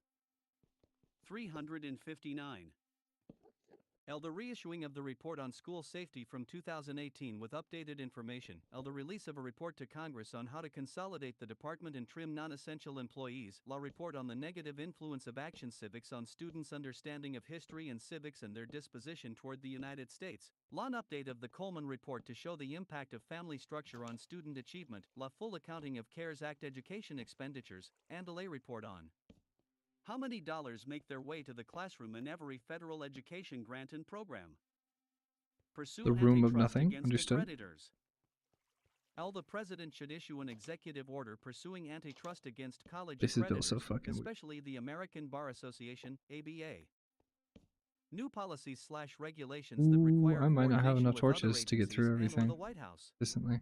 359. The reissuing of the report on school safety from 2018 with updated information. The release of a report to Congress on how to consolidate the department and trim non-essential employees. Law report on the negative influence of action civics on students' understanding of history and civics and their disposition toward the United States. Law an update of the Coleman report to show the impact of family structure on student achievement. Law full accounting of CARES Act education expenditures, and a lay report on how many dollars make their way to the classroom in every federal education grant and program. Pursue The room of antitrust nothing. against Understood. accreditors. The president should issue an executive order pursuing antitrust against college This is built so accreditors, fucking weird. especially the American Bar Association, ABA. New policies/regulations that Ooh, require I might not have coordination enough with other torches to get agencies through and/or everything the White House. consistently.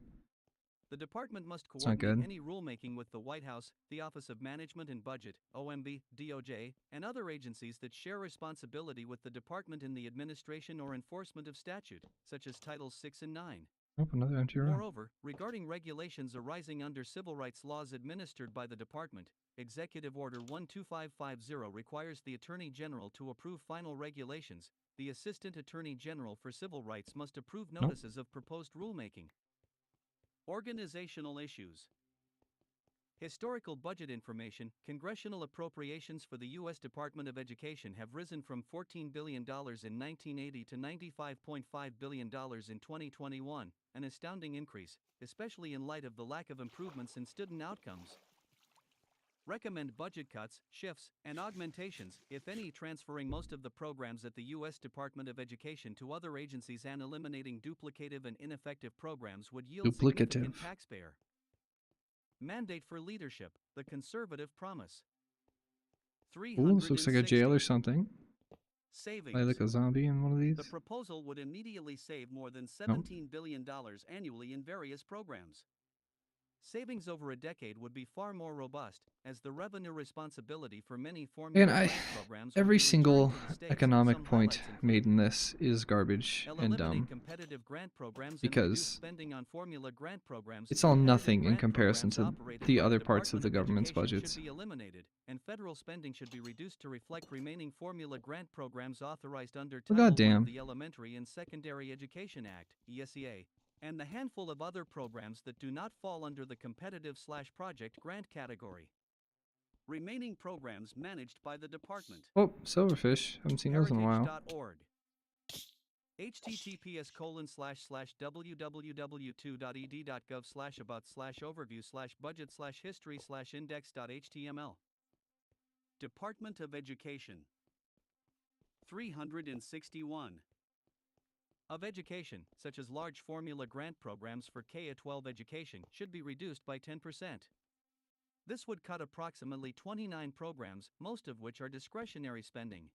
The department must It's not coordinate good. any rulemaking with the White House, the Office of Management and Budget, OMB, DOJ, and other agencies that share responsibility with the department in the administration or enforcement of statute, such as Titles 6 and 9. Oh, another empty room. Moreover, regarding regulations arising under civil rights laws administered by the department, Executive Order 12550 requires the Attorney General to approve final regulations. The Assistant Attorney General for Civil Rights must approve notices of proposed rulemaking. Organizational issues. Historical budget information. Congressional appropriations for the U.S. Department of Education have risen from $14 billion in 1980 to $95.5 billion in 2021, an astounding increase, especially in light of the lack of improvements in student outcomes. Recommend budget cuts, shifts, and augmentations, if any, transferring most of the programs at the U.S. Department of Education to other agencies and eliminating duplicative and ineffective programs would yield significant taxpayer. Mandate for leadership, the conservative promise. Ooh, this looks like a jail or something. Savings. Play like a zombie in one of these. The proposal would immediately save more than $17 billion annually in various programs. Savings over a decade would be far more robust, as the revenue responsibility for many formula grant programs every would be single returned to the states. economic Some point highlights include made in this is garbage and eliminate dumb competitive grant programs and because reduce spending on formula grant programs. it's all Competitive nothing in grant comparison to programs operated the by other parts of the Department government's Education budgets. should be eliminated, and federal spending should be reduced to reflect remaining formula grant programs authorized under Oh, Title I goddamn. of the Elementary and Secondary Education Act, ESEA, and the handful of other programs that do not fall under the competitive/project grant category. Remaining programs managed by the department. Oh, silverfish. Haven't seen those in a while. Heritage.org. https://www.ed.gov/about/overview/budget/history/index.html. Department of Education. 361. Of education, such as large formula grant programs for K-12 education, should be reduced by 10%. This would cut approximately 29 programs, most of which are discretionary spending.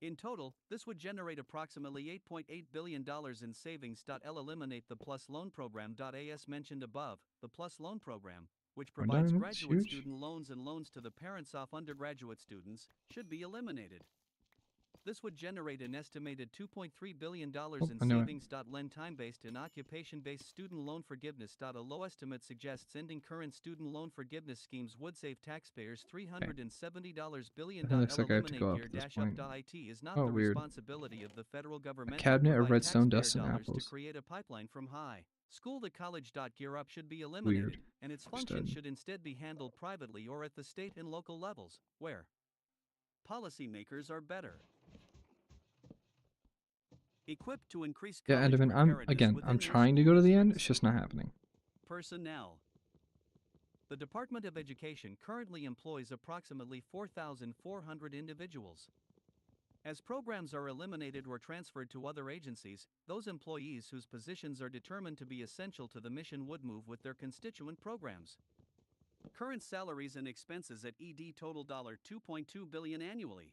In total, this would generate approximately $8.8 billion in savings. Eliminate the Plus Loan Program. As mentioned above, the Plus Loan Program, which We're provides done. It's graduate huge. student loans and loans to the parents of undergraduate students, should be eliminated. This would generate an estimated $2.3 billion in I knew it. savings. Lend time-based and occupation-based student loan forgiveness. A low estimate suggests ending current student loan forgiveness schemes would save taxpayers $370 billion. It looks like I have to Eliminate go up gear at this dash point. up. IT is not Oh, the weird. responsibility of the federal government. cabinet to of provide redstone taxpayer dust and dollars apples. to create a pipeline from high school to college. Gear up should be Weird. eliminated, and its function Understood. should instead be handled privately or at the state and local levels, where policymakers are better equipped to increase Yeah, college Enderman, I'm preparedness within their trying to school go to the end. districts. It's just not happening. Personnel. The Department of Education currently employs approximately 4,400 individuals. As programs are eliminated or transferred to other agencies, those employees whose positions are determined to be essential to the mission would move with their constituent programs. Current salaries and expenses at ED total $2.2 billion annually.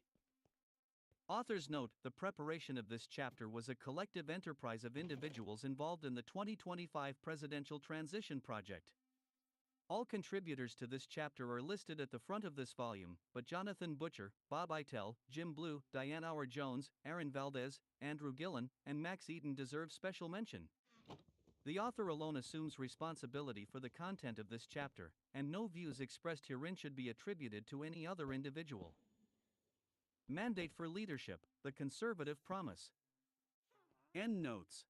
Authors note, the preparation of this chapter was a collective enterprise of individuals involved in the 2025 Presidential Transition Project. All contributors to this chapter are listed at the front of this volume, but Jonathan Butcher, Bob Eitel, Jim Blue, Diane Howard-Jones, Aaron Valdez, Andrew Gillen, and Max Eaton deserve special mention. The author alone assumes responsibility for the content of this chapter, and no views expressed herein should be attributed to any other individual. Mandate for Leadership, the Conservative Promise. End notes.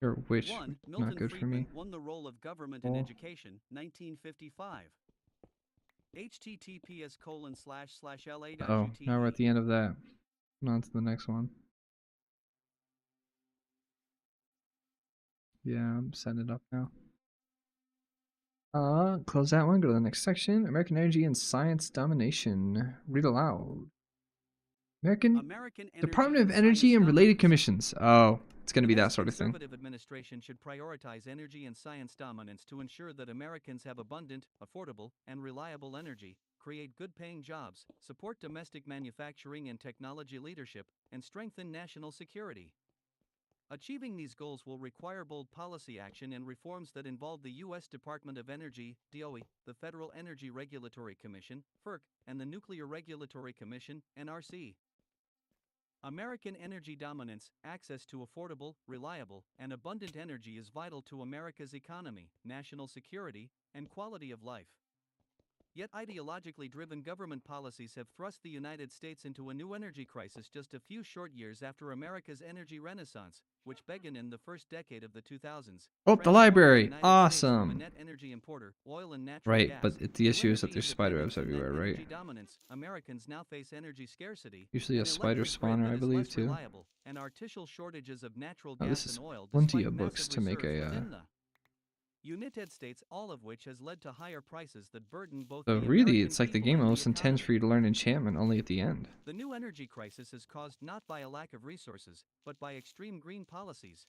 Or which 1. not Milton good for Friedman me. won the role of government in Oh. education, 1955. https://la.ute. Oh, now we're at the end of that. On to the next one. Yeah, I'm setting it up now. Close that one. Go to the next section. American Energy and Science Domination. Read aloud. American Department of Energy and Related Commissions. Oh, it's going to be that sort of thing. The conservative administration should prioritize energy and science dominance to ensure that Americans have abundant, affordable, and reliable energy, create good-paying jobs, support domestic manufacturing and technology leadership, and strengthen national security. Achieving these goals will require bold policy action and reforms that involve the U.S. Department of Energy, DOE, the Federal Energy Regulatory Commission, FERC, and the Nuclear Regulatory Commission, NRC. American energy dominance, access to affordable, reliable, and abundant energy is vital to America's economy, national security, and quality of life. Yet ideologically driven government policies have thrust the United States into a new energy crisis just a few short years after America's energy renaissance, which began in the first decade of the 2000s. Oh, the library. United States from a Awesome. net energy importer, oil and natural Right, gas, but the to issue is that energy there's spider webs independence and net everywhere, right? energy dominance, Americans now face energy scarcity, Usually a an spider electric grid spawner, that I is believe, less too. reliable, and artificial shortages of natural Oh, gas this is and oil plenty despite of books massive to make reserves a, within the United States, all of which has led to higher prices that burden both So the really, American it's like the people game and almost intends for economy. you to learn enchantment only at the end. The new energy crisis is caused not by a lack of resources, but by extreme green policies.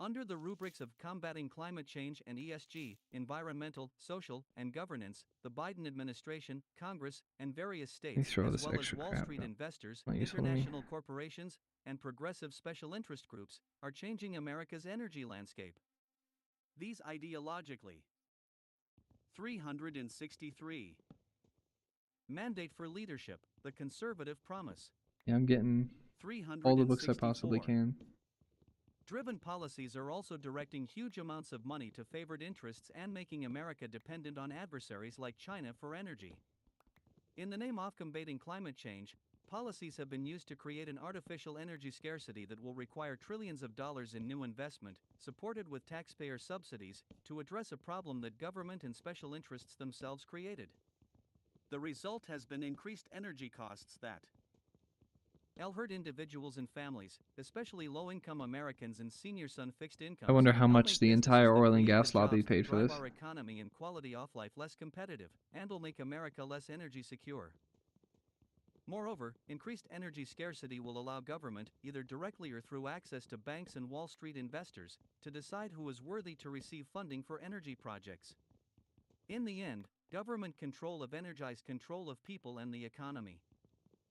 Under the rubrics of combating climate change and ESG, environmental, social, and governance, the Biden administration, Congress, and various Let me states, throw as this well as extra Wall crap Street out. investors, Not useful to me. international corporations, and progressive special interest groups, are changing America's energy landscape. These ideologically. 363. Mandate for Leadership, the Conservative Promise. Yeah, I'm getting all the books I possibly 364. can. Driven policies are also directing huge amounts of money to favored interests and making America dependent on adversaries like China for energy. In the name of combating climate change, policies have been used to create an artificial energy scarcity that will require trillions of dollars in new investment, supported with taxpayer subsidies, to address a problem that government and special interests themselves created. The result has been increased energy costs that hurt individuals and families, especially low-income Americans and seniors on fixed incomes. I wonder how much make the entire businesses that oil and create the gas lobby jobs that paid for drive this. our economy and quality of life less competitive, and will make America less energy secure. Moreover, increased energy scarcity will allow government, either directly or through access to banks and Wall Street investors, to decide who is worthy to receive funding for energy projects. In the end, government control of energies control of people and the economy.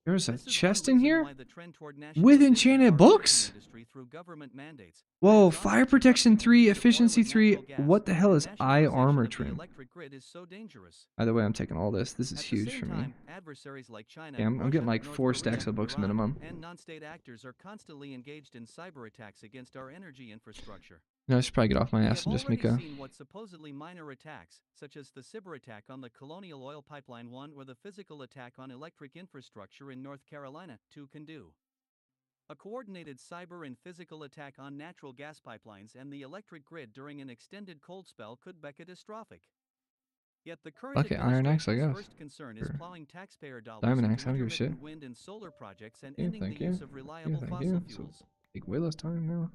There's a This is one chest in reason here why the trend toward with nationalization enchanted of our energy books. industry through government mandates Whoa, adds on fire to protection production 3, and use of oil efficiency and 3. natural gas, What the hell and is eye nationalization armor of the trim? electric grid is so dangerous. Either way, I'm taking all this. This is At the huge same for me. time, adversaries like China, Yeah, I'm getting Russia, like North 4 Korea, stacks of books Iran, minimum. and non-state actors are constantly engaged in cyber attacks against our energy infrastructure. No, I should probably get off my We ass have and just make already a... seen what supposedly minor attacks, such as the cyber attack on the Colonial Oil Pipeline 1 or the physical attack on electric infrastructure in North Carolina 2 can do. A coordinated cyber and physical attack on natural gas pipelines and the electric grid during an extended cold spell could be catastrophic. Yet the current Okay, Iron Axe, I administration's guess. first concern is Sure. plowing taxpayer dollars Diamond into Axe, I don't give a shit. intermittent wind and solar projects and Yeah, ending thank the you. use of reliable Thank fossil you. So, fuels. take way less time now.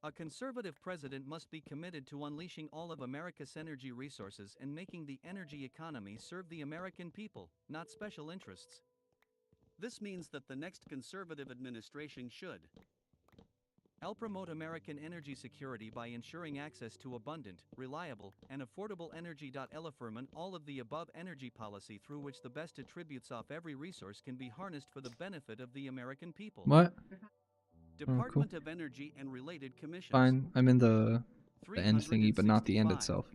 A conservative president must be committed to unleashing all of America's energy resources and making the energy economy serve the American people, not special interests. This means that the next conservative administration should help promote American energy security by ensuring access to abundant, reliable, and affordable energy. Affirming all of the above energy policy through which the best attributes of every resource can be harnessed for the benefit of the American people. What? Department of Energy and related commissions. Fine, I'm in the end thingy, but not the end 365. itself.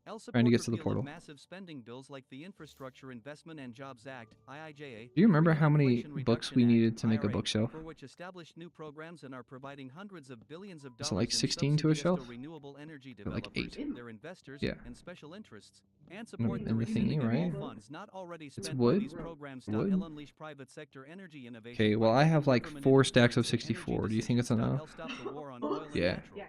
I'll Trying to support get to the repeal of portal. massive spending bills like the Infrastructure Investment and Jobs Act (IIJA). Do you remember Freedom how many Inflation books Reduction we Act, needed to make a IRA, bookshelf? for which established new programs and are providing hundreds of billions of Is dollars it like in 16 to a subsidies shelf? renewable energy Or like developers, 8? their investors, Yeah. and special interests, and support in the the thingy, resetting of right? all funds not already It's spent by wood. these programs. Wood. It'll unleash private sector energy innovation. Okay, well by I making have like government 4 stacks of interference in energy 64. Do you think it's decisions. enough? Help stop the war on oil and Yeah. natural gas.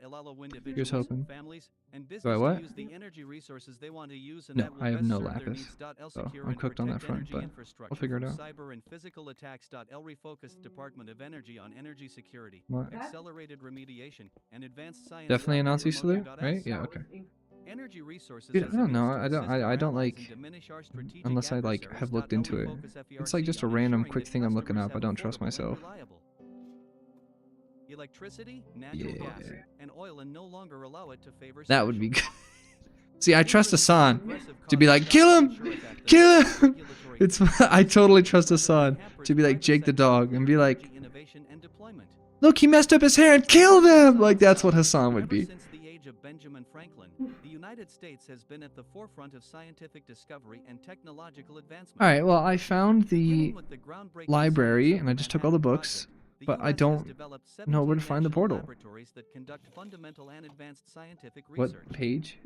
Allow individuals, Here's hoping. families, and Do I business what? to use the energy resources they want to use and No, that will I have best no serve their lapis. needs. L So secure I'm and cooked on that protect front, energy but infrastructure we'll figure it from out. cyber and physical attacks. L refocus Department of Energy on energy security, What? accelerated remediation, and advanced science. Definitely a Nazi Promote salute, your right? .s. Yeah, okay. Energy resources Dude, as I don't know. a means to assist I our don't allies like, and diminish our strategic unless I like adversaries. have looked L into it. refocus It's like FERC just a on random ensuring quick that thing I'm looking customers up. I have don't trust affordable and myself. reliable electricity, natural Yeah. gas, and oil, and no longer allow it to favor That would be special. good. See, I trust Hassan to be like, kill him! Kill him! It's I totally trust Hassan to be like Jake the dog and be like, look, he messed up his hair and kill them! Like, that's what Hassan would be. Ever since the age of Benjamin Franklin, the United States has been at the forefront of scientific discovery and technological advancement. Alright, well, I found the Beginning with the groundbreaking library science of and I just took all Manhattan the books, Project, the but I US has don't developed know where to 17 find the national portal. laboratories that conduct fundamental and advanced scientific What research. page?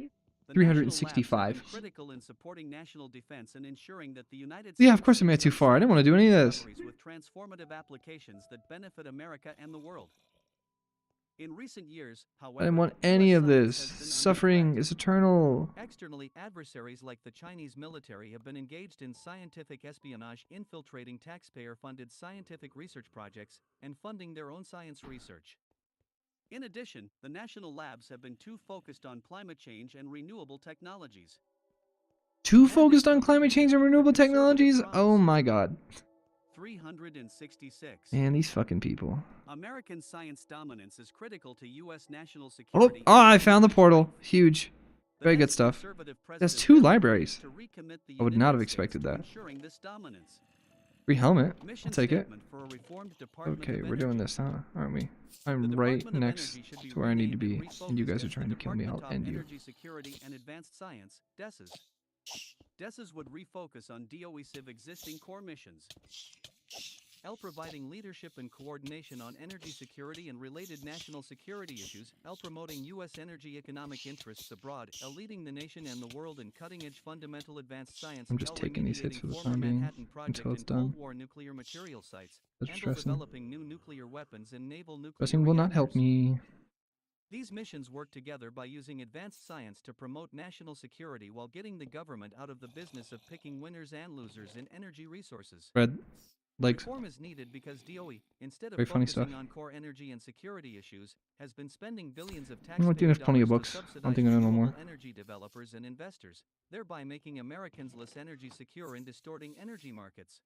The 365. national labs have been critical in supporting national defense and ensuring that the United Yeah, of States course I made it too seeks far. I didn't want to do any of this. discoveries with transformative applications that benefit America and the world. In recent years, however, I didn't want any US of science this. has been under Suffering threat. is eternal. Externally, adversaries like the Chinese military have been engaged in scientific espionage, infiltrating taxpayer-funded scientific research projects, and funding their own science research. In addition, the national labs have been too focused on climate change and renewable technologies. Too focused on climate change and renewable technologies? Oh my god. 366. Man, these fucking people. American science dominance is critical to U.S. national Oh, security. I found the portal. Huge. Very good stuff. That's 2 libraries. I would not have expected that. Free helmet. I'll take it. Okay, we're doing this, huh? Aren't we? I'm right next to where I need to be, and you guys are trying to kill me. I'll end you. Energy security and advanced science, DESs. DESs would refocus on DOE-CIV existing core missions. L providing leadership and coordination on energy security and related national security issues. L promoting U.S. energy economic interests abroad. L leading the nation and the world in cutting-edge fundamental advanced science. I'm just L taking these hits remediating for the former time being Manhattan Project until it's and Cold done. War nuclear material sites. That's And stressing. developing new nuclear weapons and naval nuclear Stressing will not help reactors. me. These missions work together by using advanced science to promote national security while getting the government out of the business of picking winners and losers in energy resources. Red legs. Reform is needed because DOE, instead of Very funny focusing stuff. on core energy and security issues, has been spending billions of You know what, dude, taxpayer there's plenty of dollars books. to I don't think I know no subsidize more. renewable energy developers and investors, thereby making Americans less energy secure and distorting energy markets.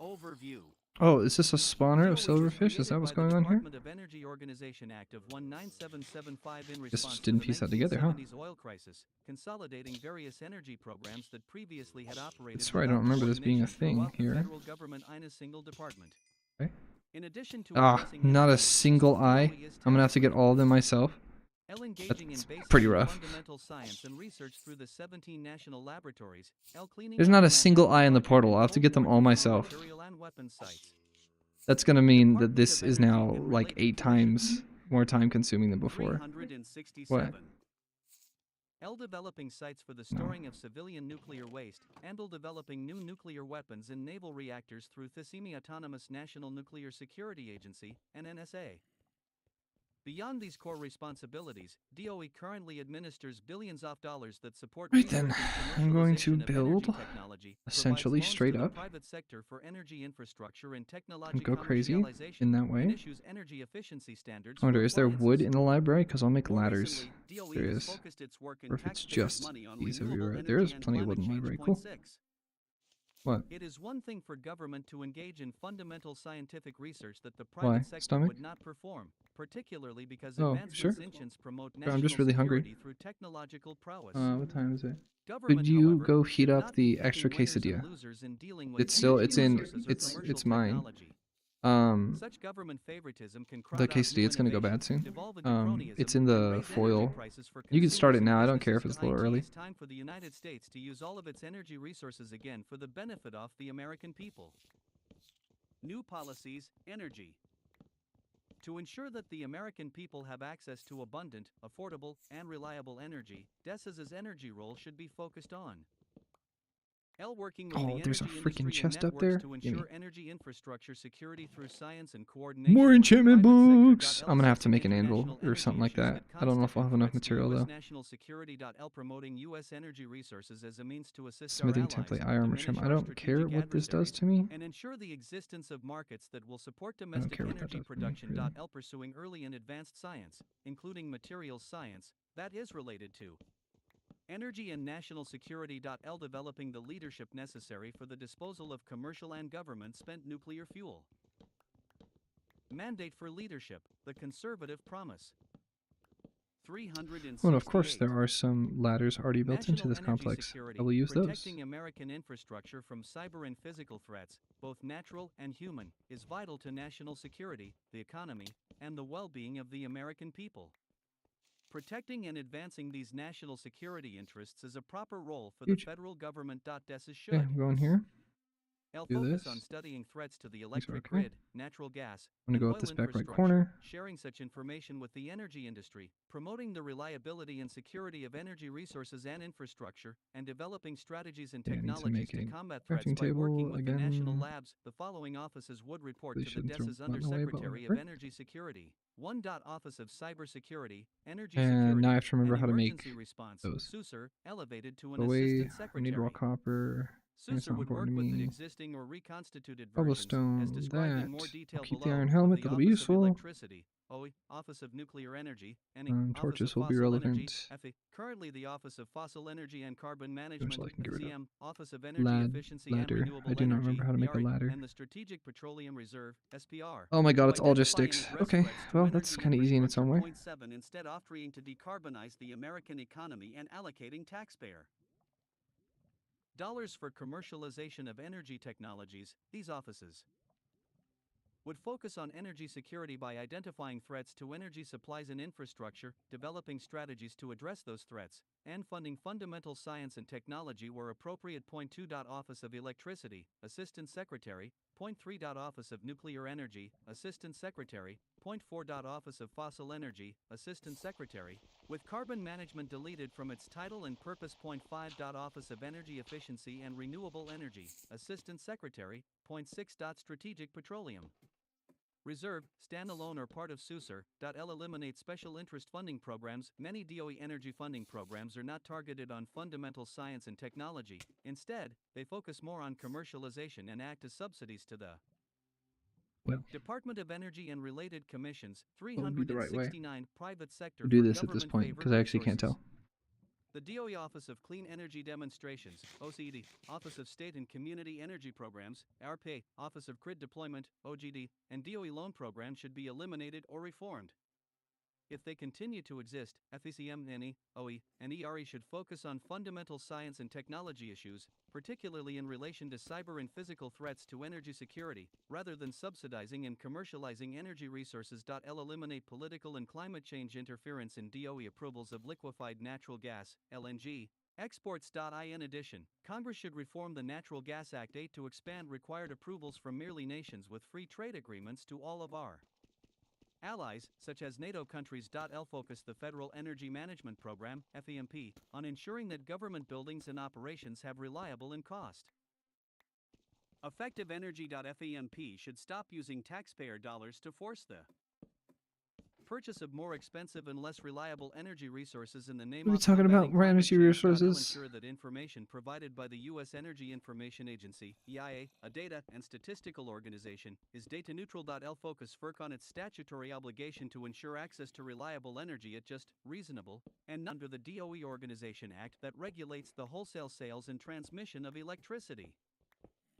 Overview. Oh, is this a spawner of DOE was silverfish? Is created that what's by the going on here? Department of Energy Organization Act of 19775 in Just response to didn't the piece that together, huh? 1970s oil crisis, consolidating various energy programs that previously had operated That's right, I don't without remember this being a coordination thing throughout the here. federal government in a single department. Okay. In addition to Ah, addressing not a energy issues, single eye. DOE is I'm gonna have to get tasked all of them myself. L engaging in That's basic pretty and rough. fundamental science and research through the 17 national laboratories, L cleaning There's up not a the single Manhattan eye in the Project portal. and I'll have to get them all coal-borne myself. material and weapons sites. That's gonna mean that Department this of is Energy now and like related 8 times more time consuming than before. 367. What? L developing sites for the No. storing of civilian nuclear waste, and L developing new nuclear weapons in naval reactors through THSEMI Autonomous National Nuclear Security Agency, and NSA. Beyond these core responsibilities, DOE currently administers billions of dollars that support Right research then, and I'm going to commercialization of energy build technology, essentially provides loans straight to the up private sector for energy infrastructure and technology and go crazy commercialization, in that and way. issues energy efficiency standards I wonder, for is there wood appliances. in the library? Because I'll make More ladders. recently, DOE There has is. focused its work in Or if it's taxpayers' just money on these renewable everywhere. energy There is and plenty of wood climate in the change. library. Point Cool. 6. What? It is one thing for government to engage in fundamental scientific research that the Why? private sector Stomach? would not perform, particularly because Oh, advancements sure. in science promote Sure, I'm national just really hungry. security through technological prowess. What time is it? Government, Could you however, go heat should up not be the extra picking winners and quesadilla? losers in dealing with It's still, energy it's in, resources or commercial it's mine. technology. Such government favoritism can crowd The out quesadilla, new it's gonna go bad innovations, soon. devolve into cronyism, It's in and the raise energy foil. prices for You can start consumers it and now. I don't care if businesses. it's a little early. It's time for the United States to use all of its energy resources again for the benefit of the American people. New policies, energy. To ensure that the American people have access to abundant, affordable, and reliable energy, DES's energy role should be focused on L working with the Oh, there's a energy freaking industry and chest up networks there. to Gimme. ensure energy infrastructure security through science and coordination More with the enchantment private sector. books. L I'm gonna have to assessing make an anvil international or energy something like issues that. I don't know if I'll have constitute enough threats to material US though. national security. L promoting U.S. energy resources as a means to assist Smithing our allies, template eye armor trim. diminish I our don't care strategic what this does adversaries, to me. and ensure the existence of markets that will support I don't domestic care what that energy does to me, production. really. L pursuing early and advanced science, including materials science, that is related to energy and national security. L developing the leadership necessary for the disposal of commercial and government spent nuclear fuel. Mandate for leadership, the conservative promise. 368. Well, of course, there are some ladders already built into this complex. Security, I will use those. protecting American infrastructure from cyber and physical threats, both natural and human, is vital to national security, the economy, and the well-being of the American people. Protecting and advancing these national security interests is a proper role for the Huge. federal government. DESs should. Okay, I'm going here. L Do focus this. on studying threats to the These are electric okay. grid, natural gas, I'm gonna and go oil with this back right infrastructure, corner. sharing such information with the energy industry, promoting the reliability and security of energy resources and infrastructure, and developing strategies and Okay, I need to technologies make to a combat threats crafting by working table with the national again. labs. The following offices would report Really to the shouldn't throw DES's that in the way, but Undersecretary of whatever. Energy Security. 1. Office of Cybersecurity, Energy And Security, now I have to remember and how to Emergency make Response, those. SUSER, elevated to an Go away. Assistant I Secretary. need raw copper. It's SUSER not would work important to with the me. existing or reconstituted versions, Cobblestone. as described in more That. detail I'll keep below, the iron of helmet. the That'll be Office of useful. Electricity, OE, Office of Nuclear Energy, and Office of Torches will be Fossil Energy, relevant. FE. Currently the Office of Fossil Energy and Carbon Management, Eventually I can get rid of. CM, Office of Energy Efficiency and Ladder. Renewable I do not Energy, remember how to make a ERE, ladder. and the Strategic Petroleum Reserve, SPR. Oh my god, To it's all just identify and sticks. address Okay, threats to well, that's energy kind of easy in its own way. infrastructure. Point 7 Instead of trying to decarbonize the American economy and allocating taxpayer dollars for commercialization of energy technologies, these offices would focus on energy security by identifying threats to energy supplies and infrastructure, developing strategies to address those threats, and funding fundamental science and technology where appropriate. Point 2. Office of Electricity, Assistant Secretary. Point 3. Office of Nuclear Energy, Assistant Secretary. Point 4. Office of Fossil Energy, Assistant Secretary, with carbon management deleted from its title and purpose. Point 5. Office of Energy Efficiency and Renewable Energy, Assistant Secretary. Point 6. Strategic Petroleum Reserve, standalone or part of SUSER. L eliminate special interest funding programs. Many DOE energy funding programs are not targeted on fundamental science and technology. Instead, they focus more on commercialization and act as subsidies to the Department of Energy and related commissions. What would be the right way 369 private sector to do for this at this government point? favored Because I actually can't resources. tell. The DOE Office of Clean Energy Demonstrations, OCD, Office of State and Community Energy Programs, ARPA, Office of Grid Deployment, OGD, and DOE Loan Program should be eliminated or reformed. If they continue to exist, FECM, NE, OE, and ERE should focus on fundamental science and technology issues, particularly in relation to cyber and physical threats to energy security, rather than subsidizing and commercializing energy resources. Eliminate political and climate change interference in DOE approvals of liquefied natural gas, LNG, exports. In addition, Congress should reform the Natural Gas Act 8 to expand required approvals from merely nations with free trade agreements to all of our allies, such as NATO countries. Focus the Federal Energy Management Program, FEMP, on ensuring that government buildings and operations have reliable and cost effective energy. FEMP should stop using taxpayer dollars to force the purchase of more expensive and less reliable energy resources in the name What are we of talking about? combating More climate energy change. resources? Ensure that information provided by the U.S. Energy Information Agency, EIA, a data and statistical organization, is data neutral. Focus FERC on its statutory obligation to ensure access to reliable energy at just, reasonable, and under the DOE Organization Act that regulates the wholesale sales and transmission of electricity.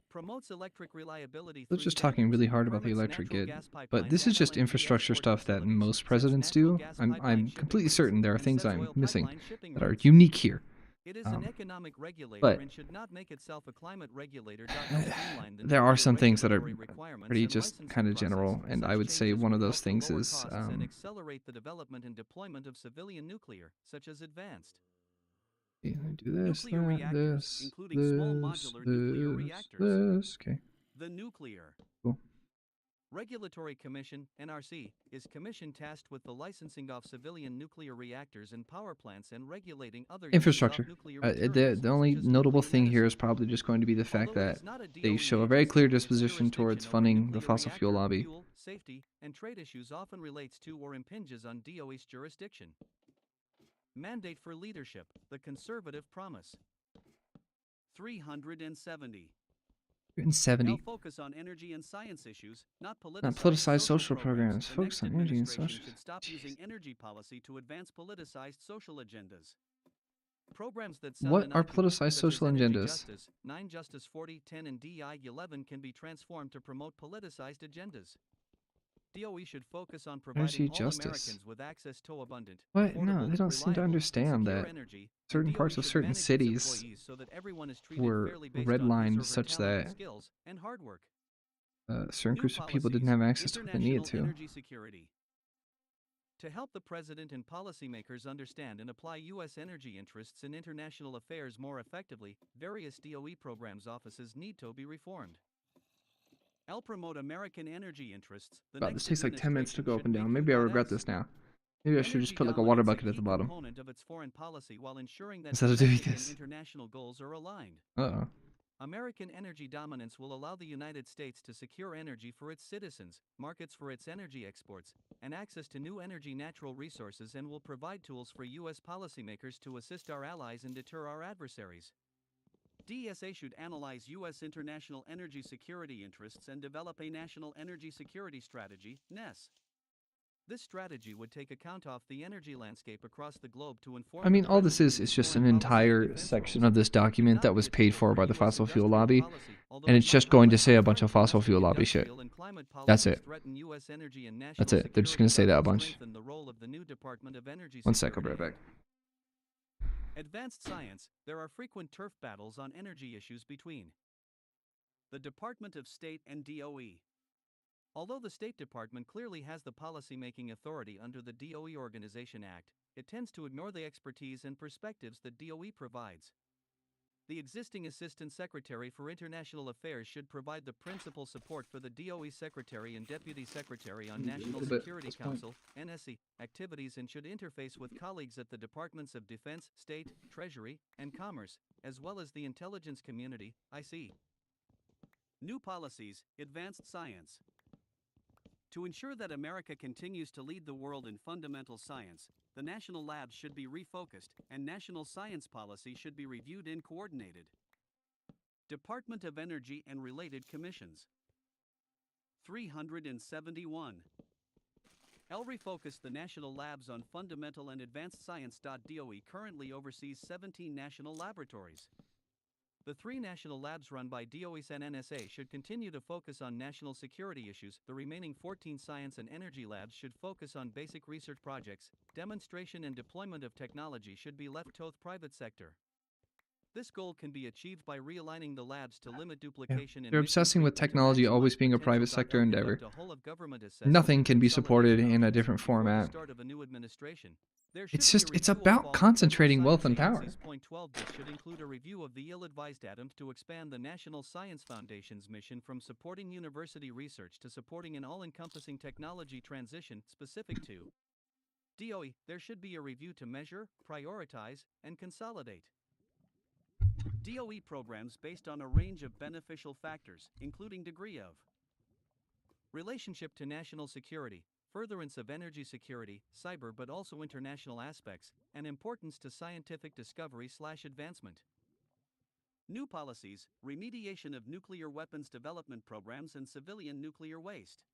Promotes electric reliability. I was just talking really hard about the electric grid, but this is just infrastructure stuff that most presidents do. I'm completely certain there are things I'm missing that are unique here. It is an economic regulator but and should not make itself a climate regulator. There are some things that are pretty just kind of general, and I would say one of those things is and accelerate the development and deployment of civilian nuclear, such as advanced do this, nuclear that, reactors, this, including small this, modular nuclear reactors. this. Okay, The Nuclear cool. Regulatory Commission, NRC, is commission tasked with the licensing of civilian nuclear reactors and power plants and regulating other Infrastructure. uses of nuclear The only such as notable nuclear thing here medicine. is probably just going to be the fact Although it that is not a they DOE show a very clear agency, its disposition towards jurisdiction over funding the nuclear fossil fuel reactor, lobby. Fuel, safety, and trade issues often relates to or impinges on DOE's jurisdiction. Mandate for leadership, the conservative promise. 370. 170. Now focus on energy and science issues, not Not politicized social programs. Focus on energy and social. should stop using energy policy to advance politicized social agendas. Programs that sound What are innocuous, politicized such as social energy agendas? Justice, 9 Justice 40, 10 and DI 11 can be transformed to promote politicized agendas. DOE should focus on providing Energy all justice. Americans with access to abundant, What? No, affordable, they don't seem to reliable, and understand secure that energy, certain and parts DOE of should certain manage its cities employees so that everyone is treated were fairly based on his or redlined her such talent and that skills and hard work. certain New groups of people didn't policies, have access to what they needed international to. energy security. To help the President and policymakers understand and apply U.S. energy interests in international affairs more effectively, various DOE programs offices need to be reformed. Promote American energy interests. The Wow, next this takes like 10 minutes to go up and down. administration Maybe I should regret make this now. Maybe I should just energy put like a water dominance bucket at key the bottom. component of its foreign policy while ensuring that Instead of doing domestic this. and international goals are aligned. Uh-oh. American energy dominance will allow the United States to secure energy for its citizens, markets for its energy exports, and access to new energy natural resources, and will provide tools for U.S. policymakers to assist our allies and deter our adversaries. DSA should analyze U.S. international energy security interests and develop a national energy security strategy, NES. This strategy would take account of the energy landscape across the globe to inform. I mean, all this is just an entire section of this document that was paid for by the fossil fuel lobby, and it's just going to say a bunch of fossil fuel lobby shit. That's it. That's it. They're just going to say that a bunch. 1 sec, I'll be right back. Advanced science, there are frequent turf battles on energy issues between the Department of State and DOE. Although the State Department clearly has the policy-making authority under the DOE Organization Act, it tends to ignore the expertise and perspectives that DOE provides. The existing Assistant Secretary for International Affairs should provide the principal support for the DOE Secretary and Deputy Secretary on National Security Council (NSC) activities and should interface with colleagues at the Departments of Defense, State, Treasury, and Commerce, as well as the intelligence community, IC. New policies, advanced science. To ensure that America continues to lead the world in fundamental science, the national labs should be refocused, and national science policy should be reviewed and coordinated. Department of Energy and related commissions. 371. refocused the national labs on fundamental and advanced science. DOE currently oversees 17 national laboratories. The 3 national labs run by DOE and NSA should continue to focus on national security issues. The remaining 14 science and energy labs should focus on basic research projects. Demonstration and deployment of technology should be left to the private sector. This goal can be achieved by realigning the labs to limit duplication. They're obsessing with technology always being a private sector endeavor. Nothing can be supported in a different format. It's about concentrating wealth and power. Point 12 should include a review of the ill-advised atoms to expand the National Science Foundation's mission from supporting university research to supporting an all-encompassing technology transition specific to DOE. There should be a review to measure, prioritize, and consolidate DOE programs based on a range of beneficial factors, including degree of relationship to national security, furtherance of energy security, cyber but also international aspects, and importance to scientific discovery/advancement. New policies, remediation of nuclear weapons development programs and civilian nuclear waste.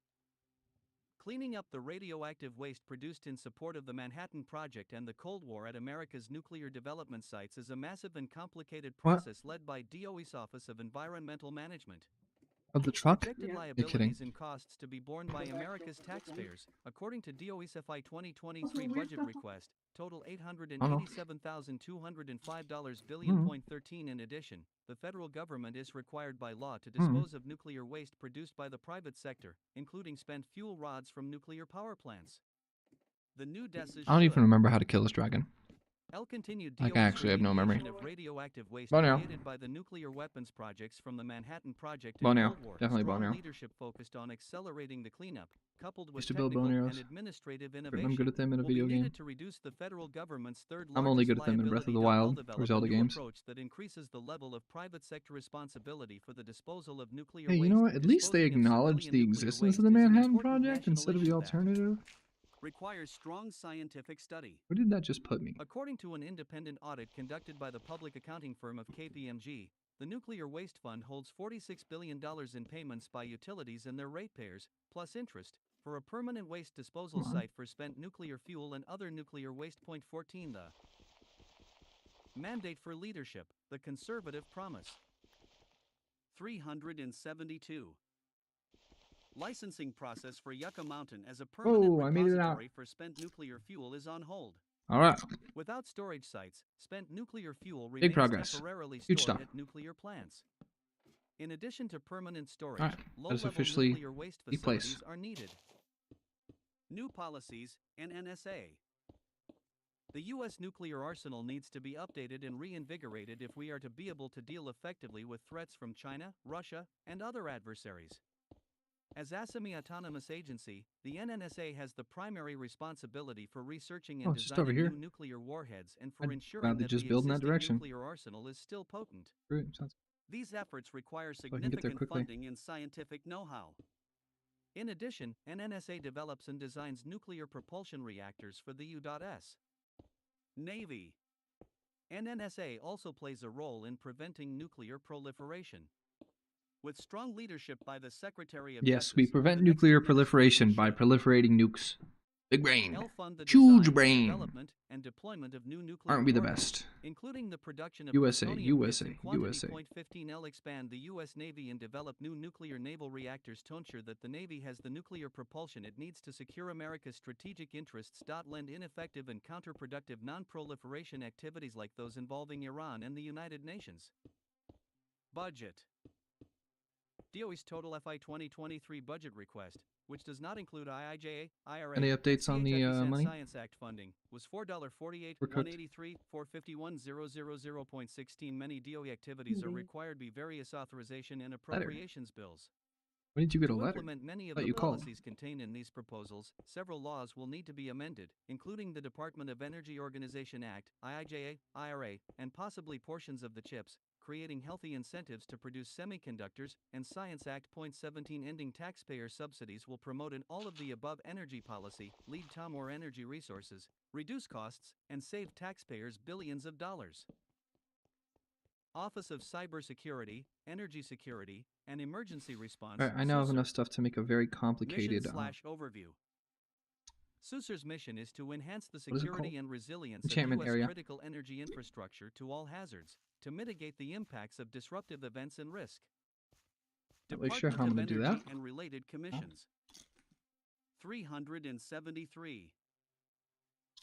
Cleaning up the radioactive waste produced in support of the Manhattan Project and the Cold War at America's nuclear development sites is a massive and complicated process led by DOE's Office of Environmental Management. Of the truck? Projected You're kidding. liabilities and costs to be borne by America's taxpayers, according to DOE's FY 2023 budget request, total $887,205 billion.13. In addition, the federal government is required by law to dispose of nuclear waste produced by the private sector, including spent fuel rods from nuclear power plants. The new decision. I don't even remember how to kill this dragon. Continued Like, I actually have no memory. of radioactive waste Boneo. created by the nuclear weapons projects from the Manhattan Project and Boneo. Cold War. Definitely Strong Boneo. leadership focused on accelerating the cleanup, coupled with Used to build technical Boneos. and administrative I'm innovation. good at them in a will be video game. needed to reduce the federal government's third I'm only good largest at them in Breath of the liability. Wild Develop or a Zelda new games. approach that increases the level of private sector responsibility for the disposal of nuclear Hey, you waste. know what? At least they Disposing of acknowledge civilian the nuclear existence of waste the is an Manhattan important Project national instead of the issue that alternative. requires strong scientific study. Where did that just put me? According to an independent audit conducted by the public accounting firm of KPMG, the Nuclear Waste Fund holds $46 billion in payments by utilities and their ratepayers, plus interest, for a permanent waste disposal site for spent nuclear fuel and other nuclear waste. Point 14. The mandate for leadership, the conservative promise. 372. Licensing process for Yucca Mountain as a permanent I made it out. repository for spent nuclear fuel is on hold. Alright. Without storage sites, spent nuclear fuel Big remains progress. temporarily Huge stored stuff. at nuclear plants. In addition to permanent storage, Alright, that is low-level officially nuclear waste the place. facilities are needed. New policies and NSA. The U.S. nuclear arsenal needs to be updated and reinvigorated if we are to be able to deal effectively with threats from China, Russia, and other adversaries. As a semi-autonomous agency, the NNSA has the primary responsibility for researching and it's just over designing here. new nuclear warheads and for I'd ensuring rather that just the build in that existing direction. nuclear arsenal is still potent. Great, sounds- These efforts require I can get there significant quickly. funding and scientific know-how. In addition, NNSA develops and designs nuclear propulsion reactors for the U.S. Navy. NNSA also plays a role in preventing nuclear proliferation. With strong leadership by the Secretary of Yes, Justice, we prevent the next nuclear proliferation by administration proliferating nukes. Big brain. shall fund the Huge design, brain. development, and deployment of new nuclear Aren't we the warheads, best? including the production of USA, plutonium bits USA, in quantity. USA. Point 15L expand the U.S. Navy and develop new nuclear naval reactors to ensure that the Navy has the nuclear propulsion it needs to secure America's strategic interests. Lend ineffective and counterproductive non-proliferation activities like those involving Iran and the United Nations. Budget. DOE's total FY 2023 budget request, which does not include IIJA, IRA, Any updates on the CHIPS and money? Science Act funding, was $4.48, We're cooked. $183, $451,000.16. Many DOE activities are required by various authorization and appropriations bills. When did you get a To letter? implement many of Thought the you called. policies contained in these proposals, several laws will need to be amended, including the Department of Energy Organization Act, IIJA, IRA, and possibly portions of the CHIPS, creating healthy incentives to produce semiconductors, and Science Act. 17 ending taxpayer subsidies will promote an all-of-the-above energy policy, lead to more energy resources, reduce costs, and save taxpayers billions of dollars. Office of Cybersecurity, Energy Security, and Emergency Response. Alright, I now have SOSR. enough stuff to make a very complicated Mission/overview. SUSER's mission is to enhance the What is it security called? and resilience Enchantment of U.S. area. critical energy infrastructure to all hazards, to mitigate the impacts of disruptive events and risk. Not really sure how I'm Department of gonna do Energy that. and related commissions. 373.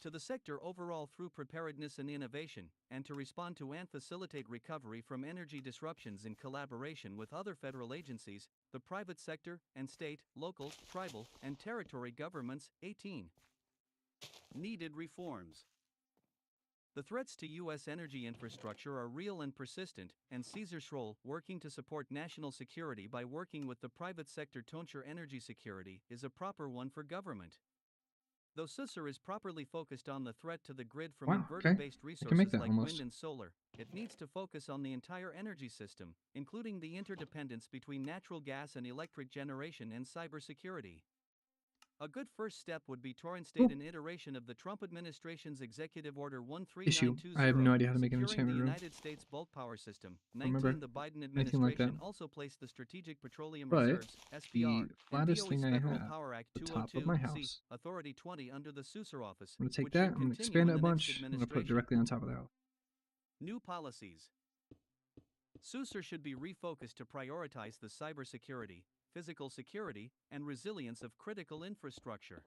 To the sector overall through preparedness and innovation, and to respond to and facilitate recovery from energy disruptions in collaboration with other federal agencies, the private sector, and state, local, tribal, and territory governments. 18. Needed reforms. The threats to U.S. energy infrastructure are real and persistent, and Caesar's role, working to support national security by working with the private sector to ensure energy security, is a proper one for government. Though SUSER is properly focused on the threat to the grid from Wow, okay. inverter-based I can make resources that like almost. wind and solar, it needs to focus on the entire energy system, including the interdependence between natural gas and electric generation and cybersecurity. A good first step would be to reinstate an iteration of the Trump administration's Executive Order Issue. 13920, I have no idea how to make an securing the enchantment room. United States bulk power system. Remember 19. The Biden anything like that. administration also placed the Strategic Petroleum But Reserves (SPR) the and flattest DOE's thing I Federal have, Power Act the top of my 202 C, house. Authority 20 under the SUSER office. I'm gonna take which that. should I'm gonna continue expand in it a the next bunch. I'm gonna put it administration. directly on top of the house. New policies. SUSER should be refocused to prioritize the cybersecurity, physical security, and resilience of critical infrastructure.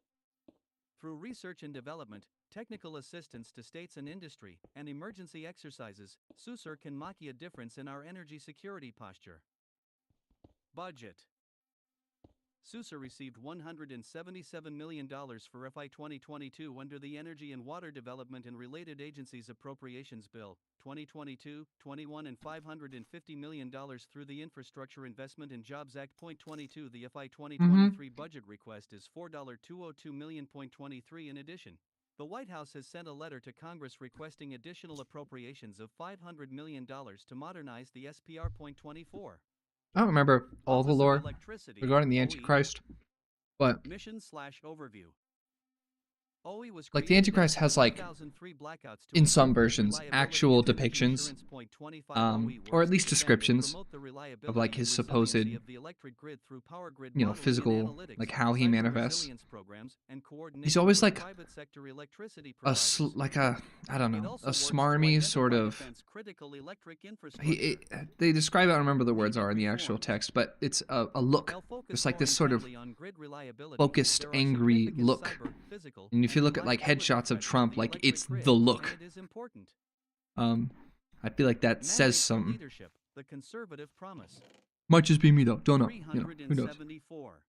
Through research and development, technical assistance to states and industry, and emergency exercises, SUSER can make a difference in our energy security posture. Budget. SUSER received $177 million for FY 2022 under the Energy and Water Development and Related Agencies Appropriations Bill, 2022-21 and $550 million through the Infrastructure Investment and Jobs Act. 22. The FY 2023 budget request is $4.202 million.23. In addition, the White House has sent a letter to Congress requesting additional appropriations of $500 million to modernize the SPR. 24. I don't remember all the Office of lore Electricity, regarding the OE, Antichrist, but Mission/overview. OE was like the created Antichrist after has like 2003 blackouts to in some improve the versions reliability actual of energy depictions, assurance. 25 or OE at works least to defend and descriptions promote the of reliability like and his resiliency supposed, of the electric grid through power grid you know, modeling and physical, analytics, like how he cyber manifests. resilience programs, and coordination He's always with like private sector electricity a providers. like a I don't It know, also a works to smarmy sort identify of. defense critical electric He infrastructure. they describe it. I don't remember the words Needed are in the actual reforms. text, but it's a look. They'll focus It's like more this sort of intently on grid reliability. focused, There are angry significant look. cyber, physical, And if you and look at like reliability headshots of threats to Trump, the like electric it's grid, the look. and it is important. I feel like that says Mandate for something. leadership, the conservative promise. Might just be me though. Don't know. You know, who knows? 374.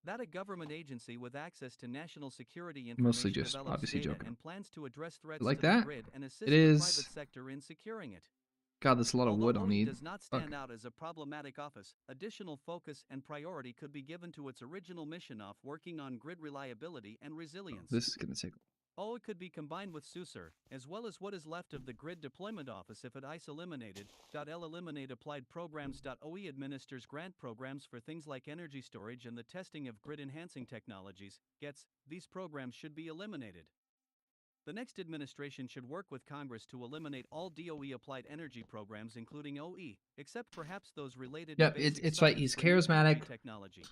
That a government agency with access to national security Mostly information just develops obviously data joking. and plans to address threats Like to the that? grid and assist It the is. private sector in securing it. God, that's a lot of Although wood I'll OE need. does not Fuck. stand out as a problematic office, additional focus and priority could be given to its original mission of working on grid reliability and resilience. This is gonna take. It could be combined with SUSER, as well as what is left of the Grid Deployment Office if it is eliminated. Eliminate applied programs. OE administers grant programs for things like energy storage and the testing of grid enhancing technologies. These programs should be eliminated. The next administration should work with Congress to eliminate all DOE applied energy programs, including OE, except perhaps those related Yeah, to basic it's right. science He's for new energy charismatic. technology.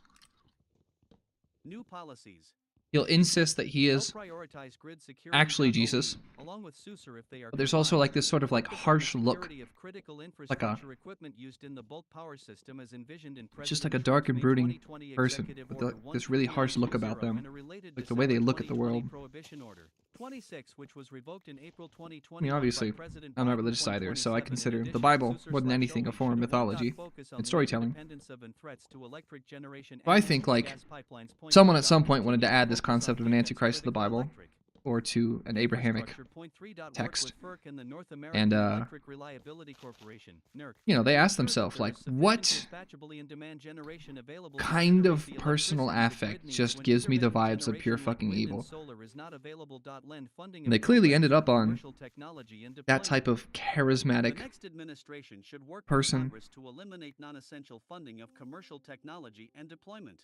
New policies. He'll insist that he is They'll prioritize grid security. actually OE, Jesus. along with SUSER if they are But there's also combined, like this sort of to like focus on the harsh look. security of critical Like a infrastructure equipment used in the bulk power system as envisioned in just like President a dark Trump's and May brooding 2020 person Executive with Order this really harsh look about 13920 them. and a related Like the way they December look at the 2020 world. Prohibition Order 26, which was revoked in April 2020 I mean, obviously, by President I'm not Biden. religious either, so I 2027. In consider the addition, Bible SUSER more than / anything a OE form of should mythology focus on and the storytelling. interdependence of and threats to electric generation Well, I and think natural like gas pipelines. someone at some point wanted to Continue add this focus on concept of an defense antichrist to the critical Bible electric or to an Abrahamic infrastructure. 3. Work text. with FERC and the North American And Electric Reliability Corporation, NERC, you know, they to asked ensure that themselves there like, is sufficient what dispatchability and demand generation available to kind generate of the personal electricity the affect grid needs just when gives me the intermittent vibes of pure generation like fucking wind and evil. solar is not available. Lend funding And they of clearly programs ended for up on commercial technology and that deployment. type of The charismatic next administration should work with person. Congress to eliminate non-essential funding of commercial technology and deployment.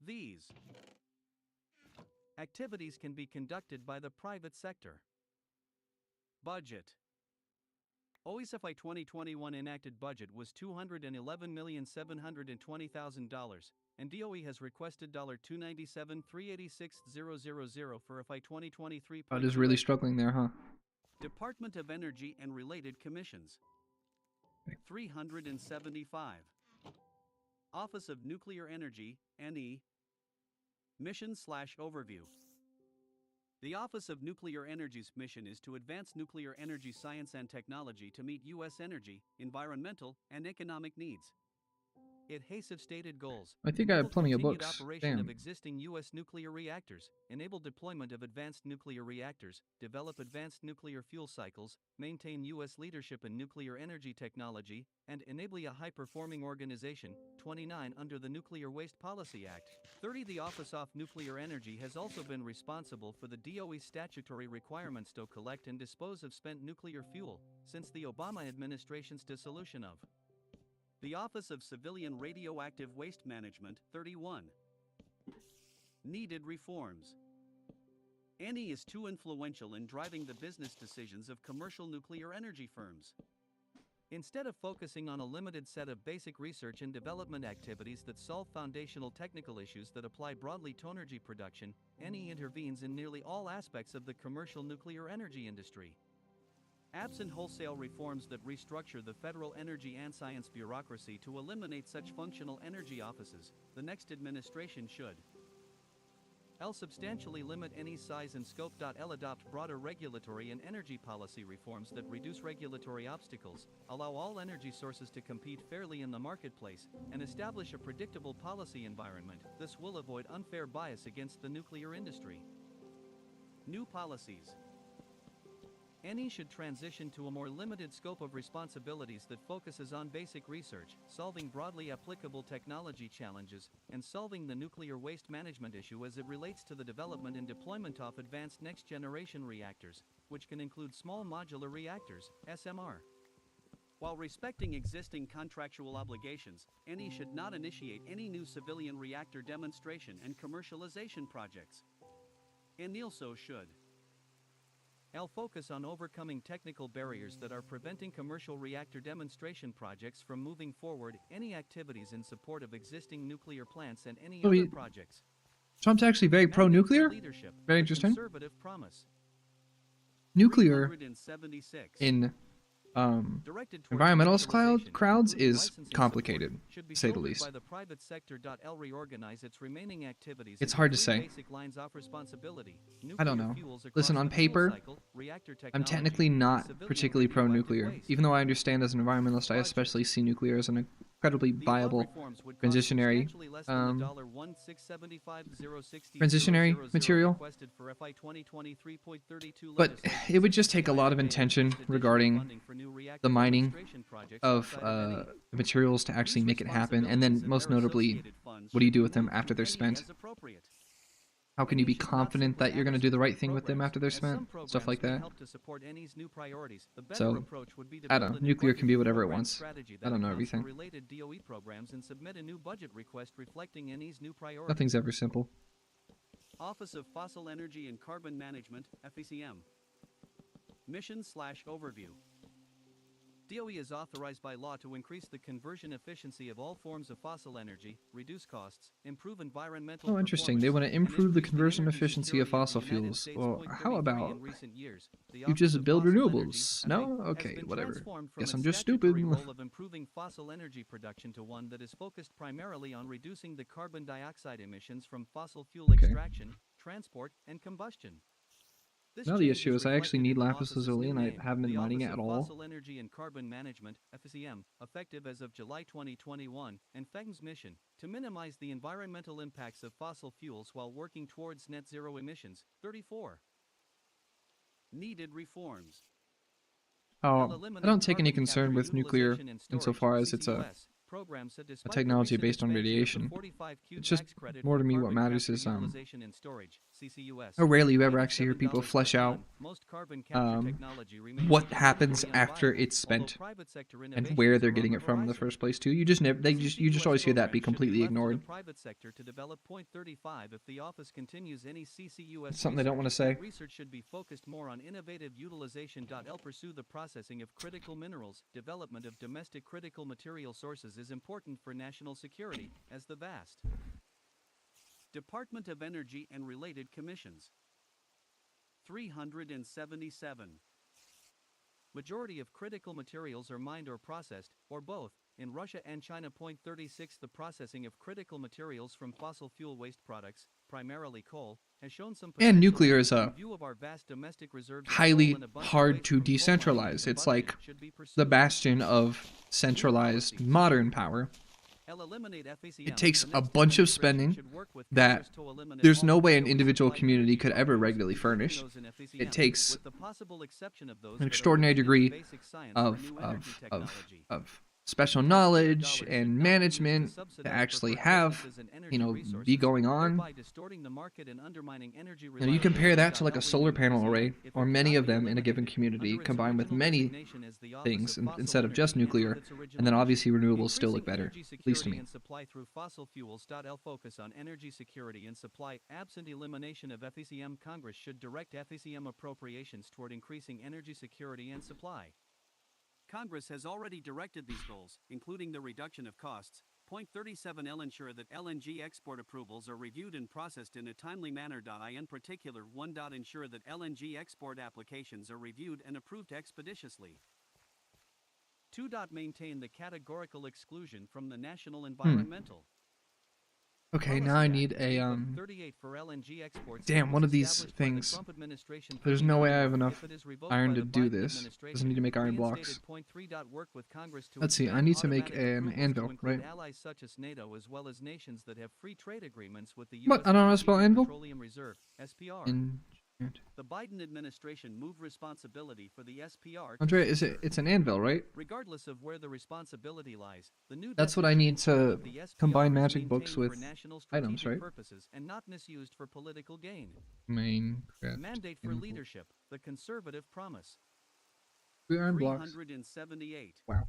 These activities can be conducted by the private sector. Budget. OE's FY 2021 enacted budget was $211,720,000, and DOE has requested $297,386,000 for FY 2023. Oh, it is really struggling there, huh? Department of Energy and related commissions. Okay. 375. Office of Nuclear Energy, NE. Mission/overview. The Office of Nuclear Energy's mission is to advance nuclear energy science and technology to meet U.S. energy, environmental, and economic needs. It has stated goals. I think I have enable plenty of continued books. Operation Damn. of existing U.S. nuclear reactors, enable deployment of advanced nuclear reactors, develop advanced nuclear fuel cycles, maintain U.S. leadership in nuclear energy technology, and enable a high-performing organization. 29 Under the Nuclear Waste Policy Act. 30 The Office of Nuclear Energy has also been responsible for the DOE's statutory requirements to collect and dispose of spent nuclear fuel, since the Obama administration's dissolution of the Office of Civilian Radioactive Waste Management. 31. Needed reforms. NE is too influential in driving the business decisions of commercial nuclear energy firms. Instead of focusing on a limited set of basic research and development activities that solve foundational technical issues that apply broadly to energy production, NE intervenes in nearly all aspects of the commercial nuclear energy industry. Absent wholesale reforms that restructure the federal energy and science bureaucracy to eliminate such functional energy offices, the next administration should substantially limit any size and scope. Adopt broader regulatory and energy policy reforms that reduce regulatory obstacles, allow all energy sources to compete fairly in the marketplace, and establish a predictable policy environment. This will avoid unfair bias against the nuclear industry. New policies. NE should transition to a more limited scope of responsibilities that focuses on basic research, solving broadly applicable technology challenges, and solving the nuclear waste management issue as it relates to the development and deployment of advanced next-generation reactors, which can include small modular reactors, SMR. While respecting existing contractual obligations, NE should not initiate any new civilian reactor demonstration and commercialization projects. And also should focus on overcoming technical barriers that are preventing commercial reactor demonstration projects from moving forward. Any activities in support of existing nuclear plants and any other projects. Trump's actually very pro-nuclear. Leadership, Very interesting. Conservative promise. Nuclear 376. in Directed towards environmentalist commercialization, crowds including is licensing complicated, support, should be to say the filtered least. by the private sector. Reorganize its remaining activities It's into hard to 3 say. basic lines of responsibility. I don't Nuclear know. fuels across Listen, on the fuel paper, cycle, reactor I'm technology, technically not civilian particularly radioactive pro-nuclear, waste. even though I understand as an environmentalist I especially see nuclear as an incredibly The above viable reforms would cost transitionary substantially less than the $1,675,060 transitionary material. requested for FY 2023.32 But legislation. it would just take a lot of Additional intention funding regarding for new reactor the mining demonstration projects of outside of NE. the materials to actually These make it happen, and then responsibilities and most their notably, associated funds what do you should do be with them moved after to they're NE spent? as appropriate. How can you be NE should not confident simply that you're going to add do the right specific thing with them programs, after they're as spent? some Stuff programs like may that. help to support NE's new priorities. The better So, approach would be to I build don't know. a new Nuclear can be budget whatever it program wants. strategy I that don't know accounts for everything. related DOE programs and submit a new budget request reflecting NE's new priorities. Nothing's ever simple. Office of Fossil Energy and Carbon Management, FECM. Mission/overview. DOE is authorized by law to increase the conversion efficiency of all forms of fossil energy, reduce costs, improve environmental Oh, interesting. They performance, want to and improve the increase conversion energy efficiency of security fossil the United fuels. States. Well, how 33 about in recent years, the you Office just of build Fossil renewables? Energy, No? has Okay, been whatever. transformed from Guess its I'm just statutory stupid. role of improving fossil energy production to one that is focused primarily on reducing the carbon dioxide emissions from fossil fuel Okay. extraction, transport, and combustion. This Now the change issue is I actually reflected need in the lapis office's lazuli new and I name, haven't been the mining Office it at of all. Fossil Energy and Carbon Management, FECM, effective as of July 2021, and FECM's mission, to minimize the environmental impacts of fossil fuels while working towards net zero emissions. 34. Needed reforms. Oh, I don't take any concern with nuclear insofar as it's a technology based on radiation. It's just more to me what matters is how rarely you ever actually hear people flesh out what happens after it's spent and where they're getting it from in the first place too. You just never you just always hear that be completely ignored. It's something they don't want to say. Research should be focused more on innovative utilization. Pursue the processing of critical minerals. Development of domestic critical material sources is important for national security, as the vast Department of Energy and related commissions. 377. Majority of critical materials are mined or processed, or both, in Russia and China. 36 The processing of critical materials from fossil fuel waste products, primarily coal, has shown some And potential nuclear is in view of our vast domestic reserves of highly coal and abundant hard waste to from coal mining and decentralize. It's combustion like should be the pursued. bastion of centralized modern power. Eliminate FACM. It takes The a next bunch of administration spending should work with that Congress to eliminate there's all no way an DOE individual supplied community energy could ever programs, regularly including furnish. those in FACM, It takes with the possible exception of those an that are extraordinary rooted in degree basic science or new energy technology. of special Taxpayer knowledge dollars should and not be used to management to subsidize actually preferred have, businesses and energy be resources, going on. thereby distorting the market and undermining energy You compare that to like a reliability. solar panel FACM, array, if or it many cannot of be them in a given eliminated, community, under its combined with original many designation as the Office things of Fossil instead of just Energy and nuclear, with its original and then mission, obviously renewables still look increasing better, energy at least to security me. and supply through fossil fuels. L focus on energy security and supply. Absent elimination of FACM, Congress should direct FACM appropriations toward increasing energy security and supply. Congress has already directed these goals, including the reduction of costs. Point 37 L ensure that LNG export approvals are reviewed and processed in a timely manner. I in particular 1. Ensure that LNG export applications are reviewed and approved expeditiously. 2. Maintain the categorical exclusion from the National Environmental Okay, now Policy I Act, need a 38 for LNG exports damn, that one was of these established by the things. Trump administration There's no way I 49 have if enough it is revoked iron by to the do Biden this. administration. Doesn't need to make iron blocks. Reinstated. Point 3. Work with Congress to Let's see, I expand need to make automatic an approvals to anvil, include right? allies such as NATO as well as nations that have free trade agreements with the U.S. What? I don't know how to spell Strategic anvil? Petroleum Reserve, SPR. The Biden administration moved responsibility for the SPR to Andrea, CSIR. it's an anvil, right? Regardless of where the responsibility lies, the new That's what I need definition to of the SPR combine is magic books maintained with for national items, strategic right? purposes and not misused for political gain. Minecraft. Mandate for anvil. leadership, the conservative promise. 3 iron blocks. 378. Wow.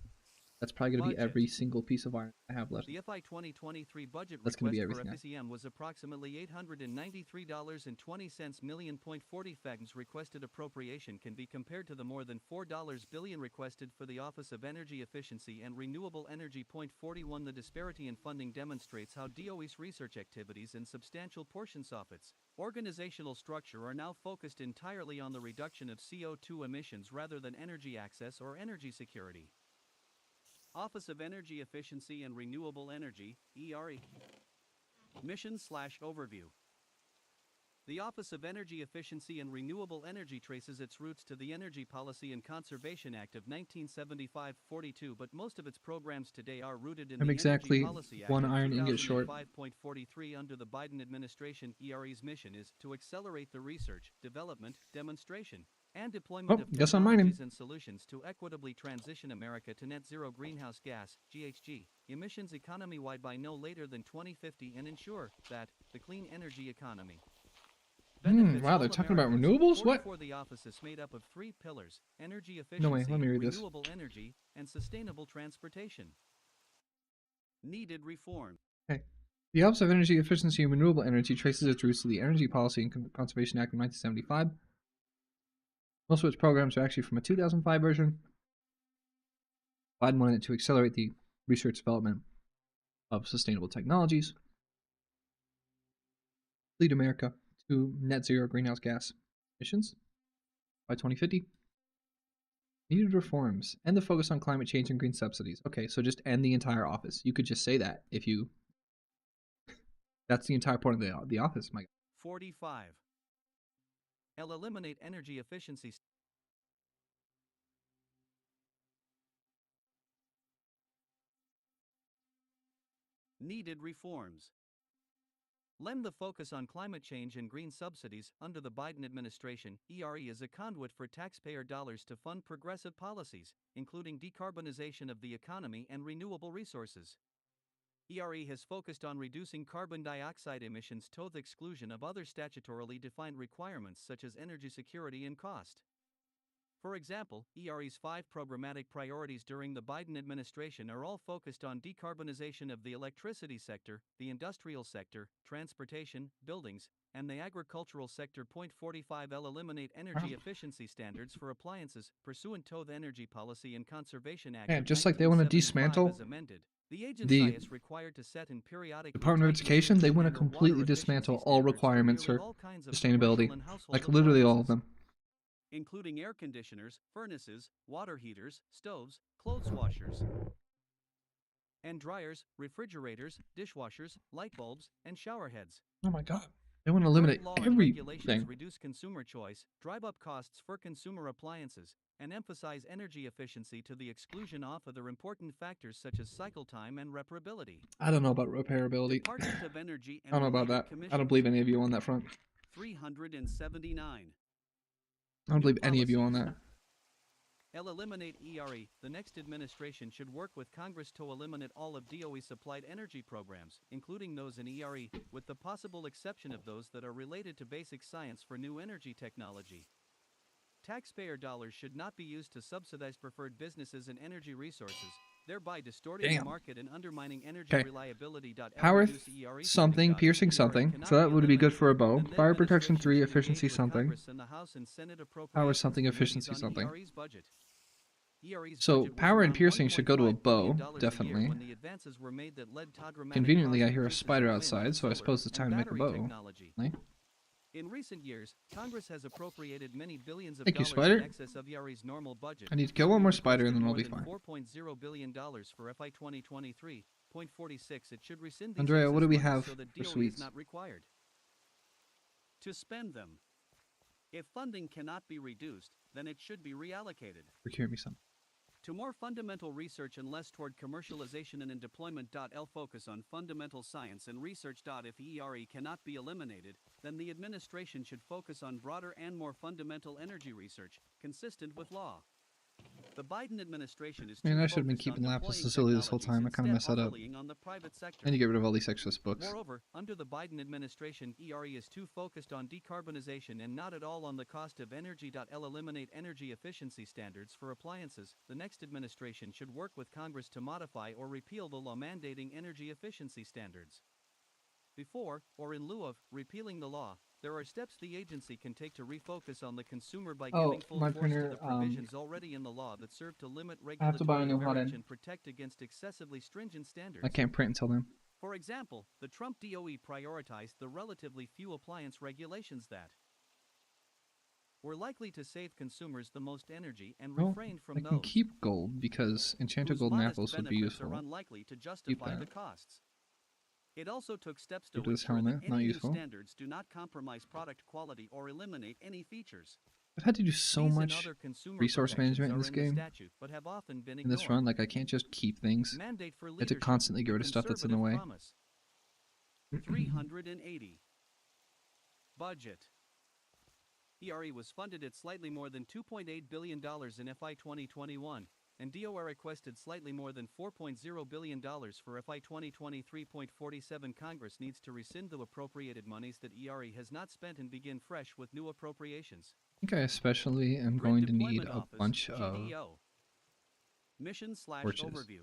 That's probably going to be Budget. every single piece of iron I have left. The FY 2023 budget That's gonna request be for everything FACM was approximately $893.20 million. 40 FACM's requested appropriation can be compared to the more than $4 billion requested for the Office of Energy Efficiency and Renewable Energy. 41 The disparity in funding demonstrates how DOE's research activities and substantial portions of its organizational structure are now focused entirely on the reduction of CO2 emissions rather than energy access or energy security. Office of Energy Efficiency and Renewable Energy, ERE. Mission/Overview. The Office of Energy Efficiency and Renewable Energy traces its roots to the Energy Policy and Conservation Act of 1975-42, but most of its programs today are rooted in I'm the exactly Energy Policy Act one of iron ingot short. 2005.43. Under the Biden administration, ERE's mission is to accelerate the research, development, demonstration, and deployment of guess I'm mining. technologies and solutions to equitably transition America to net zero greenhouse gas (GHG) emissions economy-wide by no later than 2050 and ensure that the clean energy economy benefits wow, they're all talking about Americans. renewables? What? 44 The office is made up of 3 pillars: energy efficiency, No way, let me read this. renewable energy, and sustainable transportation. Needed reform. Okay. The Office of Energy Efficiency and Renewable Energy traces its roots to the Energy Policy and Conservation Act of 1975. Most of its programs are actually from a 2005 version. Biden wanted it to accelerate the research development of sustainable technologies, lead America to net zero greenhouse gas emissions by 2050. Needed reforms, and the focus on climate change and green subsidies. Okay, so just end the entire office. You could just say that if you... That's the entire point of the office, my God. 45. Eliminate energy efficiency. Needed reforms. Lend the focus on climate change and green subsidies. Under the Biden administration, ERE is a conduit for taxpayer dollars to fund progressive policies, including decarbonization of the economy and renewable resources. ERE has focused on reducing carbon dioxide emissions to the exclusion of other statutorily defined requirements such as energy security and cost. For example, ERE's 5 programmatic priorities during the Biden administration are all focused on decarbonization of the electricity sector, the industrial sector, transportation, buildings, and the agricultural sector. 45 L eliminate energy efficiency standards for appliances, pursuant to the Energy Policy and Conservation Act. Yeah, of just like they want to 1975 dismantle as amended. The agency The is required to set in periodic Department of tightening Education, they energy want to and/or water completely efficiency dismantle all standards requirements nearly for all kinds of sustainability. commercial and household Like literally all of appliances, them. including air conditioners, furnaces, water heaters, stoves, clothes washers and dryers, refrigerators, dishwashers, light bulbs, and shower heads. Oh my god. They want to Current eliminate law and regulations everything. reduce consumer choice, drive up costs for consumer appliances, and emphasize energy efficiency to the exclusion of other important factors such as cycle time and repairability. I don't know about repairability. Department of Energy I and don't know about related that. I commissions. don't believe any of you on that front. 379. I don't New believe any of you on policies. that. Eliminate ERE. The next administration should work with Congress to eliminate all of DOE-supplied energy programs, including those in ERE, with the possible exception of those that are related to basic science for new energy technology. Taxpayer dollars should not be used to subsidize preferred businesses and energy resources, thereby distorting the Damn. market and undermining energy Okay. reliability. Power Reduce ERE something, spending. piercing ERE something. cannot So that be would be good eliminated, for a bow. and the Fire protection administration 3, should efficiency engage with something. Congress and the House and Senate Power appropriations something, committees efficiency on something. ERE's budget. ERE's So budget was power and around piercing should go to a $1.5 bow, billion a year definitely. when the advances were made that led to dramatic Conveniently, cost I hear a increases in spider wind, outside, so I solar, suppose it's and time to make a battery bow. technology. Right? In recent years, Congress has appropriated many billions of Thank you, dollars spider. in excess of ERE's normal budget. I need to kill one more Currently spider and then I'll posted be more fine. than $4.0 billion for FY 2023. .46 It should rescind these Andrea, what do we excess have monies so that for DOE sweets? is not required to spend them. If funding cannot be reduced, then it should be reallocated Procure me some. to more fundamental research and less toward commercialization and in deployment. L focus on fundamental science and research. If ERE cannot be eliminated, then the administration should focus on broader and more fundamental energy research, consistent with law. The Biden administration is Man, too I should have been focused on keeping lapis deploying lazuli this whole technologies time. I kind of instead messed that up. overlaying on the private sector. I need to get rid of all these excess books. Moreover, under the Biden administration, ERE is too focused on decarbonization and not at all on the cost of energy. Eliminate energy efficiency standards for appliances. The next administration should work with Congress to modify or repeal the law mandating energy efficiency standards. Before, or in lieu of, repealing the law, there are steps the agency can take to refocus on the consumer by Oh, giving full my force printer, to the provisions already in the law that serve to limit I have to buy a regulatory new hot leverage end. and protect against excessively stringent standards. I can't print until then. For example, the Trump DOE prioritized the relatively few appliance regulations that were likely to save consumers the most energy and Well, refrained I from can those keep gold because enchanted whose golden modest apples would be benefits are useful. unlikely to justify the that. costs. It also took steps to Keep this ensure helmet, that not any new useful. standards do not compromise product quality or eliminate any features. I've had to do so These and much other consumer resource protections management in are this the game. statute, but have often been In this ignored. run, like I can't just keep things. Mandate for I have to leadership, constantly get rid of stuff that's in the way. conservative promise. 380. Budget. ERE was funded at slightly more than $2.8 billion in FY 2021, and DOE requested slightly more than $4.0 billion for FY 2023.47. Congress needs to rescind the appropriated monies that ERE has not spent and begin fresh with new appropriations. I think I especially am Grid going to need Deployment a Office, bunch of GDO. torches. Mission/overview.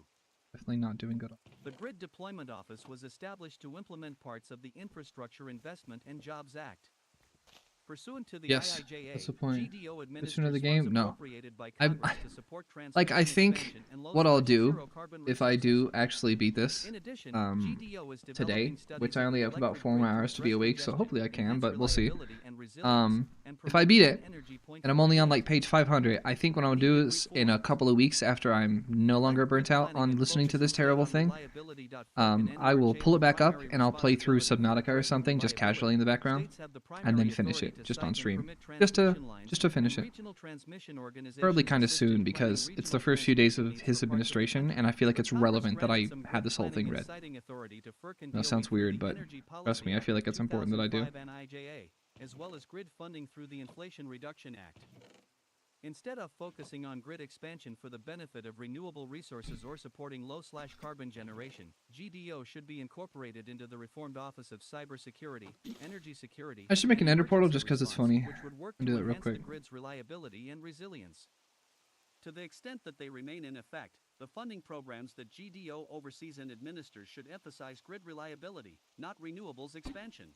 Definitely not doing good. The Grid Deployment Office was established to implement parts of the Infrastructure Investment and Jobs Act. Pursuant to the Yes, IIJA, that's the point. GDO This one of the administers game? funds No. appropriated by I Congress to support like I transmission think expansion and what I'll do low-zero carbon if I resources. do actually beat this In addition, um GDO is today, developing studies which I of only the have about electric 4 grid more hours to be address awake, so congestion, hopefully I can, enhance but we'll see. reliability and resilience, and If I beat promote it, clean energy. and I'm only on like page 500, I think what I'll do is in a couple of weeks after I'm no longer burnt out on listening to this terrible thing, I will pull it back up and I'll play through Subnautica or something just casually in the background and then finish it just on stream, just to finish it. Probably kind of soon because it's the first few days of his administration and I feel like it's relevant that I had this whole thing read. That sounds weird, but trust me, I feel like it's important that I do. As well as grid funding through the Inflation Reduction Act. Instead of focusing on grid expansion for the benefit of renewable resources or supporting low/carbon generation, GDO should be incorporated into the reformed Office of Cybersecurity, Energy Security. I should make an ender portal Emergency just because it's Response, funny. which would work I'll to do that real enhance the quick. grid's reliability and resilience. To the extent that they remain in effect, the funding programs that GDO oversees and administers should emphasize grid reliability, not renewables expansion.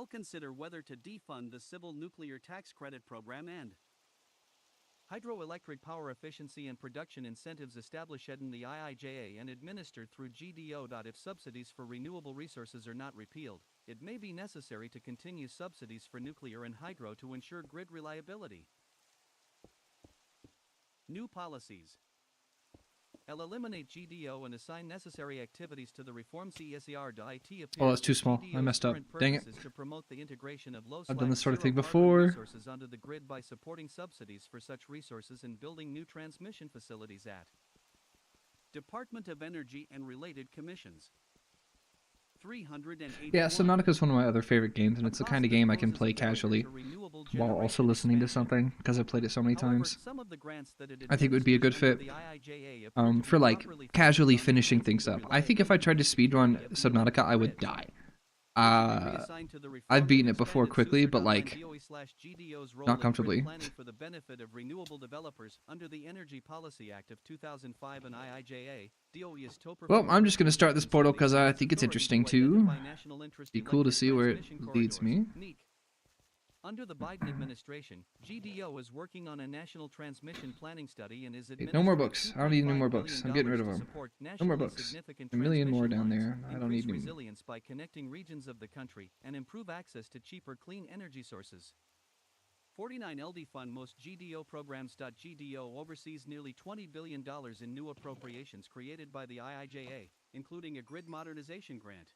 Consider whether to defund the civil nuclear tax credit program and Hydroelectric power efficiency and production incentives established in the IIJA and administered through GDO. If subsidies for renewable resources are not repealed, it may be necessary to continue subsidies for nuclear and hydro to ensure grid reliability. New policies. Eliminate GDO and assign necessary activities to the reform CSER.IT. Oh, that's too small. I messed up. Dang it. To promote the integration of low I've done this sort of zero thing carbon before. resources onto the grid by supporting subsidies for such resources and building new transmission facilities at Department of Energy and related commissions. 381. Yeah, Subnautica is one of my other favorite games, and it's the kind of game I can play casually while also listening to something, because I've played it so many times. I think it would be a good fit for like casually finishing things up. I think if I tried to speedrun Subnautica, I would die. I've beaten it before quickly, but like not comfortably. For the benefit of renewable developers under the Energy Policy Act of 2005 and IIJA, DOE is Well, I'm just gonna start this portal because I think it's interesting too. Be cool to see where it leads me. Under the Biden administration, GDO is working on a national transmission planning study and is Hey, no more books. I don't need any more books. I'm getting rid of them. No more books. A million more down there. I don't need any. Resilience by connecting regions of the country and improve access to cheaper clean energy sources. 49 LD fund most GDO programs. GDO oversees nearly $20 billion in new appropriations created by the IIJA, including a grid modernization grant.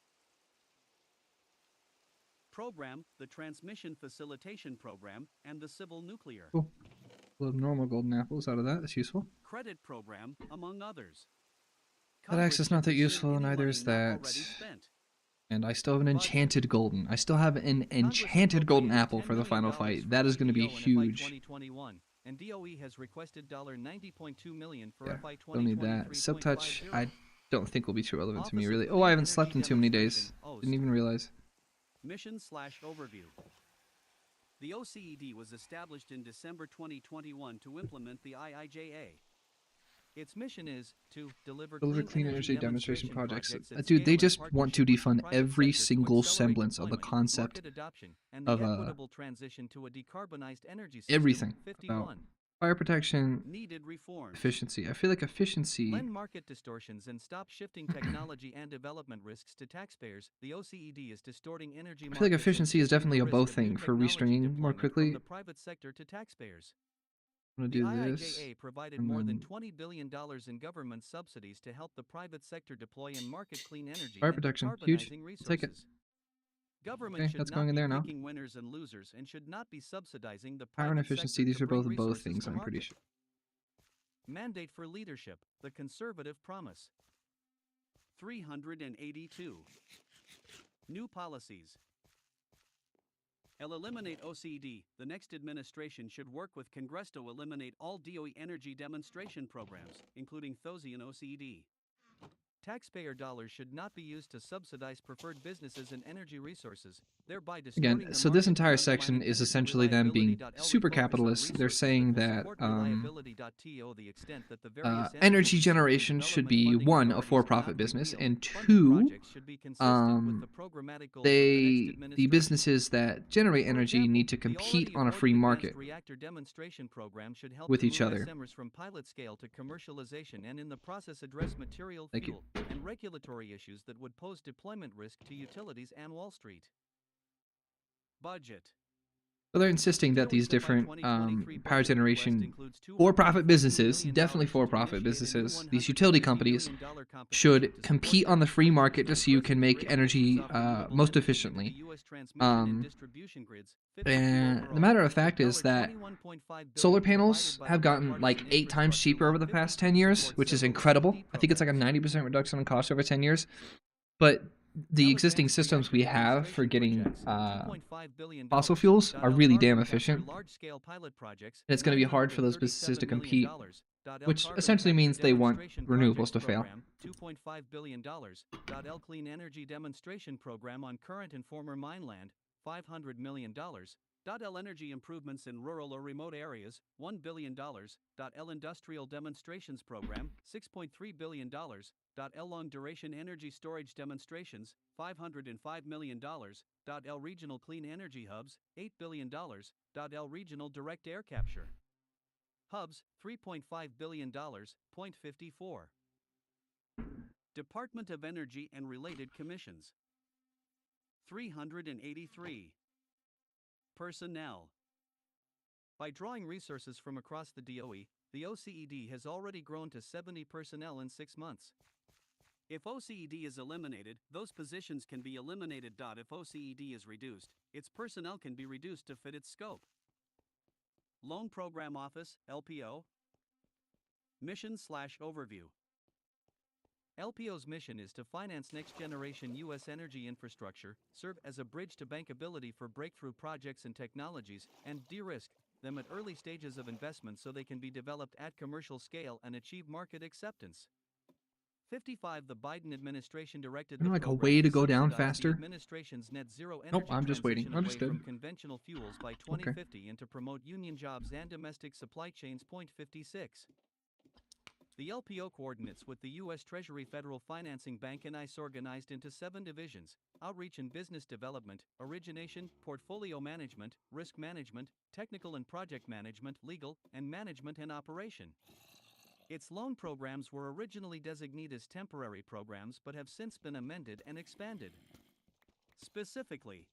Program, the Transmission Facilitation Program, and the Civil Nuclear. Cool. A little normal golden apples out of that. That's useful. Credit Program, among others. That access not that useful, neither is that. And I still have an enchanted golden. I still have an enchanted golden apple for the final fight. That is going to be huge. And DOE has requested $90.2 million for Yeah, FY don't need that. Silk Touch, I don't think will be too relevant to me, really. Oh, I haven't slept in too many days. Didn't even realize. Mission/overview. The OCED was established in December 2021 to implement the IIJA. Its mission is to deliver clean energy demonstration projects. Dude, they just want to defund every single semblance of the concept of transition to a decarbonized energy system. everything about fire protection, Needed reform. efficiency. I feel like efficiency. Lend market distortions and stop shifting technology and development risks to taxpayers. The OCED is distorting energy. I feel like efficiency is definitely a both thing for restraining more quickly. From the private sector to taxpayers. I'm The gonna do this. IIJA provided and more than then $20 billion in government subsidies to help the private sector deploy and market clean energy Fire and protection, huge. decarbonizing I'll take it. resources. Government Okay, should that's not going in be there now. picking winners and losers and should not be subsidizing the Power private and efficiency, sector these to are bring both resources things, to I'm pretty market. sure. Mandate for leadership, the conservative promise. 382. New policies. Eliminate OCD. The next administration should work with Congress to eliminate all DOE energy demonstration programs, including THOSI and OCD. Taxpayer dollars should not be used to subsidize preferred businesses and energy resources, thereby distorting Again, the so this market entire and section undermining is energy essentially them being reliability. super Focus on capitalist. They're resources saying that that support reliability.to the extent that the various energy generation should be, one, a for-profit business, and two, the businesses that generate energy need to compete on a free market reactor demonstration program should help with to each move other. SMRs from pilot scale to commercialization and in the process address material, Thank you. fuel, and regulatory issues that would pose deployment risk to utilities and Wall Street. Budget. So they're insisting that these different power generation for-profit businesses, definitely for-profit businesses, these utility companies, should compete on the free market just so you can make energy most efficiently. And the matter of fact is that solar panels have gotten like 8 times cheaper over the past 10 years, which is incredible. I think it's like a 90% reduction in cost over 10 years. But the existing systems we have for getting fossil fuels are really damn efficient. And it's going to be hard for those businesses to compete, which essentially means they want renewables to fail. $2.5 billion. L Clean Energy Demonstration Program on current and former mine land, $500 million. L Energy Improvements in Rural or Remote Areas, $1 billion. L Industrial Demonstrations Program, $6.3 billion. L Long Duration Energy Storage Demonstrations, $505 million. L Regional Clean Energy Hubs, $8 billion. L Regional Direct Air Capture Hubs, $3.5 billion, 0.54. Department of Energy and related commissions. 383. Personnel. By drawing resources from across the DOE, the OCED has already grown to 70 personnel in 6 months. If OCED is eliminated, those positions can be eliminated. If OCED is reduced, its personnel can be reduced to fit its scope. Loan Program Office, LPO. Mission/overview. LPO's mission is to finance next-generation U.S. energy infrastructure, serve as a bridge to bankability for breakthrough projects and technologies, and de-risk them at early stages of investment so they can be developed at commercial scale and achieve market acceptance. 55. The Biden administration directed the Like a program way to go down subsidize the faster? administration's net zero energy Nope, I'm just waiting. transition away Understood. from conventional fuels by 2050 and to promote union jobs and domestic supply chains. 56. The LPO coordinates with the U.S. Treasury Federal Financing Bank and ICE, organized into 7 divisions: outreach and business development, origination, portfolio management, risk management, technical and project management, legal, and management and operation. Its loan programs were originally designated as temporary programs but have since been amended and expanded. Specifically,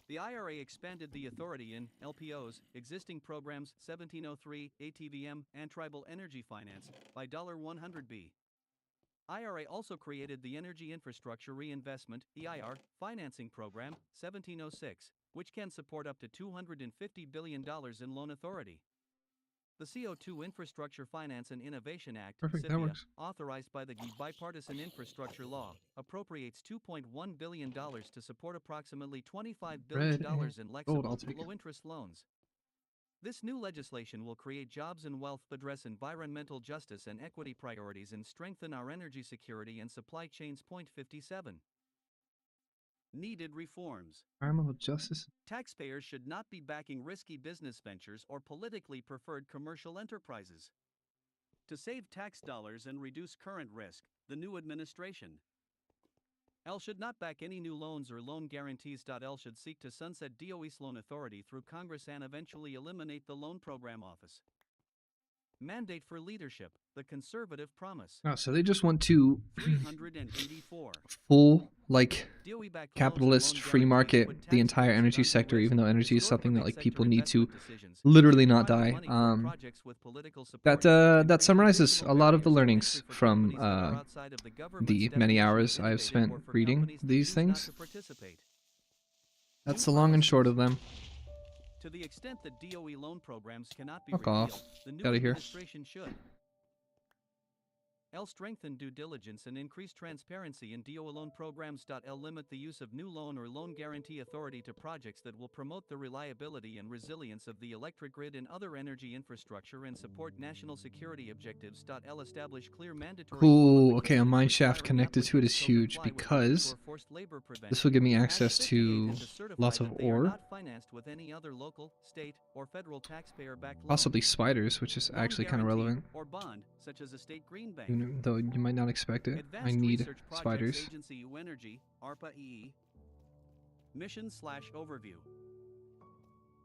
the IRA expanded the authority in LPO's existing programs 1703, ATVM, and Tribal Energy Finance by $100b. IRA also created the Energy Infrastructure Reinvestment (EIR) financing program 1706, which can support up to $250 billion in loan authority. The CO2 Infrastructure Finance and Innovation Act, Perfect, that SIFIA, works. authorized by the Bipartisan Infrastructure Law, appropriates $2.1 billion to support approximately $25 billion Red in and gold, flexible, I'll take it. low-interest loans. This new legislation will create jobs and wealth, address environmental justice and equity priorities, and strengthen our energy security and supply chains. 57. Needed reforms. Environmental justice. Taxpayers should not be backing risky business ventures or politically preferred commercial enterprises. To save tax dollars and reduce current risk, the new administration L should not back any new loans or loan guarantees. L should seek to sunset DOE's loan authority through Congress and eventually eliminate the Loan Program Office. Mandate for leadership, the conservative promise. Oh, so they just want to 384. full, like, DOE-backed capitalist loans or free loan market guarantees put the entire taxpayers energy at sector, undue even though risk, energy is distort something that public like people sector need to investment decisions, literally and not provide die. money for projects with political support, That and create summarizes reasonable a lot of the barriers to learnings entry for from companies that are outside of the government's the many definition of hours I've innovative, spent or for reading companies that these choose not things. to participate. That's New the long and short policies. of them. To the extent that DOE loan programs cannot be Fuck repealed, off. the new Get outta here. administration should L strengthen due diligence and increase transparency in DOE loan programs. L limit the use of new loan or loan guarantee authority to projects that will promote the reliability and resilience of the electric grid and other energy infrastructure and support national security objectives. L establish clear mandatory Cool. Okay, a qualifications mine shaft requiring connected to it is applicants to huge comply with because rules for forced labor this will prevention. give me Act access 58 to and to certify lots of that they are ore, not financed with any other local, state, or federal taxpayer-backed loan, possibly spiders, which is loan actually kind of guarantee, relevant, or bond, such as a state green bank. even though you might not expect it. I Advanced need Research Projects spiders. Agency U Energy, ARPA-EE. Mission/overview.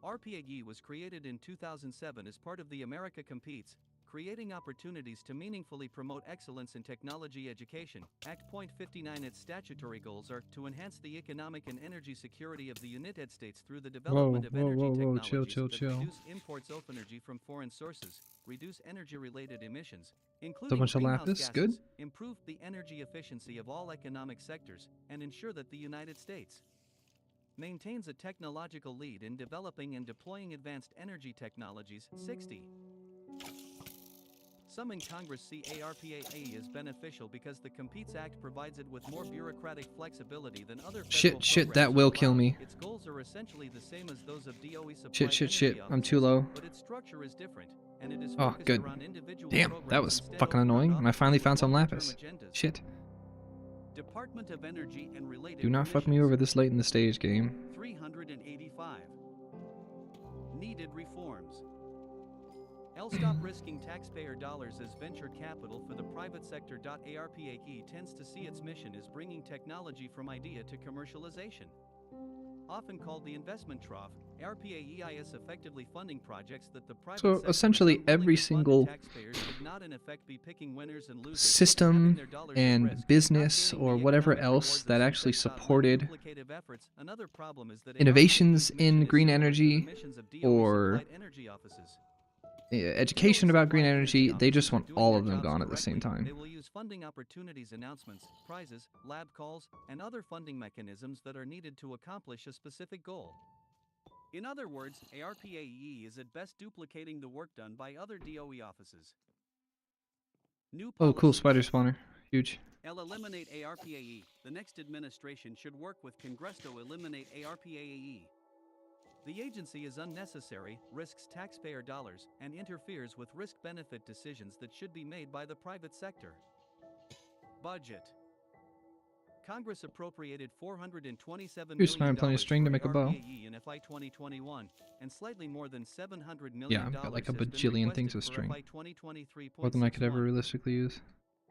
ARPA-EE was created in 2007 as part of the America Competes, creating opportunities to meaningfully promote excellence in technology education. Act. 59. Its statutory goals are to enhance the economic and energy security of the United States through the development of energy technologies that Chill. reduce imports of energy from foreign sources, reduce energy-related emissions, It's a including bunch of greenhouse lapis. gases, Good. improve the energy efficiency of all economic sectors, and ensure that the United States maintains a technological lead in developing and deploying advanced energy technologies. 60. Some in Congress see ARPA-E as beneficial because the Competes Act provides it with more bureaucratic flexibility than other federal Shit, programs that will are kill allowed. me. Its goals are essentially the same as those of DOE supplied Shit. energy I'm too offices, low. but its structure is different, and it is Oh, focused good. around individual Damn, programs that was instead fucking of around annoying, and I finally offices found with some longer-term lapis. agendas. Shit. Department of Energy and related Do not fuck me commissions. over this late in the stage, game. 385. Needed reforms. L stop risking taxpayer dollars as venture capital for the private sector. ARPA-E tends to see its mission as bringing technology from idea to commercialization. Often called the investment trough, ARPA-EIS effectively funding projects that the private So sector is essentially unwilling every to fund, single and taxpayers should not in effect be picking winners and losers, system having their dollars at and risk, business not gaining or the whatever economic else rewards of that actually success without supported duplicative efforts. Another problem is that innovations ARPA's mission in is green similar to the energy missions of DOE or supplied energy offices. education about green energy, they just want all of them gone at the same They time. will use funding opportunities announcements, prizes, lab calls, and other funding mechanisms that are needed to accomplish a specific goal. In other words, ARPAE is at best duplicating the work done by other DOE offices. New Oh, cool, policies. spider spawner. Huge. L eliminate ARPAE. The next administration should work with Congress to eliminate ARPAE. The agency is unnecessary, risks taxpayer dollars, and interferes with risk-benefit decisions that should be made by the private sector. Budget. Congress appropriated $427 Here's million plenty of string to for make a bow. ARPAE in FY 2021, and slightly more than $700 million Yeah, I've got like a has been bajillion things requested with for string. FY 2023.61. More than I could ever realistically use.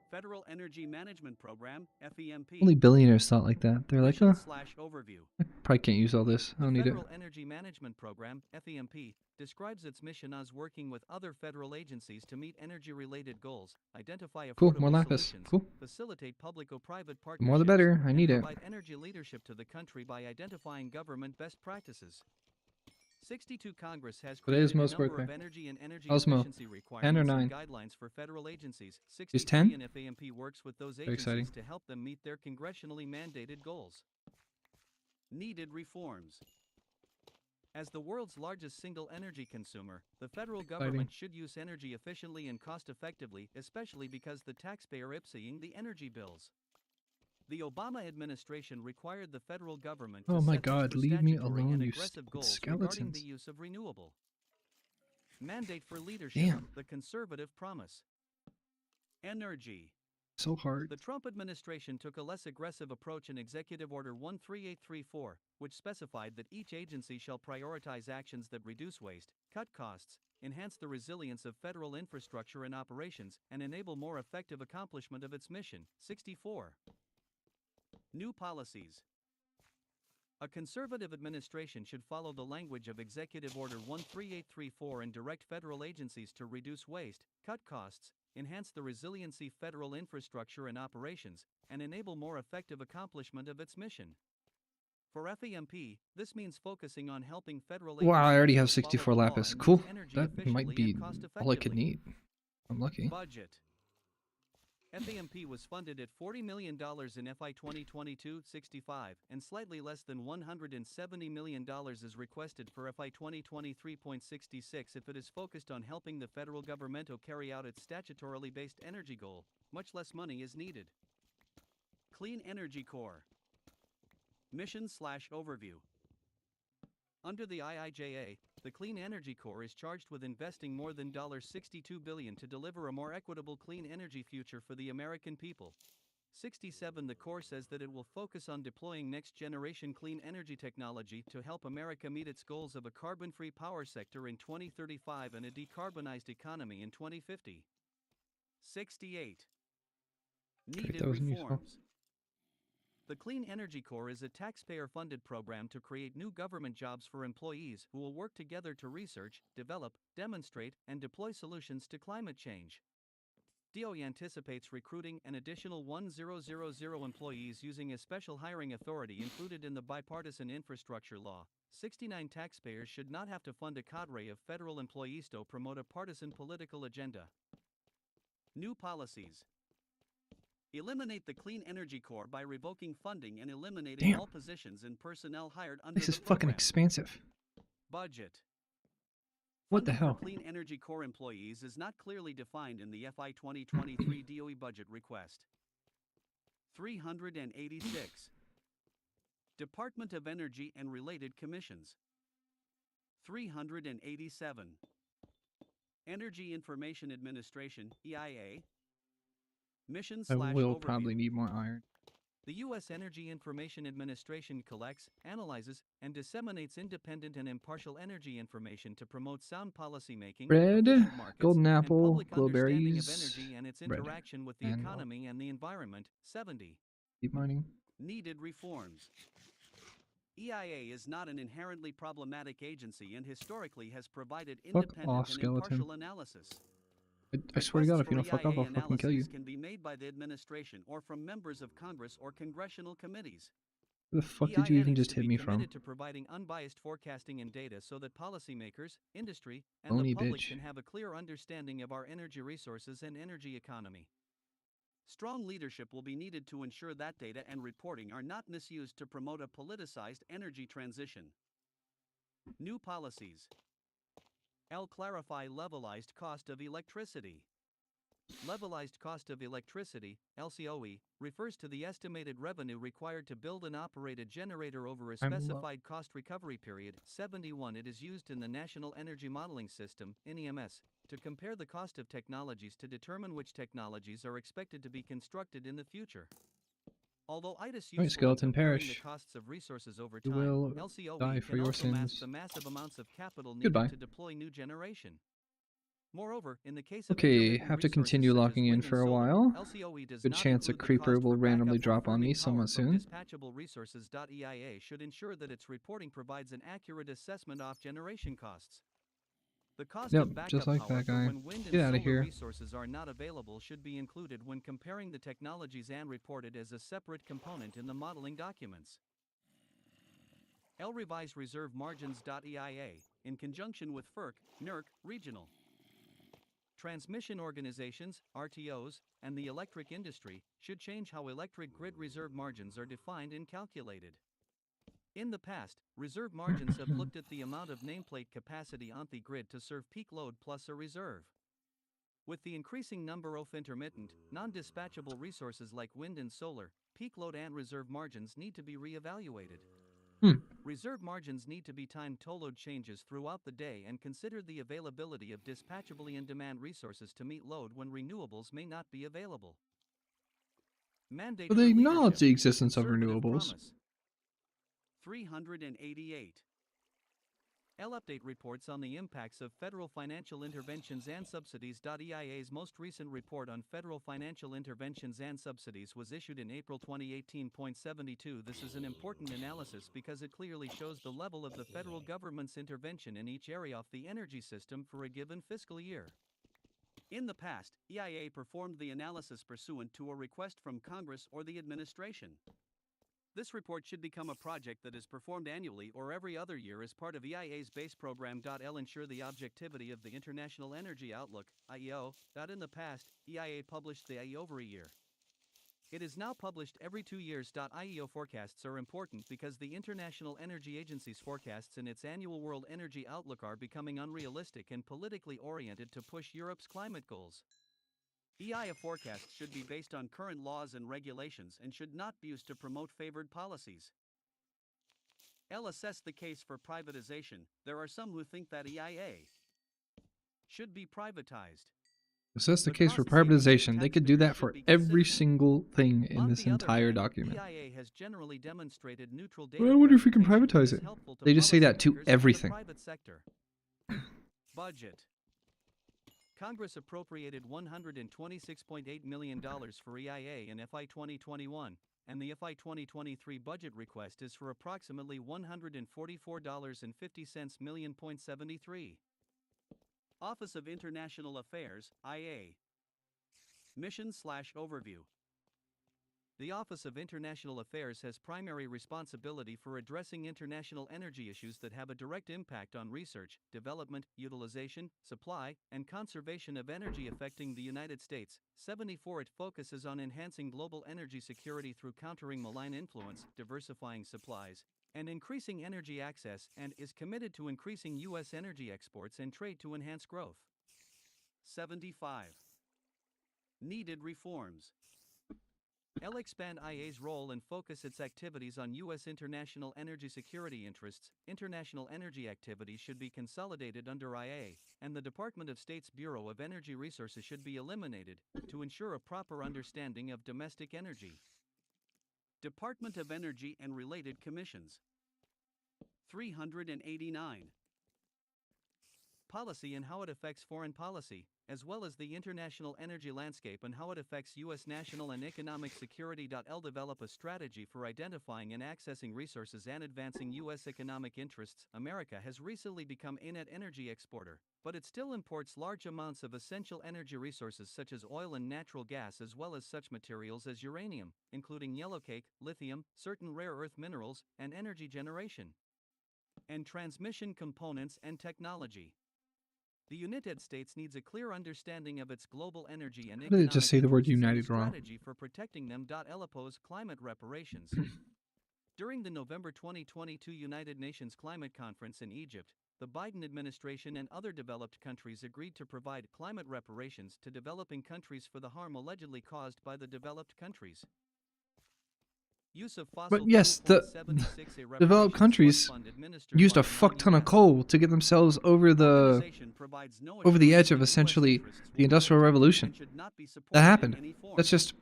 Federal Energy Management Program, FEMP. Only billionaires thought like that. They're like, oh, Mission/overview. I probably can't use all this. I The don't need it. Federal Energy Management Program, FEMP, describes its mission as working with other federal agencies to meet energy-related goals, identify Cool, affordable more lapis. solutions, Cool. facilitate public-private The partnerships, more the better. I and need it. provide energy leadership to the country by identifying government best practices. 62 Congress has Today is created a Mo's number birthday. of energy and energy Osmo, efficiency 10 or requirements and 9? guidelines for federal agencies. He's 63 10? and FAMP works with those Very agencies exciting. to help them meet their congressionally mandated goals. Needed reforms. As the world's largest single energy consumer, the federal government should use energy efficiently and cost-effectively, especially because the taxpayer is paying the energy bills. The Obama administration required the federal government to Oh my set God, through leave me statutory alone, and you aggressive stupid goals regarding the skeletons. use of renewable. Mandate for leadership, Damn. the conservative promise. Energy. So hard. The Trump administration took a less aggressive approach in Executive Order 13834, which specified that each agency shall prioritize actions that reduce waste, cut costs, enhance the resilience of federal infrastructure and operations, and enable more effective accomplishment of its mission. 64. New policies. A conservative administration should follow the language of Executive Order 13834 and direct federal agencies to reduce waste, cut costs, enhance the resiliency federal infrastructure and operations, and enable more effective accomplishment of its mission. For FEMP, this means focusing on helping federal agencies. Wow, I already have follow the 64 law lapis. and Cool. use energy That might efficiently be and cost all I could effectively. need. I'm lucky. Budget. FEMP was funded at $40 million in FY 2022-65, and slightly less than $170 million is requested for FY 2023.66 if it is focused on helping the federal government carry out its statutorily based energy goal. Much less money is needed. Clean Energy Corps. Mission/overview. Under the IIJA, the Clean Energy Corps is charged with investing more than $62 billion to deliver a more equitable clean energy future for the American people. 67. The Corps says that it will focus on deploying next-generation clean energy technology to help America meet its goals of a carbon-free power sector in 2035 and a decarbonized economy in 2050. 68. Needed 3,000 useful. reforms. The Clean Energy Corps is a taxpayer-funded program to create new government jobs for employees who will work together to research, develop, demonstrate, and deploy solutions to climate change. DOE anticipates recruiting an additional 1,000 employees using a special hiring authority included in the bipartisan infrastructure law. 69. Taxpayers should not have to fund a cadre of federal employees to promote a partisan political agenda. New policies. Eliminate the Clean Energy Corps by revoking funding and eliminating Damn. all positions and personnel hired under This the is fucking program. expansive. Budget. What the Funding hell? for Clean Energy Corps employees is not clearly defined in the FY 2023 DOE budget request. 386. Department of Energy and related commissions. 387. Energy Information Administration, EIA. I will Mission/overview. probably need more iron. The U.S. Energy Information Administration collects, analyzes, and disseminates independent and impartial energy information to promote sound policymaking, Bread, efficient markets, golden and apple, public understanding of glowberries, energy and its bread, interaction with the and economy and the environment. 70. deep mining. Needed reforms. EIA is not an inherently problematic agency and historically has provided Fuck independent off, and skeleton. impartial analysis. I swear to God, if you don't Requests fuck off, for I'll fucking kill you. analyses can be made by the administration or from members of Congress or congressional committees. Where the fuck did you EIA even is just to hit be me from? committed to providing unbiased forecasting and data so that policymakers, industry, and Phony the public bitch. can have a clear understanding of our energy resources and energy economy. Strong leadership will be needed to ensure that data and reporting are not misused to promote a politicized energy transition. New policies. Clarify levelized cost of electricity. Levelized cost of electricity, LCOE, refers to the estimated revenue required to build and operate a generator over a specified cost recovery period. 71. It is used in the National Energy Modeling System, NEMS, to compare the cost of technologies to determine which technologies are expected to be constructed in the future. Although IT is useful in skeleton, comparing perish. the costs of resources over You time, will LCOE die for can your also mask sins. the massive amounts of capital needed Goodbye. to deploy new generation. Moreover, in the case of Okay, intermittent have to resources continue such as locking in wind for and a solar, while. LCOE does Good not chance a include the creeper cost will for randomly backup or drop on firming me power somewhat from soon. dispatchable resources. EIA should ensure that its reporting provides an accurate assessment of generation costs. The cost Yep, of backup just like power that for guy. when wind and Get outta solar here. resources are not available should be included when comparing the technologies and reported as a separate component in the modeling documents. Revise reserve margins. EIA, in conjunction with FERC, NERC, regional transmission organizations, RTOs, and the electric industry, should change how electric grid reserve margins are defined and calculated. In the past, reserve margins have looked at the amount of nameplate capacity on the grid to serve peak load plus a reserve. With the increasing number of intermittent, non-dispatchable resources like wind and solar, peak load and reserve margins need to be re-evaluated. Reserve margins need to be timed to load changes throughout the day and consider the availability of dispatchably in-demand resources to meet load when renewables may not be available. Mandate So for they acknowledge leadership, the existence of conservative renewables. promise. 388. Update reports on the impacts of federal financial interventions and subsidies. EIA's most recent report on federal financial interventions and subsidies was issued in April 2018.72. This is an important analysis because it clearly shows the level of the federal government's intervention in each area of the energy system for a given fiscal year. In the past, EIA performed the analysis pursuant to a request from Congress or the administration. This report should become a project that is performed annually or every other year as part of EIA's base program. Ensure the objectivity of the International Energy Outlook, IEO. In the past, EIA published the IEO over a year. It is now published every 2 years. IEO forecasts are important because the International Energy Agency's forecasts in its annual World Energy Outlook are becoming unrealistic and politically oriented to push Europe's climate goals. EIA forecasts should be based on current laws and regulations and should not be used to promote favored policies. Assess the case for privatization. There are some who think that EIA should be privatized. Assess the But case for cost savings to privatization. They could do taxpayers that for should be every considered. single thing in On this the other entire hand, document. EIA has generally demonstrated neutral data. Well, I wonder if we can presentation that privatize is it. helpful to They just say that to policymakers and the everything. private sector. Budget. Congress appropriated $126.8 million for EIA in FY 2021, and the FY 2023 budget request is for approximately $144.50 million. Office of International Affairs, IA. Mission/Overview. The Office of International Affairs has primary responsibility for addressing international energy issues that have a direct impact on research, development, utilization, supply, and conservation of energy affecting the United States. 74. It focuses on enhancing global energy security through countering malign influence, diversifying supplies, and increasing energy access, and is committed to increasing U.S. energy exports and trade to enhance growth. 75. Needed reforms. Expand IA's role and focus its activities on U.S. international energy security interests. International energy activities should be consolidated under IA, and the Department of State's Bureau of Energy Resources should be eliminated to ensure a proper understanding of domestic energy. Department of Energy and related commissions. 389. policy and how it affects foreign policy, as well as the international energy landscape and how it affects U.S. national and economic security. L develop a strategy for identifying and accessing resources and advancing U.S. economic interests. America has recently become a net energy exporter, but it still imports large amounts of essential energy resources such as oil and natural gas, as well as such materials as uranium, including yellowcake, lithium, certain rare earth minerals, and energy generation and transmission components and technology. The United States needs a clear understanding of its global energy and How did it economic just say the word interests and a united wrong? strategy for protecting them. L oppose climate reparations. During the November 2022 United Nations Climate Conference in Egypt, the Biden administration and other developed countries agreed to provide climate reparations to developing countries for the harm allegedly caused by the developed countries. Use of fossil But yes, the fuel. 76 a developed reparations countries fund administered used by a the fuck ton of non-US coal to get themselves over the organization provides no edge assurance of that US essentially interests will the be Industrial protected Revolution. and should not be supported That in happened. any form. That's just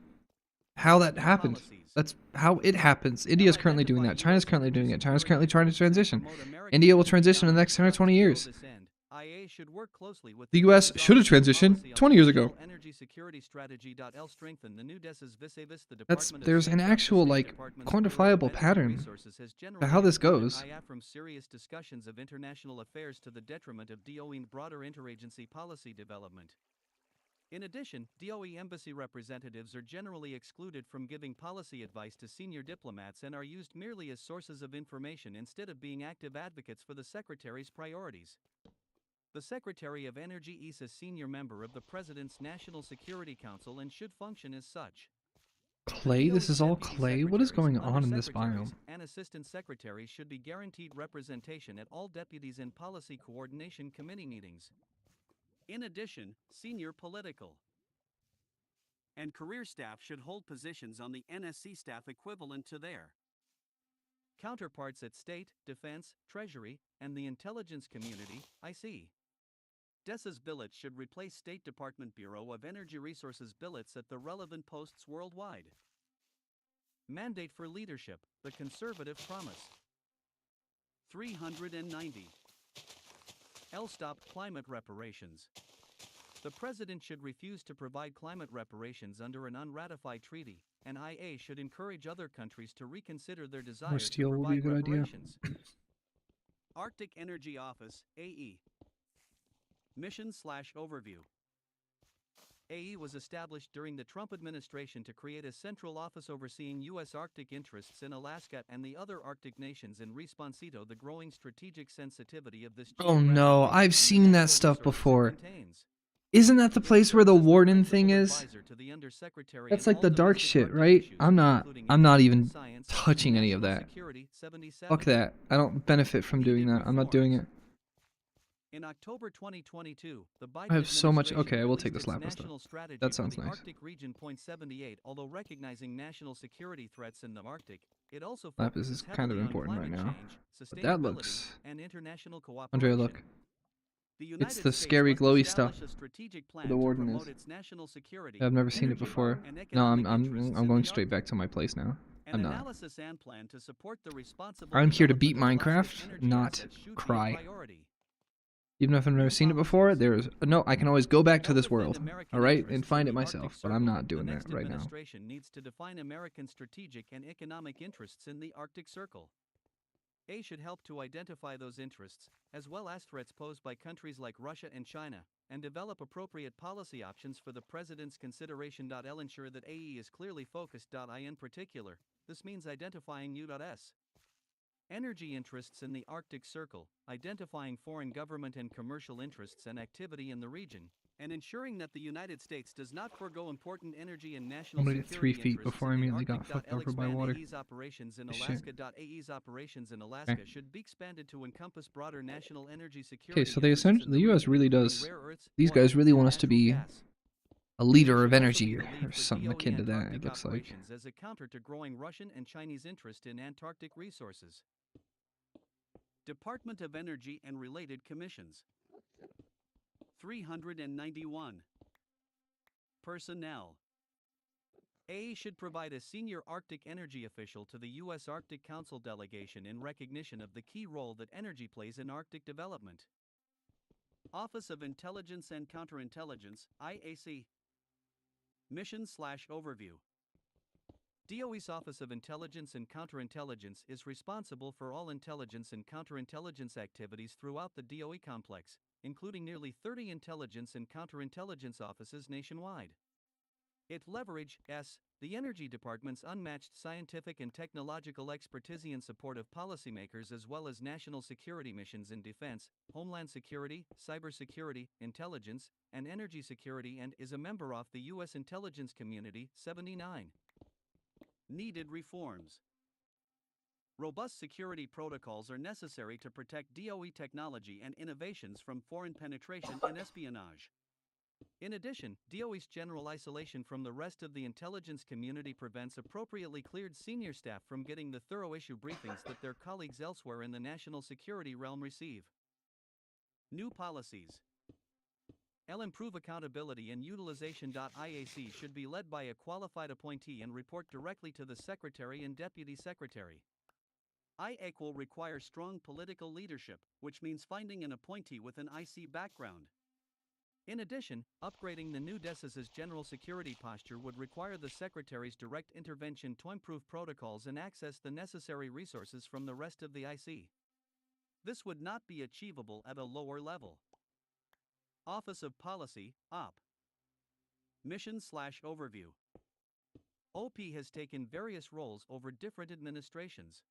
how that happened. Policies. That's how it happens. India's currently doing that. China's currently doing it. China's currently trying to transition. India will transition in the next 10 or 20 years. IA should work closely with The US should have transitioned 20 years ago. Energy security strategy. L strengthen the new desas vis-a-vis the That's Department of there's State. an The actual State like Department's Bureau of quantifiable Energy pattern Resources has to generally how this excluded goes. IA from serious discussions of international affairs to the detriment of DOE and broader interagency policy development. In addition, DOE embassy representatives are generally excluded from giving policy advice to senior diplomats and are used merely as sources of information instead of being active advocates for the Secretary's priorities. The Secretary of Energy is a senior member of the President's National Security Council and should function as such. Clay? This is all Deputy clay? What is secretaries, going on in this undersecretaries, biome? and assistant secretaries should be guaranteed representation at all deputies and policy coordination committee meetings. In addition, senior political and career staff should hold positions on the NSC staff equivalent to their counterparts at State, Defense, Treasury, and the intelligence community, IC. DESA's billets should replace State Department Bureau of Energy Resources billets at the relevant posts worldwide. Mandate for leadership, the conservative promise. 390. Stop climate reparations. The President should refuse to provide climate reparations under an unratified treaty, and IA should encourage other countries to reconsider their desire to steel will be a provide good idea. reparations. Arctic Energy Office, AE. Mission/Overview. AE was established during the Trump administration to create a central office overseeing U.S. Arctic interests in Alaska and the other Arctic nations in response to the growing strategic sensitivity of this Oh no, geographic I've region seen and the that natural stuff resources it before. contains. Isn't that the It place where the serves as warden principal thing is? advisor to the Undersecretary That's in like all the dark domestic shit, Arctic right? issues, I'm not including even energy, science, touching and any of national that. security. 77. Fuck that. I don't benefit from doing that. I'm not doing it. In October 2022, the Biden I have so much. administration Okay, I will take released this its lap of stuff. national strategy That for sounds the nice. Arctic region. 78. Although recognizing national security threats in the Arctic, it also Lapis focuses is kind of heavily on important right climate now. change, But that sustainability, looks... and international cooperation. Andrea, look. The United It's the States scary must glowy establish stuff. a strategic plan The to warden promote is. its national security, I've never seen it energy, before. and No, economic interests I'm in going the straight back Arctic. to my place now. An I'm not. analysis and plan to support the responsible I'm here to beat development of Alaskan Minecraft, energy not assets should be a cry. priority. Even if I've never seen it before, there's... No, I can always go back to this world, alright? And find it myself, but I'm not doing that right now. The next administration needs to define American strategic and economic interests in the Arctic Circle. A should help to identify those interests, as well as threats posed by countries like Russia and China, and develop appropriate policy options for the President's consideration. L ensure that AE is clearly focused. I in particular, this means identifying U.S. energy interests in the Arctic Circle, identifying foreign government and commercial interests and activity in the region, and ensuring that the United States does not forego important energy and national I'm gonna get 3 security feet interests before I in the immediately got Arctic. fucked L over by expand water. AE's operations in Shit. Alaska. AE's operations in Alaska Okay. should be expanded to encompass broader national energy security. Okay, so they interests in essentially... The US region, really including does... rare earths, These oil, guys really and want us to natural be gas. a leader should of also energy be the or lead for something DOE akin to that, it Antarctic looks like. operations as a counter to growing Russian and Chinese interest in Antarctic resources. Department of Energy and related commissions. 391. Personnel. A should provide a senior Arctic energy official to the U.S. Arctic Council delegation in recognition of the key role that energy plays in Arctic development. Office of Intelligence and Counterintelligence, IAC. Mission/Overview. DOE's Office of Intelligence and Counterintelligence is responsible for all intelligence and counterintelligence activities throughout the DOE complex, including nearly 30 intelligence and counterintelligence offices nationwide. It leverages the Energy Department's unmatched scientific and technological expertise in support of policymakers as well as national security missions in defense, homeland security, cybersecurity, intelligence, and energy security, and is a member of the U.S. intelligence community. 79. Needed reforms. Robust security protocols are necessary to protect DOE technology and innovations from foreign penetration and espionage. In addition, DOE's general isolation from the rest of the intelligence community prevents appropriately cleared senior staff from getting the thorough issue briefings that their colleagues elsewhere in the national security realm receive. New policies. Improve accountability and utilization. IAC should be led by a qualified appointee and report directly to the Secretary and Deputy Secretary. IAC will require strong political leadership, which means finding an appointee with an IC background. In addition, upgrading the new DSS's general security posture would require the Secretary's direct intervention to improve protocols and access the necessary resources from the rest of the IC. This would not be achievable at a lower level. Office of Policy, OP. Mission/Overview. OP has taken various roles over different administrations.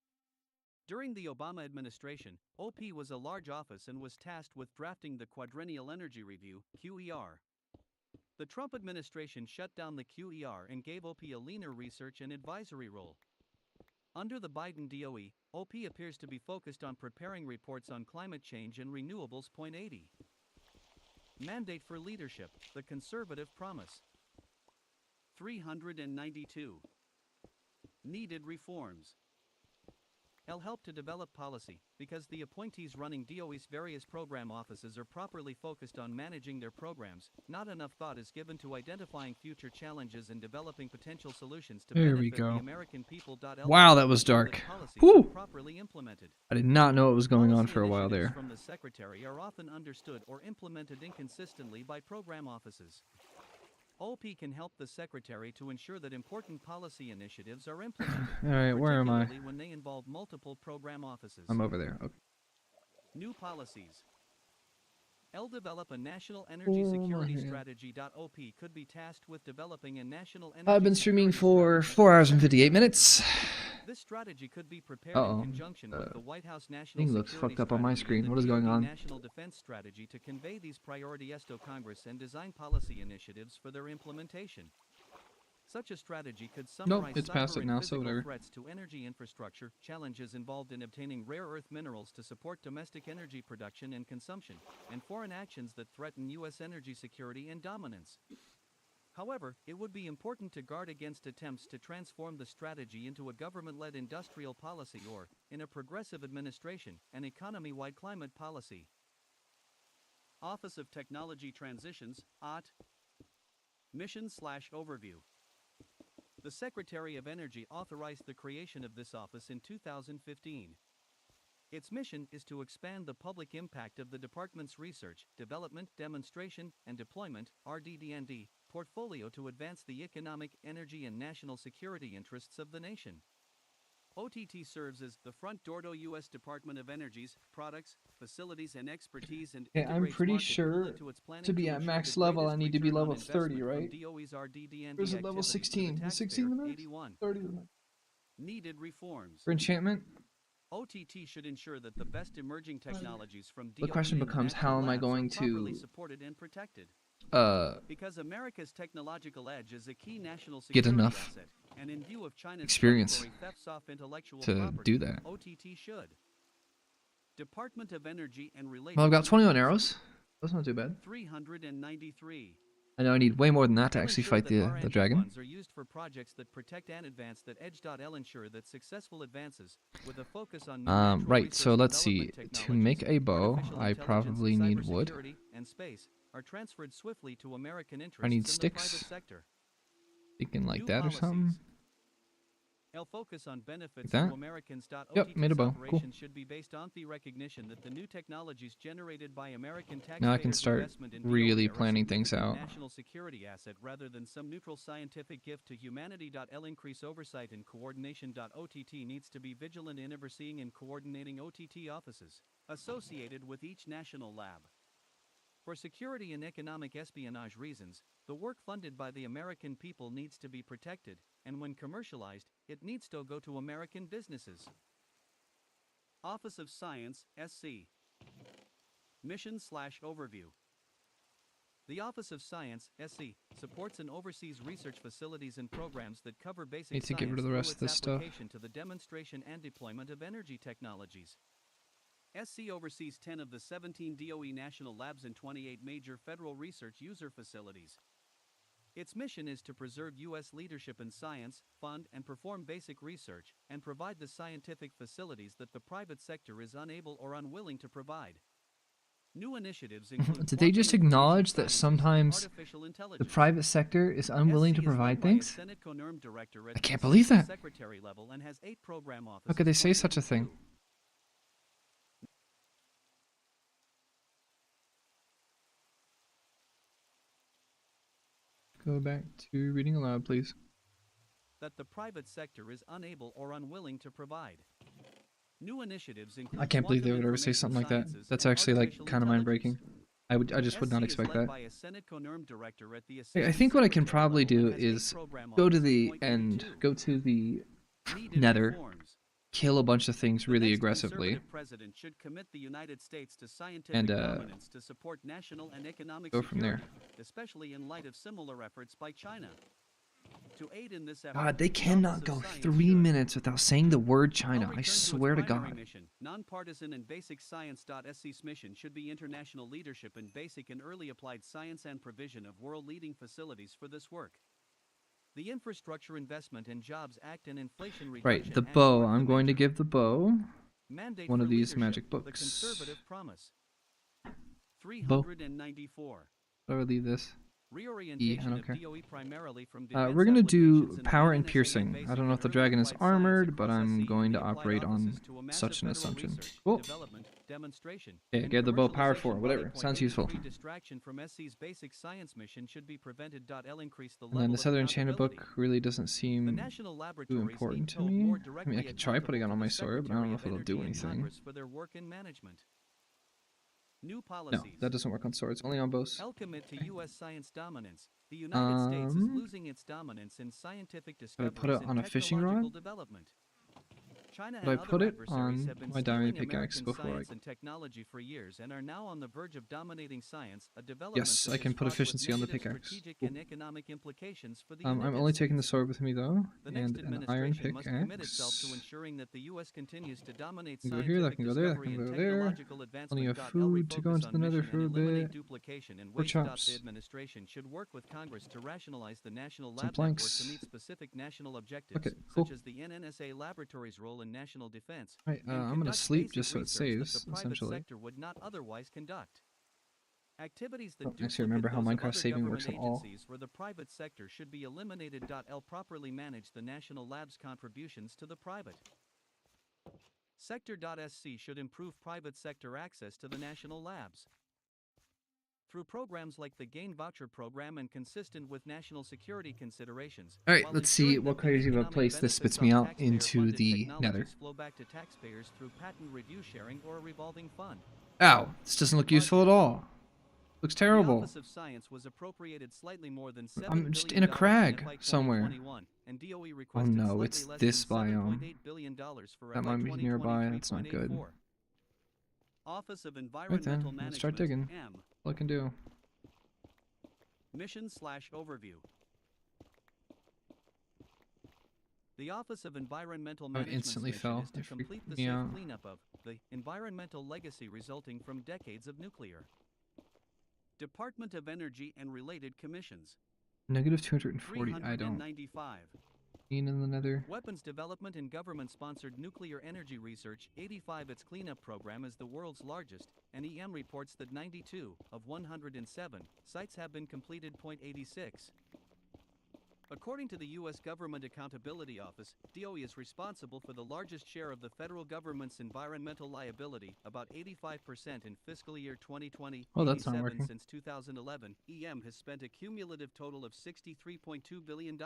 During the Obama administration, OP was a large office and was tasked with drafting the Quadrennial Energy Review, QER. The Trump administration shut down the QER and gave OP a leaner research and advisory role. Under the Biden DOE, OP appears to be focused on preparing reports on climate change and renewables. 80. Mandate for Leadership, the Conservative Promise. 392. Needed reforms. It'll help to develop policy, because the appointees running DOE's various program offices are properly focused on managing their programs. Not enough thought is given to identifying future challenges and developing potential solutions to There we benefit go. the American people. Wow, that was dark. Policies Whew. are properly implemented. I did not know what was going on Policy for a while initiatives there. from the Secretary are often understood or implemented inconsistently by program offices. OP can help the Secretary to ensure that important policy initiatives are implemented. Alright, where am I? particularly when they involve multiple program offices. I'm over there. Okay. New policies. Develop a national energy Oh, security my hand. strategy. OP could be tasked with developing a national energy I've been streaming security for strategy. 4 hours and 58 minutes. This strategy could be prepared Uh-oh. in conjunction with the White House National Thing looks Security fucked up on my Strategy screen. and the What is going DoD on? National Defense Strategy to convey these priorities to Congress and design policy initiatives for their implementation. Such a strategy could summarize it's past cyber it and now, so physical whatever. threats to energy infrastructure, challenges involved in obtaining rare earth minerals to support domestic energy production and consumption, and foreign actions that threaten U.S. energy security and dominance. However, it would be important to guard against attempts to transform the strategy into a government-led industrial policy or, in a progressive administration, an economy-wide climate policy. Office of Technology Transitions, OT. Mission/Overview. The Secretary of Energy authorized the creation of this office in 2015. Its mission is to expand the public impact of the department's research, development, demonstration, and deployment (RDD&D) portfolio to advance the economic, energy, and national security interests of the nation. OTT serves as the front door to U.S. Department of Energy's products, facilities, and expertise, and Okay, I'm integrates pretty market sure data to its planning to be at ensure max the level, I greatest need to be return on level 30, investment from right? DOE's RDD&D Where's it level activities to the 16? Is 16 the taxpayer. max? 81. 30 the max. Needed reforms. For enchantment? OTT should ensure that the best emerging technologies from The DOE question and becomes, national how am I labs going are properly to supported and protected. Because America's technological edge is a key national Get security enough asset, and in view of China's experience predatory thefts off intellectual to property, do that? OTT should. Department of Energy and Related Well, I've got 21 Commissions. arrows. That's not too bad. 393. I know I need way more than that to I'll actually ensure fight that the R&D dragon. funds are used for projects that protect and advance that edge. I'll ensure that successful advances, with a focus on new natural Right, so resource let's see. development To make a technologies, bow, artificial I intelligence, probably need wood. cybersecurity, and space, are transferred swiftly to American interests need in the private sticks. sector. Thinking like New that or policies. something. I'll focus on benefits that? to Americans. Yep, made a bow. Cool. Operations should be based on the recognition that the new technologies generated by American taxpayers' Now I can start investment in really DOE are a planning things significant out. national security asset rather than some neutral scientific gift to humanity. L increase oversight and coordination. OTT needs to be vigilant in overseeing and coordinating OTT offices associated with each national lab. For security and economic espionage reasons, the work funded by the American people needs to be protected, and when commercialized, it needs to go to American businesses. Office of Science, SC. Mission/Overview. The Office of Science, SC, supports and oversees research facilities and programs that cover basic Need to get rid of the science rest of through this its stuff. application to the demonstration and deployment of energy technologies. SC oversees 10 of the 17 DOE national labs and 28 major federal research user facilities. Its mission is to preserve U.S. leadership in science, fund and perform basic research, and provide the scientific facilities that the private sector is unable or unwilling to provide. New initiatives include Did they just quantum acknowledge information that sciences and sometimes artificial the intelligence. private sector is unwilling to SC is led provide by a things? Senate CONERM director at I can't the believe that. secretary level and has 8 program offices. How could they say such a thing? Go back to reading aloud, please. That the private sector is unable or unwilling to provide. New initiatives include I can't believe they quantum would ever say information something like that. sciences That's and actually like artificial kind of mind intelligence. breaking. I just would not SC expect is led that. by a Senate CONERM director at the I assistant think what I can secretary probably level do and has 8 is program go to offices. the Point end, 22. go to the Needed nether, reforms. kill a bunch of things The really next aggressively, conservative president should commit the United States to scientific dominance to support national and economic go from there. security, especially in light of similar efforts by China. To aid in this effort, God, they the cannot Office go of Science 3 should minutes without saying the word now China. I return swear to its primary God. mission. Nonpartisan and basic science. SC's mission should be international leadership in basic and early applied science and provision of world-leading facilities for this work. The Infrastructure Investment and Jobs Act and Inflation Reduction Right, the Act bow. mark the I'm going to measure. give the bow Mandate one for of these leadership, magic The books. Conservative Promise. Bow. 394. How do I leave this? Reorientation I don't of care. DOE primarily from defense We're gonna do applications and power and NNSA piercing. basic I don't know if and the dragon early is applied science armored, but across I'm SC going and to the applied operate on offices to a massive such an federal assumption. research, Cool. development, demonstration, Yeah, and get the bow power 4, commercialization whatever. body. Sounds 83 useful. Distraction from SC's basic science mission should be prevented. L increase the And then level this of other enchanted book accountability. really doesn't The seem national too laboratories important need to to hold me. more I mean, directly I could try putting it accountable on to my the sword, but I don't know if Secretary it'll of do Energy and anything. Congress for their work in management. New No, policies. that doesn't work on swords. Only on bows. I'll commit to U.S. science dominance. The United States is Um, losing its dominance in scientific Should I discoveries put it on and a fishing technological rod? development. China Should I and put other it adversaries on have been my stealing diamond pickaxe American before I... science and technology for years and are now on the verge of dominating science, a development Yes, that I is can put fraught with efficiency on the negative pickaxe. strategic Cool. and economic implications for the I'm United only taking the States. sword with me though, The next and an iron administration must commit itself to pickaxe. ensuring that the U.S. continues to dominate I can go here, that scientific can go there, that discovery can and go there. technological Plenty advancement. of L food to go refocus into on the nether mission for and a eliminate bit. duplication and Pork waste. chops. The administration should work with Congress to rationalize the national Some lab network to planks. meet specific national objectives, Okay, cool. such as the NNSA laboratory's role in national defense. Right, And I'm gonna conduct sleep basic just so it research that saves, the private essentially. sector would not otherwise conduct. Activities that Oh, duplicate actually remember how those of Minecraft other saving government works at all. agencies where the private sector should be eliminated. L properly manage the national lab's contributions to the private sector. SC should improve private sector access to the national labs through programs like the Gain Voucher Program and consistent with national security considerations. Alright, while let's see ensuring what that the crazy of a economic place this benefits spits me of out into taxpayer-funded the technologies nether. flow back to taxpayers through patent review sharing or a revolving fund. Ow, this doesn't look useful at all. Looks The terrible. Office of Science was appropriated slightly more than $7 I'm just billion in a crag FY somewhere. 2021, and DOE Oh requested no, slightly it's less this than biome. $7.8 billion for That FY might be nearby, that's not good. 2020-3.84. Office of Right Environmental then, let's start Management, digging. M. All I can do. Mission/Overview. The Office of Environmental I Management's instantly mission fell. is to That freaked complete the me safe out. cleanup of the environmental legacy resulting from decades of nuclear. Department of Energy and related commissions. Negative 240. I don't 395. mean in the nether. Weapons development and government-sponsored nuclear energy research. 85. Its cleanup program is the world's largest, and EM reports that 92 of 107 sites have been completed. 86. According to the U.S. Government Accountability Office, DOE is responsible for the largest share of the federal government's environmental liability, about 85% in fiscal year 2020, Oh, that's not 87 working. since 2011. EM has spent a cumulative total of $63.2 billion,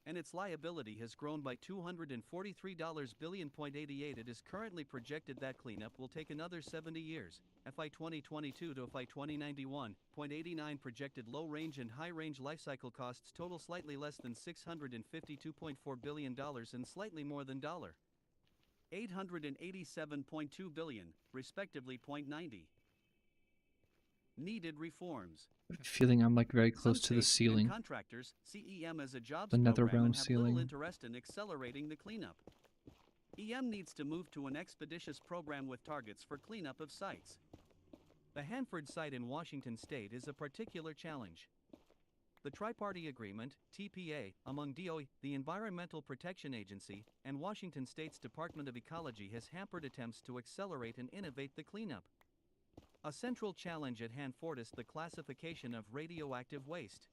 and its liability has grown by $243 billion. It is currently projected that cleanup will take another 70 years, FY 2022 to FY 2091. 0.89 projected low-range and high-range lifecycle costs total slightly less than $652.4 billion and slightly more than $887.2 billion, respectively. 0.90. Needed reforms. I have a feeling I'm like very close to the Some states and ceiling. contractors see EM as a jobs The nether program realm and have little ceiling. interest in accelerating the cleanup. EM needs to move to an expeditious program with targets for cleanup of sites. The Hanford site in Washington state is a particular challenge. The Tri-Party Agreement, TPA, among DOE, the Environmental Protection Agency, and Washington State's Department of Ecology has hampered attempts to accelerate and innovate the cleanup. A central challenge at Hanford is the classification of radioactive waste.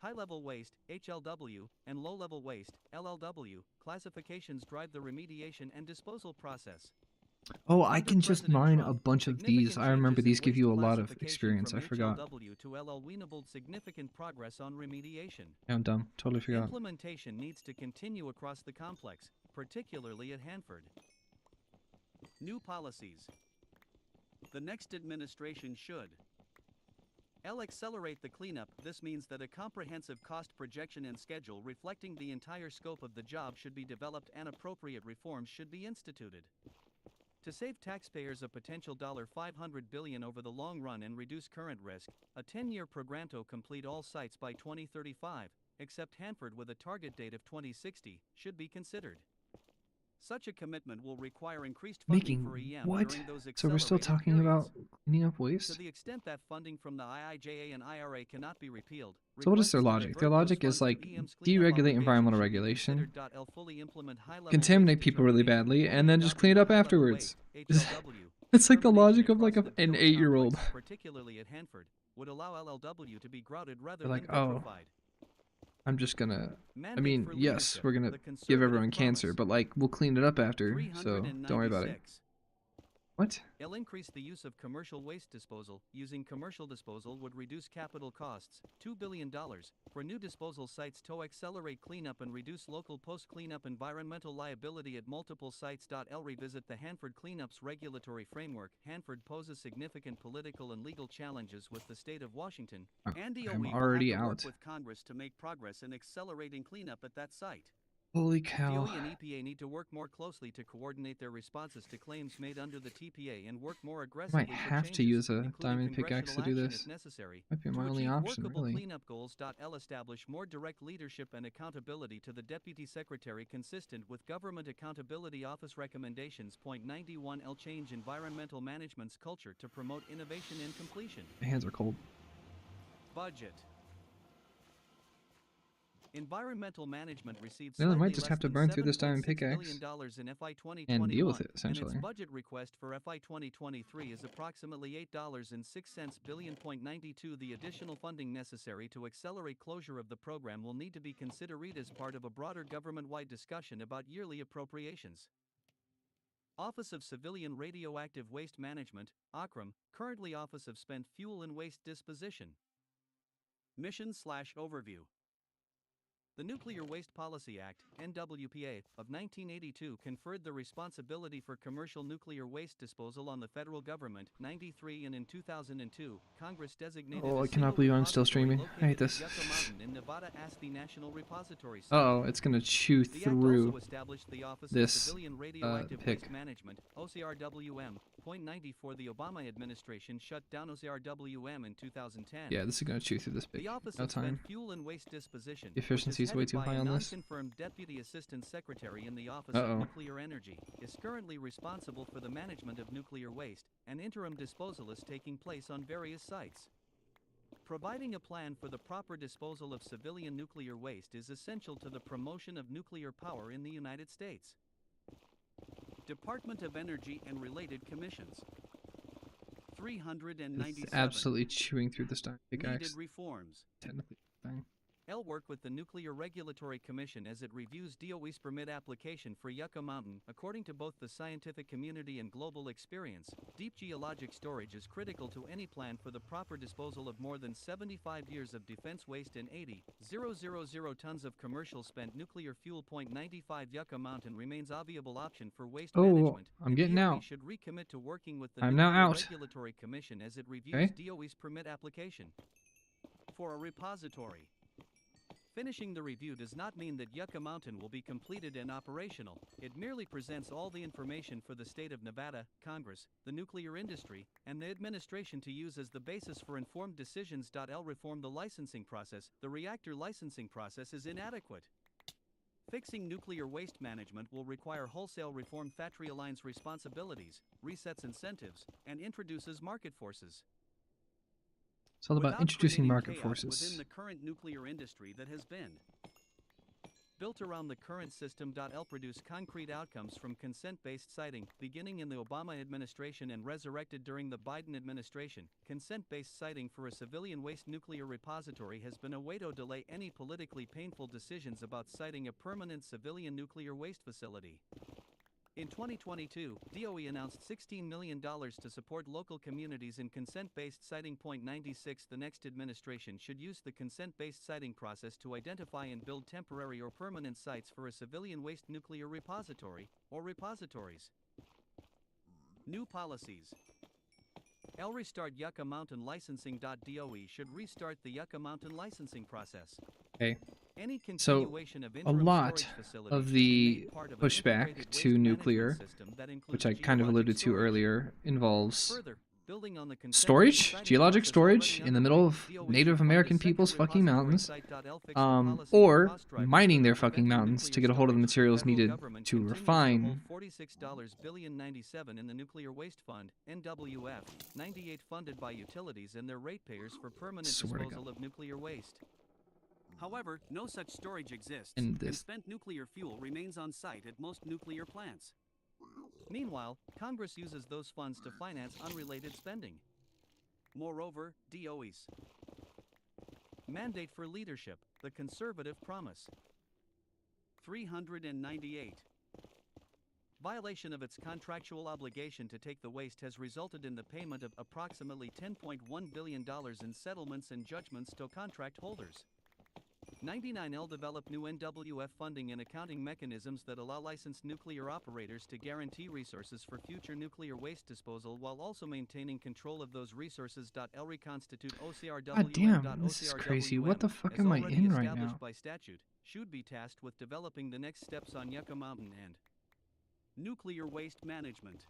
High-level waste, HLW, and low-level waste, LLW, classifications drive the remediation and disposal process. Oh, I Under can just President mine Trump, a bunch of significant these. I remember changes in these give waste you a lot of classification experience. from I forgot. HLW to LL enabled significant progress on remediation. Yeah, I'm dumb. Totally forgot. Implementation needs to continue across the complex, particularly at Hanford. New policies. The next administration should accelerate the cleanup. This means that a comprehensive cost projection and schedule reflecting the entire scope of the job should be developed and appropriate reforms should be instituted. To save taxpayers a potential $500 billion over the long run and reduce current risk, a 10-year program to complete all sites by 2035, except Hanford with a target date of 2060, should be considered. Such a commitment will require increased funding Making for EM what? during those So we're still accelerated talking periods. about cleaning up To waste? the extent that funding from the IIJA and IRA cannot be repealed, So what is their requests to logic? Their divert those logic is funds to like EM's cleanup deregulate obligation environmental should be regulation, considered. Fully implement high-level contaminate waste people really determination, badly, fully and then just adopt clean it up high-level afterwards. waste, HLW. It's like the Termination logic of like across the an DOE 8-year-old. complex, particularly at Hanford, would allow LLW to be grouted rather They're like, than oh, vitrified. I'm just gonna. I Mandate mean, for yes, leadership, we're gonna the give conservative everyone cancer, promise. but like we'll clean it up after, so don't worry about it. 396. What? It'll increase the use of commercial waste disposal. Using commercial disposal would reduce capital costs, $2 billion, for new disposal sites to accelerate cleanup and reduce local post-cleanup environmental liability at multiple sites. Revisit the Hanford cleanup's regulatory framework. Hanford poses significant political and legal challenges with the state of Washington, and DOE I'm will already have to work out. with Congress to make progress in accelerating cleanup at that site. Holy cow. DOE and EPA need to work more closely to coordinate their responses to claims made under the TPA and work more I aggressively might for have to changes, use a including diamond pickaxe to do congressional action this. if necessary. Might be To my only achieve option, workable really. cleanup goals. Establish more direct leadership and accountability to the Deputy Secretary consistent with Government Accountability Office recommendations. 91 change environmental management's culture to promote innovation and completion. My hands are cold. Budget. Environmental management received Well, I slightly might just less have to than burn through this diamond $7.6 pickaxe billion in FY 2021, and deal with it, and essentially. its budget request for FY 2023 is approximately $8.06 billion. 92. The additional funding necessary to accelerate closure of the program will need to be considered as part of a broader government-wide discussion about yearly appropriations. Office of Civilian Radioactive Waste Management, OCRM, currently Office of Spent Fuel and Waste Disposition. Mission/overview. The Nuclear Waste Policy Act, NWPA, of 1982 conferred the responsibility for commercial nuclear waste disposal on the federal government. 93. And in 2002, Congress designated Oh, a I cannot single believe I'm still repository streaming. I hate located at this. Yucca Mountain in Nevada as the National Repository Site. Uh oh, it's gonna chew The Act through also established the Office of this Civilian Radioactive pick. Waste Management, OCRWM. 94. The Obama administration shut down OCRWM in 2010. Yeah, this is gonna chew through this pick. The Office No of Spent time. Fuel and Waste Disposition, The efficiency is way too high on this. non-confirmed Deputy Assistant Secretary in the Office Uh-oh. of Nuclear Energy, is currently responsible for the management of nuclear waste, and interim disposal is taking place on various sites. Providing a plan for the proper disposal of civilian nuclear waste is essential to the promotion of nuclear power in the United States. Department of Energy and related commissions. 397. It's absolutely chewing through this diamond Needed pickaxe. reforms. Technically, thing. I'll work with the Nuclear Regulatory Commission as it reviews DOE's permit application for Yucca Mountain. According to both the scientific community and global experience, deep geologic storage is critical to any plan for the proper disposal of more than 75 years of defense waste and 80,000 tons of commercial spent nuclear fuel. 95 Yucca Mountain remains a viable option for waste management. I'm getting DOE out. should recommit to working with the I'm now Nuclear out. Regulatory Commission as it reviews Okay. DOE's permit application. For a repository. Finishing the review does not mean that Yucca Mountain will be completed and operational. It merely presents all the information for the state of Nevada, Congress, the nuclear industry, and the administration to use as the basis for informed decisions. L reform the licensing process. The reactor licensing process is inadequate. Fixing nuclear waste management will require wholesale reform. Factory aligns responsibilities, resets incentives, and introduces market forces. It's all about Without introducing creating market chaos forces. within the current nuclear industry that has been built around the current system. L produce concrete outcomes from consent-based siting, beginning in the Obama administration and resurrected during the Biden administration. Consent-based siting for a civilian waste nuclear repository has been a way to delay any politically painful decisions about siting a permanent civilian nuclear waste facility. In 2022, DOE announced $16 million to support local communities in consent-based siting. 96 The next administration should use the consent-based siting process to identify and build temporary or permanent sites for a civilian waste nuclear repository, or repositories. New policies. I'll restart Yucca Mountain licensing. DOE should restart the Yucca Mountain licensing process. Okay. Any So, continuation of a interim lot storage facilities of should be the made part of an pushback integrated to waste nuclear, management system that includes which I kind of geologic alluded to storage. earlier, involves Further, building on the storage, consent-based geologic siting storage process in the already middle of underway, DOE Native should fund a American second people's fucking repository mountains, site. Fix the policy and or cost drivers mining that their are fucking preventing mountains to nuclear get a hold of the storage. The materials federal needed government to continues refine. hold $46.97 in the Nuclear Waste Fund, NWF, 98 funded by utilities and their ratepayers for permanent Swear to disposal of nuclear waste. However, no such storage exists, And and this- spent nuclear fuel remains on site at most nuclear plants. Meanwhile, Congress uses those funds to finance unrelated spending. Moreover, DOE's mandate for leadership, the conservative promise. 398. Violation of its contractual obligation to take the waste has resulted in the payment of approximately $10.1 billion in settlements and judgments to contract holders. 99L develop new NWF funding and accounting mechanisms that allow licensed nuclear operators to guarantee resources for future nuclear waste disposal while also maintaining control of those resources. L reconstitute OCRWM. God damn, this is crazy. What the fuck as am I already in right established now? by statute, should be tasked with developing the next steps on Yucca Mountain and nuclear waste management.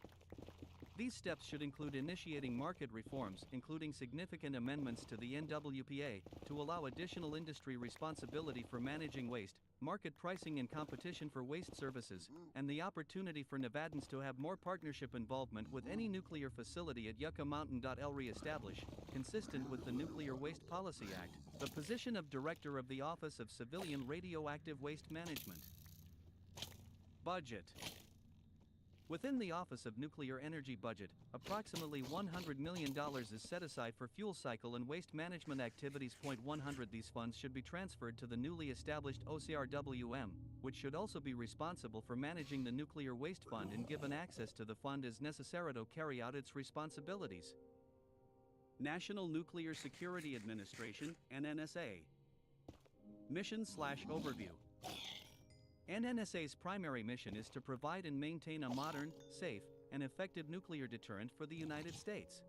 These steps should include initiating market reforms, including significant amendments to the NWPA, to allow additional industry responsibility for managing waste, market pricing and competition for waste services, and the opportunity for Nevadans to have more partnership involvement with any nuclear facility at Yucca Mountain. L re-establish, consistent with the Nuclear Waste Policy Act, the position of Director of the Office of Civilian Radioactive Waste Management. Budget. Within the Office of Nuclear Energy budget, approximately $100 million is set aside for fuel cycle and waste management activities. 100 These funds should be transferred to the newly established OCRWM, which should also be responsible for managing the Nuclear Waste Fund and given access to the fund as necessary to carry out its responsibilities. National Nuclear Security Administration, NNSA. Mission/overview. NNSA's primary mission is to provide and maintain a modern, safe, and effective nuclear deterrent for the United States.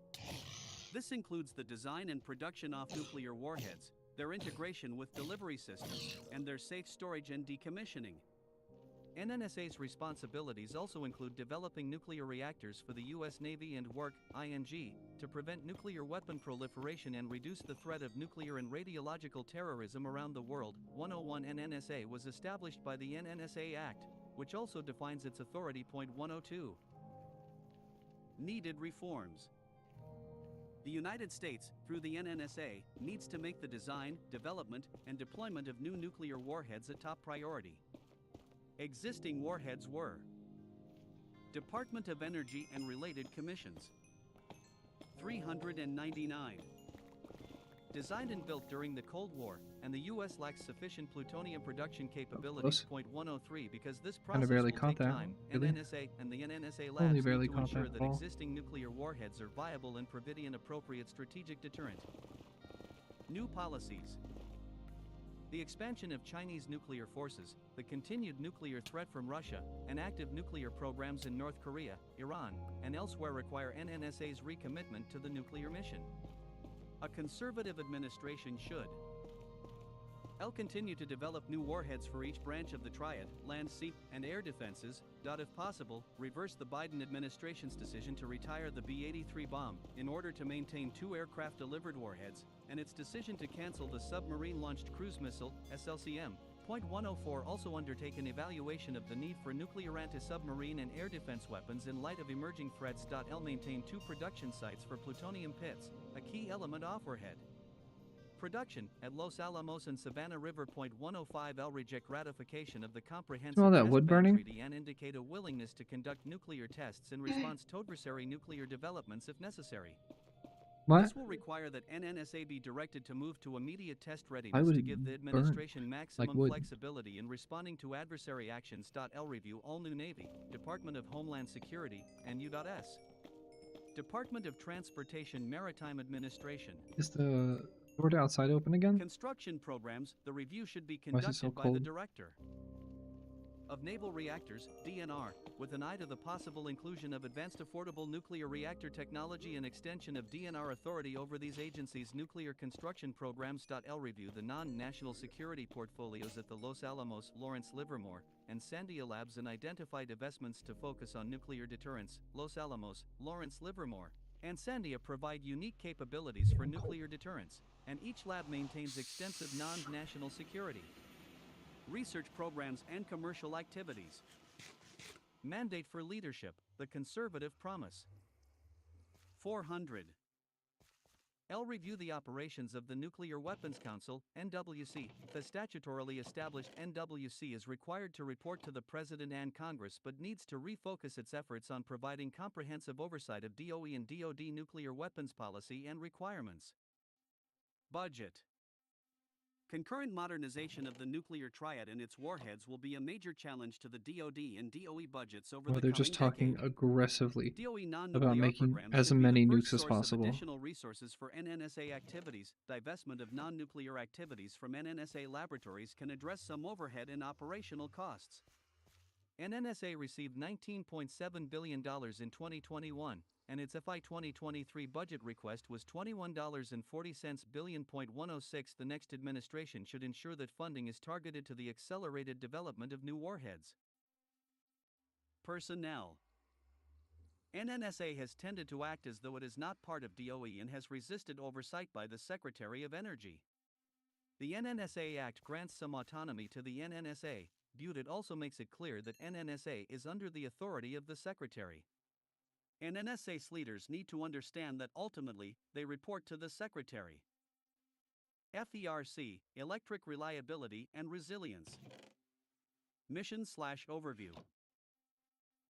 This includes the design and production of nuclear warheads, their integration with delivery systems, and their safe storage and decommissioning. NNSA's responsibilities also include developing nuclear reactors for the U.S. Navy and work, ING, to prevent nuclear weapon proliferation and reduce the threat of nuclear and radiological terrorism around the world. 101 NNSA was established by the NNSA Act, which also defines its authority. 102. Needed reforms. The United States, through the NNSA, needs to make the design, development, and deployment of new nuclear warheads a top priority. Existing warheads were Department of Energy and related commissions. 399. Designed and built during the Cold War, and the U.S. lacks sufficient plutonium production capability. Close. Point 103 because this Kinda process barely will caught take that, time. really. NNSA and the NNSA Only labs barely need to caught ensure that that ball. existing nuclear warheads are viable and provide an appropriate strategic deterrent. New policies. The expansion of Chinese nuclear forces, the continued nuclear threat from Russia, and active nuclear programs in North Korea, Iran, and elsewhere require NNSA's recommitment to the nuclear mission. A conservative administration should continue to develop new warheads for each branch of the triad, land, sea, and air defenses. If possible, reverse the Biden administration's decision to retire the B-83 bomb in order to maintain 2 aircraft-delivered warheads, and its decision to cancel the submarine-launched cruise missile, SLCM. Point 104 also undertake an evaluation of the need for nuclear anti-submarine and air defense weapons in light of emerging threats. Maintain 2 production sites for plutonium pits, a key element of warhead production at Los Alamos and Savannah River. Point 105 reject ratification of the comprehensive all that test wood ban burning? treaty and indicate a willingness to conduct nuclear tests in response to adversary nuclear developments if necessary. What? This will require that NNSA be directed to move to immediate test Why readiness would to it give the burn administration maximum wood? flexibility in responding to adversary actions. Review all new Navy, Department of Homeland Security, and U.S. Department of Transportation Maritime Administration. Is the door outside open again? Construction programs, the review should be Why is it so conducted by the cold? Director of Naval Reactors, DNR, with an eye to the possible inclusion of advanced affordable nuclear reactor technology and extension of DNR authority over these agencies' nuclear construction programs. Review the non-national security portfolios at the Los Alamos, Lawrence Livermore, and Sandia Labs and identify divestments to focus on nuclear deterrence. Los Alamos, Lawrence Livermore, and Sandia provide unique capabilities for nuclear deterrence, and each lab maintains extensive non-national security research programs and commercial activities. Mandate for leadership, the conservative promise. 400. Review the operations of the Nuclear Weapons Council, NWC. The statutorily established NWC is required to report to the President and Congress but needs to refocus its efforts on providing comprehensive oversight of DOE and DoD nuclear weapons policy and requirements. Budget. Concurrent modernization of the nuclear triad and its warheads will be a major challenge to the DoD and DOE budgets over Well, the they're coming just talking decade. aggressively DOE about non-nuclear making programs as should be many the nukes first as source of possible. additional resources for NNSA activities. Divestment of non-nuclear activities from NNSA laboratories can address some overhead and operational costs. NNSA received $19.7 billion in 2021, and its FY 2023 budget request was $21.40 billion. 106. The next administration should ensure that funding is targeted to the accelerated development of new warheads. Personnel. NNSA has tended to act as though it is not part of DOE and has resisted oversight by the Secretary of Energy. The NNSA Act grants some autonomy to the NNSA, but it also makes it clear that NNSA is under the authority of the Secretary. NNSA's leaders need to understand that ultimately, they report to the Secretary. FERC, Electric Reliability and Resilience. Mission/Overview.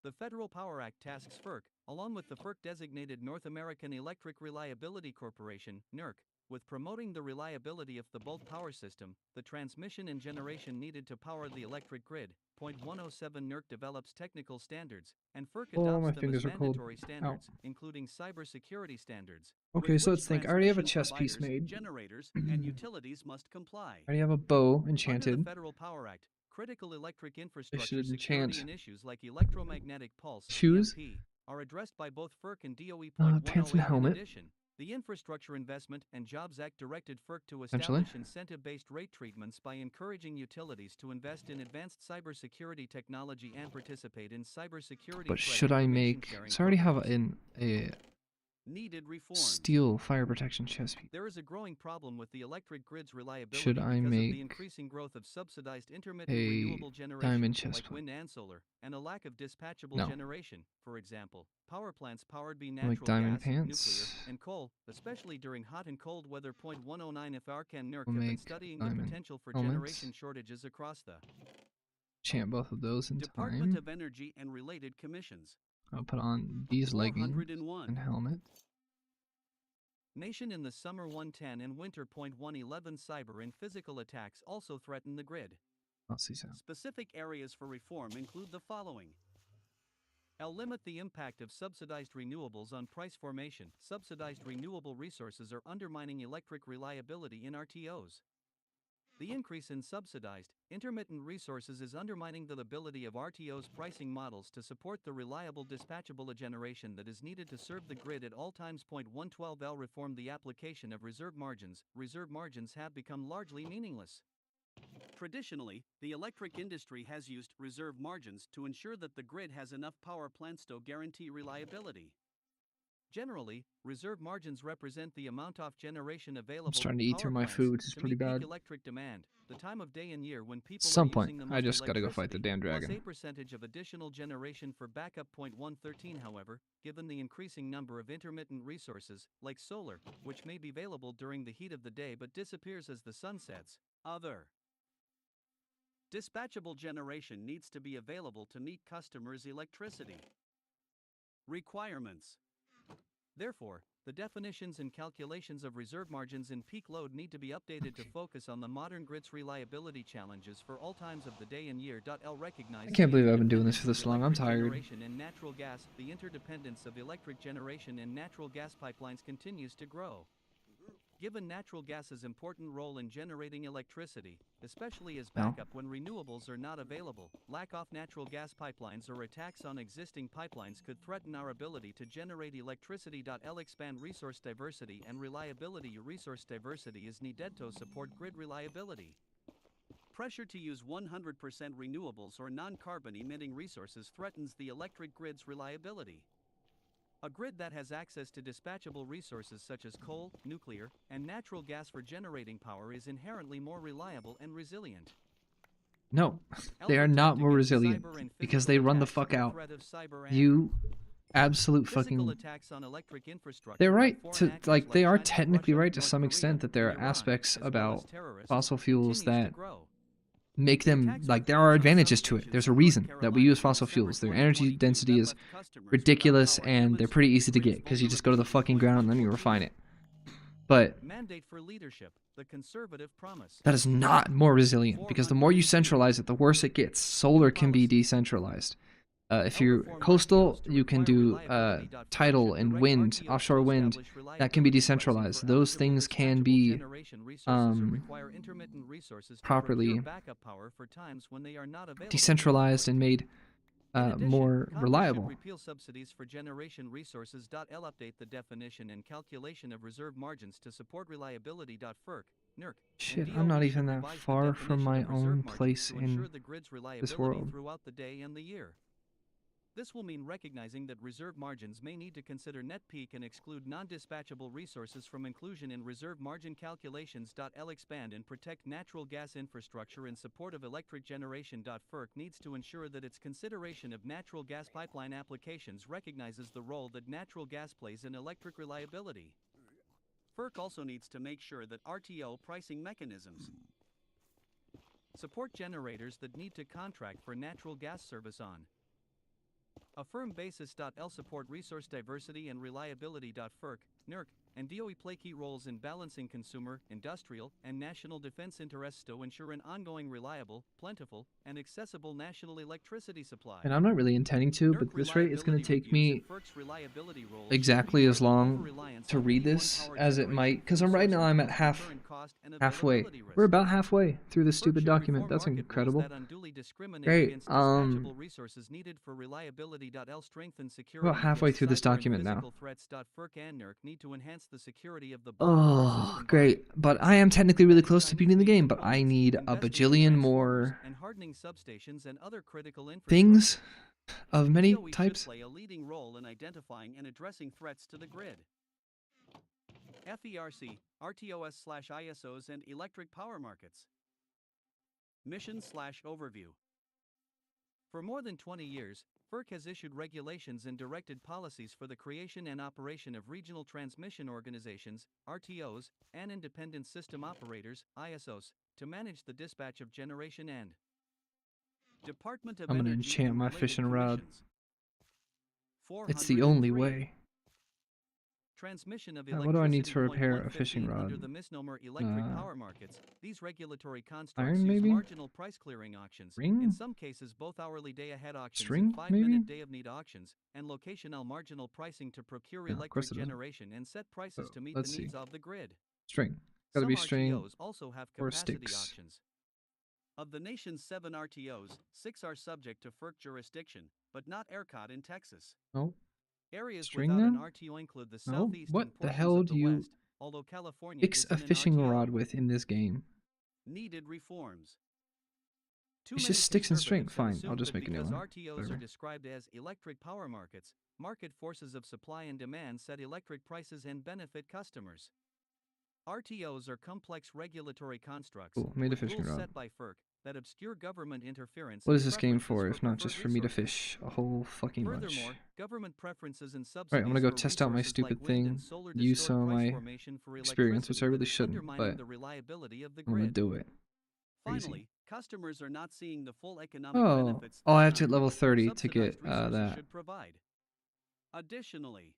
The Federal Power Act tasks FERC, along with the FERC-designated North American Electric Reliability Corporation, NERC, with promoting the reliability of the bulk power system, the transmission and generation needed to power the electric grid. Point 107. NERC develops technical standards, and FERC Oh, adopts my them as fingers are cold. mandatory standards, including cybersecurity standards. Okay, with so which let's think. I already have a transmission chess piece providers, made. generators, and utilities must comply. I already have a bow Under the enchanted. Federal Power Act, critical electric I infrastructure should security enchant and issues like electromagnetic pulse shoes. (EMP) are addressed by both FERC and DOE. Pants and 108. In helmet. addition, the Infrastructure Investment and Jobs Act directed FERC to Essentially. establish incentive-based rate treatments by encouraging utilities to invest in advanced cybersecurity technology and participate in cybersecurity But threat should I information make? sharing So I already have programs. a Needed reform. steel fire protection chest piece. There is a growing problem with the electric grid's reliability Should I because of make the increasing growth of subsidized intermittent a renewable generation, diamond chest like plate? wind and solar, and a lack of dispatchable No. generation. For example, power plants powered by I'll natural make diamond gas, pants. nuclear, and coal, especially during hot and cold weather. Point 109. If ARC and NERC We'll have been make studying the diamond potential for helmets. generation shortages across the Enchant both of those in Department time. of Energy and related commissions. I'll put on these leggings 401. and helmet. Nation in the summer 110 and winter .111 cyber and physical attacks also threaten the grid. I'll see so. Specific areas for reform include the following. L. Limit the impact of subsidized renewables on price formation. Subsidized renewable resources are undermining electric reliability in RTOs. The increase in subsidized, intermittent resources is undermining the ability of RTO's pricing models to support the reliable dispatchable generation that is needed to serve the grid at all times. .112L. Reform the application of reserve margins. Reserve margins have become largely meaningless. Traditionally, the electric industry has used reserve margins to ensure that the grid has enough power plants to guarantee reliability. Generally, reserve margins represent the amount of generation available I'm starting to eat power through my plants food. It's to pretty meet peak bad. electric demand, the time of day and year when people Some are point, using the I most just gotta go fight the electricity, damn dragon. plus a percentage of additional generation for backup. .113 However, given the increasing number of intermittent resources, like solar, which may be available during the heat of the day but disappears as the sun sets, other dispatchable generation needs to be available to meet customers' electricity requirements. Therefore, the definitions and calculations of reserve margins in peak load need to be updated to focus on the modern grid's reliability challenges for all times of the day and year. L. Recognize I can't the believe I've been doing this for interdependence this of long. I'm electric tired. generation and natural gas. The interdependence of electric generation and natural gas pipelines continues to grow. Given natural gas's important role in generating electricity, especially as No. backup when renewables are not available, lack of natural gas pipelines or attacks on existing pipelines could threaten our ability to generate electricity. L. Expand resource diversity and reliability. Resource diversity is needed to support grid reliability. Pressure to use 100% renewables or non-carbon emitting resources threatens the electric grid's reliability. A grid that has access to dispatchable resources such as coal, nuclear, and natural gas for generating power is inherently more reliable and resilient. No, they are not more resilient because they run the fuck out. You absolute Physical fucking. attacks on electric infrastructure They're by right foreign to actors like they like are China, technically Russia, right to North some Korea, extent that there and are Iran, aspects as well as about terrorists, fossil fuels continues to that grow. make them Attacks like with there drones are on advantages some to it. stations There's a in North reason that we Carolina use in fossil December fuels. Their energy 2022 density that is left customers without ridiculous power, and they're pretty easy to demonstrating the get because you just go to the grid's fucking ground and then you vulnerability. refine it. But Mandate for leadership, the conservative promise. that is not more resilient because the more you centralize it, the worse it gets. Solar can be decentralized. If you're coastal, you can do tidal and wind, offshore wind. That can be decentralized. Those things can be properly decentralized and made more reliable. Repeal subsidies for generation resources. L. Update the definition and calculation of reserve margins to support reliability. FERC, NERC, Shit, and I'm not DOE even should that revise the far from definition my of reserve own margins place to ensure in the grid's this reliability world. throughout the day and the year. This will mean recognizing that reserve margins may need to consider net peak and exclude non-dispatchable resources from inclusion in reserve margin calculations. L. Expand and protect natural gas infrastructure in support of electric generation. FERC needs to ensure that its consideration of natural gas pipeline applications recognizes the role that natural gas plays in electric reliability. FERC also needs to make sure that RTO pricing mechanisms support generators that need to contract for natural gas service on a firm basis. L. Support resource diversity and reliability. FERC, NERC, and DOE play key roles in balancing consumer, industrial, and national defense interests to ensure an ongoing reliable, plentiful, and accessible national electricity supply. And I'm not really intending to, but at this rate, it's going to take me exactly as long to read this as it might, because right now I'm at halfway. We're about halfway through this stupid document. That's incredible. Great. About halfway through this document now. Oh, great. But I am technically really close to beating the game, but I need a bajillion more things of many DOE should types. play a leading role in identifying and addressing threats to the grid. FERC, RTOS/ISOs and electric power markets. Mission/overview. For more than 20 years, FERC has issued regulations and directed policies for the creation and operation of regional transmission organizations, RTOs, and independent system operators, ISOs, to manage the dispatch of generation and Department of I'm gonna Energy enchant and my related fishing rod. commissions. It's the only 403. way. Transmission of What do I need electricity. to repair a 115 fishing rod? Under the misnomer electric power markets, these regulatory constructs Iron, use maybe? marginal price clearing auctions. Ring? In some cases, both hourly day-ahead auctions String, and 5-minute maybe? day-of-need auctions, and locational marginal pricing to procure No, of course electric it doesn't. generation and set prices So, to meet let's the see. needs of the grid. String. Gotta Some be string RTOs also have or capacity sticks. auctions. Of the nation's 7 RTOs, 6 are subject to FERC jurisdiction, but not ERCOT in Texas. No. Areas String without an now? RTO include the No. southeast What and the portions hell of do the you west, although California fix is a in an fishing RTO. rod with in this game? Needed reforms. Too It's many just sticks and string. conservatives have Fine, I'll assumed just that make a new because one. RTOs Whatever. are described as electric power markets, market forces of supply and demand set electric prices and benefit customers. RTOs are complex regulatory constructs Cool, made a with fishing rules rod. set by FERC that obscure government interference. What and is this game for preferences if not just preferred for me to resources. fish a whole fucking bunch? Furthermore, government preferences and subsidies Alright, I'm gonna go for test out my resources stupid like wind and thing, solar use distort some of price my formation for experience, which I electricity really that is shouldn't, undermining but the reliability of the I'm gonna grid. do it. Crazy. Finally, customers are not seeing the full economic Oh, benefits I that have to hit level non-grid, 30 to subsidized get resources that. should provide. Additionally,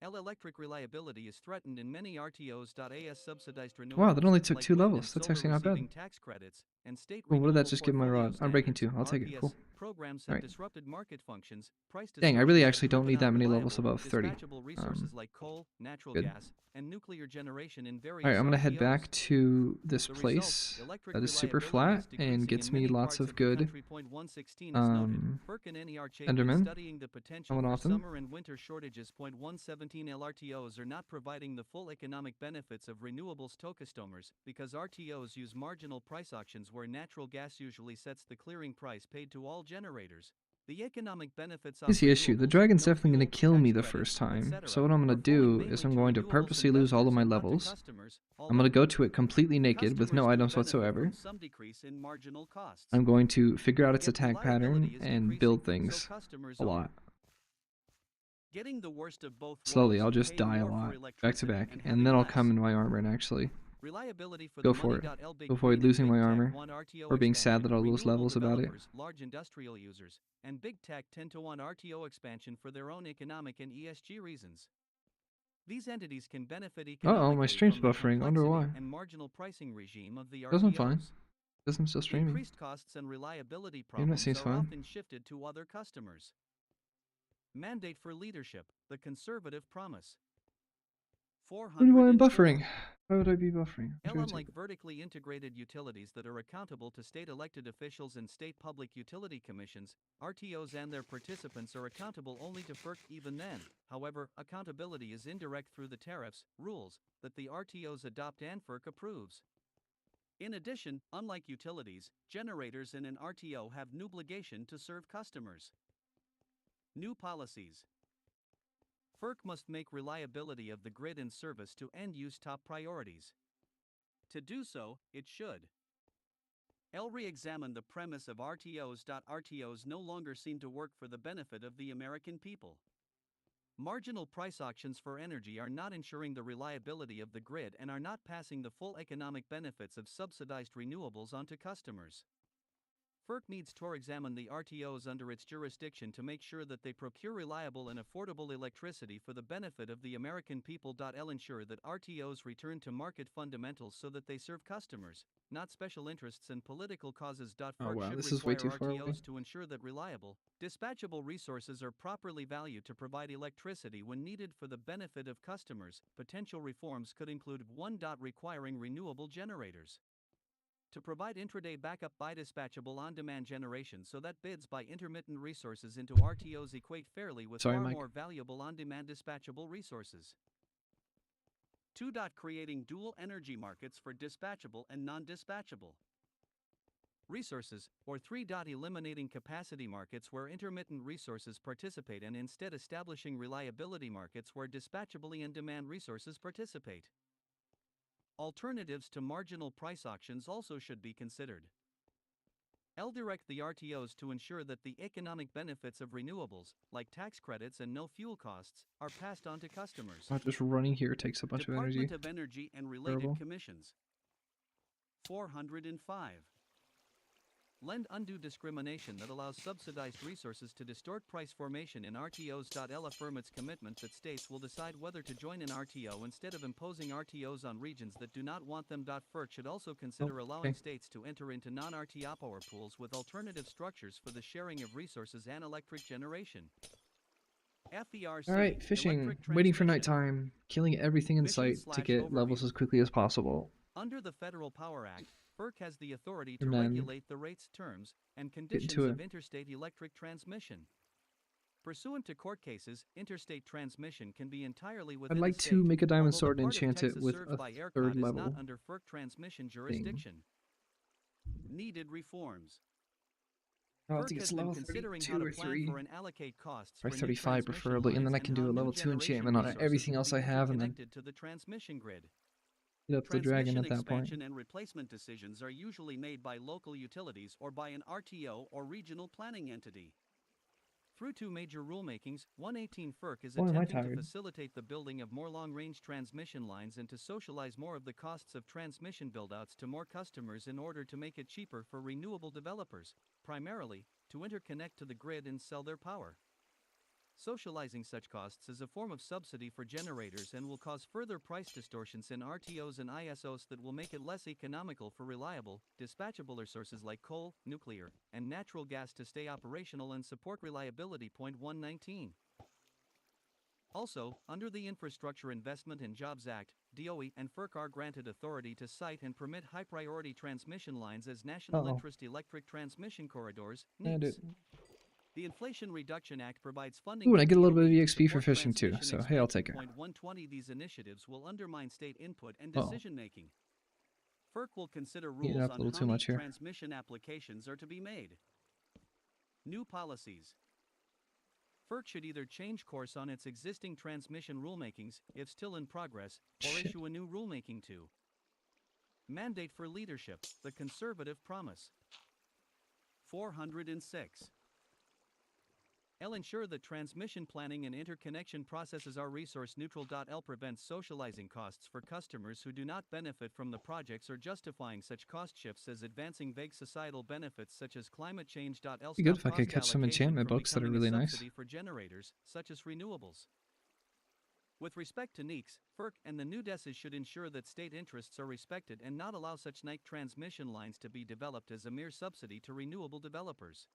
electric reliability is threatened in many RTOs. As subsidized renewables, Wow, that only took like 2 wind and levels. That's solar actually not bad. receiving tax credits, and state Cool, what did that renewable just give my portfolio rod? Unbreaking standards, 2. I'll take it. RPS, Cool. programs have Alright. disrupted market functions. Price Dang, I really distortions have actually don't driven need out that many levels reliable, above 30. dispatchable resources like coal, natural good. gas, and nuclear generation in various Alright, I'm gonna head RTOs. back to this The place result, electric that is super reliability is flat decreasing and in gets me many lots parts of the good country. 116 is noted. FERC and NERC been Endermen. studying the potential Coming for off them. summer and winter shortages. 117 LRTOs are not providing the full economic benefits of renewables tocustomers because RTOs use marginal price auctions where natural gas usually sets the clearing price paid to all generators. The economic benefits of Here's the issue. The renewables, dragon's no definitely going to fuel, kill me tax the credits, first time. etc., So what I'm going are to flowing do mainly is I'm to going to renewables purposely lose all of my investors and not to levels. customers, I'm going to go although to it completely naked with no customers could items benefit whatsoever. from some decrease in marginal costs. I'm going to figure out its Yet attack pattern reliability is and decreasing, build so things customers a lot. getting the worst of both Slowly, worlds, I'll just paying die a more for lot, back to electricity back, and and having then I'll less. come in my armor and actually Reliability for go the for it. money. Big To avoid green losing and my big armor, tech want RTO or being sad expansion, that I'll lose renewable levels about it. developers, large industrial users, and big tech tend to want RTO expansion for their own economic and ESG reasons. These entities can benefit economically my stream's from the buffering. I wonder why. complexity and marginal pricing regime of the Doesn't fine. RTOs. Doesn't still streaming. Increased costs and reliability Internet problems seems are fine. often shifted to other customers. Mandate for leadership, the conservative promise. What do I am 404. buffering? Why would I be buffering? Unlike vertically integrated utilities that are accountable to state elected officials and state public utility commissions, RTOs and their participants are accountable only to FERC. Even then, however, accountability is indirect through the tariffs, rules, that the RTOs adopt and FERC approves. In addition, unlike utilities, generators in an RTO have no obligation to serve customers. New policies. FERC must make reliability of the grid and service to end-use top priorities. To do so, it should re-examine the premise of RTOs. RTOs no longer seem to work for the benefit of the American people. Marginal price auctions for energy are not ensuring the reliability of the grid and are not passing the full economic benefits of subsidized renewables onto customers. FERC needs to examine the RTOs under its jurisdiction to make sure that they procure reliable and affordable electricity for the benefit of the American people. Ensure that RTOs return to market fundamentals so that they serve customers, not special interests and political causes. Oh FERC wow, should this is way require too far away. RTOs to ensure that reliable, dispatchable resources are properly valued to provide electricity when needed for the benefit of customers. Potential reforms could include 1. Requiring renewable generators to provide intraday backup by dispatchable on-demand generation so that bids by intermittent resources into RTOs equate fairly with Sorry, far Mike. more valuable on-demand dispatchable resources. 2. Creating dual energy markets for dispatchable and non-dispatchable resources, or 3. Eliminating capacity markets where intermittent resources participate and instead establishing reliability markets where dispatchably and demand resources participate. Alternatives to marginal price auctions also should be considered. Direct the RTOs to ensure that the economic benefits of renewables, like tax credits and no fuel costs, are passed on to customers. Just running here takes a bunch of energy. Department of Energy and related Terrible. commissions. 405. lend undue discrimination that allows subsidized resources to distort price formation in RTOs. L affirm its commitment that states will decide whether to join an RTO instead of imposing RTOs on regions that do not want them. FERC should also consider allowing states to enter into non-RTO power pools with alternative structures for the sharing of resources and electric generation. FERC, Alright, fishing. Waiting for nighttime. Killing everything in sight to get levels as quickly as possible. Under the Federal Power Act, FERC has the authority to And then regulate the rates, terms, and conditions into of it. interstate electric transmission. Pursuant to court cases, interstate transmission can be entirely within I'd like the state, to make a diamond although sword the and part of enchant it Texas with served a by ERCOT third is level not under FERC transmission jurisdiction. Needed reforms. I'll have to FERC get has to been level considering 32 how to or plan 3. for and allocate costs Or for new 35 transmission preferably, and then I lines can do how a level new 2 generation enchantment on resources everything will else be I have, and then interconnected to the transmission grid. get up the dragon Transmission at that point. expansion and replacement decisions are usually made by local utilities or by an RTO or regional planning entity. Through 2 major rulemakings, 118 FERC is Boy, am I attempting to tired. facilitate the building of more long-range transmission lines and to socialize more of the costs of transmission buildouts to more customers in order to make it cheaper for renewable developers, primarily, to interconnect to the grid and sell their power. Socializing such costs is a form of subsidy for generators and will cause further price distortions in RTOs and ISOs that will make it less economical for reliable, dispatchable resources like coal, nuclear, and natural gas to stay operational and support reliability. 119. Also, under the Infrastructure Investment and Jobs Act, DOE and FERC are granted authority to site and permit high-priority transmission lines as national interest electric transmission corridors, And NICs. it, The Inflation Reduction Act provides funding. ooh, and I get a little bit of to EXP for support fishing too, transmission so hey, I'll take it. expansion. 120. These initiatives will undermine state input and Uh-oh. decision making. FERC will consider Heating rules up a on little how too neat much here. transmission applications are to be made. New policies. FERC should either change course on its existing transmission rulemakings, if still in progress, or Shit. issue a new rulemaking to mandate for leadership, the conservative promise. 406. L ensure that transmission planning and interconnection processes are resource neutral. L prevents socializing costs for customers who do not benefit from the projects or justifying such cost shifts as advancing vague societal benefits such as climate change. L Be good stop if I could cost catch some allocation enchantment from books that are becoming a really nice. subsidy for generators, such as renewables. With respect to NICs, FERC and the new DESs should ensure that state interests are respected and not allow such NIC transmission lines to be developed as a mere subsidy to renewable developers.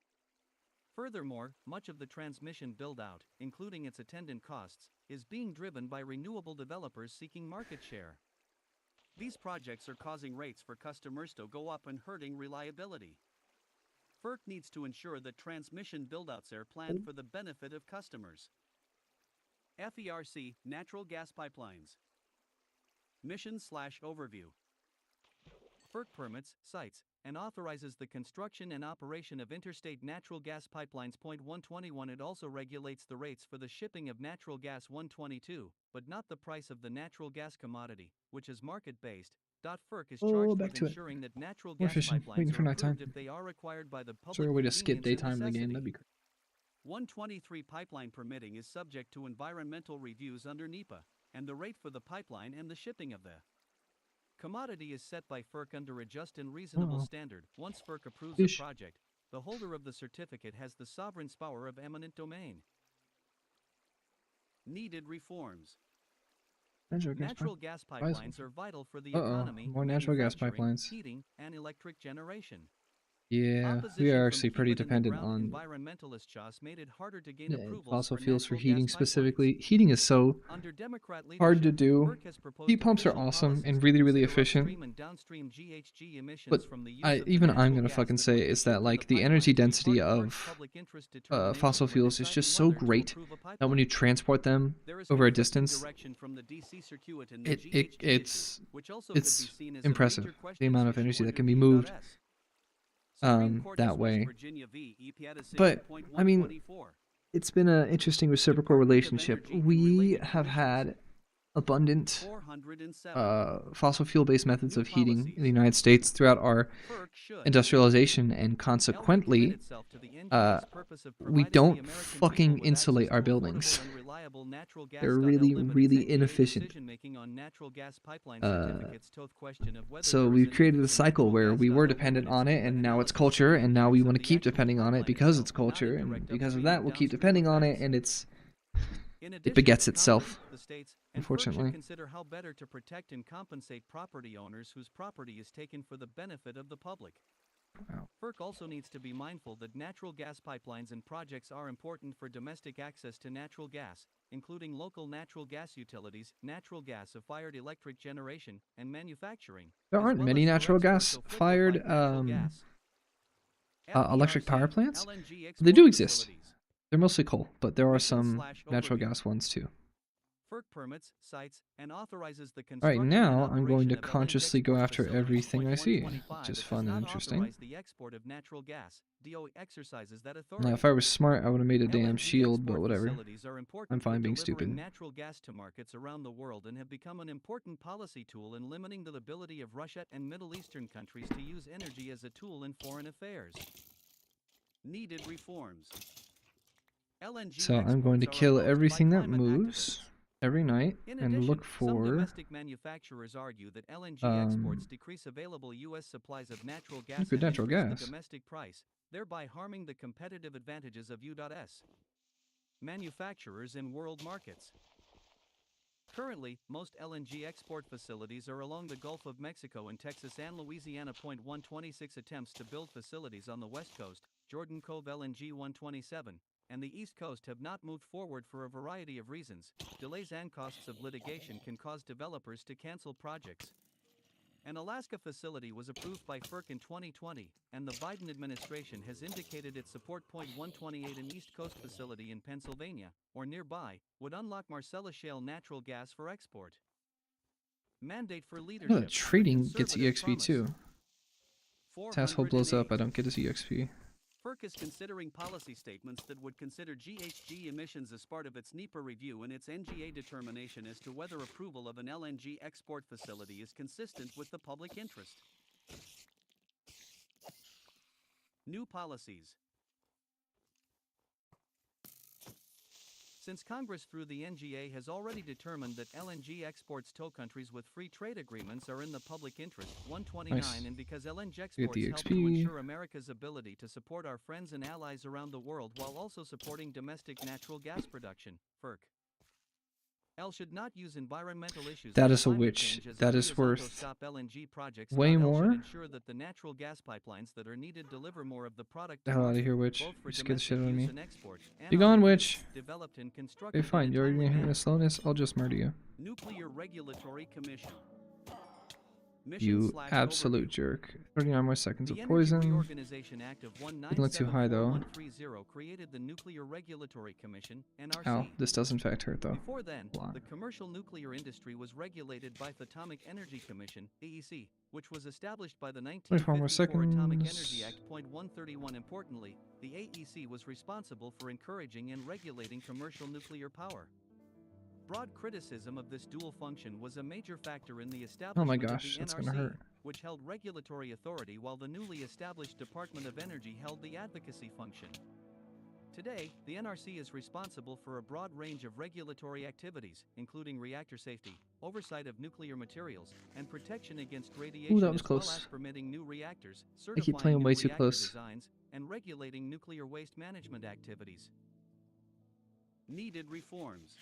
Furthermore, much of the transmission build-out, including its attendant costs, is being driven by renewable developers seeking market share. These projects are causing rates for customers to go up and hurting reliability. FERC needs to ensure that transmission build-outs are planned for the benefit of customers. FERC, natural gas pipelines. Mission/overview. FERC permits, sites, and authorizes the construction and operation of interstate natural gas pipelines. 121. It also regulates the rates for the shipping of natural gas. 122, but not the price of the natural gas commodity, which is market-based. FERC is charged back with to it. ensuring that natural More gas fishing, waiting pipelines for are nighttime. approved if they are required by the Is public there a way to skip convenience and daytime in the game? necessity. That'd be great. 123. Pipeline permitting is subject to environmental reviews under NEPA, and the rate for the pipeline and the shipping of the commodity is set by FERC under a just and reasonable standard. Once FERC approves a project, the holder of the certificate has the sovereign power of eminent domain. Needed reforms. Natural gas pipelines are vital for the economy, more natural gas manufacturing, pipelines. heating, and electric generation. Yeah, we are actually pretty dependent on Environmentalist CHAS made it harder to gain approvals fossil for fuels for natural heating gas pipelines. specifically. Heating is so Under Democrat hard to leadership, do. FERC has proposed Heat pumps are official awesome policies and to really, really consider efficient. upstream and downstream GHG emissions But from the use of the even natural I'm gonna gas fucking that say would be is that shipped like to the energy pipelines. density Part of public interest determination fossil when fuels is just so deciding whether to great approve a that when you pipeline. transport them There is over a conflicting distance, direction from the DC circuit and the it GHG it's issue, which also could be it's seen as a impressive major question the amount of issue energy that under can be moved P.S. Supreme Court that dismissed way. Virginia v. EPA decision. But I mean, 124. it's been an interesting reciprocal Department of relationship. Energy and We related have commissions. had abundant 407. fossil fuel-based methods New of heating policies. in the United States throughout our FERC should industrialization, and L would consequently, commit itself to the NGA's purpose of we providing the don't American fucking people with insulate access our to buildings. affordable and reliable natural gas. They're L really, limit its really NGA inefficient. decision-making on natural gas pipeline Uh, certificates to the question of whether So there is we've a created need a for cycle natural where gas. we L were limit dependent its on it, limit and now it's analysis culture, and now we of want to the keep actual depending on it pipeline because it's itself, not a culture, and direct because of upstream that, or we'll keep downstream depending on it, effects. and In it addition, begets Congress, itself, the states, and FERC should unfortunately. consider how better to protect and compensate property owners whose property is taken for the benefit of the public. Wow. FERC also needs to be mindful that natural gas pipelines and projects are important for domestic access to natural gas, including local natural gas utilities, natural gas-fired electric generation, and manufacturing. There as aren't well many as for natural exports of gas-fired liquefied natural gas. electric power FERC, plants. LNG They export do exist. facilities. They're mostly coal, but there are some Mission/overview. natural gas ones too. FERC permits, sites, and authorizes the All right, construction now and I'm going operation to of LNG consciously go export after facilities. everything I see, 125 which is It fun does and not interesting. authorize the export of natural gas. DOE exercises that authority. Now, if I was smart, I would have made a damn LNG shield, but export whatever. facilities are important I'm fine for being delivering stupid. natural gas to markets around the world and have become an important policy tool in limiting the ability of Russia and Middle Eastern countries to use energy as a tool in foreign affairs. Needed reforms. LNG So I'm going to exports are kill opposed by everything that climate moves activists. every night In and addition, look some for domestic manufacturers argue that LNG exports decrease available U.S. supplies of natural gas liquid and natural increase gas. the domestic price, thereby harming the competitive advantages of U.S. manufacturers in world markets. Currently, most LNG export facilities are along the Gulf of Mexico and Texas and Louisiana. 126 attempts to build facilities on the West Coast, Jordan Cove LNG 127, and the East Coast have not moved forward for a variety of reasons. Delays and costs of litigation can cause developers to cancel projects. An Alaska facility was approved by FERC in 2020, and the Biden administration has indicated its support. 128 An East Coast facility in Pennsylvania, or nearby, would unlock Marcellus Shale natural gas for export. Mandate for I know leadership. that trading the gets conservative EXP promise. too. This asshole blows up, 408. I don't get his EXP. FERC is considering policy statements that would consider GHG emissions as part of its NEPA review and its NGA determination as to whether approval of an LNG export facility is consistent with the public interest. New policies. Since Congress through the NGA has already determined that LNG exports to countries with free trade agreements are in the public interest, 129 Nice. and because LNG Get the exports help to XP. ensure America's ability to support our friends and allies around the world while also supporting domestic natural gas production, FERC. L should not use environmental issues That like is a climate witch. change as That a is reason worth to stop LNG projects. way L more. should ensure that the natural gas pipelines that are needed deliver more of the product The to hell out of market, here, witch. both for You scared the shit domestic out of use me. and export, and Be are gone, reused, witch. developed and constructed Okay, fine. in a You're timely gonna hit manner. me slowness. I'll just murder you. Nuclear Regulatory Commission. You absolute Overview. jerk. 39 more seconds The of Energy poison. Reorganization Act of Didn't look too high though. 1974-130 created the Nuclear Regulatory Commission, NRC. Ow, this does in fact hurt though. Before then, Blah. the commercial nuclear industry was regulated by the Atomic Energy Commission, AEC, which was established by the 24 more 1954 Atomic seconds. Energy Act. 131 Importantly, the AEC was responsible for encouraging and regulating commercial nuclear power. Broad criticism of this dual function was a major factor in the establishment Oh my gosh, of the that's NRC, gonna hurt. which held regulatory authority while the newly established Department of Energy held the advocacy function. Today, the NRC is responsible for a broad range of regulatory activities, including reactor safety, oversight of nuclear materials, and protection against radiation, Ooh, that was as well close. as permitting new reactors, I certifying keep playing new way too reactor close. designs, and regulating nuclear waste management activities. Needed reforms.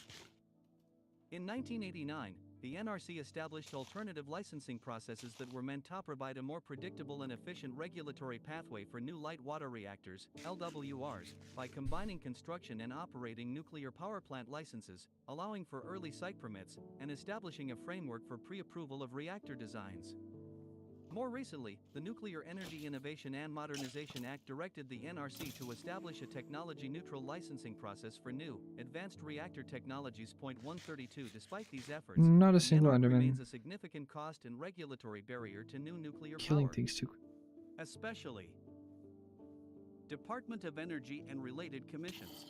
In 1989, the NRC established alternative licensing processes that were meant to provide a more predictable and efficient regulatory pathway for new light water reactors, LWRs, by combining construction and operating nuclear power plant licenses, allowing for early site permits, and establishing a framework for pre-approval of reactor designs. More recently, the Nuclear Energy Innovation and Modernization Act directed the NRC to establish a technology-neutral licensing process for new, advanced reactor technologies. 132 Despite these efforts, Not a the single NRC Enderman. remains a significant cost and regulatory barrier to new nuclear Killing power. things too quick. Especially Department of Energy and related commissions.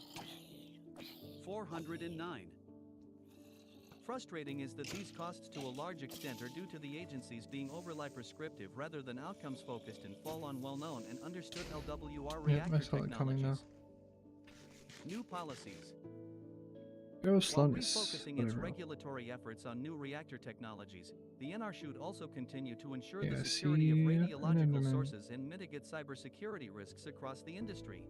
409. Frustrating is that these costs to a large extent are due to the agencies being overly prescriptive rather than outcomes focused and fall on well-known and understood LWR Yeah, reactor I saw it coming now. technologies. New policies. Aero While slowness. refocusing its Whatever. regulatory efforts on new reactor technologies, the NR should also continue to ensure Yeah, the security of see, radiological Enderman. sources and mitigate cybersecurity risks across the industry.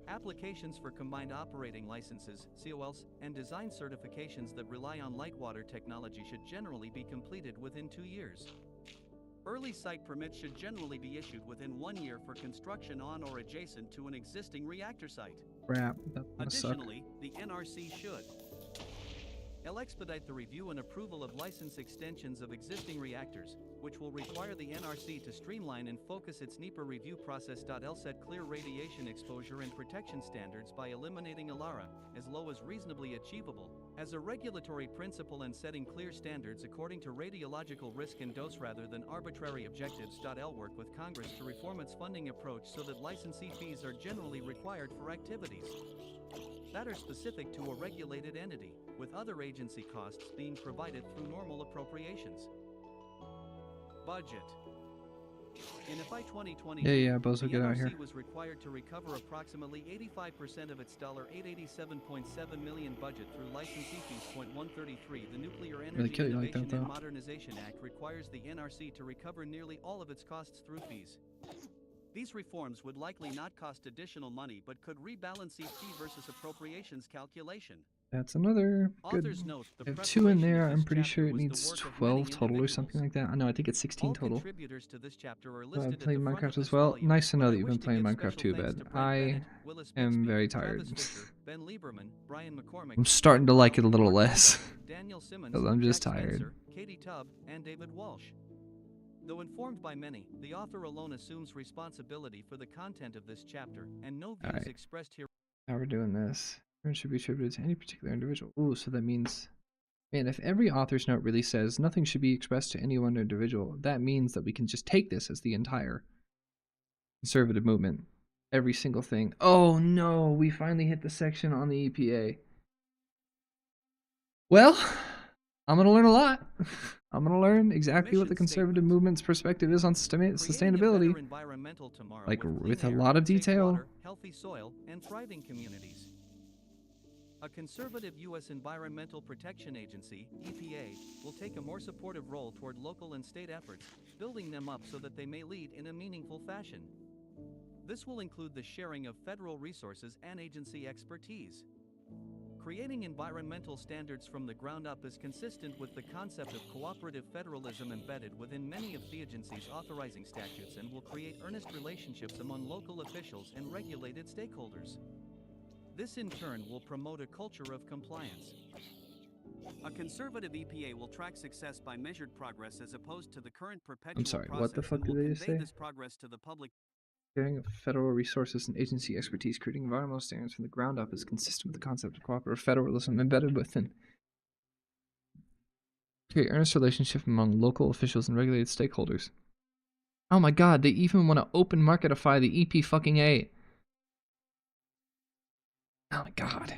Applications for combined operating licenses, COLs, and design certifications that rely on light water technology should generally be completed within 2 years. Early site permits should generally be issued within 1 year for construction on or adjacent to an existing reactor site. Crap, that's gonna suck. Additionally, the NRC should expedite the review and approval of license extensions of existing reactors, which will require the NRC to streamline and focus its NEPA review process. Set clear radiation exposure and protection standards by eliminating ALARA, as low as reasonably achievable, as a regulatory principle and setting clear standards according to radiological risk and dose rather than arbitrary objectives. Work with Congress to reform its funding approach so that licensee fees are generally required for activities that are specific to a regulated entity, with other agency costs being provided through normal appropriations. Budget. In FY 2020, Yeah, Bozo, the get out NRC here. was required to recover approximately 85% of its $887.7 million budget through licensee fees. 133 The Nuclear Energy kill you like Innovation that, and though. Modernization Act requires the NRC to recover nearly all of its costs through fees. These reforms would likely not cost additional money but could rebalance each fee versus appropriations calculation. That's another good. Authors note the I have 2 in preparation there. of I'm this pretty chapter sure it was the needs work of 12 many total or something like that. No, I think it's 16 All total. contributors to this chapter are I've listed at played the front of Minecraft this as well. volume, Nice to know but that I you've wish been to playing give Minecraft special too, thanks Ben. to Brad I Bennett, Willis am Bixby, very Travis tired. Fisher, Ben Lieberman, Brian McCormick, I'm starting to like it a little less. Daniel Simmons, Because I'm just Jack tired. Spencer, Katie Tubb, and David Walsh. Though informed by many, the author alone assumes responsibility for the content of this chapter, and no views Alright. expressed here. How we're doing this. It should be attributed to any particular individual. Ooh, so that means... Man, if every author's note really says nothing should be expressed to any one individual, that means that we can just take this as the entire conservative movement. Every single thing. Oh no, we finally hit the section on the EPA. Well, I'm going to learn a lot. I'm going to learn exactly what the Mission conservative statement. movement's perspective is on Creating a sustainability. better environmental tomorrow Like, clean with a air, lot of safe detail. water, healthy soil, and thriving communities. A conservative U.S. Environmental Protection Agency, EPA, will take a more supportive role toward local and state efforts, building them up so that they may lead in a meaningful fashion. This will include the sharing of federal resources and agency expertise. Creating environmental standards from the ground up is consistent with the concept of cooperative federalism embedded within many of the agency's authorizing statutes and will create earnest relationships among local officials and regulated stakeholders. This in turn will promote a culture of compliance. A conservative EPA will track success by measured progress as opposed to the current perpetual I'm sorry, process what the fuck and did will they just convey say? this progress to the public. Sharing of federal resources and agency expertise, creating environmental standards from the ground up is consistent with the concept of cooperative federalism embedded within. Create earnest relationship among local officials and regulated stakeholders. Oh my god, they even want to open marketify the EP fucking A. Oh my god.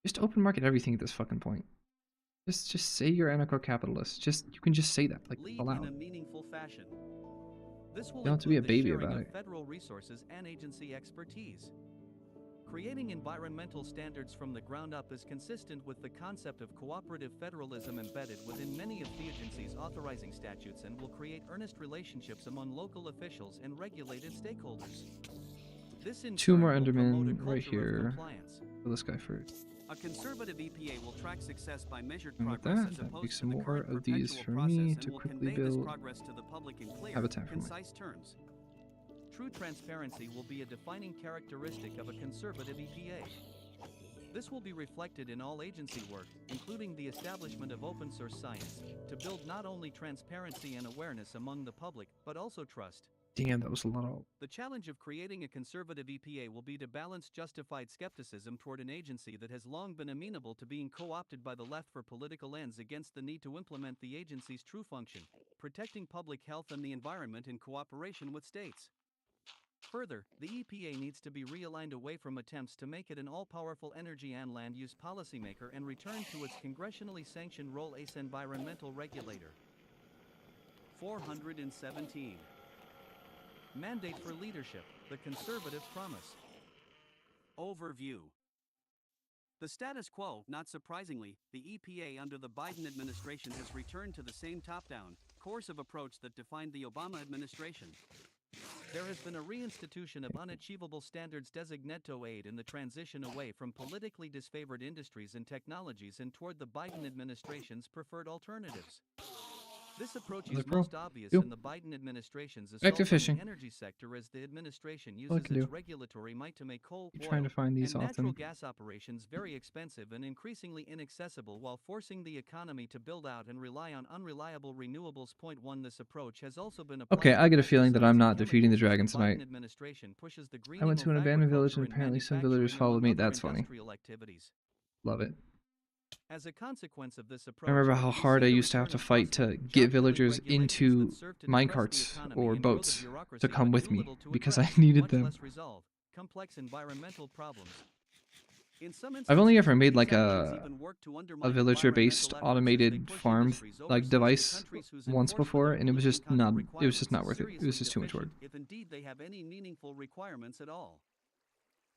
Just open market everything at this fucking point. Just say you're anarcho-capitalist. You can just say that, like, Lead aloud. in a meaningful fashion. This will You don't have to be a include the baby sharing about of it. federal resources and agency expertise. Creating environmental standards from the ground up is consistent with the concept of cooperative federalism embedded within many of the agency's authorizing statutes and will create earnest relationships among local officials and regulated stakeholders. This in Two turn more will promote a Endermen right culture of here. compliance. Kill this guy first. A conservative EPA will track success by measured And with progress that, as that opposed makes to the some more current of these perpetual for process me and to will quickly convey this build progress to the public in clear, habitat for me. concise terms. True transparency will be a defining characteristic of a conservative EPA. This will be reflected in all agency work, including the establishment of open source science, to build not only transparency and awareness among the public, but also trust. Damn, that was a lot of... The challenge of creating a conservative EPA will be to balance justified skepticism toward an agency that has long been amenable to being co-opted by the left for political ends against the need to implement the agency's true function, protecting public health and the environment in cooperation with states. Further, the EPA needs to be realigned away from attempts to make it an all-powerful energy and land use policymaker and return to its congressionally sanctioned role as environmental regulator. 417. Mandate for leadership, the conservative promise. Overview. The status quo, not surprisingly, the EPA under the Biden administration has returned to the same top-down, coercive approach that defined the Obama administration. There has been a reinstitution of unachievable standards designato aid in the transition away from politically disfavored industries and technologies and toward the Biden administration's preferred alternatives. This approach is most obvious in the Biden administration's assault on the energy sector as the administration uses its regulatory might to make coal, oil, and natural gas operations very expensive and increasingly inaccessible while forcing the economy to build out and rely on unreliable renewables. Point 1. This approach has also been applied. Okay, I get a feeling that I'm not defeating the dragon tonight. I went to an abandoned village and apparently some villagers followed me. That's funny. Love it. As a consequence of this approach, I remember how hard I used to have to fight to get villagers into minecarts or boats to come with me because I needed them. Complex environmental problems. I've only ever made like a villager-based automated farm like device once before, and it was just not worth it. It was just too much work. If indeed they have any meaningful requirements at all.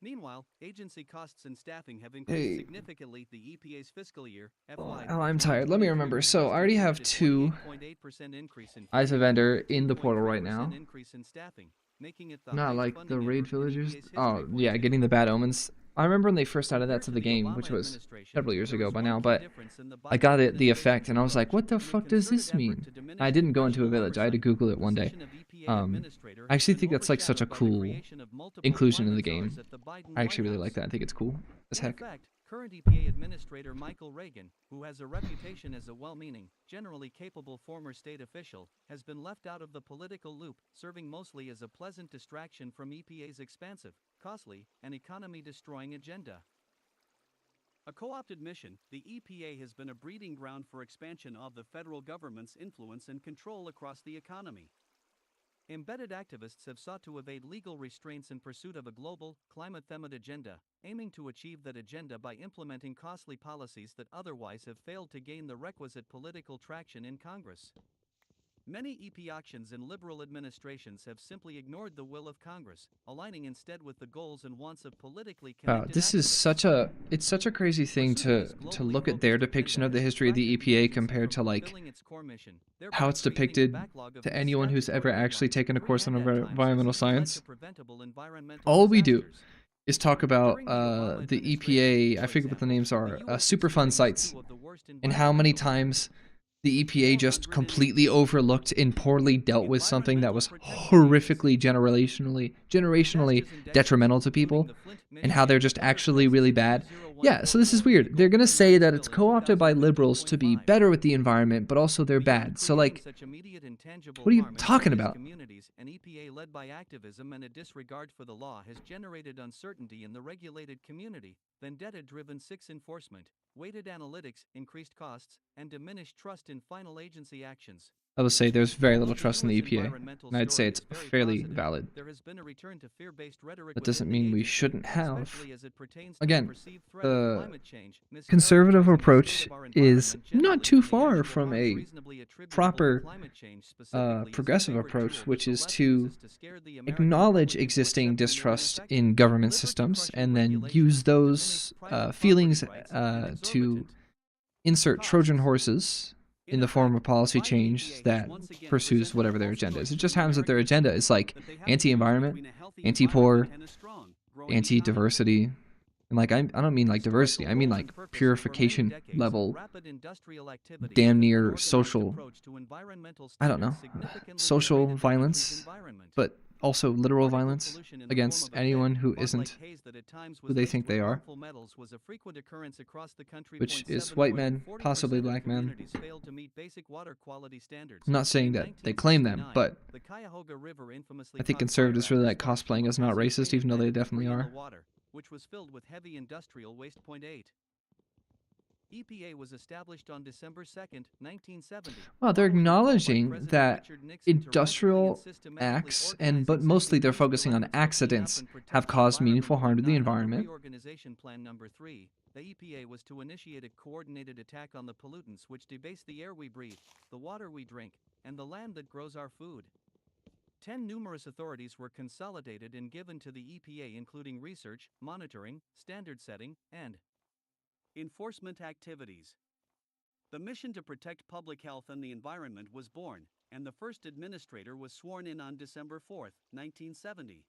Meanwhile, agency costs and staffing have increased significantly the EPA's fiscal year. Oh, I'm tired. Let me remember. So I already have 2 as a vendor in the portal right now. Not like the raid villagers. Oh, yeah, getting the bad omens. I remember when they first added that to the game, which was several years ago by now, but I got the effect, and I was like, what the fuck does this mean? I didn't go into a village. I had to Google it one day. I actually think that's like such a cool inclusion in the game. I actually really like that. I think it's cool as heck. Current EPA Administrator Michael Reagan, who has a reputation as a well-meaning, generally capable former state official, has been left out of the political loop, serving mostly as a pleasant distraction from EPA's expansive, costly, and economy-destroying agenda. A co-opted mission, the EPA has been a breeding ground for expansion of the federal government's influence and control across the economy. Embedded activists have sought to evade legal restraints in pursuit of a global, climate-themed agenda, aiming to achieve that agenda by implementing costly policies that otherwise have failed to gain the requisite political traction in Congress. Many EP actions in liberal administrations have simply ignored the will of Congress, aligning instead with the goals and wants of politically connected this is such a crazy thing to look at their depiction of the history of the EPA compared to like how it's depicted to anyone who's ever actually taken a course on environmental science. All we do is talk about the EPA, I forget what the names are, Superfund sites, and how many times the EPA just completely overlooked and poorly dealt with something that was horrifically generationally detrimental to people, and how they're just actually really bad. Yeah, so this is weird. They're gonna say that it's co-opted by liberals to be better with the environment, but also they're bad. So like, what are you talking about? An EPA led by activism and a disregard for the law has generated uncertainty in the regulated community, vendetta-driven enforcement, weighted analytics, increased costs, and diminished trust in final agency actions. I will say there's very little trust in the EPA, and I'd say it's fairly valid. That doesn't mean we shouldn't have. Again, the conservative approach is not too far from a proper progressive approach, which is to acknowledge existing distrust in government systems and then use those feelings to insert Trojan horses in the form of policy change that pursues whatever their agenda is. It just happens that their agenda is like anti-environment, anti-poor, anti-diversity. And like, I don't mean like diversity, I mean like purification level, damn near social, I don't know, social violence, but also literal violence against anyone who isn't who they think they are, which is white men, possibly black men. I'm not saying that they claim them, but I think conservatives really like cosplaying as not racist, even though they definitely are. Which was filled with heavy industrial waste. 8. EPA was established on December 2, 1970. Wow, they're following a call by acknowledging President that Richard Nixon to rapidly and industrial systematically acts, organize but mostly they're executive focusing on branches to clean up accidents, and protect have the caused environment meaningful harm to the not under environment. Reorganization Plan Number 3, the EPA was to initiate a coordinated attack on the pollutants which debase the air we breathe, the water we drink, and the land that grows our food. 10 numerous authorities were consolidated and given to the EPA, including research, monitoring, standard setting, and enforcement activities. The mission to protect public health and the environment was born, and the first administrator was sworn in on December 4, 1970.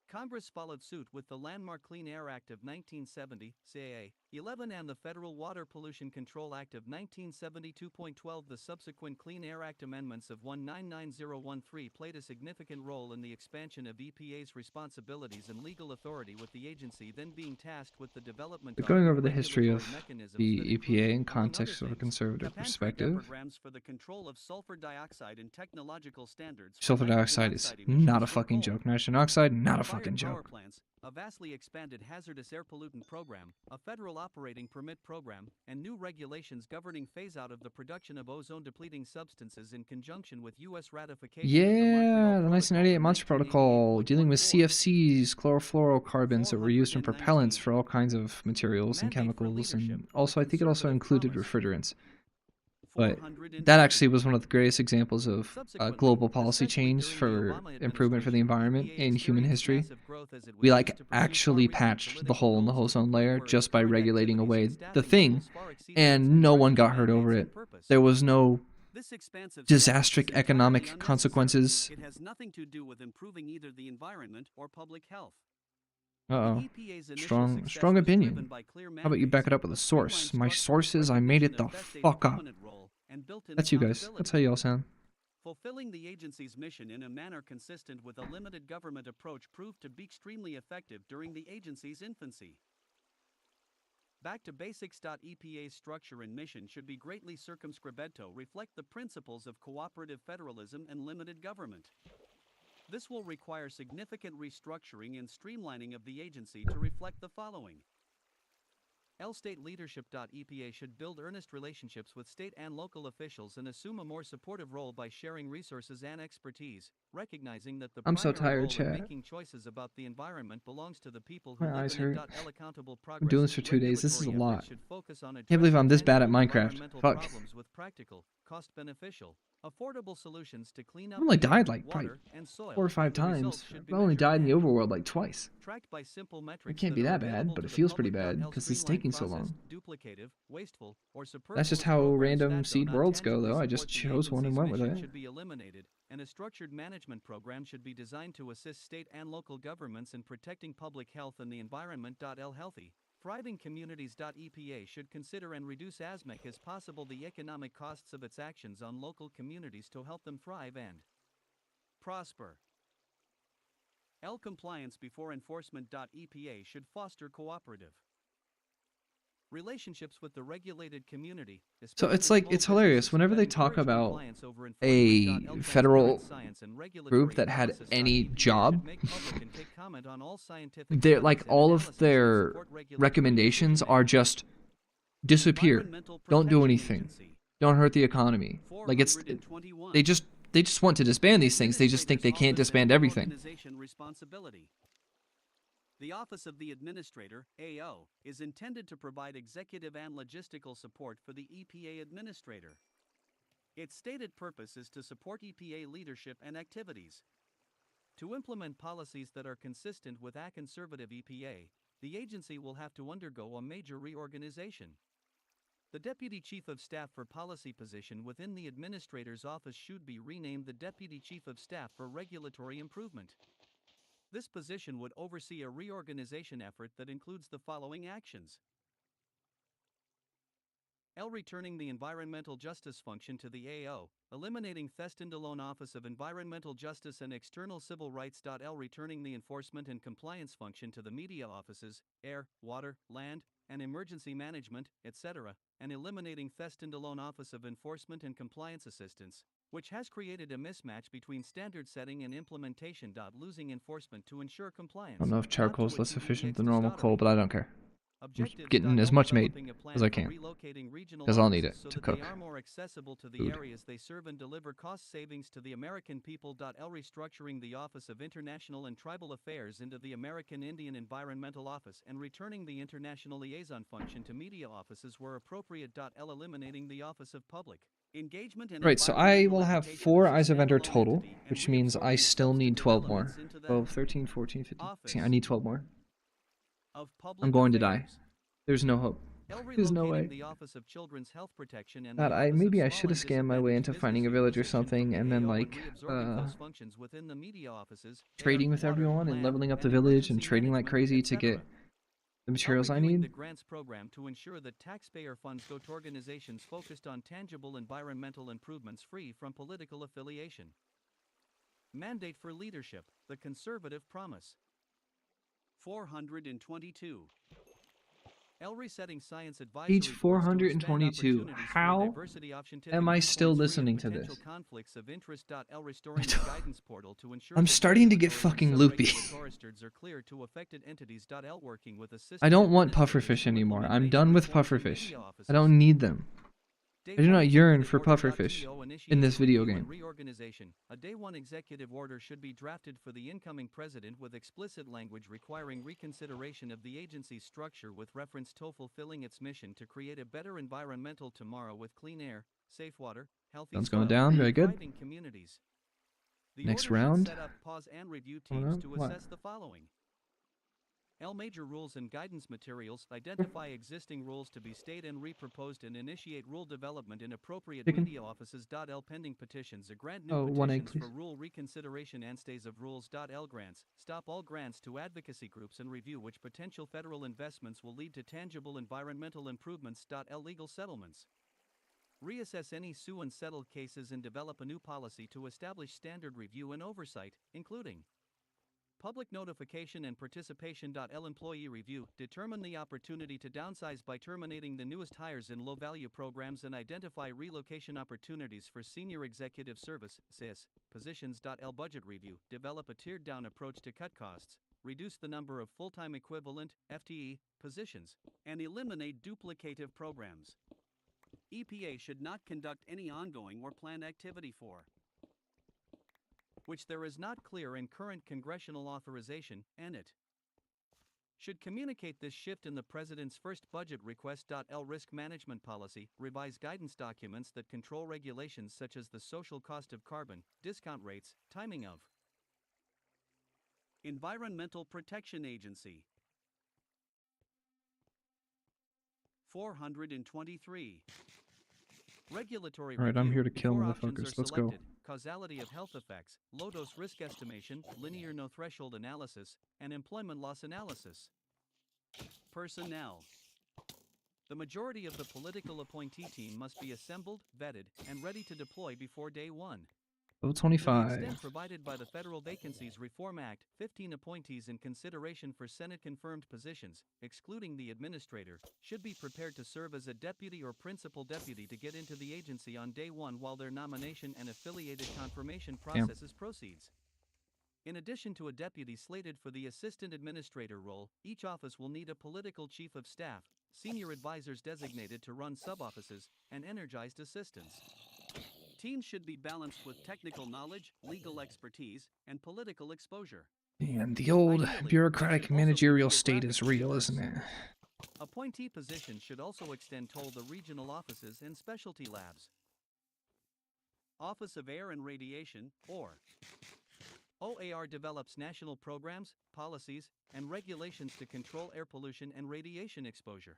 Congress followed suit with the landmark Clean Air Act of 1970, CAA 11, and the Federal Water Pollution Control Act of 1972.12. The subsequent Clean Air Act amendments of 199013 played a significant role in the expansion of EPA's responsibilities and legal authority, with the agency then being tasked with the development But of going new over the history of regulatory mechanisms the that EPA include, in among context other of a things, conservative Japan perspective, programs for the control of sulfur dioxide and technological standards for sulfur nitrogen dioxide is oxide emissions not a from fucking coal. joke. Nitrogen oxide, not a Fired fucking power joke. plants, a vastly expanded hazardous air pollutant program, a federal operating permit program, and new regulations governing phase-out of the production of ozone-depleting substances in conjunction with U.S. ratification of the Yeah, Montreal the Protocol 1998 in Montreal Protocol, dealing with 1988.14. CFCs, chlorofluorocarbons that were used in 419. propellants for all kinds of materials and Mandate for chemicals, leadership, and also I think it also conservative included promise. refrigerants. But 420. that actually was one of the greatest examples of Subsequently, global policy especially change during the for Obama improvement for the environment EPA in human experienced history. massive growth as it was We used like to pursue actually far-reaching patched the political hole in the goals to ozone layer whereas just by current regulating activities away and the staffing thing, levels far exceeded its and no one got environmental hurt over mandates it. and purpose. There was no This expansive disastrous step is entirely economic unnecessary. consequences. It has nothing to do with improving either the environment or public health. Uh-oh. The EPA's initial Strong success was opinion. driven by clear How about you back it up with a mandates, streamlined source? My structures, sources, I made it recognition the of best aid fuck up. prominent role, and built-in That's you guys. accountability. That's how y'all sound. Fulfilling the agency's mission in a manner consistent with a limited government approach proved to be extremely effective during the agency's infancy. Back to basics. EPA's structure and mission should be greatly circumscribed to reflect the principles of cooperative federalism and limited government. This will require significant restructuring and streamlining of the agency to reflect the following. State leadership. EPA should build earnest relationships with state and local officials and assume a more supportive role by sharing resources and expertise, recognizing that the I'm so primary tired, role chat. in making choices about the environment belongs to the people who My live eyes in it. hurt. Accountable I'm doing this progress for and 2 days. This is a regulatory lot. efforts should focus on Can't believe I'm this addressing bad at tangible Minecraft. environmental Fuck. problems with practical, cost-beneficial, affordable solutions to clean up I've only the air, died like water, and soil. 4 or 5 The results times. should be I've only measured died in the and overworld like twice. tracked by simple It metrics can't be that are that bad, available but to it the feels pretty public. bad Help because it's streamline taking so processed, long. duplicative, wasteful, or That's just superfluous how programs random that seed do not worlds go, tangibly though. I just support the chose one and agency's went with mission it. should be eliminated, and a structured management program should be designed to assist state and local governments in protecting public health and the environment. Healthy, thriving communities. EPA should consider and reduce as much as possible the economic costs of its actions on local communities to help them thrive and prosper. Compliance before enforcement. EPA should foster cooperative relationships with the regulated community. So it's especially like, small it's hilarious. businesses Whenever that they talk encourage about compliance over a enforcement. federal Transparent science and regulatory group that had analysis. any EPA job, should make public and take comment on all scientific they're like studies and all analyses of that their support regulatory recommendations are decision-making. just disappear, Environmental don't do Protection anything, Agency. don't hurt the economy. Like it's 421. they just want to disband these things. They just think they can't Administrator's Office and disband everything. Reorganization responsibility. The Office of the Administrator, AO, is intended to provide executive and logistical support for the EPA Administrator. Its stated purpose is to support EPA leadership and activities. To implement policies that are consistent with a conservative EPA, the agency will have to undergo a major reorganization. The Deputy Chief of Staff for Policy position within the Administrator's office should be renamed the Deputy Chief of Staff for Regulatory Improvement. This position would oversee a reorganization effort that includes the following actions. Returning the environmental justice function to the AO, eliminating Standalone Office of Environmental Justice and External Civil Rights. Returning the enforcement and compliance function to the media offices, air, water, land, and emergency management, etc., and eliminating Standalone Office of Enforcement and Compliance Assistance, which has created a mismatch between standard setting and implementation. Losing enforcement to ensure compliance. I don't know if charcoal is Onto a less efficient TBDX than normal coal, but I don't care. getting as much made as I can, because I'll need it to cook They are more accessible to the food. areas they serve and deliver cost savings to the American people. Restructuring the Office of International and Tribal Affairs into the American Indian Environmental Office and returning the International Liaison function to media offices where appropriate. Eliminating the Office of Public Engagement and Right, so I will have 4 Eyes of Ender total, which means I still need 12 more. 12, 13, 14, 15. See, I need 12 more. I'm going to die. There's no hope. There's no way. The Office of Children's Health Protection and God, maybe I should have scammed my way into finding a village or something, and then like within the media offices, trading with everyone and leveling up the village and trading like crazy to get the materials I The need. grants program to ensure that taxpayer funds go to organizations focused on tangible environmental improvements free from political affiliation. Mandate for leadership, the conservative promise. 422. Resetting science advisory Page 422. How am I still listening to this? Restoring the guidance portal to ensure I'm starting to get fucking loopy. are clear to affected entities. Working with I don't want pufferfish anymore. I'm done with pufferfish. I don't need them. I do not yearn for pufferfish in this video game. Reorganization. A Day 1 executive order should be drafted for the incoming president with explicit language requiring reconsideration of the agency's structure with reference to fulfilling its mission to create a better environmental tomorrow with clean air, safe water, healthy Sun's going down. Very good. thriving communities. The Next order should round. set up, pause, and review Hold teams on, to what? assess the following. Major rules and guidance materials. Identify existing rules to be state and re-proposed and initiate rule development in appropriate Chicken. media offices. Pending petitions. Grant new Oh, one egg, petitions for please. rule reconsideration and stays of rules. Grants. Stop all grants to advocacy groups and review which potential federal investments will lead to tangible environmental improvements. Legal settlements. Reassess any sue and settle cases and develop a new policy to establish standard review and oversight, including public notification and participation. Employee review. Determine the opportunity to downsize by terminating the newest hires in low-value programs and identify relocation opportunities for senior executive service (SIS) positions. Budget review. Develop a tiered-down approach to cut costs, reduce the number of full-time equivalent (FTE) positions, and eliminate duplicative programs. EPA should not conduct any ongoing or planned activity for which there is not clear and current congressional authorization, and it should communicate this shift in the President's first budget request. Risk management policy. Revise guidance documents that control regulations such as the social cost of carbon, discount rates, timing of Environmental Protection Agency. 423. Regulatory Alright, I'm review. here to kill Before options motherfuckers. are Let's go. selected, causality of health effects, low-dose risk estimation, linear no-threshold analysis, and employment loss analysis. Personnel. The majority of the political appointee team must be assembled, vetted, and ready to deploy before day 1. Level To the 25. extent provided by the Federal Vacancies Reform Act, 15 appointees in consideration for Senate-confirmed positions, excluding the administrator, should be prepared to serve as a deputy or principal deputy to get into the agency on day 1 while their nomination and affiliated confirmation processes proceeds. In addition to a deputy slated for the assistant administrator role, each office will need a political chief of staff, senior advisors designated to run sub-offices, and energized assistants. Teams should be balanced with technical knowledge, legal expertise, and political exposure. And the old Ideally, bureaucratic there should also be managerial state is geographic real, diverse. isn't it? Appointee positions should also extend to the regional offices and specialty labs. Office of Air and Radiation, or OAR develops national programs, policies, and regulations to control air pollution and radiation exposure.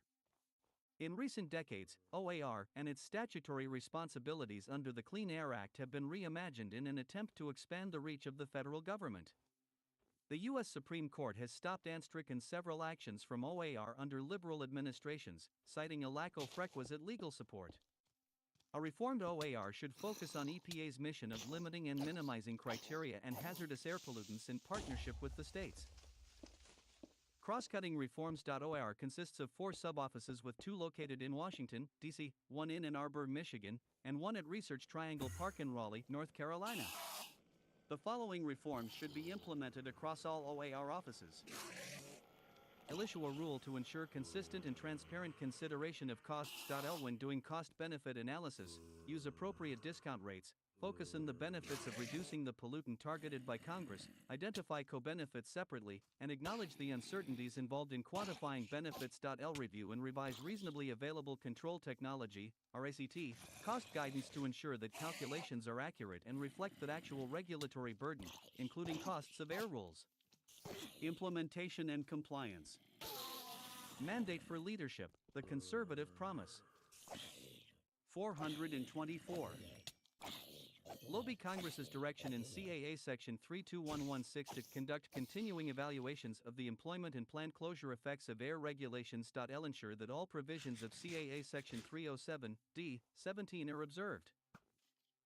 In recent decades, OAR and its statutory responsibilities under the Clean Air Act have been reimagined in an attempt to expand the reach of the federal government. The U.S. Supreme Court has stopped and stricken several actions from OAR under liberal administrations, citing a lack of requisite legal support. A reformed OAR should focus on EPA's mission of limiting and minimizing criteria and hazardous air pollutants in partnership with the states. Cross-cutting reforms. OAR consists of 4 sub-offices with 2 located in Washington, D.C., 1 in Ann Arbor, Michigan, and 1 at Research Triangle Park in Raleigh, North Carolina. The following reforms should be implemented across all OAR offices. L issue a rule to ensure consistent and transparent consideration of costs. L when doing cost-benefit analysis, use appropriate discount rates, focus on the benefits of reducing the pollutant targeted by Congress, identify co-benefits separately, and acknowledge the uncertainties involved in quantifying benefits. L review and revise reasonably available control technology, RACT, cost guidance to ensure that calculations are accurate and reflect the actual regulatory burden, including costs of air rules. Implementation and compliance. Mandate for leadership, the conservative promise. 424. Lobby Congress's direction in CAA Section 32116 to conduct continuing evaluations of the employment and plant closure effects of air regulations. L ensure that all provisions of CAA Section 307(d)(17) are observed.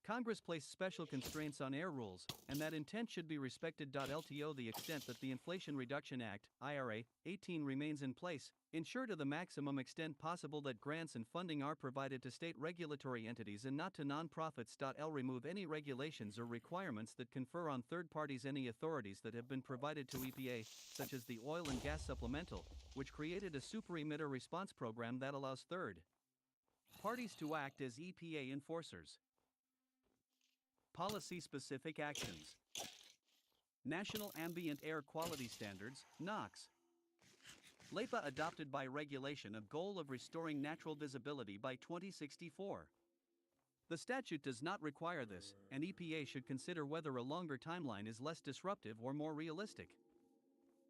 Congress placed special constraints on air rules, and that intent should be respected. To the extent that the Inflation Reduction Act, IRA, 18 remains in place, ensure to the maximum extent possible that grants and funding are provided to state regulatory entities and not to nonprofits. Remove any regulations or requirements that confer on third parties any authorities that have been provided to EPA, such as the Oil and Gas Supplemental, which created a super-emitter response program that allows third parties to act as EPA enforcers. Policy-specific actions. National Ambient Air Quality Standards, NOx. LAPA adopted by regulation a goal of restoring natural visibility by 2064. The statute does not require this, and EPA should consider whether a longer timeline is less disruptive or more realistic.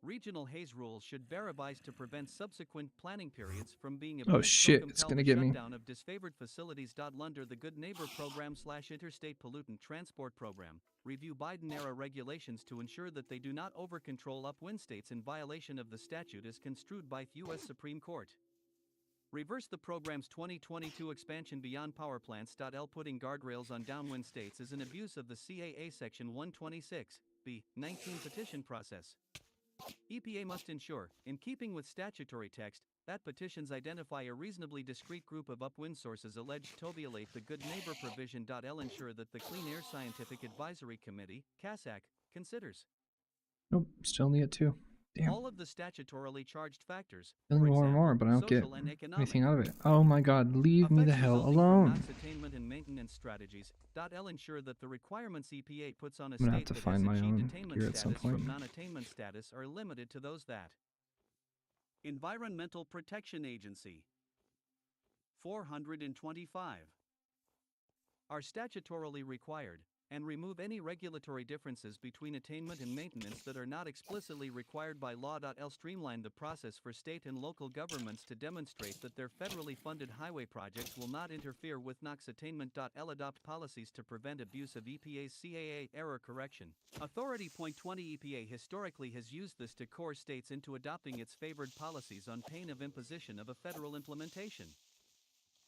Regional haze rules should be revised to prevent subsequent planning periods from being abused. Oh shit, it's compel gonna the get me. shutdown of disfavored facilities. Under the Good Neighbor Program / Interstate Pollutant Transport Program, review Biden-era regulations to ensure that they do not over-control upwind states in violation of the statute as construed by the U.S. Supreme Court. Reverse the program's 2022 expansion beyond power plants. Putting guardrails on downwind states is an abuse of the CAA Section 126(b)(19) petition process. EPA must ensure, in keeping with statutory text, that petitions identify a reasonably discrete group of upwind sources alleged to violate the Good Neighbor provision. Ensure that the Clean Air Scientific Advisory Committee, CASAC, considers Nope, still need it too. Damn. all of the statutorily charged factors, Feeling for more and example, more, but I don't get social and economic, anything out of it. Oh my god, leave me the effects hell resulting from alone. NOx attainment and maintenance strategies. Ensure that the requirements EPA puts on a I'm gonna have state to that find has my achieved own attainment gear at some status point. from non-attainment status are limited to those that Environmental Protection Agency. 425. are statutorily required, and remove any regulatory differences between attainment and maintenance that are not explicitly required by law. Streamline the process for state and local governments to demonstrate that their federally funded highway projects will not interfere with NOx attainment. Adopt policies to prevent abuse of EPA's CAA error correction authority. Point 20 EPA historically has used this to coerce states into adopting its favored policies on pain of imposition of a federal implementation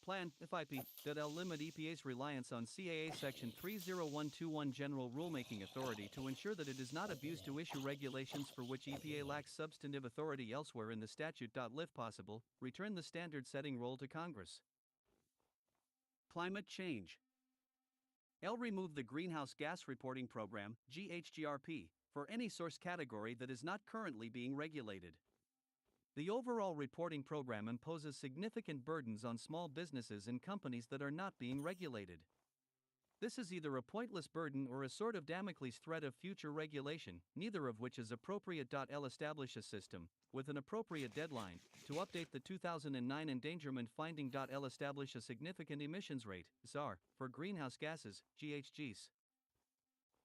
plan, FIP, that'll limit EPA's reliance on CAA Section 30121 General Rulemaking Authority to ensure that it is not abused to issue regulations for which EPA lacks substantive authority elsewhere in the statute. If possible, return the standard-setting role to Congress. Climate change. Remove the Greenhouse Gas Reporting Program, GHGRP, for any source category that is not currently being regulated. The overall reporting program imposes significant burdens on small businesses and companies that are not being regulated. This is either a pointless burden or a sort of Damocles threat of future regulation, neither of which is appropriate. Establish a system, with an appropriate deadline, to update the 2009 endangerment finding. Establish a significant emissions rate, SAR, for greenhouse gases, GHGs.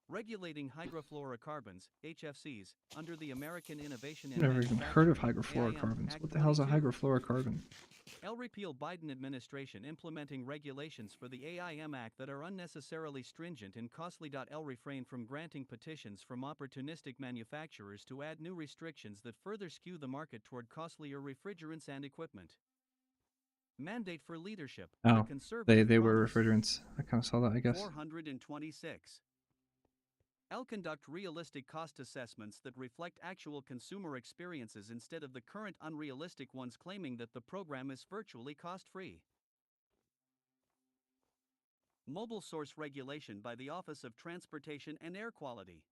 Regulating hydrofluorocarbons, HFCs, under the American Innovation and Never even heard of Manufacturing hydrofluorocarbons. Act What the hell is a 22. hydrofluorocarbon? Repeal Biden administration implementing regulations for the AIM Act that are unnecessarily stringent and costly. Refrain from granting petitions from opportunistic manufacturers to add new restrictions that further skew the market toward costlier refrigerants and equipment. Mandate for leadership, the Oh, conservative they were promise. refrigerants. I kind of saw that, I guess. 426. Conduct realistic cost assessments that reflect actual consumer experiences instead of the current unrealistic ones claiming that the program is virtually cost-free. Mobile source regulation by the Office of Transportation and Air Quality.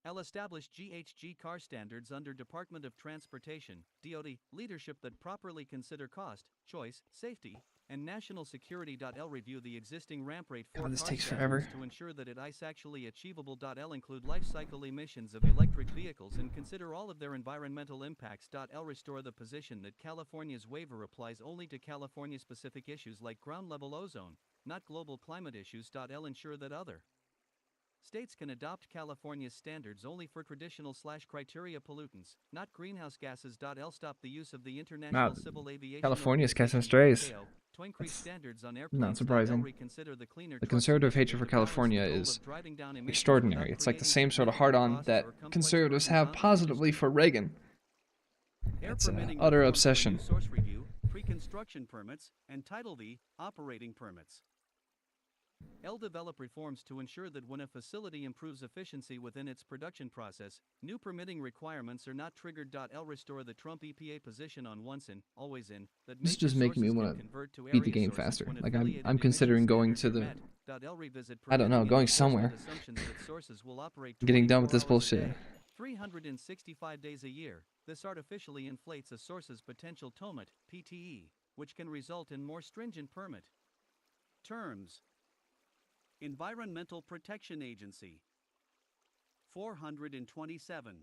L establish GHG car standards under Department of Transportation, DOT, leadership that properly consider cost, choice, safety, and national security. L review the existing ramp rate for God, this car takes standards forever. to ensure that it is actually achievable. L include life cycle emissions of electric vehicles and consider all of their environmental impacts. L restore the position that California's waiver applies only to California specific issues like ground level ozone, not global climate issues. L ensure that other states can adopt California's standards only for traditional/criteria pollutants, not greenhouse gases. L stop the use of the International Civil Aviation California's catching Organization, strays. ICAO, to increase That's standards on airplanes. not surprising. L reconsider the cleaner The trucks conservative initiative hatred for to balance the California goal is of driving down emissions extraordinary. without It's like the creating same sort of significant hard-on costs that or complex conservatives have burdens on positively industry. for Reagan. Air It's permitting utter reforms for obsession. new source review, pre-construction permits, and Title V operating permits. L develop reforms to ensure that when a facility improves efficiency within its production process, new permitting requirements are not triggered. L restore the Trump EPA position on once in, always in, that This is major just making me sources want can to convert to beat the area game sources faster. when Like affiliated I'm considering emission going to standards the are met. L revisit I don't know, permitting going and enforcement somewhere. assumptions that sources will operate Getting done with 24 this hours a bullshit. day, 365 days a year. This artificially inflates a source's potential TOMAT, PTE, which can result in more stringent permit terms. Environmental Protection Agency 427.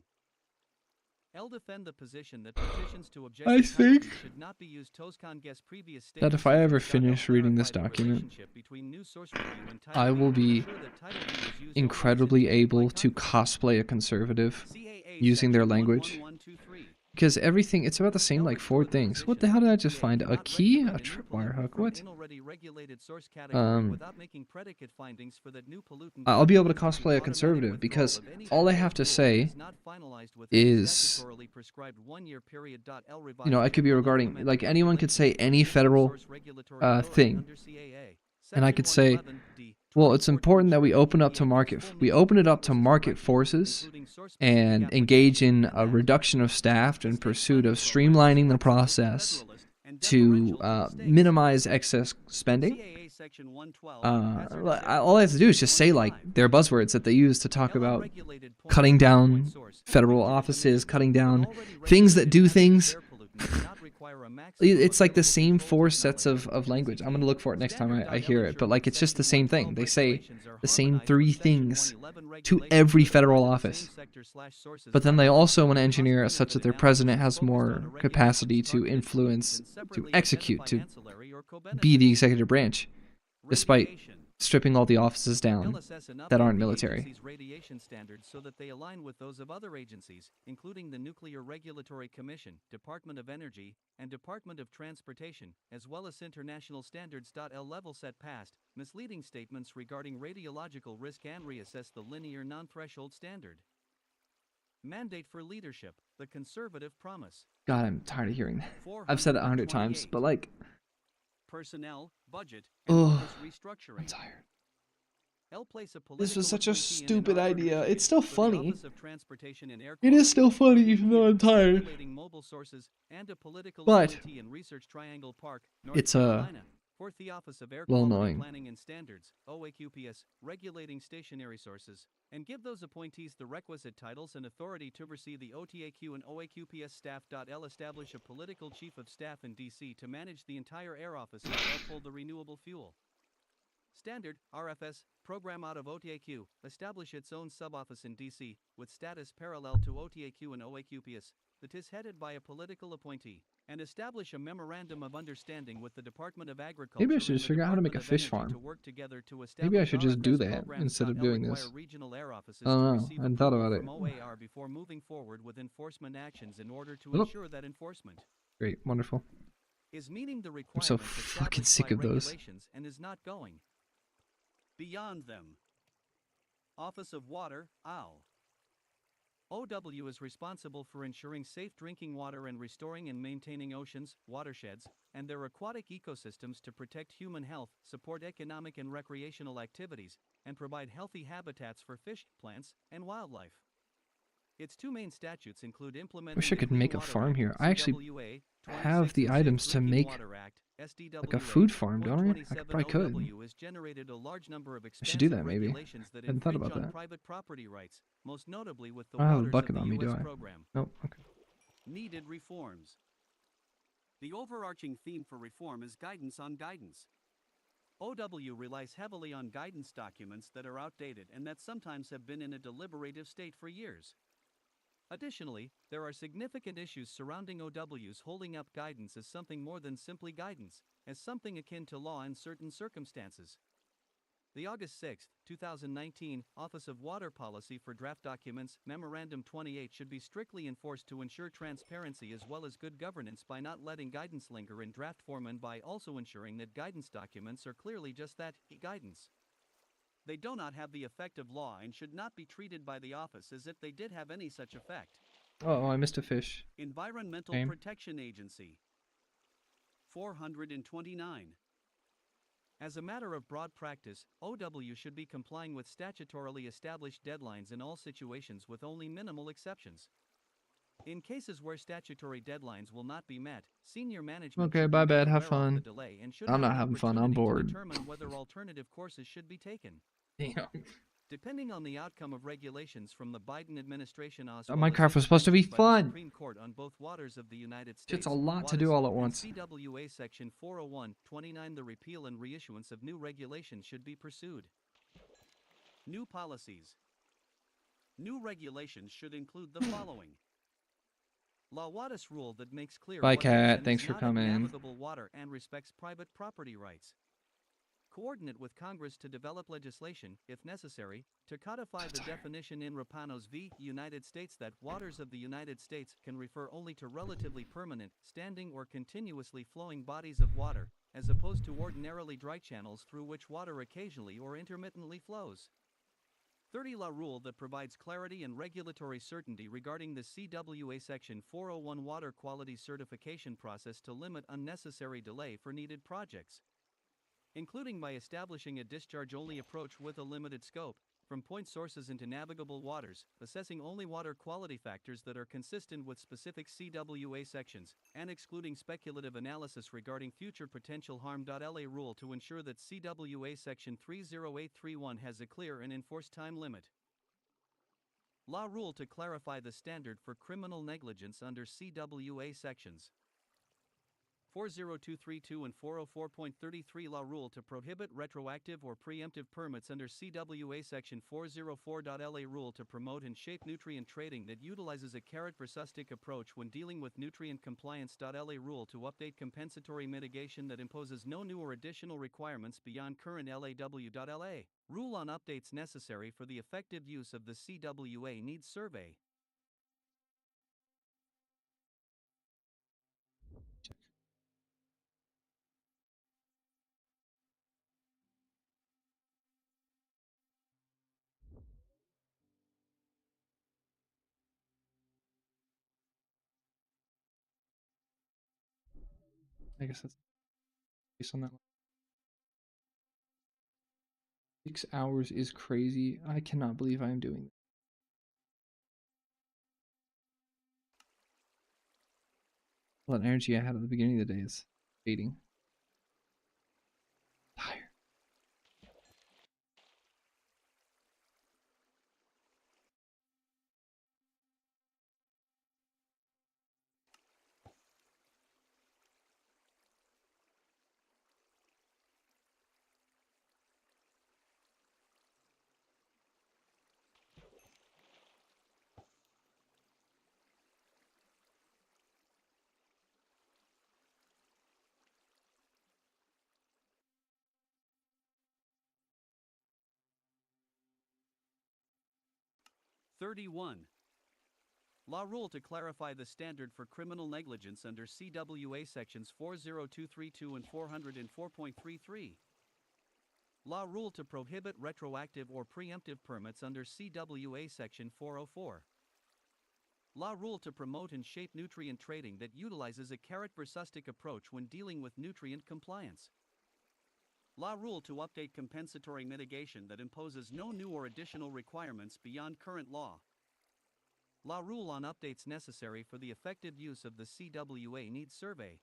L defend the position that petitions to object I to Title think V should not be used. Toscan guess previous state that if I ever decisions. L finish reading this clarify the document, relationship between new source review and Title I V will to be ensure that Title V is used only as incredibly intended by able to Congress. cosplay a conservative CAA using their Section language. 11123. Because everything, it's about the same like four things. What the hell did I just find? A key? A tripwire hook? What? Without making predicate findings for that new pollutant I'll be able to constitute cosplay a automatic conservative withdrawal because of any all I proposed have to rule say that is not finalized within the is, statutorily prescribed 1-year period. L you know, it could be regarding, like anyone could say any federal thing. And I could say, well, it's important that we open up to market. We open it up to market forces and engage in a reduction of staff in pursuit of streamlining the process to minimize excess spending. All I have to do is just say like their buzzwords that they use to talk about cutting down federal offices, cutting down things that do things. It's like the same four sets of language. I'm going to look for it next time I hear it. But like it's just the same thing. They say the same three things to every federal office. But then they also want to engineer it such that their president has more capacity to influence, to execute, to be the executive branch, despite stripping all the offices down that aren't military. Radiation standards so that they align with those of other agencies, including the Nuclear Regulatory Commission, Department of Energy, and Department of Transportation, as well as international standards. L level set past misleading statements regarding radiological risk and reassess the linear non-threshold standard. Mandate for leadership, the conservative promise. God, I'm tired of hearing that. I've said it 100 times, but like, personnel, budget, and office restructuring. I'm tired. This This was such a stupid idea. It's still funny. It is still funny even though I'm tired. But it's for the Office of Air well Quality annoying. Planning and Standards, OAQPS, regulating stationary sources, and give those appointees the requisite titles and authority to oversee the OTAQ and OAQPS staff. L establish a political chief of staff in D.C. to manage the entire air office and uphold the renewable fuel standard, RFS, program out of OTAQ, establish its own sub-office in D.C., with status parallel to OTAQ and OAQPS, that is headed by a political appointee, and establish a memorandum of understanding with the Department of Agriculture. Maybe I should just figure out how to make a fish farm. Maybe I should just do that instead of doing this. I don't know. I hadn't thought about it. OAR before moving forward with enforcement actions in order to Oh. ensure that enforcement Great, wonderful. is meeting the I'm so requirements fucking established sick by of those. regulations and is not going beyond them. Office of Water, OW. OW is responsible for ensuring safe drinking water and restoring and maintaining oceans, watersheds, and their aquatic ecosystems to protect human health, support economic and recreational activities, and provide healthy habitats for fish, plants, and wildlife. Its two main statutes include implementing Wish I the could Clean make a Water farm Act, here. I actually CWA, have the 26, and items Safe to Drinking make Water Act, like a SDWA, food farm, don't I? I probably could. .27OW has generated a large number of I should do expansive that maybe. regulations that Hadn't thought infringe about on that. private property rights, most notably with the I don't have a Waters of bucket the on me, do U.S. I? program. Nope. Okay. Needed reforms. The overarching theme for reform is guidance on guidance. OW relies heavily on guidance documents that are outdated and that sometimes have been in a deliberative state for years. Additionally, there are significant issues surrounding OWs holding up guidance as something more than simply guidance, as something akin to law in certain circumstances. The August 6, 2019, Office of Water Policy for Draft Documents, Memorandum 28 should be strictly enforced to ensure transparency as well as good governance by not letting guidance linger in draft form and by also ensuring that guidance documents are clearly just that, guidance. They do not have the effect of law and should not be treated by the office as if they did have any such effect. Oh, I missed a fish. Environmental Same. Protection Agency. 429. As a matter of broad practice, OW should be complying with statutorily established deadlines in all situations with only minimal exceptions. In cases where statutory deadlines will not be met, senior management Okay, should bye, be made bad. Have aware of the fun. delay and should I'm have not an having fun. I'm opportunity bored. to determine whether alternative courses should be taken. Damn. Depending on the outcome of regulations from the Biden administration, Minecraft was supposed to be fun. Supreme Court on both waters of the United States. It's a lot to do all at once. CWA Section 401(29), the repeal and reissuance of new regulations should be pursued. New policies. New regulations should include the following. La Watis rule that makes clear Bye, what is Cat. and Thanks is for not coming. navigable water and respects private property rights. Coordinate with Congress to develop legislation, if necessary, to codify the definition in Rapanos v. United States that waters of the United States can refer only to relatively permanent, standing or continuously flowing bodies of water, as opposed to ordinarily dry channels through which water occasionally or intermittently flows. 30 law rule that provides clarity and regulatory certainty regarding the CWA Section 401 water quality certification process to limit unnecessary delay for needed projects, including by establishing a discharge-only approach with a limited scope, from point sources into navigable waters, assessing only water quality factors that are consistent with specific CWA sections, and excluding speculative analysis regarding future potential harm. LA rule to ensure that CWA Section 30831 has a clear and enforced time limit. Law rule to clarify the standard for criminal negligence under CWA sections 40232 and 404.33. Law rule to prohibit retroactive or preemptive permits under CWA Section 404. LA rule to promote and shape nutrient trading that utilizes a carrot versus stick approach when dealing with nutrient compliance. LA rule to update compensatory mitigation that imposes no new or additional requirements beyond current LAW.LA. Rule on updates necessary for the effective use of the CWA needs survey. I guess that's based on that one. 6 hours is crazy. I cannot believe I am doing this. All that energy I had at the beginning of the day is fading. Tired. Law rule to clarify the standard for criminal negligence under CWA Sections 40232 and 404.33. Law rule to prohibit retroactive or preemptive permits under CWA Section 404. Law rule to promote and shape nutrient trading that utilizes a carrot versus stick approach when dealing with nutrient compliance. Law rule to update compensatory mitigation that imposes no new or additional requirements beyond current law. Law rule on updates necessary for the effective use of the CWA needs survey.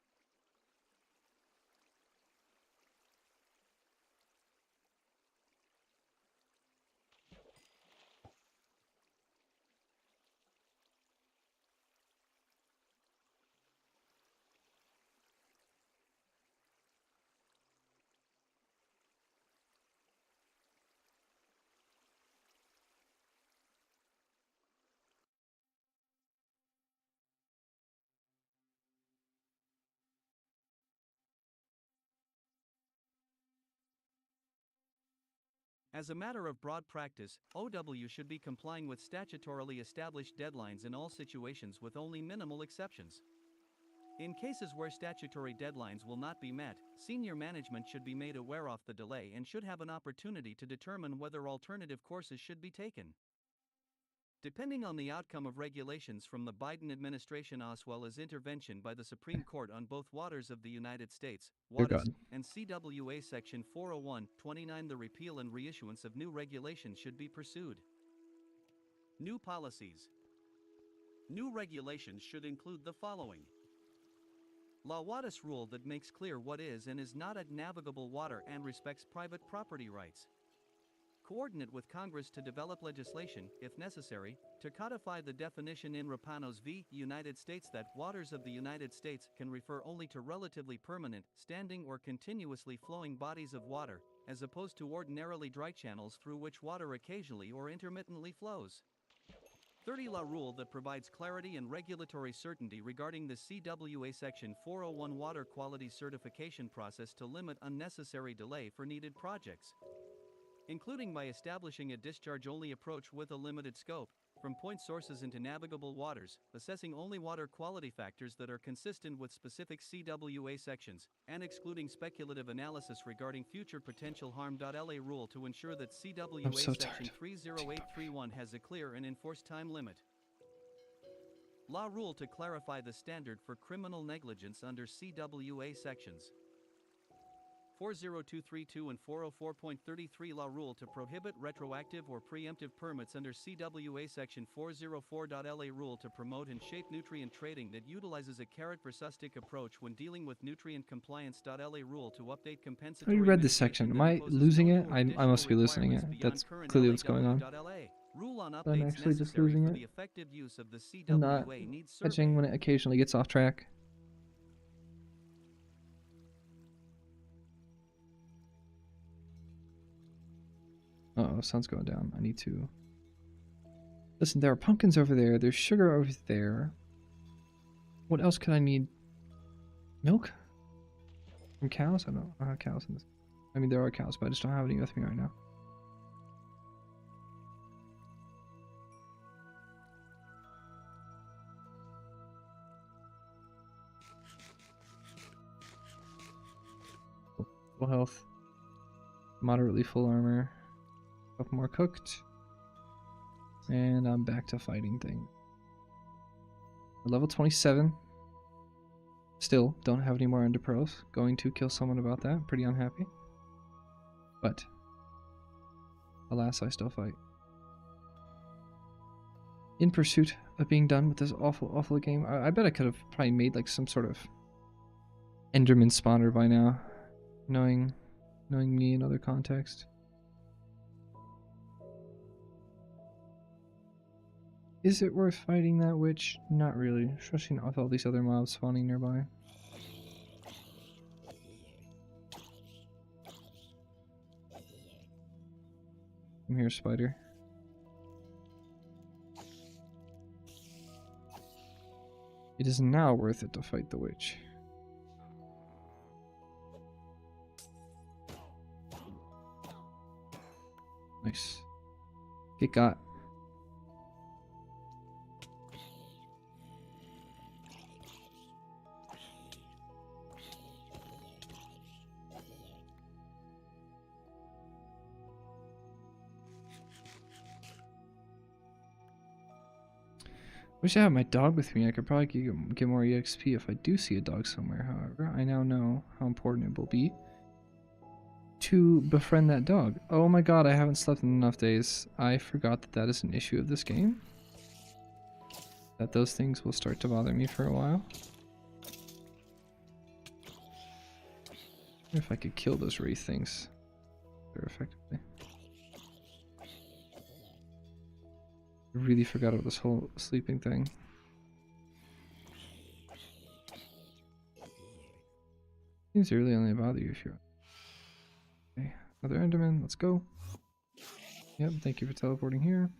As a matter of broad practice, OW should be complying with statutorily established deadlines in all situations with only minimal exceptions. In cases where statutory deadlines will not be met, senior management should be made aware of the delay and should have an opportunity to determine whether alternative courses should be taken. Depending on the outcome of regulations from the Biden administration as well as intervention by the Supreme Court on both waters of the United States, Dear waters, God. and CWA Section 401(29), the repeal and reissuance of new regulations should be pursued. New policies. New regulations should include the following. Law Waters rule that makes clear what is and is not navigable water and respects private property rights. Coordinate with Congress to develop legislation, if necessary, to codify the definition in Rapanos v. United States that waters of the United States can refer only to relatively permanent, standing or continuously flowing bodies of water, as opposed to ordinarily dry channels through which water occasionally or intermittently flows. 30 Law rule that provides clarity and regulatory certainty regarding the CWA Section 401 water quality certification process to limit unnecessary delay for needed projects, including by establishing a discharge-only approach with a limited scope, from point sources into navigable waters, assessing only water quality factors that are consistent with specific CWA sections, and excluding speculative analysis regarding future potential harm. LA rule to ensure that CWA so Section tired. 30831 has a clear and enforced time limit. Law rule to clarify the standard for criminal negligence under CWA sections 40232 and 404.33. Law rule to prohibit retroactive or preemptive permits under CWA Section 404. LA rule to promote and shape nutrient trading that utilizes a carrot versus stick approach when dealing with nutrient compliance. LA rule to update I compensatory already read this mitigation section. Am that I imposes losing no it? new or I additional must be listening requirements it. beyond That's current clearly what's going on. LA. Rule on I'm updates actually just necessary losing for it. the effective use of the I'm not CWA needs catching survey. when it occasionally gets off track. Uh-oh, sun's going down. I need to... Listen, there are pumpkins over there. There's sugar over there. What else could I need? Milk? From cows? I don't have cows in this. I mean, there are cows, but I just don't have any with me right now. Full health. Moderately full armor. A couple more cooked. And I'm back to fighting thing. Level 27. Still don't have any more ender pearls. Going to kill someone about that. Pretty unhappy. But alas, I still fight. In pursuit of being done with this awful game. I bet I could have probably made like some sort of Enderman spawner by now. Knowing me in other context. Is it worth fighting that witch? Not really, especially not with all these other mobs spawning nearby. Come here, spider. It is now worth it to fight the witch. Nice. Get got. Wish I had my dog with me. I could probably get more EXP if I do see a dog somewhere. However, I now know how important it will be to befriend that dog. Oh my god, I haven't slept in enough days. I forgot that that is an issue of this game. that those things will start to bother me for a while. If I could kill those wraith things very effectively. I really forgot about this whole sleeping thing. These really only bother you if you're... Okay, another Enderman, let's go. Yep, thank you for teleporting here.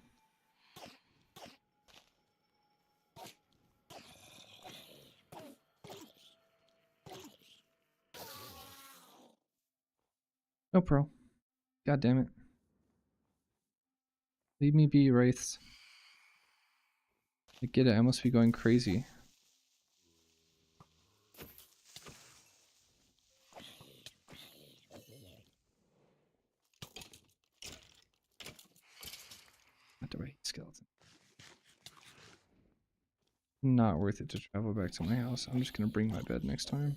No pro. God damn it. Leave me be, wraiths. I get it, I must be going crazy. Not the right skeleton. Not worth it to travel back to my house. I'm just gonna bring my bed next time.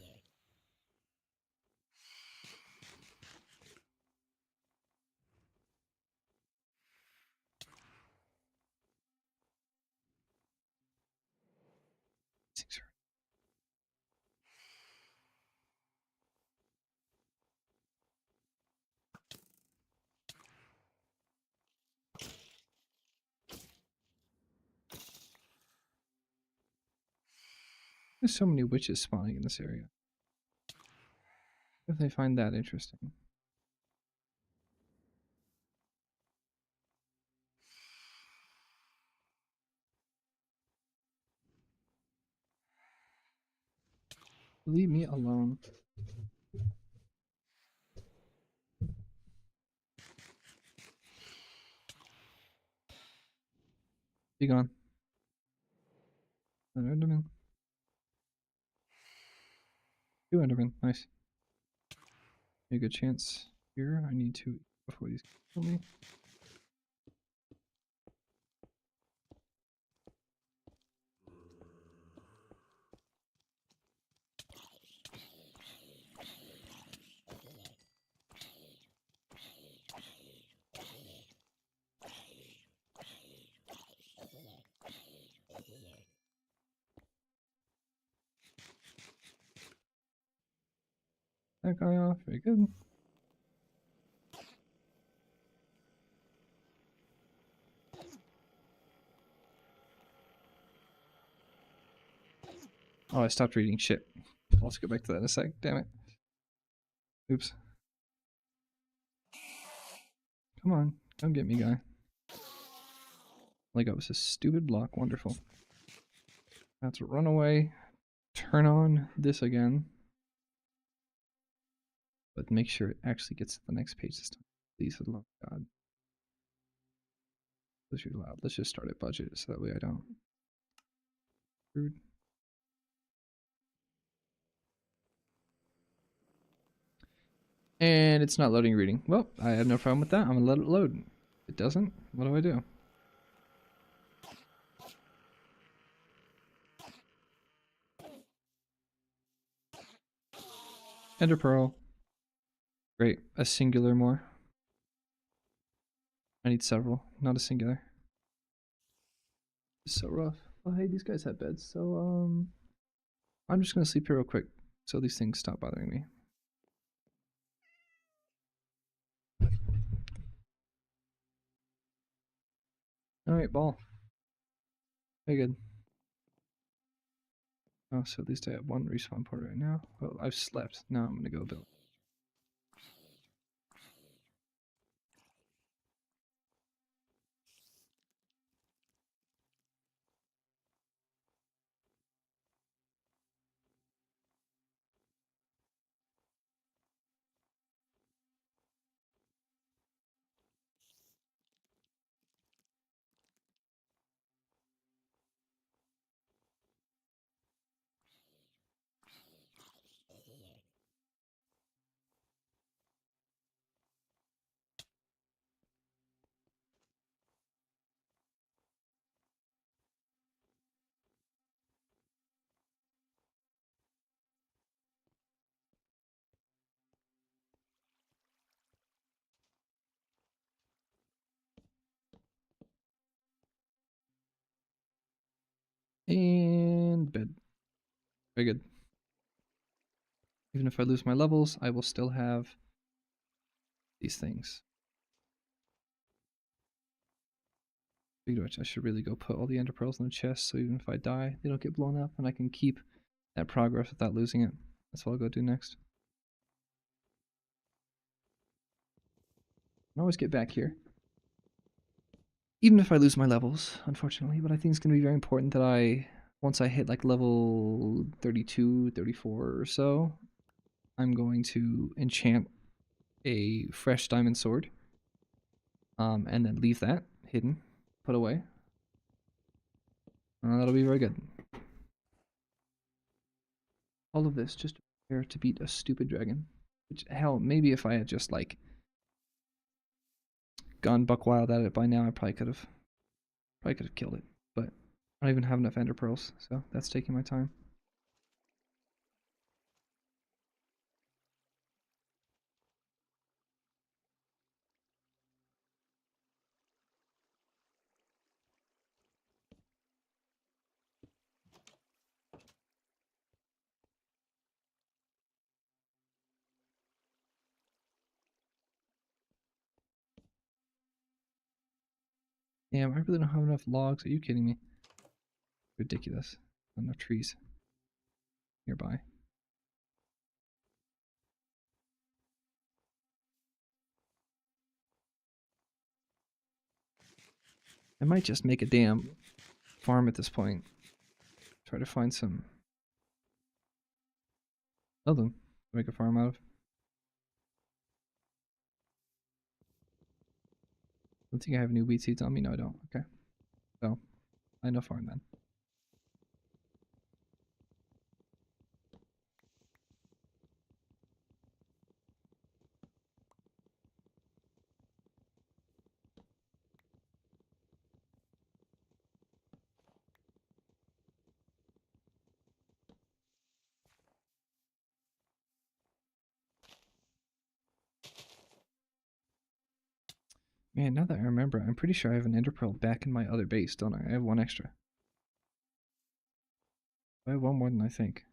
There's so many witches spawning in this area. If they find that interesting. Leave me alone. Be gone. Another Enderman. 2 Enderman, nice. A good chance here. I need to before these kill me. That guy off, very good. Oh, I stopped reading shit. I'll also go back to that in a sec. Damn it. Oops. Come on, come get me, guy. Like I was a stupid block. Wonderful. That's run away. Turn on this again. But make sure it actually gets to the next page this time. Please, for the love of God. Let's read loud. Let's just start at budget so that way I don't. Rude. And it's not loading reading. Well, I have no problem with that. I'm gonna let it load. If it doesn't, what do I do? Ender Pearl. Great. A singular more. I need several, not a singular. It's so rough. Oh, hey, these guys have beds, so, I'm just gonna sleep here real quick so these things stop bothering me. Alright, ball. Very good. Oh, so at least I have 1 respawn port right now. Well, I've slept. Now I'm gonna go build. And bed. Very good. Even if I lose my levels, I will still have these things. Speaking of which, I should really go put all the ender pearls in the chest, so even if I die, they don't get blown up, and I can keep that progress without losing it. That's what I'll go do next. I can always get back here. Even if I lose my levels, unfortunately, but I think it's going to be very important that once I hit like level 32, 34 or so, I'm going to enchant a fresh diamond sword. And then leave that hidden, put away. That'll be very good. All of this just to prepare to beat a stupid dragon. Which, hell, maybe if I had just like gone buck wild at it by now, I probably could have killed it. But I don't even have enough ender pearls, so that's taking my time. Damn, I really don't have enough logs. Are you kidding me? Ridiculous. Not enough trees nearby. I might just make a damn farm at this point. Try to find some of them to make a farm out of. Don't think I have any wheat seeds on me. No, I don't. Okay. So, I know farm then. Man, now that I remember, I'm pretty sure I have an ender pearl back in my other base, don't I? I have one extra. I have one more than I think.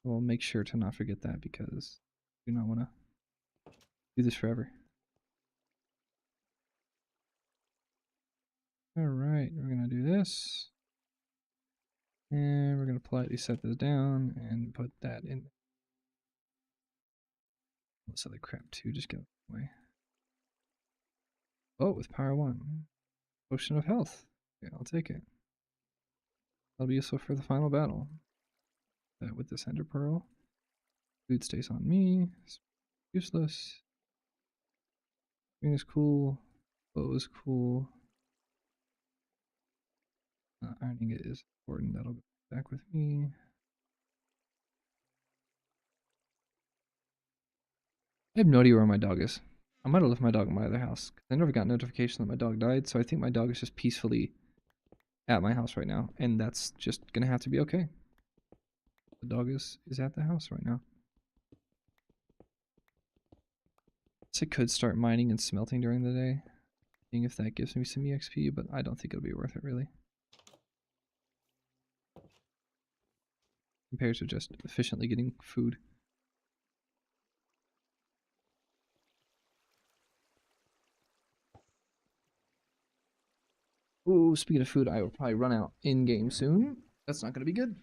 I'll make sure to not forget that because I do not want to do this forever. Alright, we're going to do this. And we're going to politely set this down and put that in. This other crap too, just get away. Oh, with power 1. Potion of health. Okay, I'll take it. That'll be useful for the final battle. That with this ender pearl. Food stays on me. It's useless. Green is cool. Bow is cool. Ironing it is important. That'll go back with me. I have no idea where my dog is. I might have left my dog in my other house. I never got notification that my dog died, so I think my dog is just peacefully at my house right now, and that's just gonna have to be okay. The dog is at the house right now. So I could start mining and smelting during the day, seeing if that gives me some EXP, but I don't think it'll be worth it really. Compared to just efficiently getting food. Ooh, speaking of food, I will probably run out in-game soon. That's not going to be good.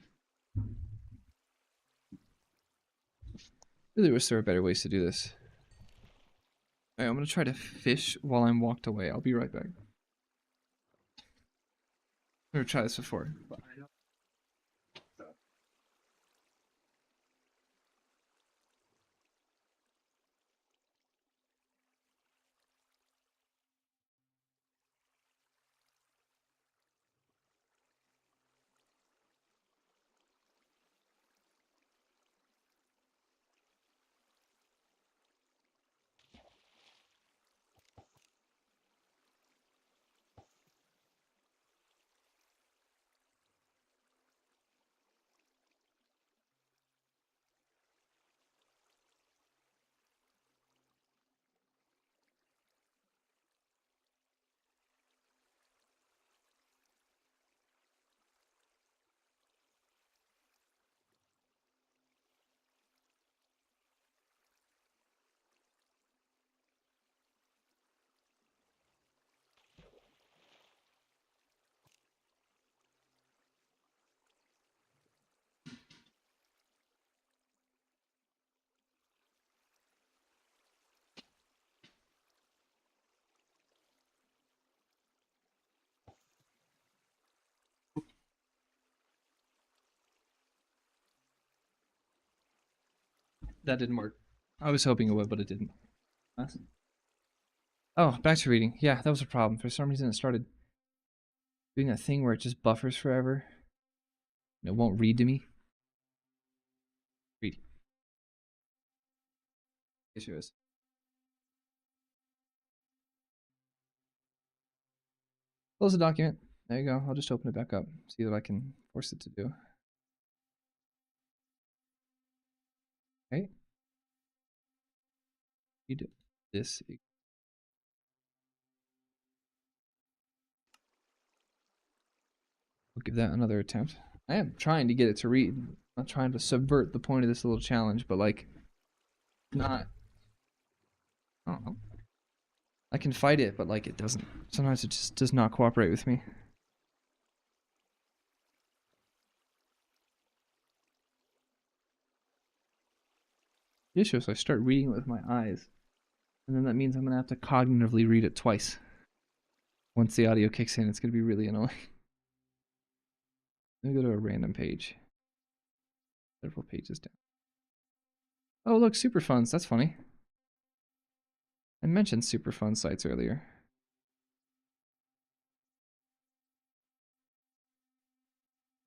Really wish there were better ways to do this. Alright, I'm going to try to fish while I'm walked away. I'll be right back. I've never tried this before. But I don't. that didn't work. I was hoping it would, but it didn't. Oh, back to reading. Yeah, that was a problem. For some reason, it started doing that thing where it just buffers forever. It won't read to me. Read. Issue is. Close the document. There you go. I'll just open it back up. See what I can force it to do. Okay. Read this. We'll give that another attempt. I am trying to get it to read. I'm not trying to subvert the point of this little challenge, but like, not. I don't know. I can fight it, but like, it doesn't. Sometimes it just does not cooperate with me. The issue is I start reading it with my eyes, and then that means I'm gonna have to cognitively read it twice. Once the audio kicks in, it's gonna be really annoying. Let me go to a random page. Several pages down. Oh, look, super funds. That's funny. I mentioned super fun sites earlier.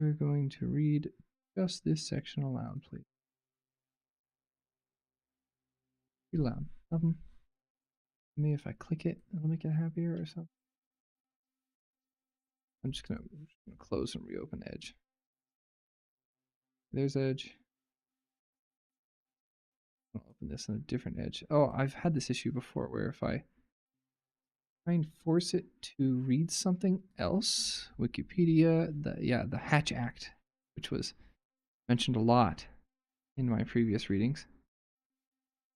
We're going to read just this section aloud, please. Read aloud. Maybe if I click it, it'll make it happier or something. I'm just gonna close and reopen Edge. There's Edge. I'll open this on a different Edge. Oh, I've had this issue before where if I try and force it to read something else, Wikipedia, the Hatch Act, which was mentioned a lot in my previous readings.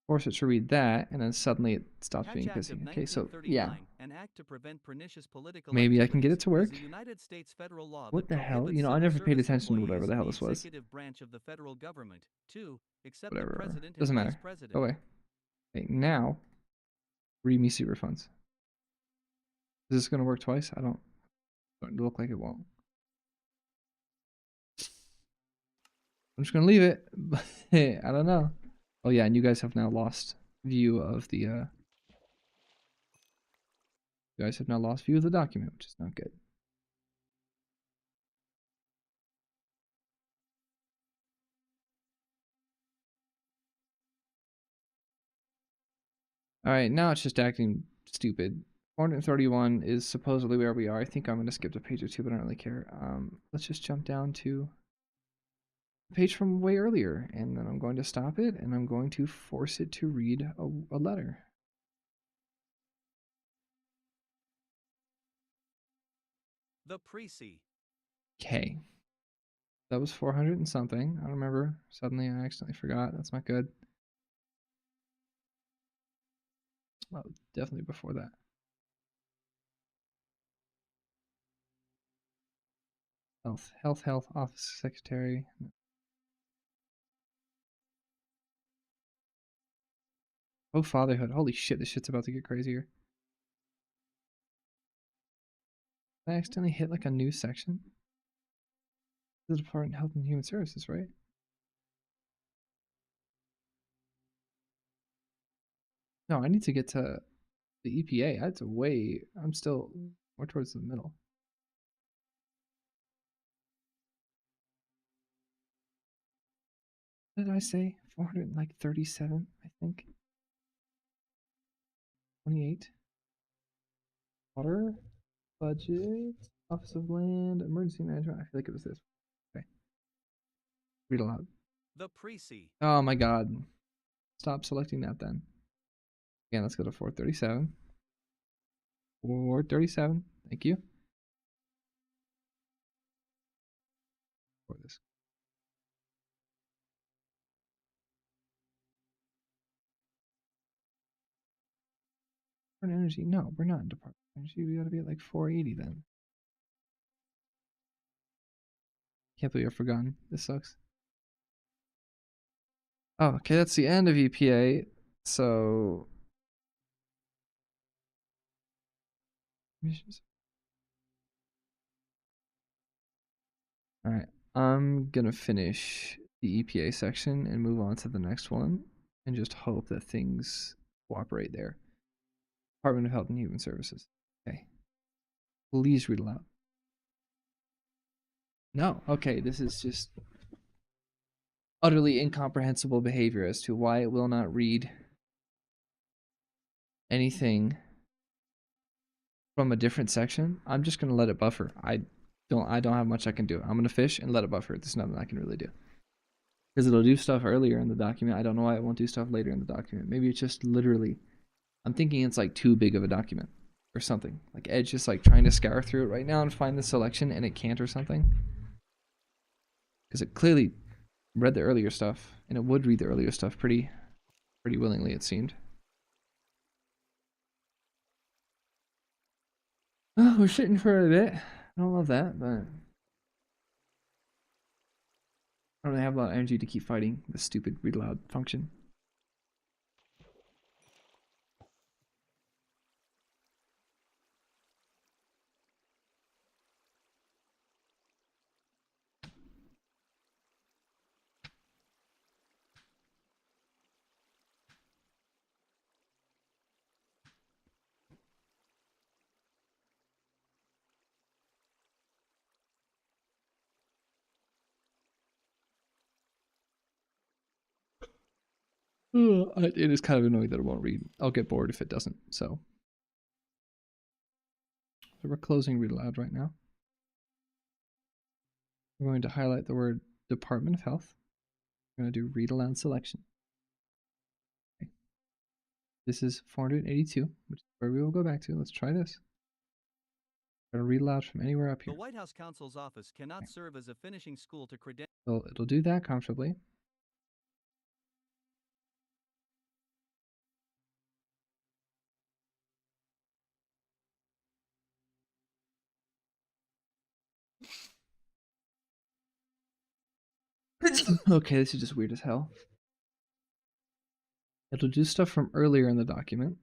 Force it to read that, and then suddenly it stops being busy. Okay, so yeah. An act to prevent pernicious political Maybe I can get it to work. the United States federal law What the that hell? prohibits You know, I civil never paid service attention to whatever employees the hell in this was. executive branch of the federal government to except the Whatever. president and Doesn't vice matter. president. Go away. Okay, now read me super funds. Is this gonna work twice? I don't. Starting to look like it won't. I'm just gonna leave it. I don't know. Oh yeah, and you guys have now lost view of the you guys have now lost view of the document, which is not good. Alright, now it's just acting stupid. 431 is supposedly where we are. I think I'm gonna skip a page or two, but I don't really care. Let's just jump down to the page from way earlier, and then I'm going to stop it, and I'm going to force it to read a letter. The Preci. Okay. That was 400 and something. I don't remember. Suddenly I accidentally forgot. That's not good. Oh, definitely before that. Health, office secretary. Oh, fatherhood. Holy shit, this shit's about to get crazier. I accidentally hit like a new section. The Department of Health and Human Services, right? No, I need to get to the EPA. I had to wait. I'm still more towards the middle. What did I say? 437, I think. 28. Water, budget, Office of Land, Emergency Management. I feel like it was this. Okay. Read aloud. The Preci. Oh my god. Stop selecting that then. Again, let's go to 437. 437. Thank you. For this. Department of Energy. No, we're not in Department of Energy. We gotta be at like 480 then. Can't believe I've forgotten. This sucks. Oh, okay, that's the end of EPA. So missions. Alright. I'm gonna finish the EPA section and move on to the next one. and just hope that things cooperate there. Department of Health and Human Services. Okay. Please read aloud. No. Okay, this is just utterly incomprehensible behavior as to why it will not read anything from a different section. I'm just gonna let it buffer. I don't have much I can do. I'm gonna fish and let it buffer. There's nothing I can really do. Because it'll do stuff earlier in the document. I don't know why it won't do stuff later in the document. Maybe it's just literally, I'm thinking it's like too big of a document or something. Like Edge just like trying to scour through it right now and find the selection and it can't or something. Because it clearly read the earlier stuff, and it would read the earlier stuff pretty willingly, it seemed. Oh, we're sitting for a bit. I don't love that, but I don't really have a lot of energy to keep fighting the stupid read aloud function. It is kind of annoying that it won't read. I'll get bored if it doesn't. So we're closing read aloud right now. We're going to highlight the word Department of Health. We're going to do read aloud selection. Okay. This is 482, which is where we will go back to. Let's try this. We're going to read aloud from anywhere up here. The White House Counsel's Office cannot serve as a finishing school to credential. So it'll do that comfortably. Okay, this is just weird as hell. It'll do stuff from earlier in the document,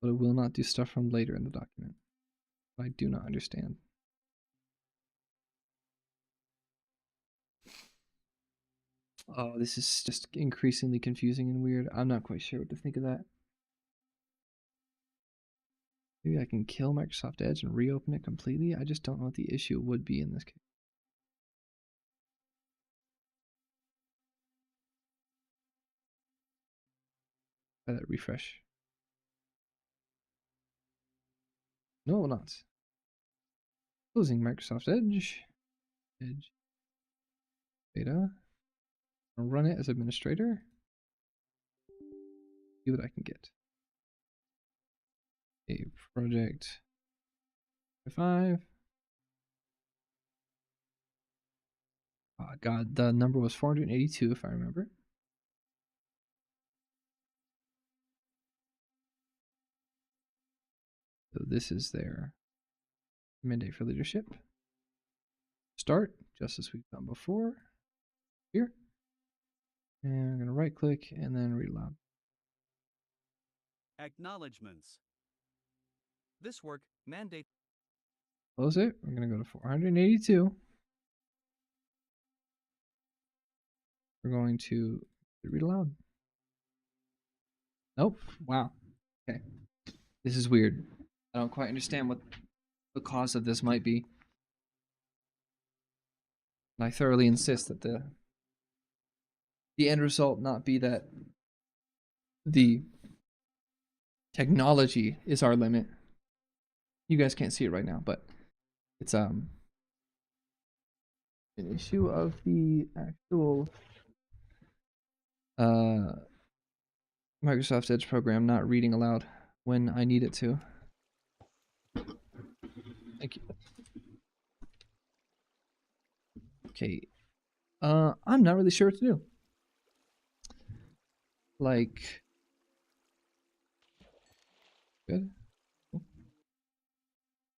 but it will not do stuff from later in the document. I do not understand. Oh, this is just increasingly confusing and weird. I'm not quite sure what to think of that. Maybe I can kill Microsoft Edge and reopen it completely. I just don't know what the issue would be in this case. Try that refresh. No, it will not. Closing Microsoft Edge. Edge. Beta. I'll run it as administrator. See what I can get. A project 5. Oh god, the number was 482 if I remember. So this is their mandate for leadership. Start, just as we've done before. Here. And I'm going to right click and then read aloud. Acknowledgements. This work mandate. Close it. We're going to go to 482. We're going to read aloud. Nope. Wow. Okay. This is weird. I don't quite understand what the cause of this might be. And I thoroughly insist that the end result not be that the technology is our limit. You guys can't see it right now, but it's an issue of the actual Microsoft Edge program not reading aloud when I need it to. Thank you. Okay. I'm not really sure what to do. Like, good.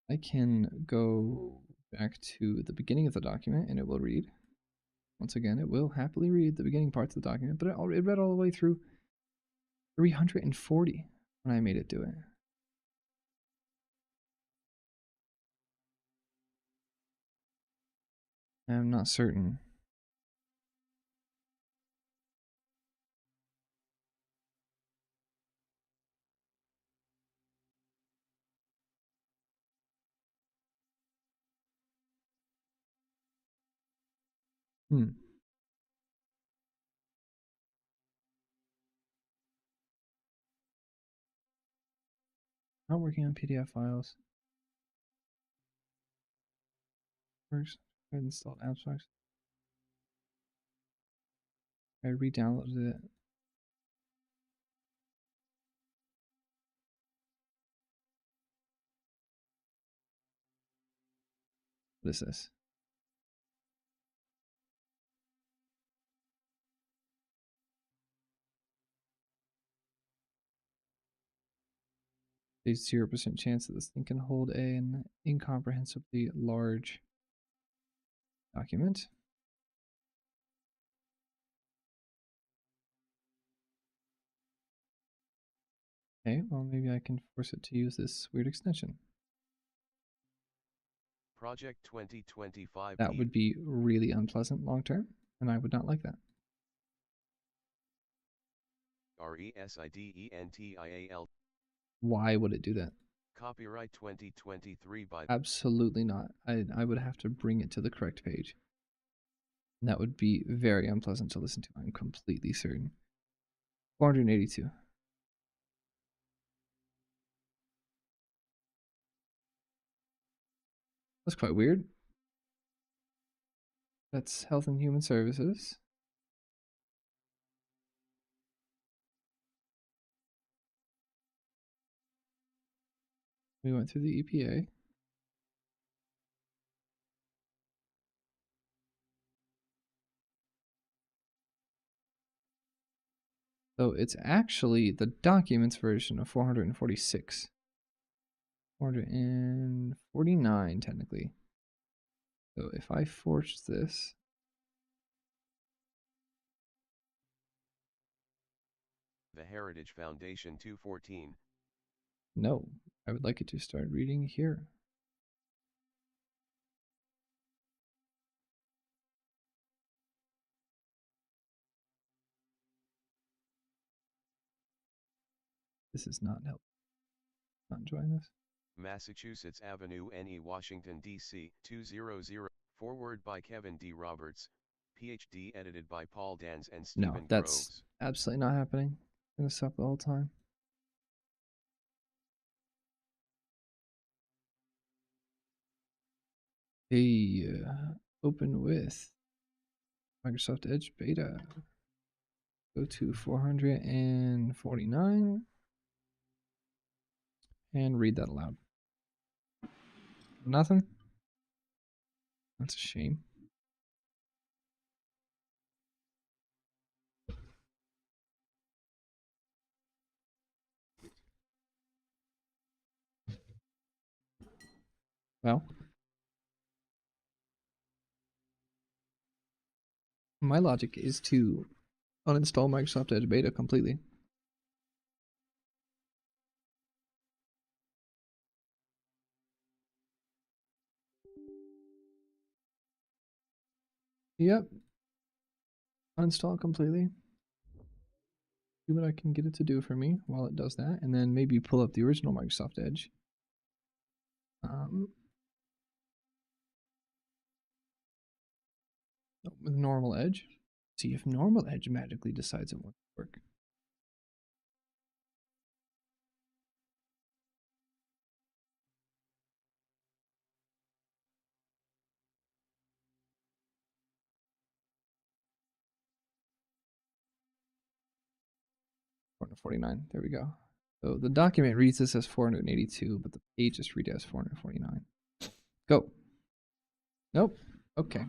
I can go back to the beginning of the document and it will read. Once again, it will happily read the beginning parts of the document, but it read all the way through 340 when I made it do it. I'm not certain Hmm. Not working on PDF files. Works. I installed abstracts. I re-downloaded it. What is this? There's 0% chance that this thing can hold an incomprehensibly large document. Okay, well maybe I can force it to use this weird extension. Project 2025. That would be really unpleasant long term, and I would not like that. RESIDENTIAL. Why would it do that? Copyright 2023 by. Absolutely not. I would have to bring it to the correct page. And that would be very unpleasant to listen to, I'm completely certain. 482. That's quite weird. That's Health and Human Services. We went through the EPA. So it's actually the documents version of 446. 449 technically. So if I force this, The Heritage Foundation 214. no, I would like it to start reading here. This is not helpful. Not enjoying this. Massachusetts Avenue, NE, Washington, D.C. 200. Forward by Kevin D. Roberts, PhD, edited by Paul Dans and Stephen No, that's Groves. absolutely not happening. I'm gonna stop the whole time. Hey, open with Microsoft Edge beta. Go to 449 and read that aloud. Nothing? That's a shame. Well, my logic is to uninstall Microsoft Edge beta completely. Yep. Uninstall completely. See what I can get it to do for me while it does that, and then maybe pull up the original Microsoft Edge. With normal Edge. See if normal Edge magically decides it won't work. Four 49. There we go. So the document reads this as 482, but the page just reads as 449. Go. Nope. Okay.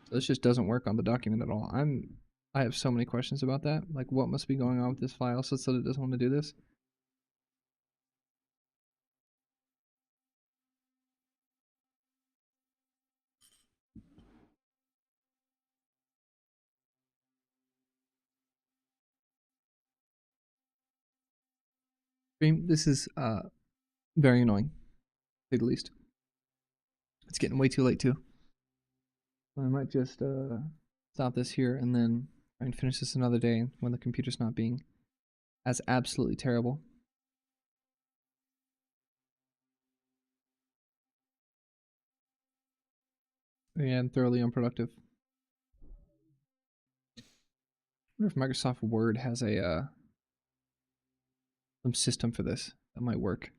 So this just doesn't work on the document at all. I have so many questions about that. Like, what must be going on with this file such that it doesn't want to do this? This is very annoying, to say the least. It's getting way too late too. I might just stop this here and then try and finish this another day when the computer's not being as absolutely terrible. And thoroughly unproductive. wonder if Microsoft Word has a some system for this that might work.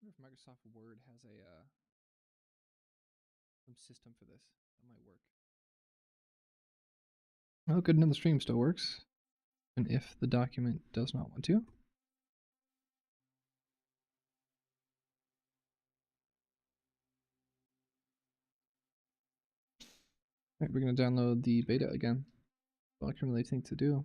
I wonder if Microsoft Word has a some system for this that might work. Oh, good. Another stream still works. And if the document does not want to. Alright, we're going to download the beta again. All I can really think to do.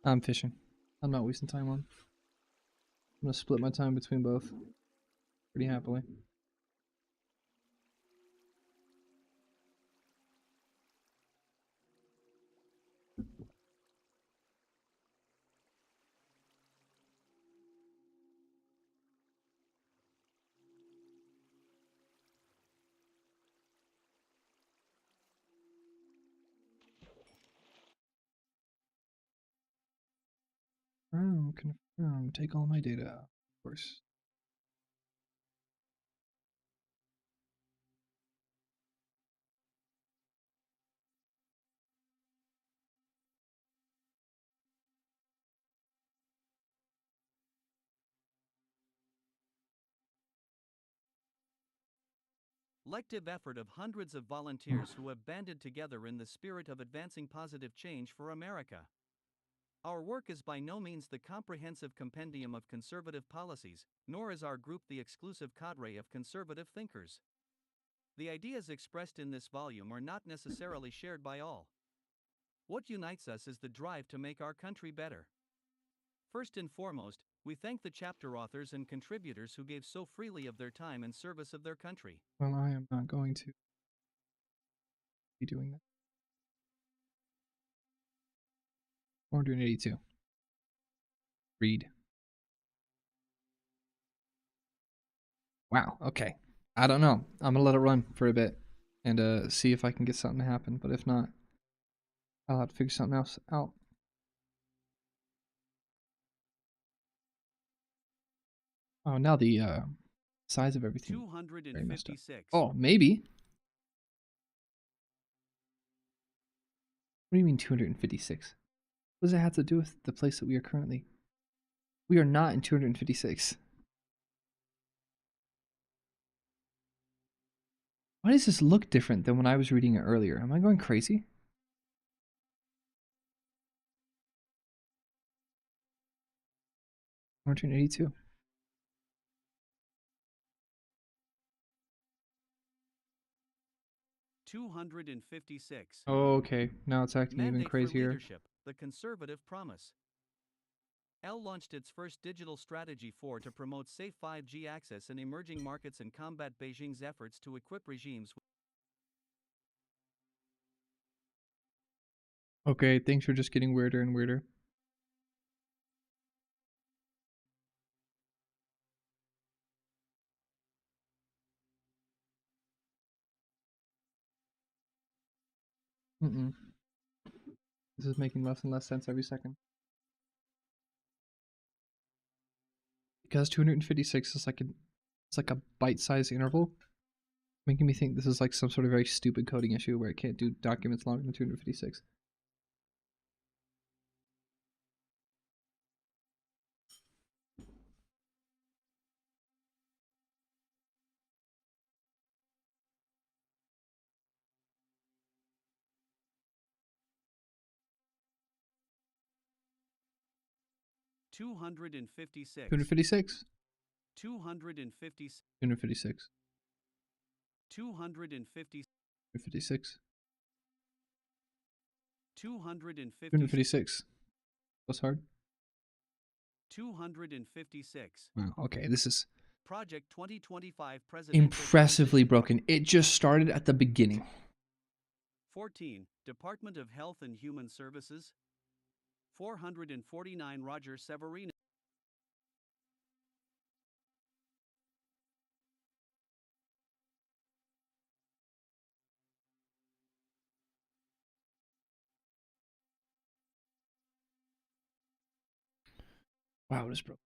I'm fishing. I'm not wasting time on. I'm going to split my time between both pretty happily. Oh, confirm. Take all my data. Of course. Collective effort of hundreds of volunteers who have banded together in the spirit of advancing positive change for America. Our work is by no means the comprehensive compendium of conservative policies, nor is our group the exclusive cadre of conservative thinkers. The ideas expressed in this volume are not necessarily shared by all. What unites us is the drive to make our country better. First and foremost, we thank the chapter authors and contributors who gave so freely of their time in service of their country. Well, I am not going to be doing that. 482. Read. Wow, okay. I don't know. I'm gonna let it run for a bit and see if I can get something to happen, but if not, I'll have to figure something else out. Oh, now the size of everything. 256. Oh, maybe. What do you mean 256? What does that have to do with the place that we are currently? We are not in 256. Why does this look different than when I was reading it earlier? Am I going crazy? $182. $256. Oh, okay. Now it's acting even Mandate for crazier. leadership, the conservative promise. L launched its first digital strategy to promote safe 5G access in emerging markets and combat Beijing's efforts to equip regimes with Okay, things are just getting weirder and weirder. This is making less and less sense every second. Because 256 is like a bite-sized interval, making me think this is like some sort of very stupid coding issue where it can't do documents longer than 256. $256. 256. 256. 256. 250. 256. 250. 256. What's hard? 256. Wow, okay, this is Project 2025 presidential impressively transition. broken. It just started at the beginning. 14. Department of Health and Human Services. 449. Roger Severino. Wow, it is broken.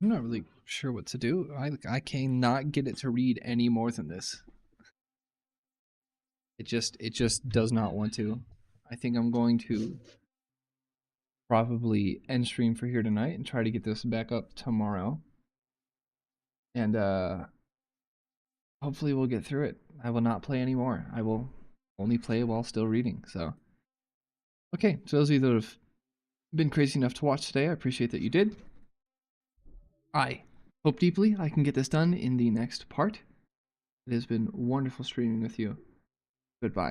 I'm not really sure what to do. I cannot get it to read any more than this. It just does not want to. I think I'm going to probably end stream for here tonight and try to get this back up tomorrow. And hopefully we'll get through it. I will not play anymore. I will only play while still reading. So okay, so those of you that have been crazy enough to watch today, I appreciate that you did. I hope deeply I can get this done in the next part. It has been wonderful streaming with you. Goodbye.